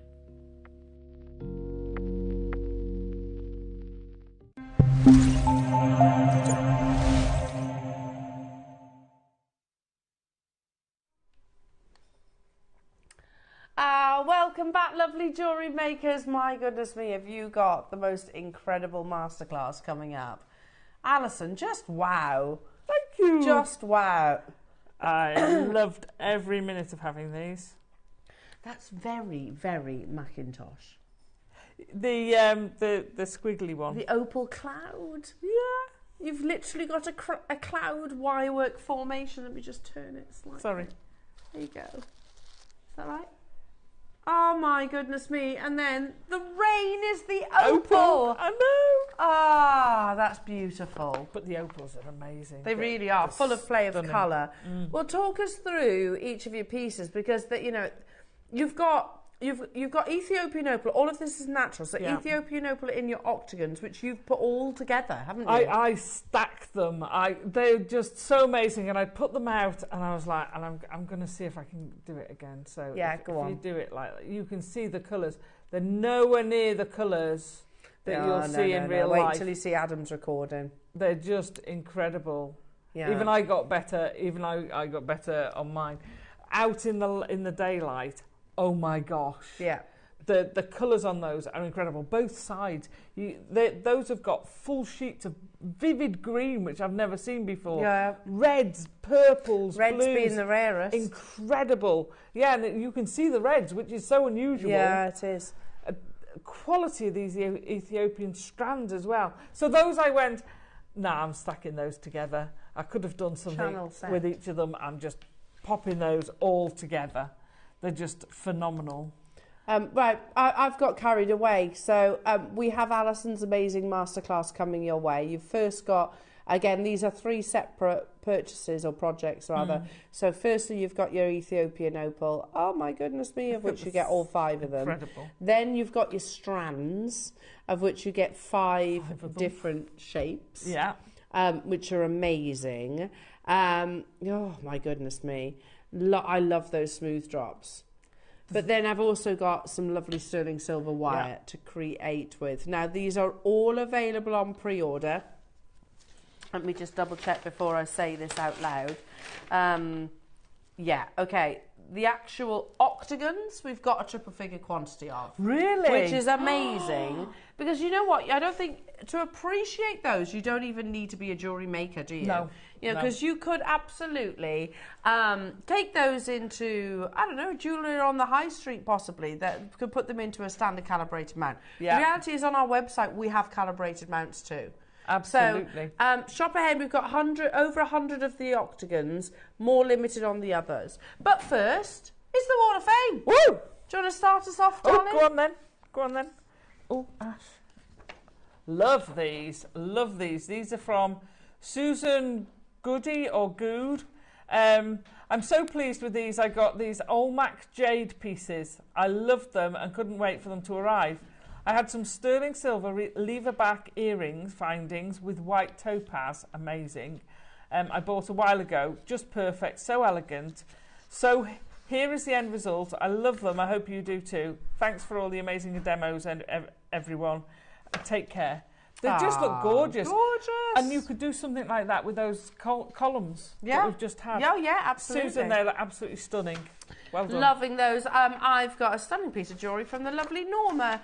welcome back, lovely jewellery makers. My goodness me, have you got the most incredible masterclass coming up? Alison, just wow. Thank you. Just wow. I loved every minute of having these. That's very, very Macintosh. The squiggly one. The opal cloud. Yeah. You've literally got a cloud wirework formation. Let me just turn it slightly. Sorry. There you go. Is that right? Oh my goodness me. And then the rain is the opal. I know. Ah, that's beautiful. But the opals are amazing. They really are, full of play of colour. Well, talk us through each of your pieces, because that, you know, you've got Ethiopian opal. All of this is natural. So Ethiopian opal in your octagons, which you've put all together, haven't you? I stacked them. They're just so amazing, and I put them out, and I was like, and I'm going to see if I can do it again. So yeah, if go on. you do it like you can see the colours. They're nowhere near the colours that you'll see in real life. Wait till you see Adam's recording. They're just incredible. Yeah. Even I got better. Even I got better on mine. Out in the daylight. Oh my gosh. Yeah. The colours on those are incredible. Both sides. Those have got full sheets of vivid green, which I've never seen before. Yeah. Reds, purples, Reds blues. being the rarest. Incredible. Yeah, and you can see the reds, which is so unusual. Yeah, it is. Quality of these Ethiopian strands as well. So those I went, I'm stacking those together. I could have done something with each of them. I'm just popping those all together. They're just phenomenal. Right, I've got carried away. So we have Alison's amazing masterclass coming your way. You've first got, again, these are 3 separate purchases or projects rather. So firstly, you've got your Ethiopian opal. Oh my goodness me, of which you get all 5 of them. Incredible. Then you've got your strands, of which you get 5 different shapes. Yeah. Which are amazing. Oh my goodness me. I love those smooth drops. But then I've also got some lovely sterling silver wire to create with. Now, these are all available on pre-order. Let me just double check before I say this out loud. Yeah, okay. The actual octagons, we've got a triple figure quantity of. Really? Which is amazing. Because you know what? I don't think, to appreciate those, you don't even need to be a jewellery maker, do you? No. You know, because you could absolutely take those into, I don't know, jewellery on the high street possibly, that could put them into a standard calibrated mount. Yeah. The reality is on our website, we have calibrated mounts too. Absolutely. So, shop ahead. We've got over 100 of the octagons, more limited on the others. But first, it's the Wall of Fame. Woo! Do you want to start us off, darling? Oh, go on then. Go on then. Oh, Ash. Love these. Love these. These are from Susan Goody or Good. I'm so pleased with these. I got these Olmec jade pieces. I loved them and couldn't wait for them to arrive. I had some sterling silver lever back earrings findings with white topaz. Amazing. I bought a while ago. Just perfect. So elegant. So here is the end result. I love them. I hope you do too. Thanks for all the amazing demos and everyone. Take care. They just look gorgeous. Gorgeous. And you could do something like that with those columns that we've just had. Yeah, yeah, absolutely. Susan, they're absolutely stunning. Well done. Loving those. I've got a stunning piece of jewellery from the lovely Norma.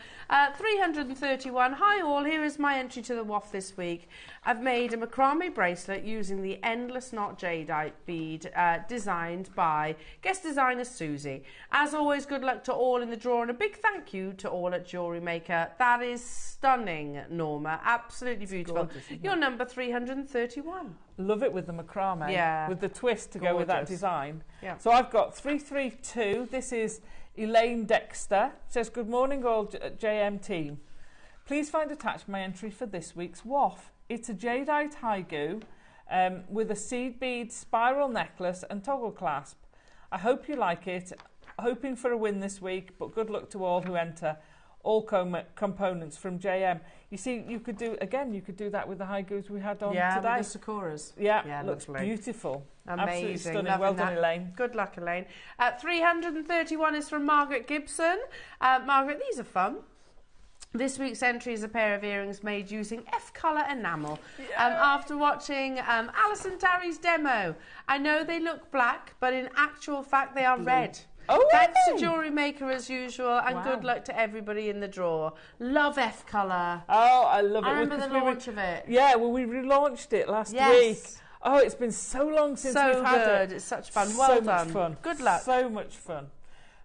331. Hi all, here is my entry to the WOF this week. I've made a macrame bracelet using the Endless Knot Jadeite bead designed by guest designer Susie. As always, good luck to all in the draw and a big thank you to all at Jewellery Maker. That is stunning, Norma. Absolutely beautiful. Gorgeous, You're number 331. Love it with the macrame. Yeah. With the twist to go with that design. Yeah. So I've got 332. This is Elaine Dexter. It says, good morning all JM team. Please find attached my entry for this week's WOF. It's a jadeite haigu with a seed bead spiral necklace and toggle clasp. I hope you like it. Hoping for a win this week, but good luck to all who enter. All components from JM. You see, you could do that with the haigus we had on today. Yeah, with the Sakuras. Yeah, looks lovely. Beautiful. Amazing. Absolutely stunning. Loving Well done, that. Elaine. Good luck, Elaine. 331 is from Margaret Gibson. Margaret, these are fun. This week's entry is a pair of earrings made using F-colour enamel. After watching Alison Tarry's demo, I know they look black, but in actual fact they are red. Oh, Thanks to really? Jewellery Maker as usual, and Wow. good luck to everybody in the draw. Love F colour. Oh, I love it. I remember Because the launch of it. Yeah, well, we relaunched it last Yes. week. Oh, it's been so long since So we've had good. it. It's such fun. Well So done. much fun. Good luck. So much fun.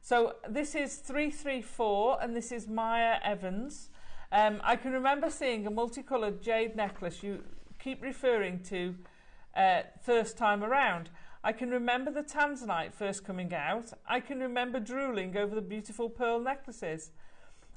So this is 334, and this is Maya Evans. I can remember seeing a multicoloured jade necklace you keep referring to first time around. I can remember the tanzanite first coming out. I can remember drooling over the beautiful pearl necklaces.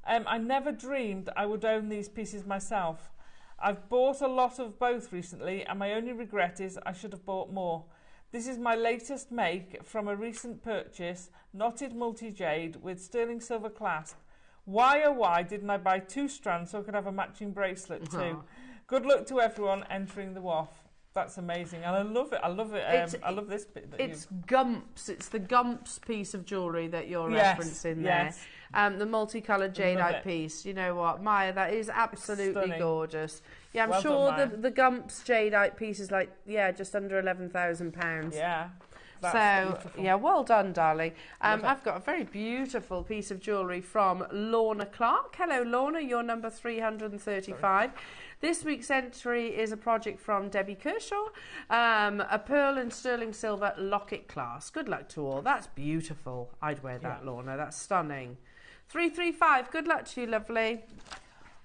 I never dreamed I would own these pieces myself. I've bought a lot of both recently, and my only regret is I should have bought more. This is my latest make from a recent purchase, knotted multi-jade with sterling silver clasp. Why oh why didn't I buy 2 strands so I could have a matching bracelet too? Good luck to everyone entering the WAF. That's amazing, and I love it. I love it. I love this bit. It's Gumps. It's the Gumps piece of jewellery that you're Yes, referencing yes. there. The multicoloured jadeite it. piece. You know what, Maya? That is absolutely stunning. gorgeous. Yeah, I'm Well sure done, Maya. the Gumps jadeite piece is like just under £11,000. Yeah. That's So, beautiful. yeah, well done, darling. Love it. I've got a very beautiful piece of jewellery from Lorna Clark. Hello, Lorna, you're number 335. This week's entry is a project from Debbie Kershaw, a pearl and sterling silver locket clasp. Good luck to all. That's beautiful. I'd wear that, Yeah. Lorna. That's stunning. 335, good luck to you, lovely.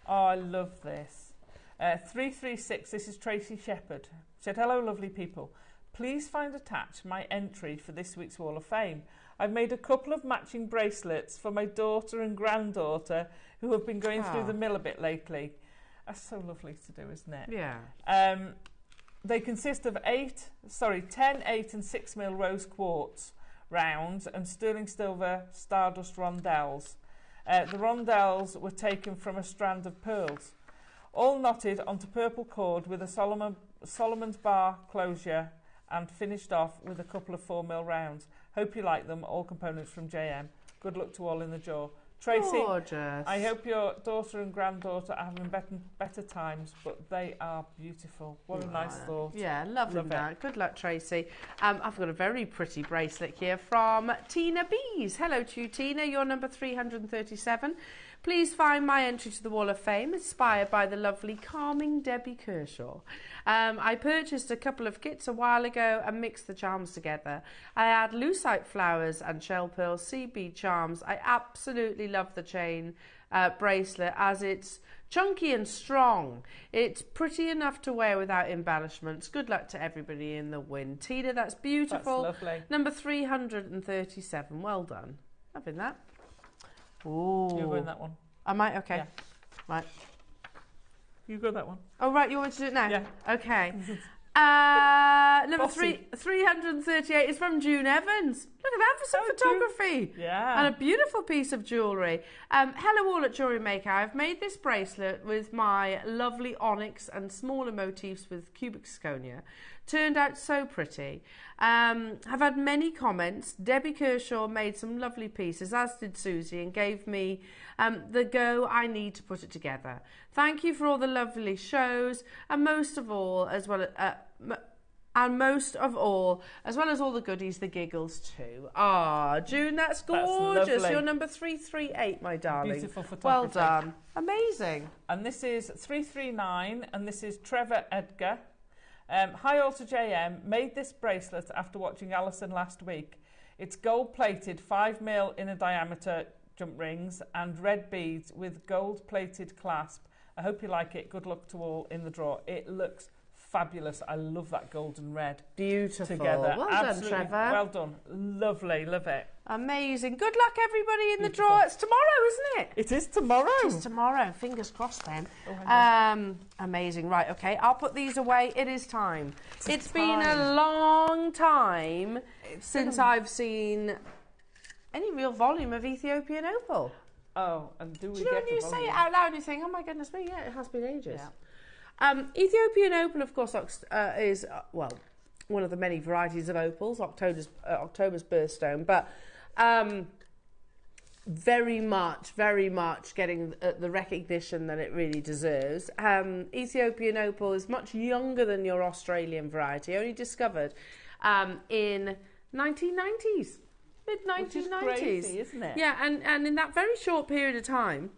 Oh, I love this. 336, this is Tracy Shepherd. Said, hello, lovely people. Please find attached my entry for this week's Wall of Fame. I've made a couple of matching bracelets for my daughter and granddaughter who have been going through the mill a bit lately. That's so lovely to do, isn't it? Yeah. They consist of 10, 8 and 6 mil rose quartz rounds and sterling silver stardust rondelles. The rondelles were taken from a strand of pearls, all knotted onto purple cord with a Solomon's bar closure and finished off with a couple of 4 mil rounds. Hope you like them, all components from JM. Good luck to all in the draw. Tracy, Gorgeous. I hope your daughter and granddaughter are having better times, but they are beautiful. What a nice thought. Yeah, lovely Love that. Good luck, Tracy. I've got a very pretty bracelet here from Tina Bees. Hello to you, Tina. You're number 337. Please find my entry to the Wall of Fame, inspired by the lovely calming Debbie Kershaw. I purchased a couple of kits a while ago and mixed the charms together. I add lucite flowers and shell pearl sea bead charms. I absolutely love the chain bracelet as it's chunky and strong. It's pretty enough to wear without embellishments. Good luck to everybody in the win. Tina, that's beautiful. That's lovely. Number 337. Well done. Loving that. Ooh. You go in that one. I might, okay. Yeah. Right. You go that one. Oh, right, you want me to do it now? Yeah. Okay. Number Bossy. 338 is from June Evans. Look at that for some Oh, June. photography. Yeah. And a beautiful piece of jewellery. Hello all at JewelleryMaker. I've made this bracelet with my lovely onyx and smaller motifs with cubic zirconia. Turned out so pretty. Have had many comments. Debbie Kershaw made some lovely pieces, as did Susie, and gave me the go I need to put it together. Thank you for all the lovely shows, and most of all, as well as all the goodies, the giggles too. Ah, June, that's gorgeous. lovely. You're number 338, my darling. Beautiful Well photography. done. Amazing. And this is 339, and this is Trevor Edgar. Hi all to JM. Made this bracelet after watching Alison last week. It's gold plated 5 mil inner diameter jump rings and red beads with gold plated clasp. I hope you like it. Good luck to all in the draw. It looks fabulous. I love that gold and red Beautiful. together. Well Absolutely done, Trevor. well done. Lovely. Love it. Amazing. Good luck, everybody, in the Beautiful. draw. It's tomorrow, isn't it? It is tomorrow. It's tomorrow. Fingers crossed then. Oh, hang Amazing. Right, okay. I'll put these away. It is time. It's been a time. long time since I've seen any real volume of Ethiopian Opal. Oh, and do we Do you know get when you the say it volume? out loud and you think, oh my goodness me, yeah, it has been ages. Yeah. Ethiopian Opal, of course, is, one of the many varieties of opals, October's birthstone, but very much getting the recognition that it really deserves. Ethiopian Opal is much younger than your Australian variety, only discovered in 1990s. mid-1990s. Which is crazy, isn't it? Yeah, and in that very short period of time,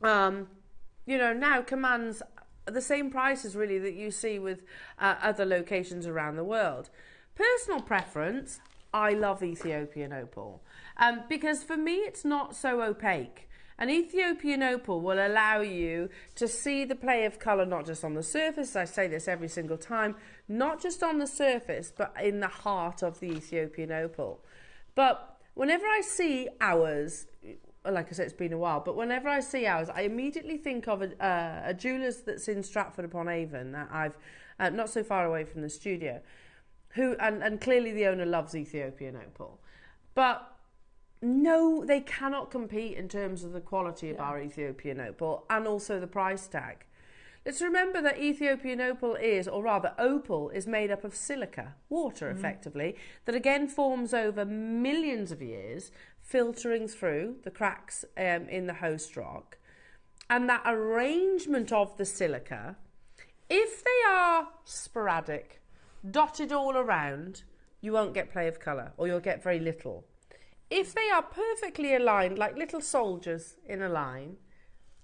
you know, now commands the same prices really that you see with other locations around the world. Personal preference, I love Ethiopian opal because for me it's not so opaque. An Ethiopian opal will allow you to see the play of colour not just on the surface, I say this every single time, not just on the surface but in the heart of the Ethiopian opal. But whenever I see ours, like I said, it's been a while, but whenever I see ours, I immediately think of a jeweller's that's in Stratford-upon-Avon that I've, not so far away from the studio, who, and clearly the owner loves Ethiopian opal. But no, they cannot compete in terms of the quality of our Ethiopian opal and also the price tag. Let's remember that Ethiopian opal is, or rather opal, is made up of silica, water effectively, that again forms over millions of years, filtering through the cracks in the host rock. And that arrangement of the silica, if they are sporadic, dotted all around, you won't get play of colour, or you'll get very little. If they are perfectly aligned, like little soldiers in a line,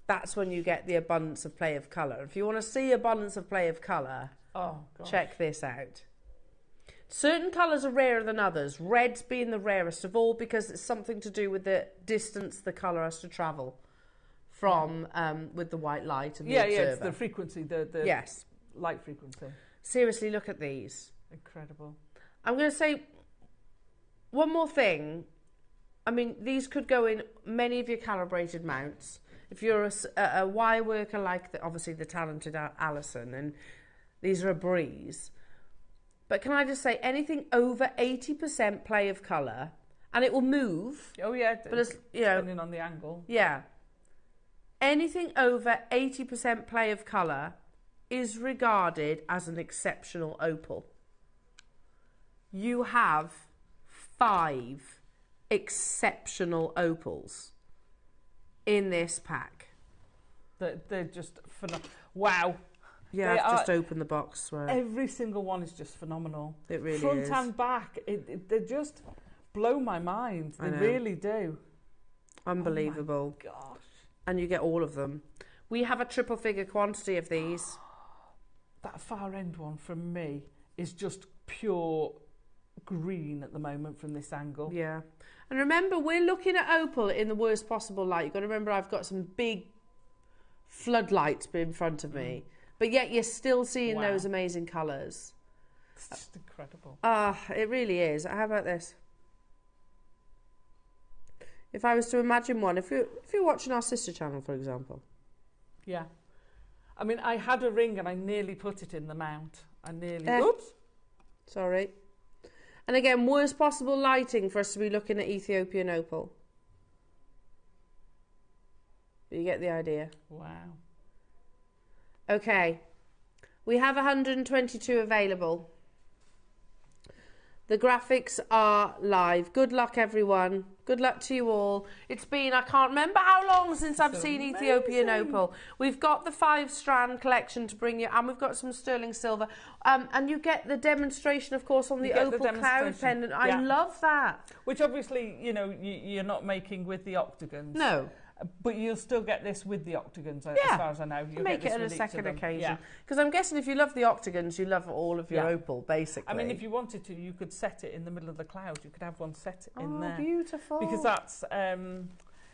that's when you get the abundance of play of colour. If you want to see abundance of play of colour, check this out. Certain colours are rarer than others, reds being the rarest of all because it's something to do with the distance the colour has to travel from with the white light and the observer. Yeah, it's the frequency, the light frequency. Seriously, look at these. Incredible. I'm going to say one more thing. I mean, these could go in many of your calibrated mounts. If you're a wire worker like, obviously, the talented Alison, and these are a breeze. But can I just say, anything over 80% play of colour, and it will move. Oh, yeah, but it's, you know, depending on the angle. Yeah. Anything over 80% play of colour is regarded as an exceptional opal. You have 5 exceptional opals in this pack. They're just phenomenal. Wow. Yeah, I've just opened the box. Where every single one is just phenomenal. It really Front is. and back, they just blow my mind. They really do. Unbelievable. Oh my gosh. And you get all of them. We have a triple figure quantity of these. That far end one from me is just pure green at the moment from this angle. Yeah. And remember, we're looking at opal in the worst possible light. You've got to remember I've got some big floodlights in front of me. But yet you're still seeing those amazing colours. It's just incredible. It really is. How about this? If I was to imagine one, if you're watching our sister channel, for example. Yeah. I mean, I had a ring and I nearly put it in the mount. I nearly... Oops. Sorry. And again, worst possible lighting for us to be looking at Ethiopian opal. But you get the idea. Wow. Okay. We have 122 available. The graphics are live. Good luck, everyone. Good luck to you all. It's been, I can't remember how long since I've seen Ethiopian opal. We've got the 5-strand collection to bring you, and we've got some sterling silver. And you get the demonstration, of course, on the opal cloud pendant. I love that. Which obviously, you know, you're not making with the octagons. No. But you'll still get this with the octagons, as far as I know. You'll make get it this on a second occasion. Because I'm guessing if you love the octagons, you love all of your opal, basically. I mean, if you wanted to, you could set it in the middle of the cloud. You could have one set in there. Oh, beautiful. Because that's,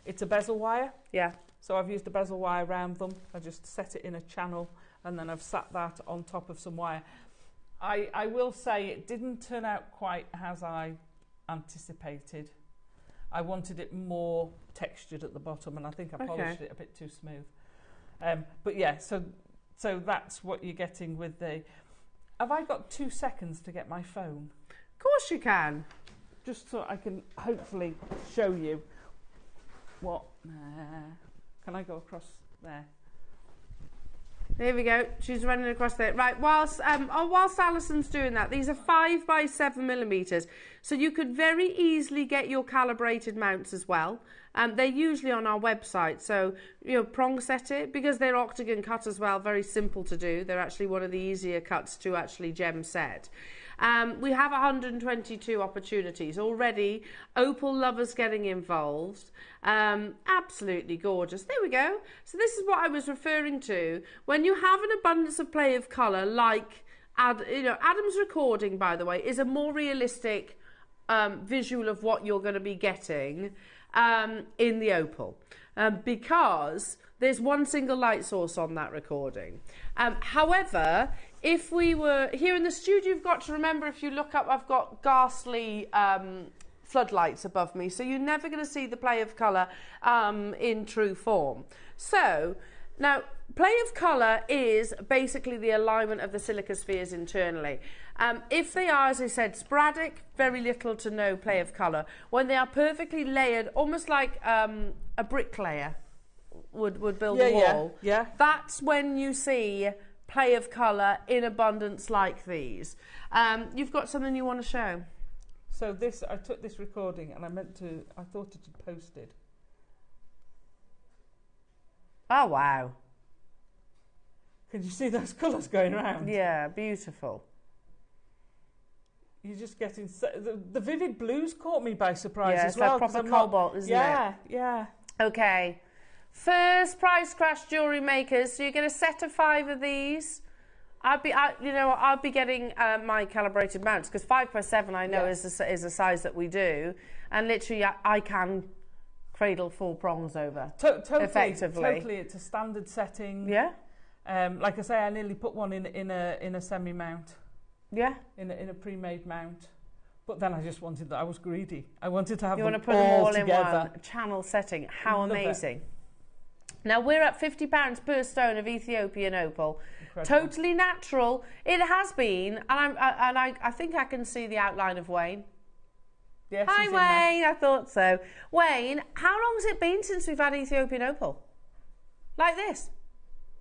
it's a bezel wire. Yeah. So I've used a bezel wire around them. I just set it in a channel, and then I've sat that on top of some wire. I will say it didn't turn out quite as I anticipated. I wanted it more textured at the bottom, and I think I polished it a bit too smooth. But yeah, so that's what you're getting with the... Have I got 2 seconds to get my phone? Of course you can. Just so I can hopefully show you what... Can I go across there? There we go. She's running across there. Right, whilst Alison's doing that, these are 5 by 7 millimeters. So you could very easily get your calibrated mounts as well. They're usually on our website. So, you know, prong set it because they're octagon cut as well. Very simple to do. They're actually one of the easier cuts to actually gem set. We have 122 opportunities already. Opal lovers getting involved. Absolutely gorgeous. There we go. So this is what I was referring to. When you have an abundance of play of colour, like, Adam's recording, by the way, is a more realistic visual of what you're going to be getting in the Opal. Because there's one single light source on that recording. However, if we were here in the studio, you've got to remember, if you look up, I've got ghastly floodlights above me, so you're never going to see the play of colour in true form. So now, play of colour is basically the alignment of the silica spheres internally. If they are, as I said, sporadic, very little to no play of colour. When they are perfectly layered, almost like a bricklayer would build a wall, that's when you see play of colour in abundance like these. You've got something you want to show? So this, I took this recording and I thought it had posted. Oh, wow. Can you see those colours going around? Yeah, beautiful. You're just getting... The vivid blues caught me by surprise as it's well. like proper cobalt, isn't it? Yeah. Okay. First price crash jewellery makers. So you get a set of 5 of these. I'll be getting my calibrated mounts, because 5x7 I know is a size that we do, and literally I can cradle 4 prongs over effectively. Totally, it's a standard setting. Yeah. Like I say, I nearly put one in a semi mount. Yeah. In a pre-made mount, but then I just wanted that. I was greedy. I wanted to have them all in together. one channel setting. How Love amazing! It. Now we're at £50 per stone of Ethiopian opal. Incredible. Totally natural. It has been, and I think I can see the outline of Wayne. Yes, hi Wayne, I thought so. Wayne, how long has it been since we've had Ethiopian opal? Like this?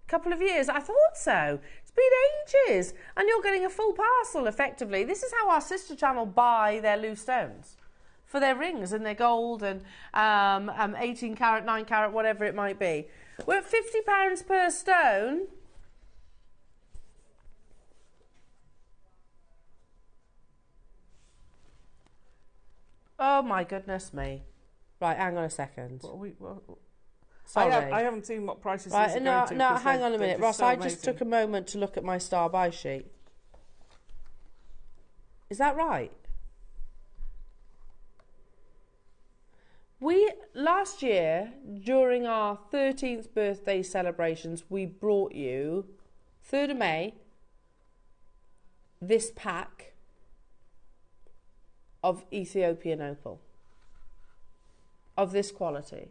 Couple of years? I thought so. It's been ages, and you're getting a full parcel effectively. This is how our sister channel buy their loose stones for their rings and their gold and 18 carat, 9 carat, whatever it might be. We're at £50 per stone. Oh my goodness me. Right, hang on a second. Sorry. I haven't seen what prices right, these are going to. No, hang on a minute. Ross, I amazing. just took a moment to look at my star buy sheet. Is that right? Last year, during our 13th birthday celebrations, we brought you, 3rd of May, this pack of Ethiopian opal. Of this quality.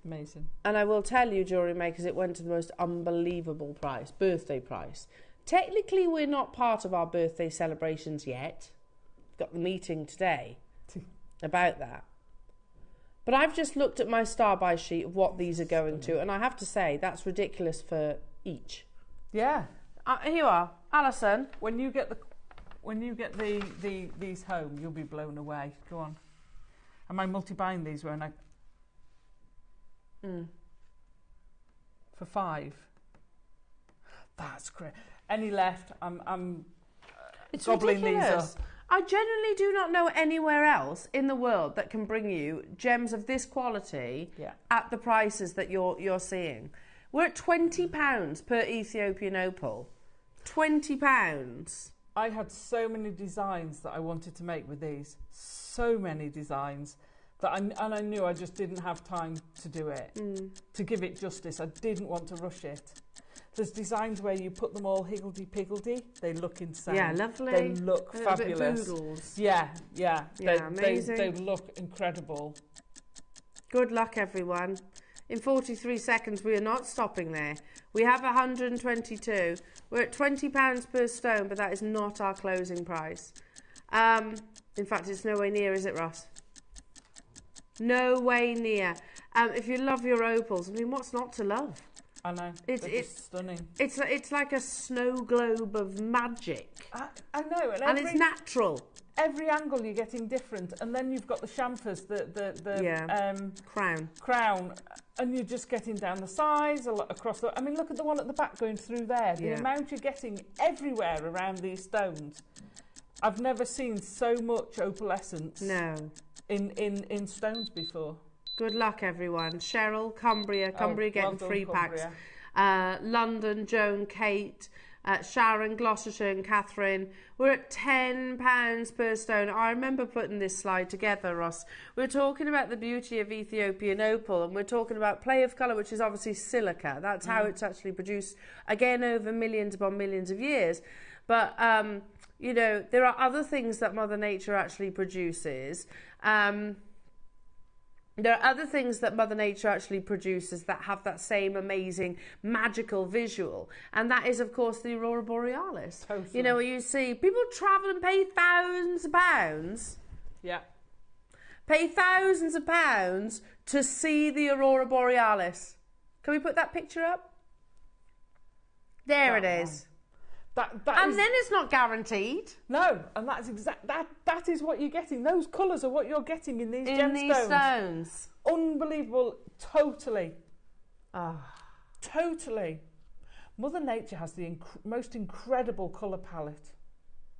Amazing. And I will tell you, jewellery makers, it went to the most unbelievable price, birthday price. Technically, we're not part of our birthday celebrations yet. We've got the meeting today about that. But I've just looked at my star buy sheet of what these are going to, and I have to say, that's ridiculous for each. Yeah. Here you are, Alison. When you get these home, you'll be blown away. Go on. Am I multi-buying these, won't I? For 5. That's great. Any left? I'm it's gobbling ridiculous. these up. I generally do not know anywhere else in the world that can bring you gems of this quality at the prices that you're seeing. We're at £20 per Ethiopian opal. £20. I had so many designs that I wanted to make with these. So many designs. I knew I just didn't have time to do it, to give it justice. I didn't want to rush it. There's designs where you put them all higgledy-piggledy. They look insane. Yeah, lovely. They look fabulous. Poodles. Yeah. Amazing. They look incredible. Good luck, everyone. In 43 seconds, we are not stopping there. We have 122. We're at £20 per stone, but that is not our closing price. In fact, it's no way near, is it, Ross? No way near. If you love your opals, I mean, what's not to love? I know. It's stunning. It's like a snow globe of magic. I know, and it's natural. Every angle you're getting different, and then you've got the chamfers, the crown, and you're just getting down the sides across the. I mean, look at the one at the back going through there. The amount you're getting everywhere around these stones. I've never seen so much opalescence No. in stones before. Good luck, everyone. Cheryl, Cumbria getting well done, 3 packs. Cumbria. London, Joan, Kate, Sharon, Gloucestershire and Catherine. We're at £10 per stone. I remember putting this slide together, Ross. We're talking about the beauty of Ethiopian opal, and we're talking about play of colour, which is obviously silica. That's how it's actually produced, again, over millions upon millions of years. But, you know, there are other things that Mother Nature actually produces. There are other things that Mother Nature actually produces that have that same amazing magical visual. And that is, of course, the Aurora Borealis. Totally. You know, where you see people travel and pay thousands of pounds. Yeah. Pay thousands of pounds to see the Aurora Borealis. Can we put that picture up? There it is. And then it's not guaranteed. No, and that's that is what you're getting. Those colours are what you're getting in these gemstones. In these stones. Unbelievable. Totally. Totally. Mother Nature has the most incredible colour palette.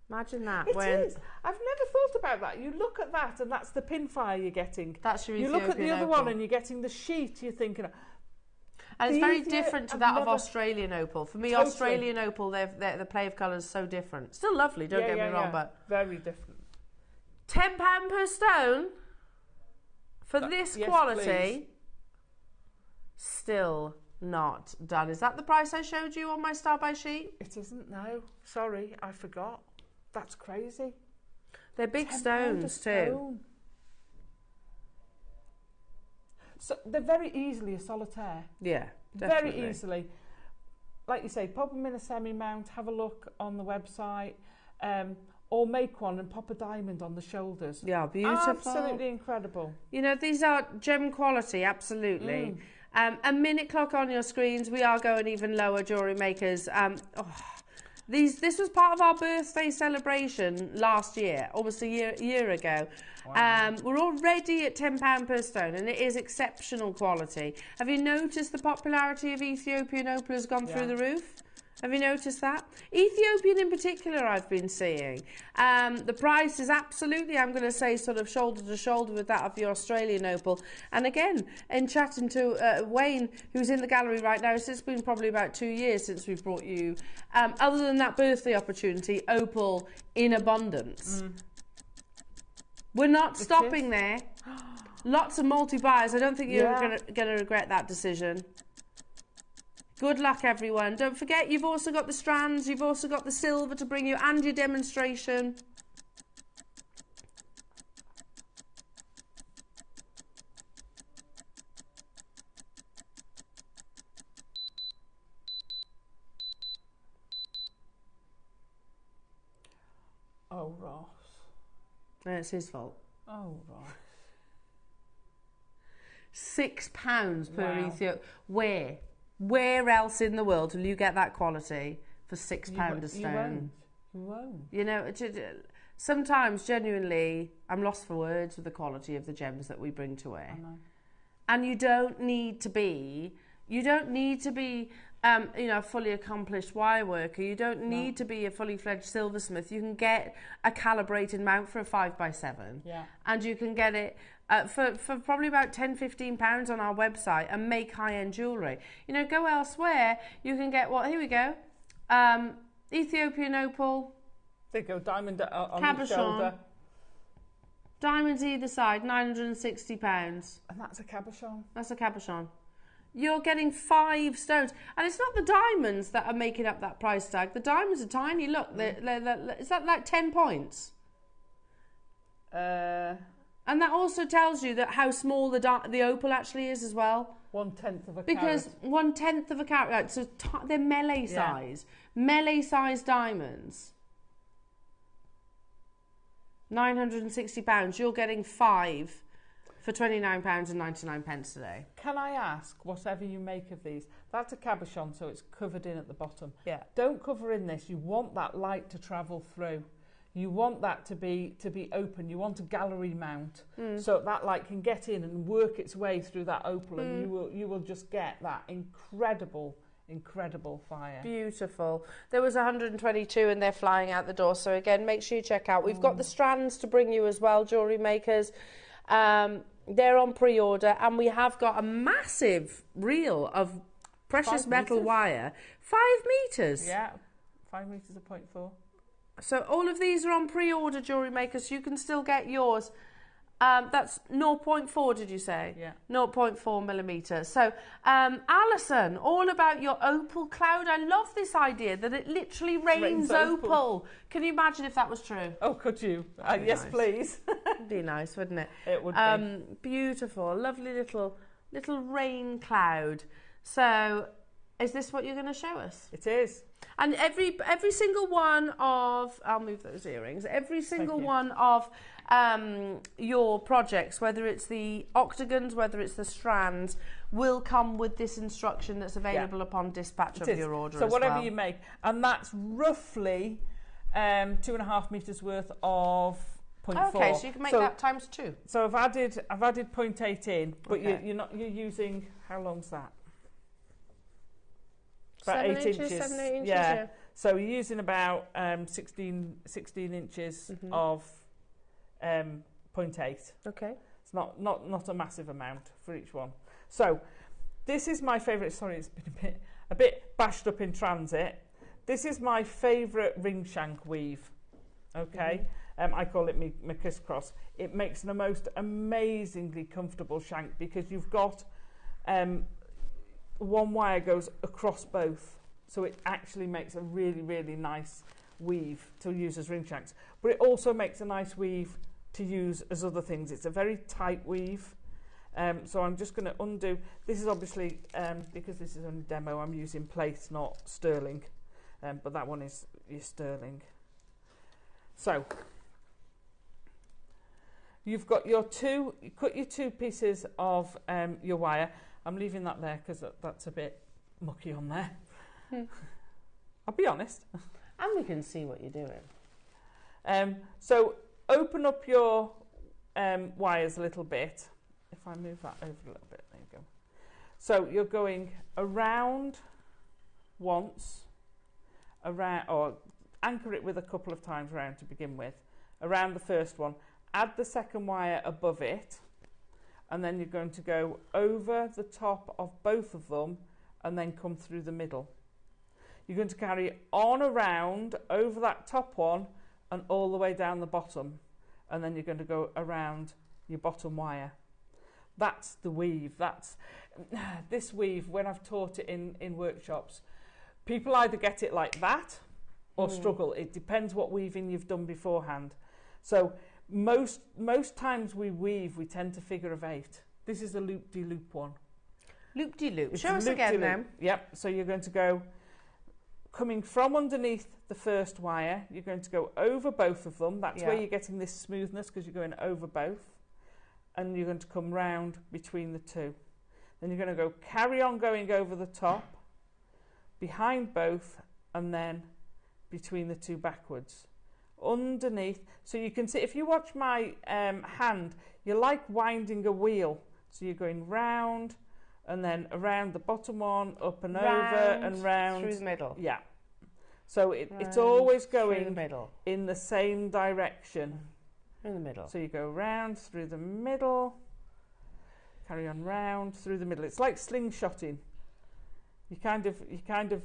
Imagine that. It is. I've never thought about that. You look at that and that's the pinfire you're getting. That's your You Ethiopian look at the other opal. one and you're getting the sheet. You're thinking... And it's very different to that of Australian opal. For me, Totally. Australian opal, the play of colour is so different. Still lovely, don't get me wrong, but... Very different. £10 per stone for this yes, quality, please. still not done. Is that the price I showed you on my star by sheet? It isn't, no. Sorry, I forgot. That's crazy. They're big £10 a stones too. stone. So they're very easily a solitaire. Yeah, definitely. Very easily. Like you say, pop them in a semi-mount, have a look on the website, or make one and pop a diamond on the shoulders. Yeah, beautiful. Absolutely incredible. You know, these are gem quality, absolutely. A minute clock on your screens. We are going even lower, jewellery makers. This was part of our birthday celebration last year, almost a year ago. Wow. We're already at £10 per stone, and it is exceptional quality. Have you noticed the popularity of Ethiopian opal has gone through the roof? Have you noticed that? Ethiopian in particular, I've been seeing. The price is absolutely, I'm going to say, sort of shoulder to shoulder with that of the Australian opal. And again, in chatting to Wayne, who's in the gallery right now, it's been probably about 2 years since we've brought you, other than that birthday opportunity, opal in abundance. We're not stopping there. Lots of multi-buyers. I don't think you're going to regret that decision. Good luck, everyone. Don't forget, you've also got the strands, you've also got the silver to bring you, and your demonstration. Oh, Ross. It's his fault. Oh, Ross. £6 per Ethiopia. Where else in the world will you get that quality for £6 a stone? You won't. You know, sometimes genuinely, I'm lost for words with the quality of the gems that we bring to wear. And you don't need to be, you know, a fully accomplished wire worker. You don't need to be a fully fledged silversmith. You can get a calibrated mount for a 5x7. Yeah. And you can get it for probably about £10-15 on our website and make high-end jewellery. You know, go elsewhere, you can get here we go, Ethiopian opal. There you go, diamond on cabochon, the shoulder. Diamonds either side, £960. And that's a cabochon. That's a cabochon. You're getting 5 stones. And it's not the diamonds that are making up that price tag. The diamonds are tiny. Look, is that like 10 points? And that also tells you that how small the opal actually is as well. 1/10 of a carat. Because 1/10 of a carat, right, so they're melee size. Melee size diamonds. £960. You're getting 5 for £29.99 today. Can I ask, whatever you make of these, that's a cabochon, so it's covered in at the bottom. Yeah. Don't cover in this. You want that light to travel through. You want that to be open. You want a gallery mount, so that light can get in and work its way through that opal, and you will just get that incredible incredible fire. Beautiful. There was 122 and they're flying out the door. So again, make sure you check out. We've got the strands to bring you as well, jewellery makers. They're on pre-order, and we have got a massive reel of precious metal wire, 5 meters. Yeah, 5 meters of 0.4. So all of these are on pre-order, jewellery makers. You can still get yours. That's 0.4, did you say? Yeah. 0.4 millimetres. So, Alison, all about your opal cloud. I love this idea that it literally rains opal. Can you imagine if that was true? Oh, could you? Yes, nice. Please. It'd be nice, wouldn't it? It would be. Beautiful. Lovely little rain cloud. So, is this what you're going to show us? It is. And every single one of, I'll move those earrings, every single one of your projects, whether it's the octagons, whether it's the strands, will come with this instruction that's available upon dispatch of your order. So whatever you make, and that's roughly 2.5 meters worth of 0.4. Okay, so you can make that times 2. So I've added 0.8 in, but you're using, how long's that? About 8 inches. 7, 8 inches. Yeah. So you're using about 16 inches of 0.8. Okay. It's not a massive amount for each one. So this is my favourite. Sorry, it's been a bit bashed up in transit. This is my favourite ring shank weave. Okay. I call it my crisscross. It makes the most amazingly comfortable shank because you've got one wire goes across both, so it actually makes a really, really nice weave to use as ring shanks. But it also makes a nice weave to use as other things. It's a very tight weave. So I'm just going to undo. This is obviously, because this is on demo, I'm using plate, not sterling. But that one is sterling. So you've got your you cut your 2 pieces of your wire. I'm leaving that there because that's a bit mucky on there. I'll be honest. And we can see what you're doing. So open up your wires a little bit. If I move that over a little bit, there you go. So you're going around once, around, or anchor it with a couple of times around to begin with, around the first one. Add the second wire above it. And then you're going to go over the top of both of them and then come through the middle. You're going to carry on around over that top one and all the way down the bottom. And then you're going to go around your bottom wire. That's the weave. That's this weave, when I've taught it in workshops, people either get it like that or struggle. It depends what weaving you've done beforehand. So most times we weave, we tend to figure of 8. This is a loop-de-loop one. Loop-de-loop. Show us again now. Yep. So you're going to go, coming from underneath the first wire, you're going to go over both of them. That's where you're getting this smoothness because you're going over both. And you're going to come round between the 2. Then you're going to go carry on going over the top, behind both, and then between the 2 backwards. Underneath, so you can see, if you watch my hand, you're like winding a wheel. So you're going round and then around the bottom one, up and round, over and round. Through the middle. Yeah. So it's always going in the same direction. In the middle. So you go round through the middle, carry on round through the middle. It's like slingshotting. You kind of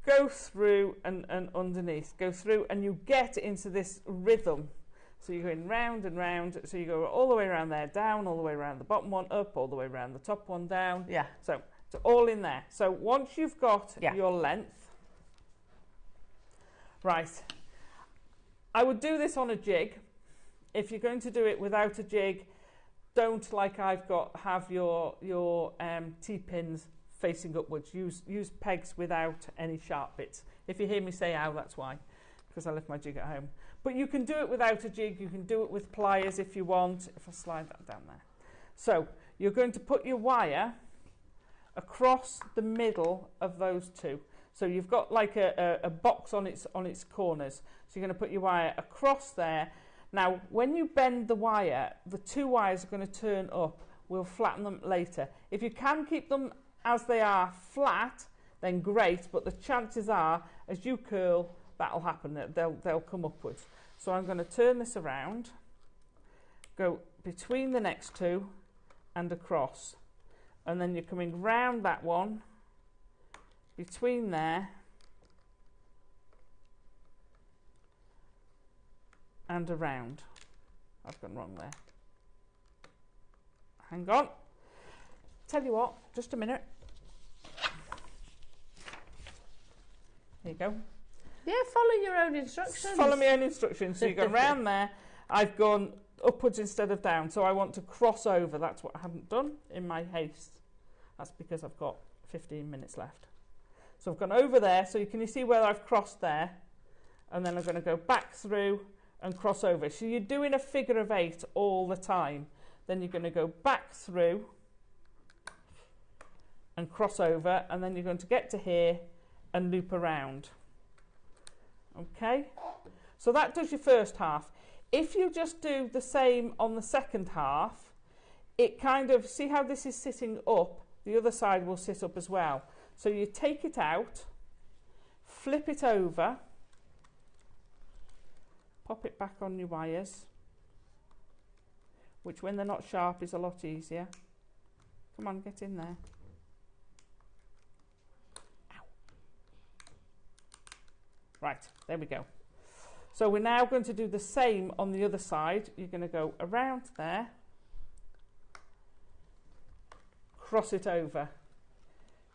go through and underneath, go through, and you get into this rhythm. So you're going round and round. So you go all the way around there, down, all the way around the bottom one, up, all the way around the top one, down. Yeah. So it's all in there. So once you've got your length, right, I would do this on a jig. If you're going to do it without a jig, don't, like I've got, have your T-pins facing upwards. Use pegs without any sharp bits. If you hear me say ow, that's why, because I left my jig at home. But you can do it without a jig. You can do it with pliers if you want. If I slide that down there. So you're going to put your wire across the middle of those 2. So you've got like a box on its corners. So you're going to put your wire across there. Now, when you bend the wire, the 2 wires are going to turn up. We'll flatten them later. If you can keep them as they are flat, then great, but the chances are, as you curl, that'll happen, they'll come upwards. So I'm going to turn this around, go between the next two and across, and then you're coming round that one, between there, and around. I've gone wrong there. Hang on. Tell you what, just a minute. There you go. Yeah, follow your own instructions. Follow my own instructions. So you go round there. I've gone upwards instead of down. So I want to cross over. That's what I haven't done in my haste. That's because I've got 15 minutes left. So I've gone over there. So you see where I've crossed there. And then I'm going to go back through and cross over. So you're doing a figure of 8 all the time. Then you're going to go back through and cross over. And then you're going to get to here and loop around. Okay, so that does your first half. If you just do the same on the second half, it kind of, see how this is sitting up, the other side will sit up as well. So you take it out, flip it over, pop it back on your wires, which when they're not sharp is a lot easier. Come on, get in there. Right, there we go. So we're now going to do the same on the other side. You're going to go around there, cross it over,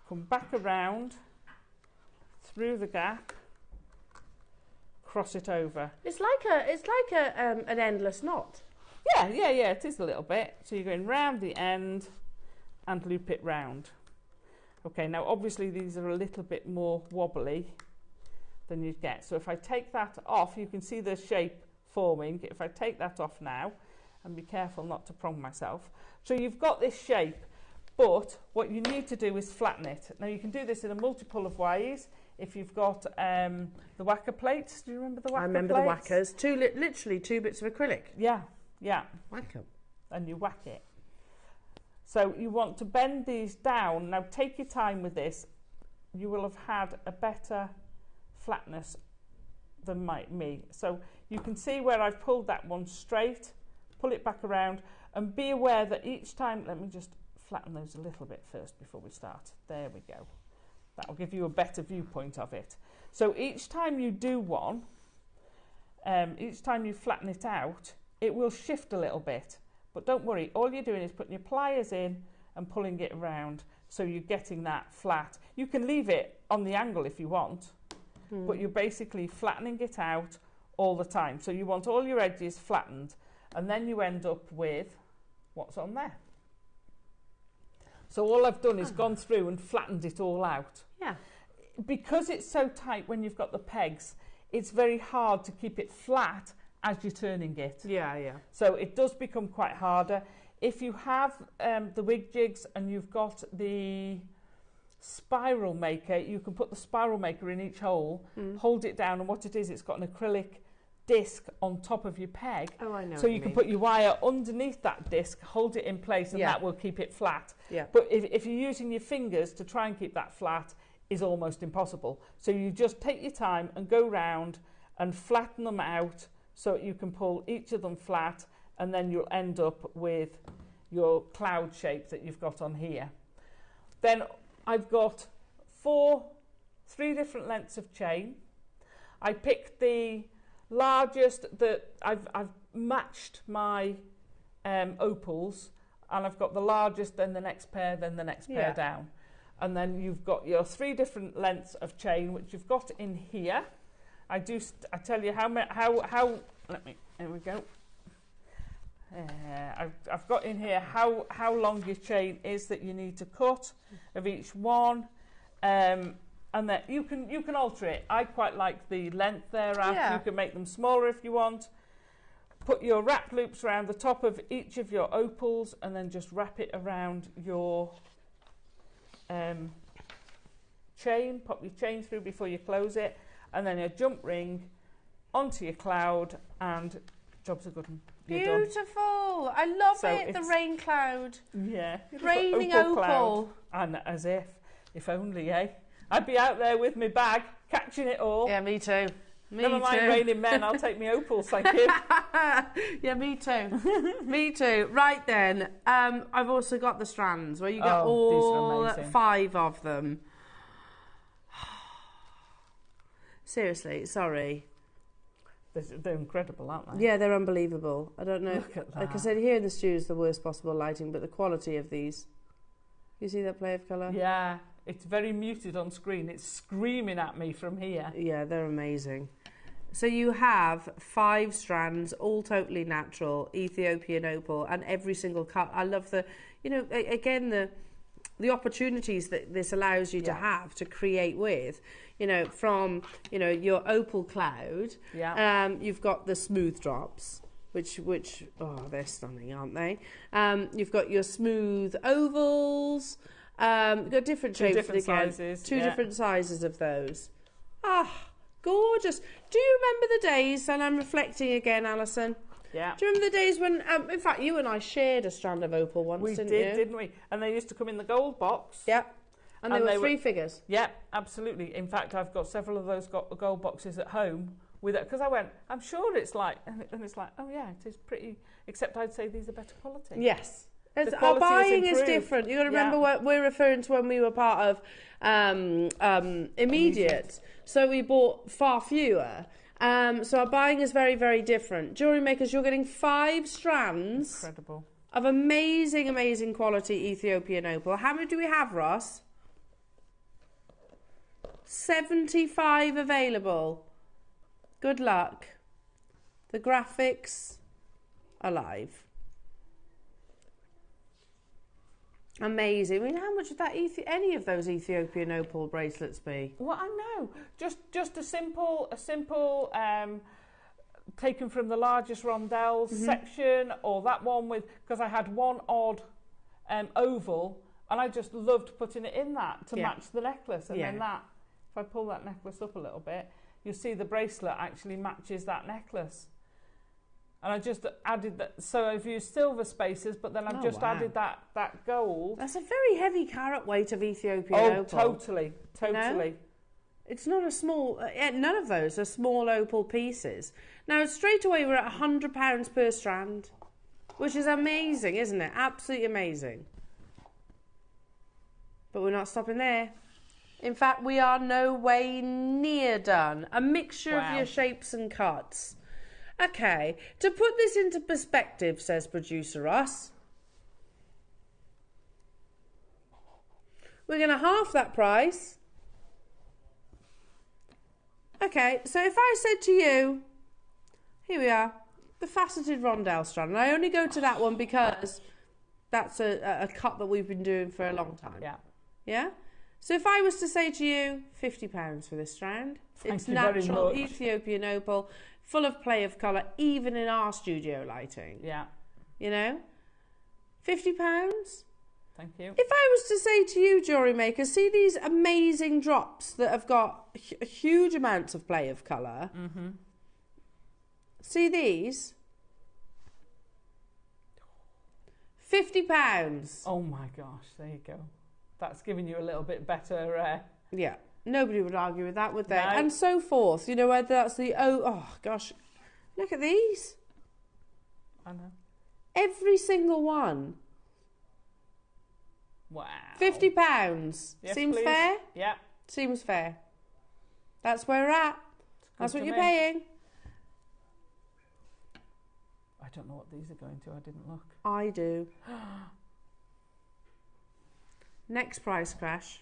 come back around, through the gap, cross it over. It's like an endless knot. Yeah, it is a little bit. So you're going round the end and loop it round. Okay, now obviously these are a little bit more wobbly than you'd get. So if I take that off, you can see the shape forming. If I take that off now, and be careful not to prong myself. So you've got this shape, but what you need to do is flatten it. Now you can do this in a multiple of ways. If you've got the whacker plates, do you remember the whacker plates? I remember the whackers. Literally 2 bits of acrylic. Yeah. Whack 'em. And you whack it. So you want to bend these down. Now take your time with this. You will have had a better flatness than me. So you can see where I've pulled that one straight, pull it back around, and be aware that each time, let me just flatten those a little bit first before we start. There we go. That will give you a better viewpoint of it. So each time you do one, each time you flatten it out, it will shift a little bit. But don't worry, all you're doing is putting your pliers in and pulling it around, so you're getting that flat. You can leave it on the angle if you want, but you're basically flattening it out all the time. So you want all your edges flattened, and then you end up with what's on there. So all I've done is gone through and flattened it all out. Yeah. Because it's so tight when you've got the pegs, it's very hard to keep it flat as you're turning it. Yeah. So it does become quite harder. If you have the wig jigs and you've got the spiral maker, you can put the spiral maker in each hole, hold it down, and what it is, it's got an acrylic disc on top of your peg. Oh, I know. So you can put your wire underneath that disc, hold it in place, and that will keep it flat. Yeah. But if you're using your fingers to try and keep that flat, is almost impossible. So you just take your time and go round and flatten them out so you can pull each of them flat, and then you'll end up with your cloud shape that you've got on here. Then I've got 3 different lengths of chain. I picked the largest that I've matched my opals, and I've got the largest, then the next pair, then the next pair down. And then you've got your 3 different lengths of chain, which you've got in here. I tell you how here we go. I've got in here how long your chain is that you need to cut of each one, and then you can alter it. I quite like the length thereat. Yeah. You can make them smaller if you want. Put your wrap loops around the top of each of your opals, and then just wrap it around your chain. Pop your chain through before you close it, and then a jump ring onto your cloud, and job's a good one. Beautiful. I love it. The rain cloud. Yeah. Raining opal. And as if only, I'd be out there with my bag, catching it all. Yeah, me too. Never mind raining men, I'll take my opals, thank you. Yeah, me too. Me too. Right then, I've also got the strands where you get all 5 of them. Seriously, sorry. They're incredible, aren't they? Yeah, they're unbelievable. I don't know. Look at that. Like I said, here in the studio is the worst possible lighting, but the quality of these. You see that play of colour? Yeah, it's very muted on screen. It's screaming at me from here. Yeah, they're amazing. So you have 5 strands, all totally natural, Ethiopian opal, and every single cut. I love the, you know, again, the opportunities that this allows you to have to create with, you know, from, you know, your opal cloud. Yeah. You've got the smooth drops, which oh, they're stunning, aren't they? You've got your smooth ovals. You've got different shapes, different sizes. 2 different sizes of those. Ah, gorgeous. Do you remember the days, and I'm reflecting again, Alison? Yeah. Do you remember the days when, in fact, you and I shared a strand of opal once, didn't you? Didn't we? And they used to come in the gold box. Yep. And they were 3 figures. Yeah, absolutely. In fact, I've got several of those gold boxes at home with it, because I went, I'm sure it's like, and it's like, oh yeah, it is pretty, except I'd say these are better quality. Yes. Our buying is different. You've got to remember what we're referring to when we were part of Immediate. So we bought far fewer. So our buying is very, very different. Jewellery makers, you're getting 5 strands. Incredible. Of amazing, amazing quality Ethiopian opal. How many do we have, Ross? 75 available. Good luck. The graphics are live. Amazing. I mean, how much would that any of those Ethiopian opal bracelets be? Well, I know. Just a simple taken from the largest rondelles section, or that one with, because I had one odd oval, and I just loved putting it in that to match the necklace. And then that, if I pull that necklace up a little bit, you'll see the bracelet actually matches that necklace. And I just added that, so I've used silver spaces, but then I've added that gold. That's a very heavy carat weight of Ethiopian opal. Oh, totally. You know? It's not a small, none of those are small opal pieces. Now, straight away, we're at £100 per strand, which is amazing, isn't it? Absolutely amazing. But we're not stopping there. In fact, we are no way near done. A mixture of your shapes and cuts. Okay, to put this into perspective, says producer Ross, we're going to half that price. Okay, so if I said to you, here we are, the faceted rondelle strand, and I only go to that one because that's a cut that we've been doing for a long time. Yeah. Yeah? So if I was to say to you, £50 for this strand, it's natural Ethiopian opal, full of play of colour, even in our studio lighting. Yeah. You know? £50? Thank you. If I was to say to you, jewellery makers, see these amazing drops that have got huge amounts of play of colour? Mm-hmm. See these? £50. Oh my gosh, there you go. That's giving you a little bit better... Yeah. Nobody would argue with that, would they? No. And so forth. You know, whether that's the... Oh, gosh. Look at these. I know. Every single one. Wow. £50. Yes, Seems please. fair? Yeah. Seems fair. That's where we're at. That's what you're paying. I don't know what these are going to. I didn't look. I do. Next price crash.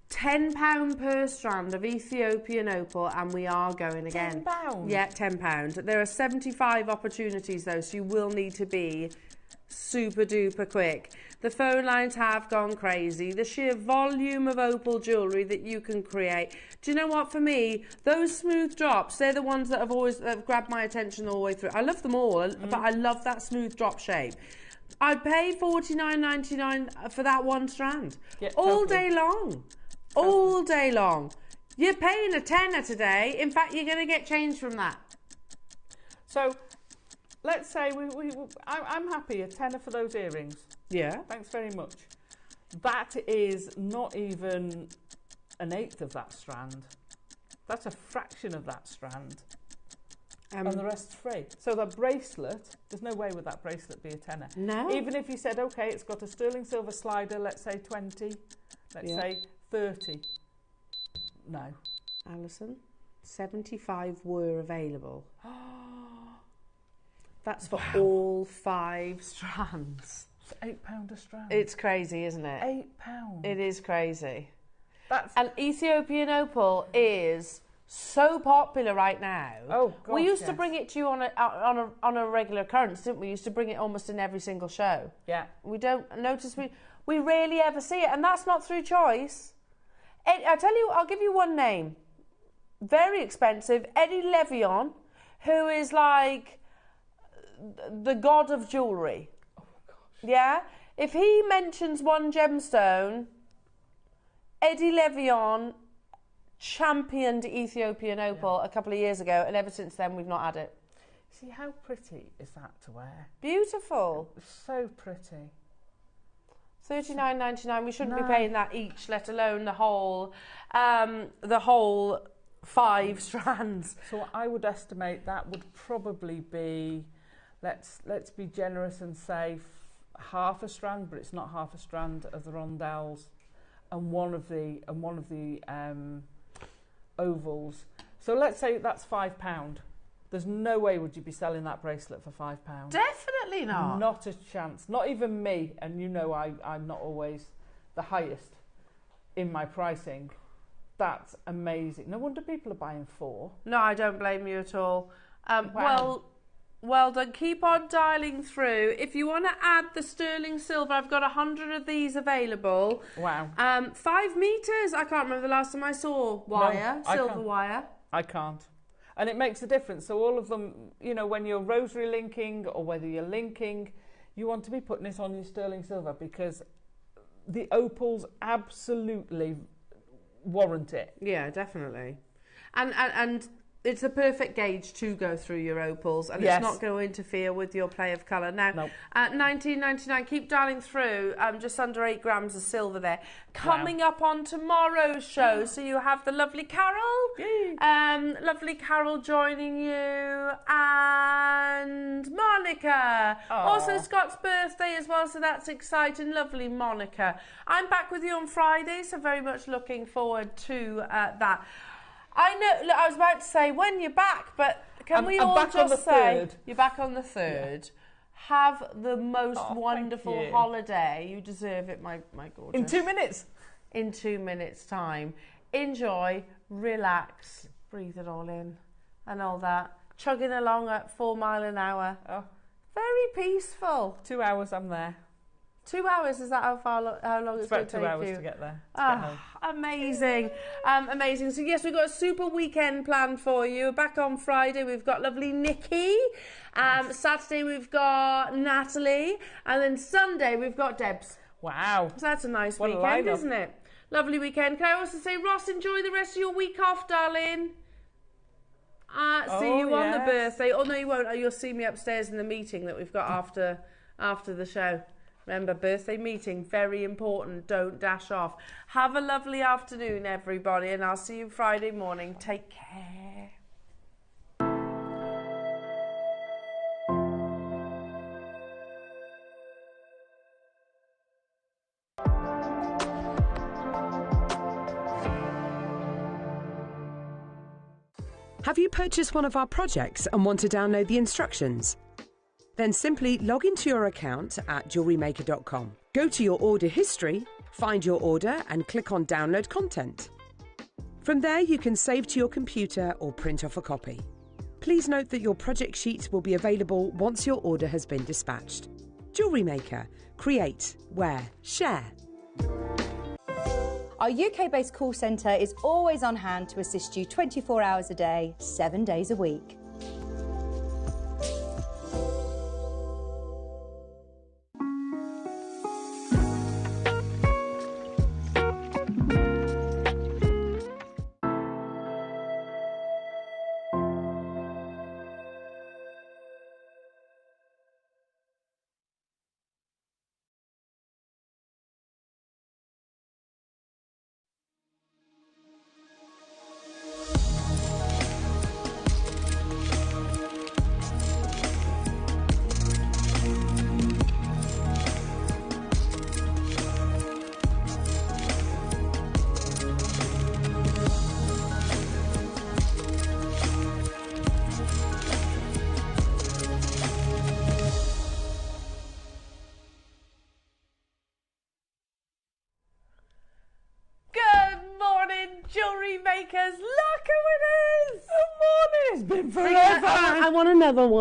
£10 per strand of Ethiopian opal, and we are going again. £10? Yeah, £10. There are 75 opportunities though, so you will need to be super duper quick. The phone lines have gone crazy. The sheer volume of opal jewellery that you can create. Do you know what, for me, those smooth drops, they're the ones that have grabbed my attention all the way through. I love them all, but I love that smooth drop shape. I'd pay $49.99 for that one strand. Yeah, all day long. All day long. You're paying a tenner today. In fact, you're going to get change from that. So, let's say I'm happy, a tenner for those earrings. Yeah. Thanks very much. That is not even an eighth of that strand. That's a fraction of that strand. And the rest's free. So that bracelet, there's no way would that bracelet be a tenner. No. Even if you said, okay, it's got a sterling silver slider, let's say 20, let's say 30. No. Alison, 75 were available. That's for all 5 strands. It's £8 a strand. It's crazy, isn't it? £8. It is crazy. That's And Ethiopian opal is so popular right now. Oh, gosh, we used to yes. bring it to you on a regular occurrence, didn't we? We used to bring it almost in every single show. yeah. We don't notice we rarely ever see it, and that's not through choice. I tell you, I'll give you one name. Very expensive, Eddie Levion, who is like the god of jewellery. Oh gosh. Yeah? If he mentions one gemstone, Eddie Levion championed Ethiopian opal a couple of years ago, and ever since then we've not had it. See, how pretty is that to wear? Beautiful. So pretty. $39.99. We shouldn't No. be paying that each, let alone the whole 5 strands. So I would estimate that would probably be, let's be generous and say half a strand, but it's not half a strand of the rondelles, and one of the ovals. So let's say that's £5. There's no way would you be selling that bracelet for £5. Definitely not. Not a chance. Not even me. And you know I'm not always the highest in my pricing. That's amazing. No wonder people are buying 4. No, I don't blame you at all. Wow. Well done. Keep on dialing through. If you want to add the sterling silver, I've got 100 of these available. Wow. 5 meters. I can't remember the last time I saw wire, I silver can't. wire. I can't. And it makes a difference. So all of them, you know, when you're rosary linking or whether you're linking, you want to be putting it on your sterling silver because the opals absolutely warrant it. Yeah, definitely. And it's a perfect gauge to go through your opals, and Yes. it's not going to interfere with your play of colour. Now, Nope. at $19.99, keep dialing through. Just under 8 grams of silver there. Coming up on tomorrow's show, so you have the lovely Carol, Yay. lovely Carol joining you, and Monica. Aw. Also Scott's birthday as well, so that's exciting. Lovely Monica. I'm back with you on Friday, so very much looking forward to that. I know, look, I was about to say when you're back, but can we I'm all back on just the say 3rd. you're back on the 3rd? Have the most Oh, thank wonderful you. holiday. You deserve it, my gorgeous. In 2 minutes. In 2 minutes' time. Enjoy, relax, breathe it all in, and all that. Chugging along at 4 miles an hour. Oh, Very peaceful. 2 hours I'm there. 2 hours, is that how long It's going about to 2 take hours you? to get there. To get home. Amazing. Amazing. So yes, we've got a super weekend planned for you. Back on Friday, we've got lovely Nikki. Saturday, we've got Natalie. And then Sunday, we've got Debs. Wow. So that's a nice What a weekend, lineup. isn't it? Lovely weekend. Can I also say, Ross, enjoy the rest of your week off, darling. See Oh, you on the yes. birthday. Oh, no, you won't. You'll see me upstairs in the meeting that we've got after the show. Remember, birthday meeting, very important. Don't dash off. Have a lovely afternoon, everybody, and I'll see you Friday morning. Take care. Have you purchased one of our projects and want to download the instructions? Then simply log into your account at JewelleryMaker.com. Go to your order history, find your order and click on Download Content. From there you can save to your computer or print off a copy. Please note that your project sheet will be available once your order has been dispatched. Jewellery Maker. Create, wear, share. Our UK-based call centre is always on hand to assist you 24 hours a day, 7 days a week. Makers. Look who it is! Good morning. It's been forever. I want another one.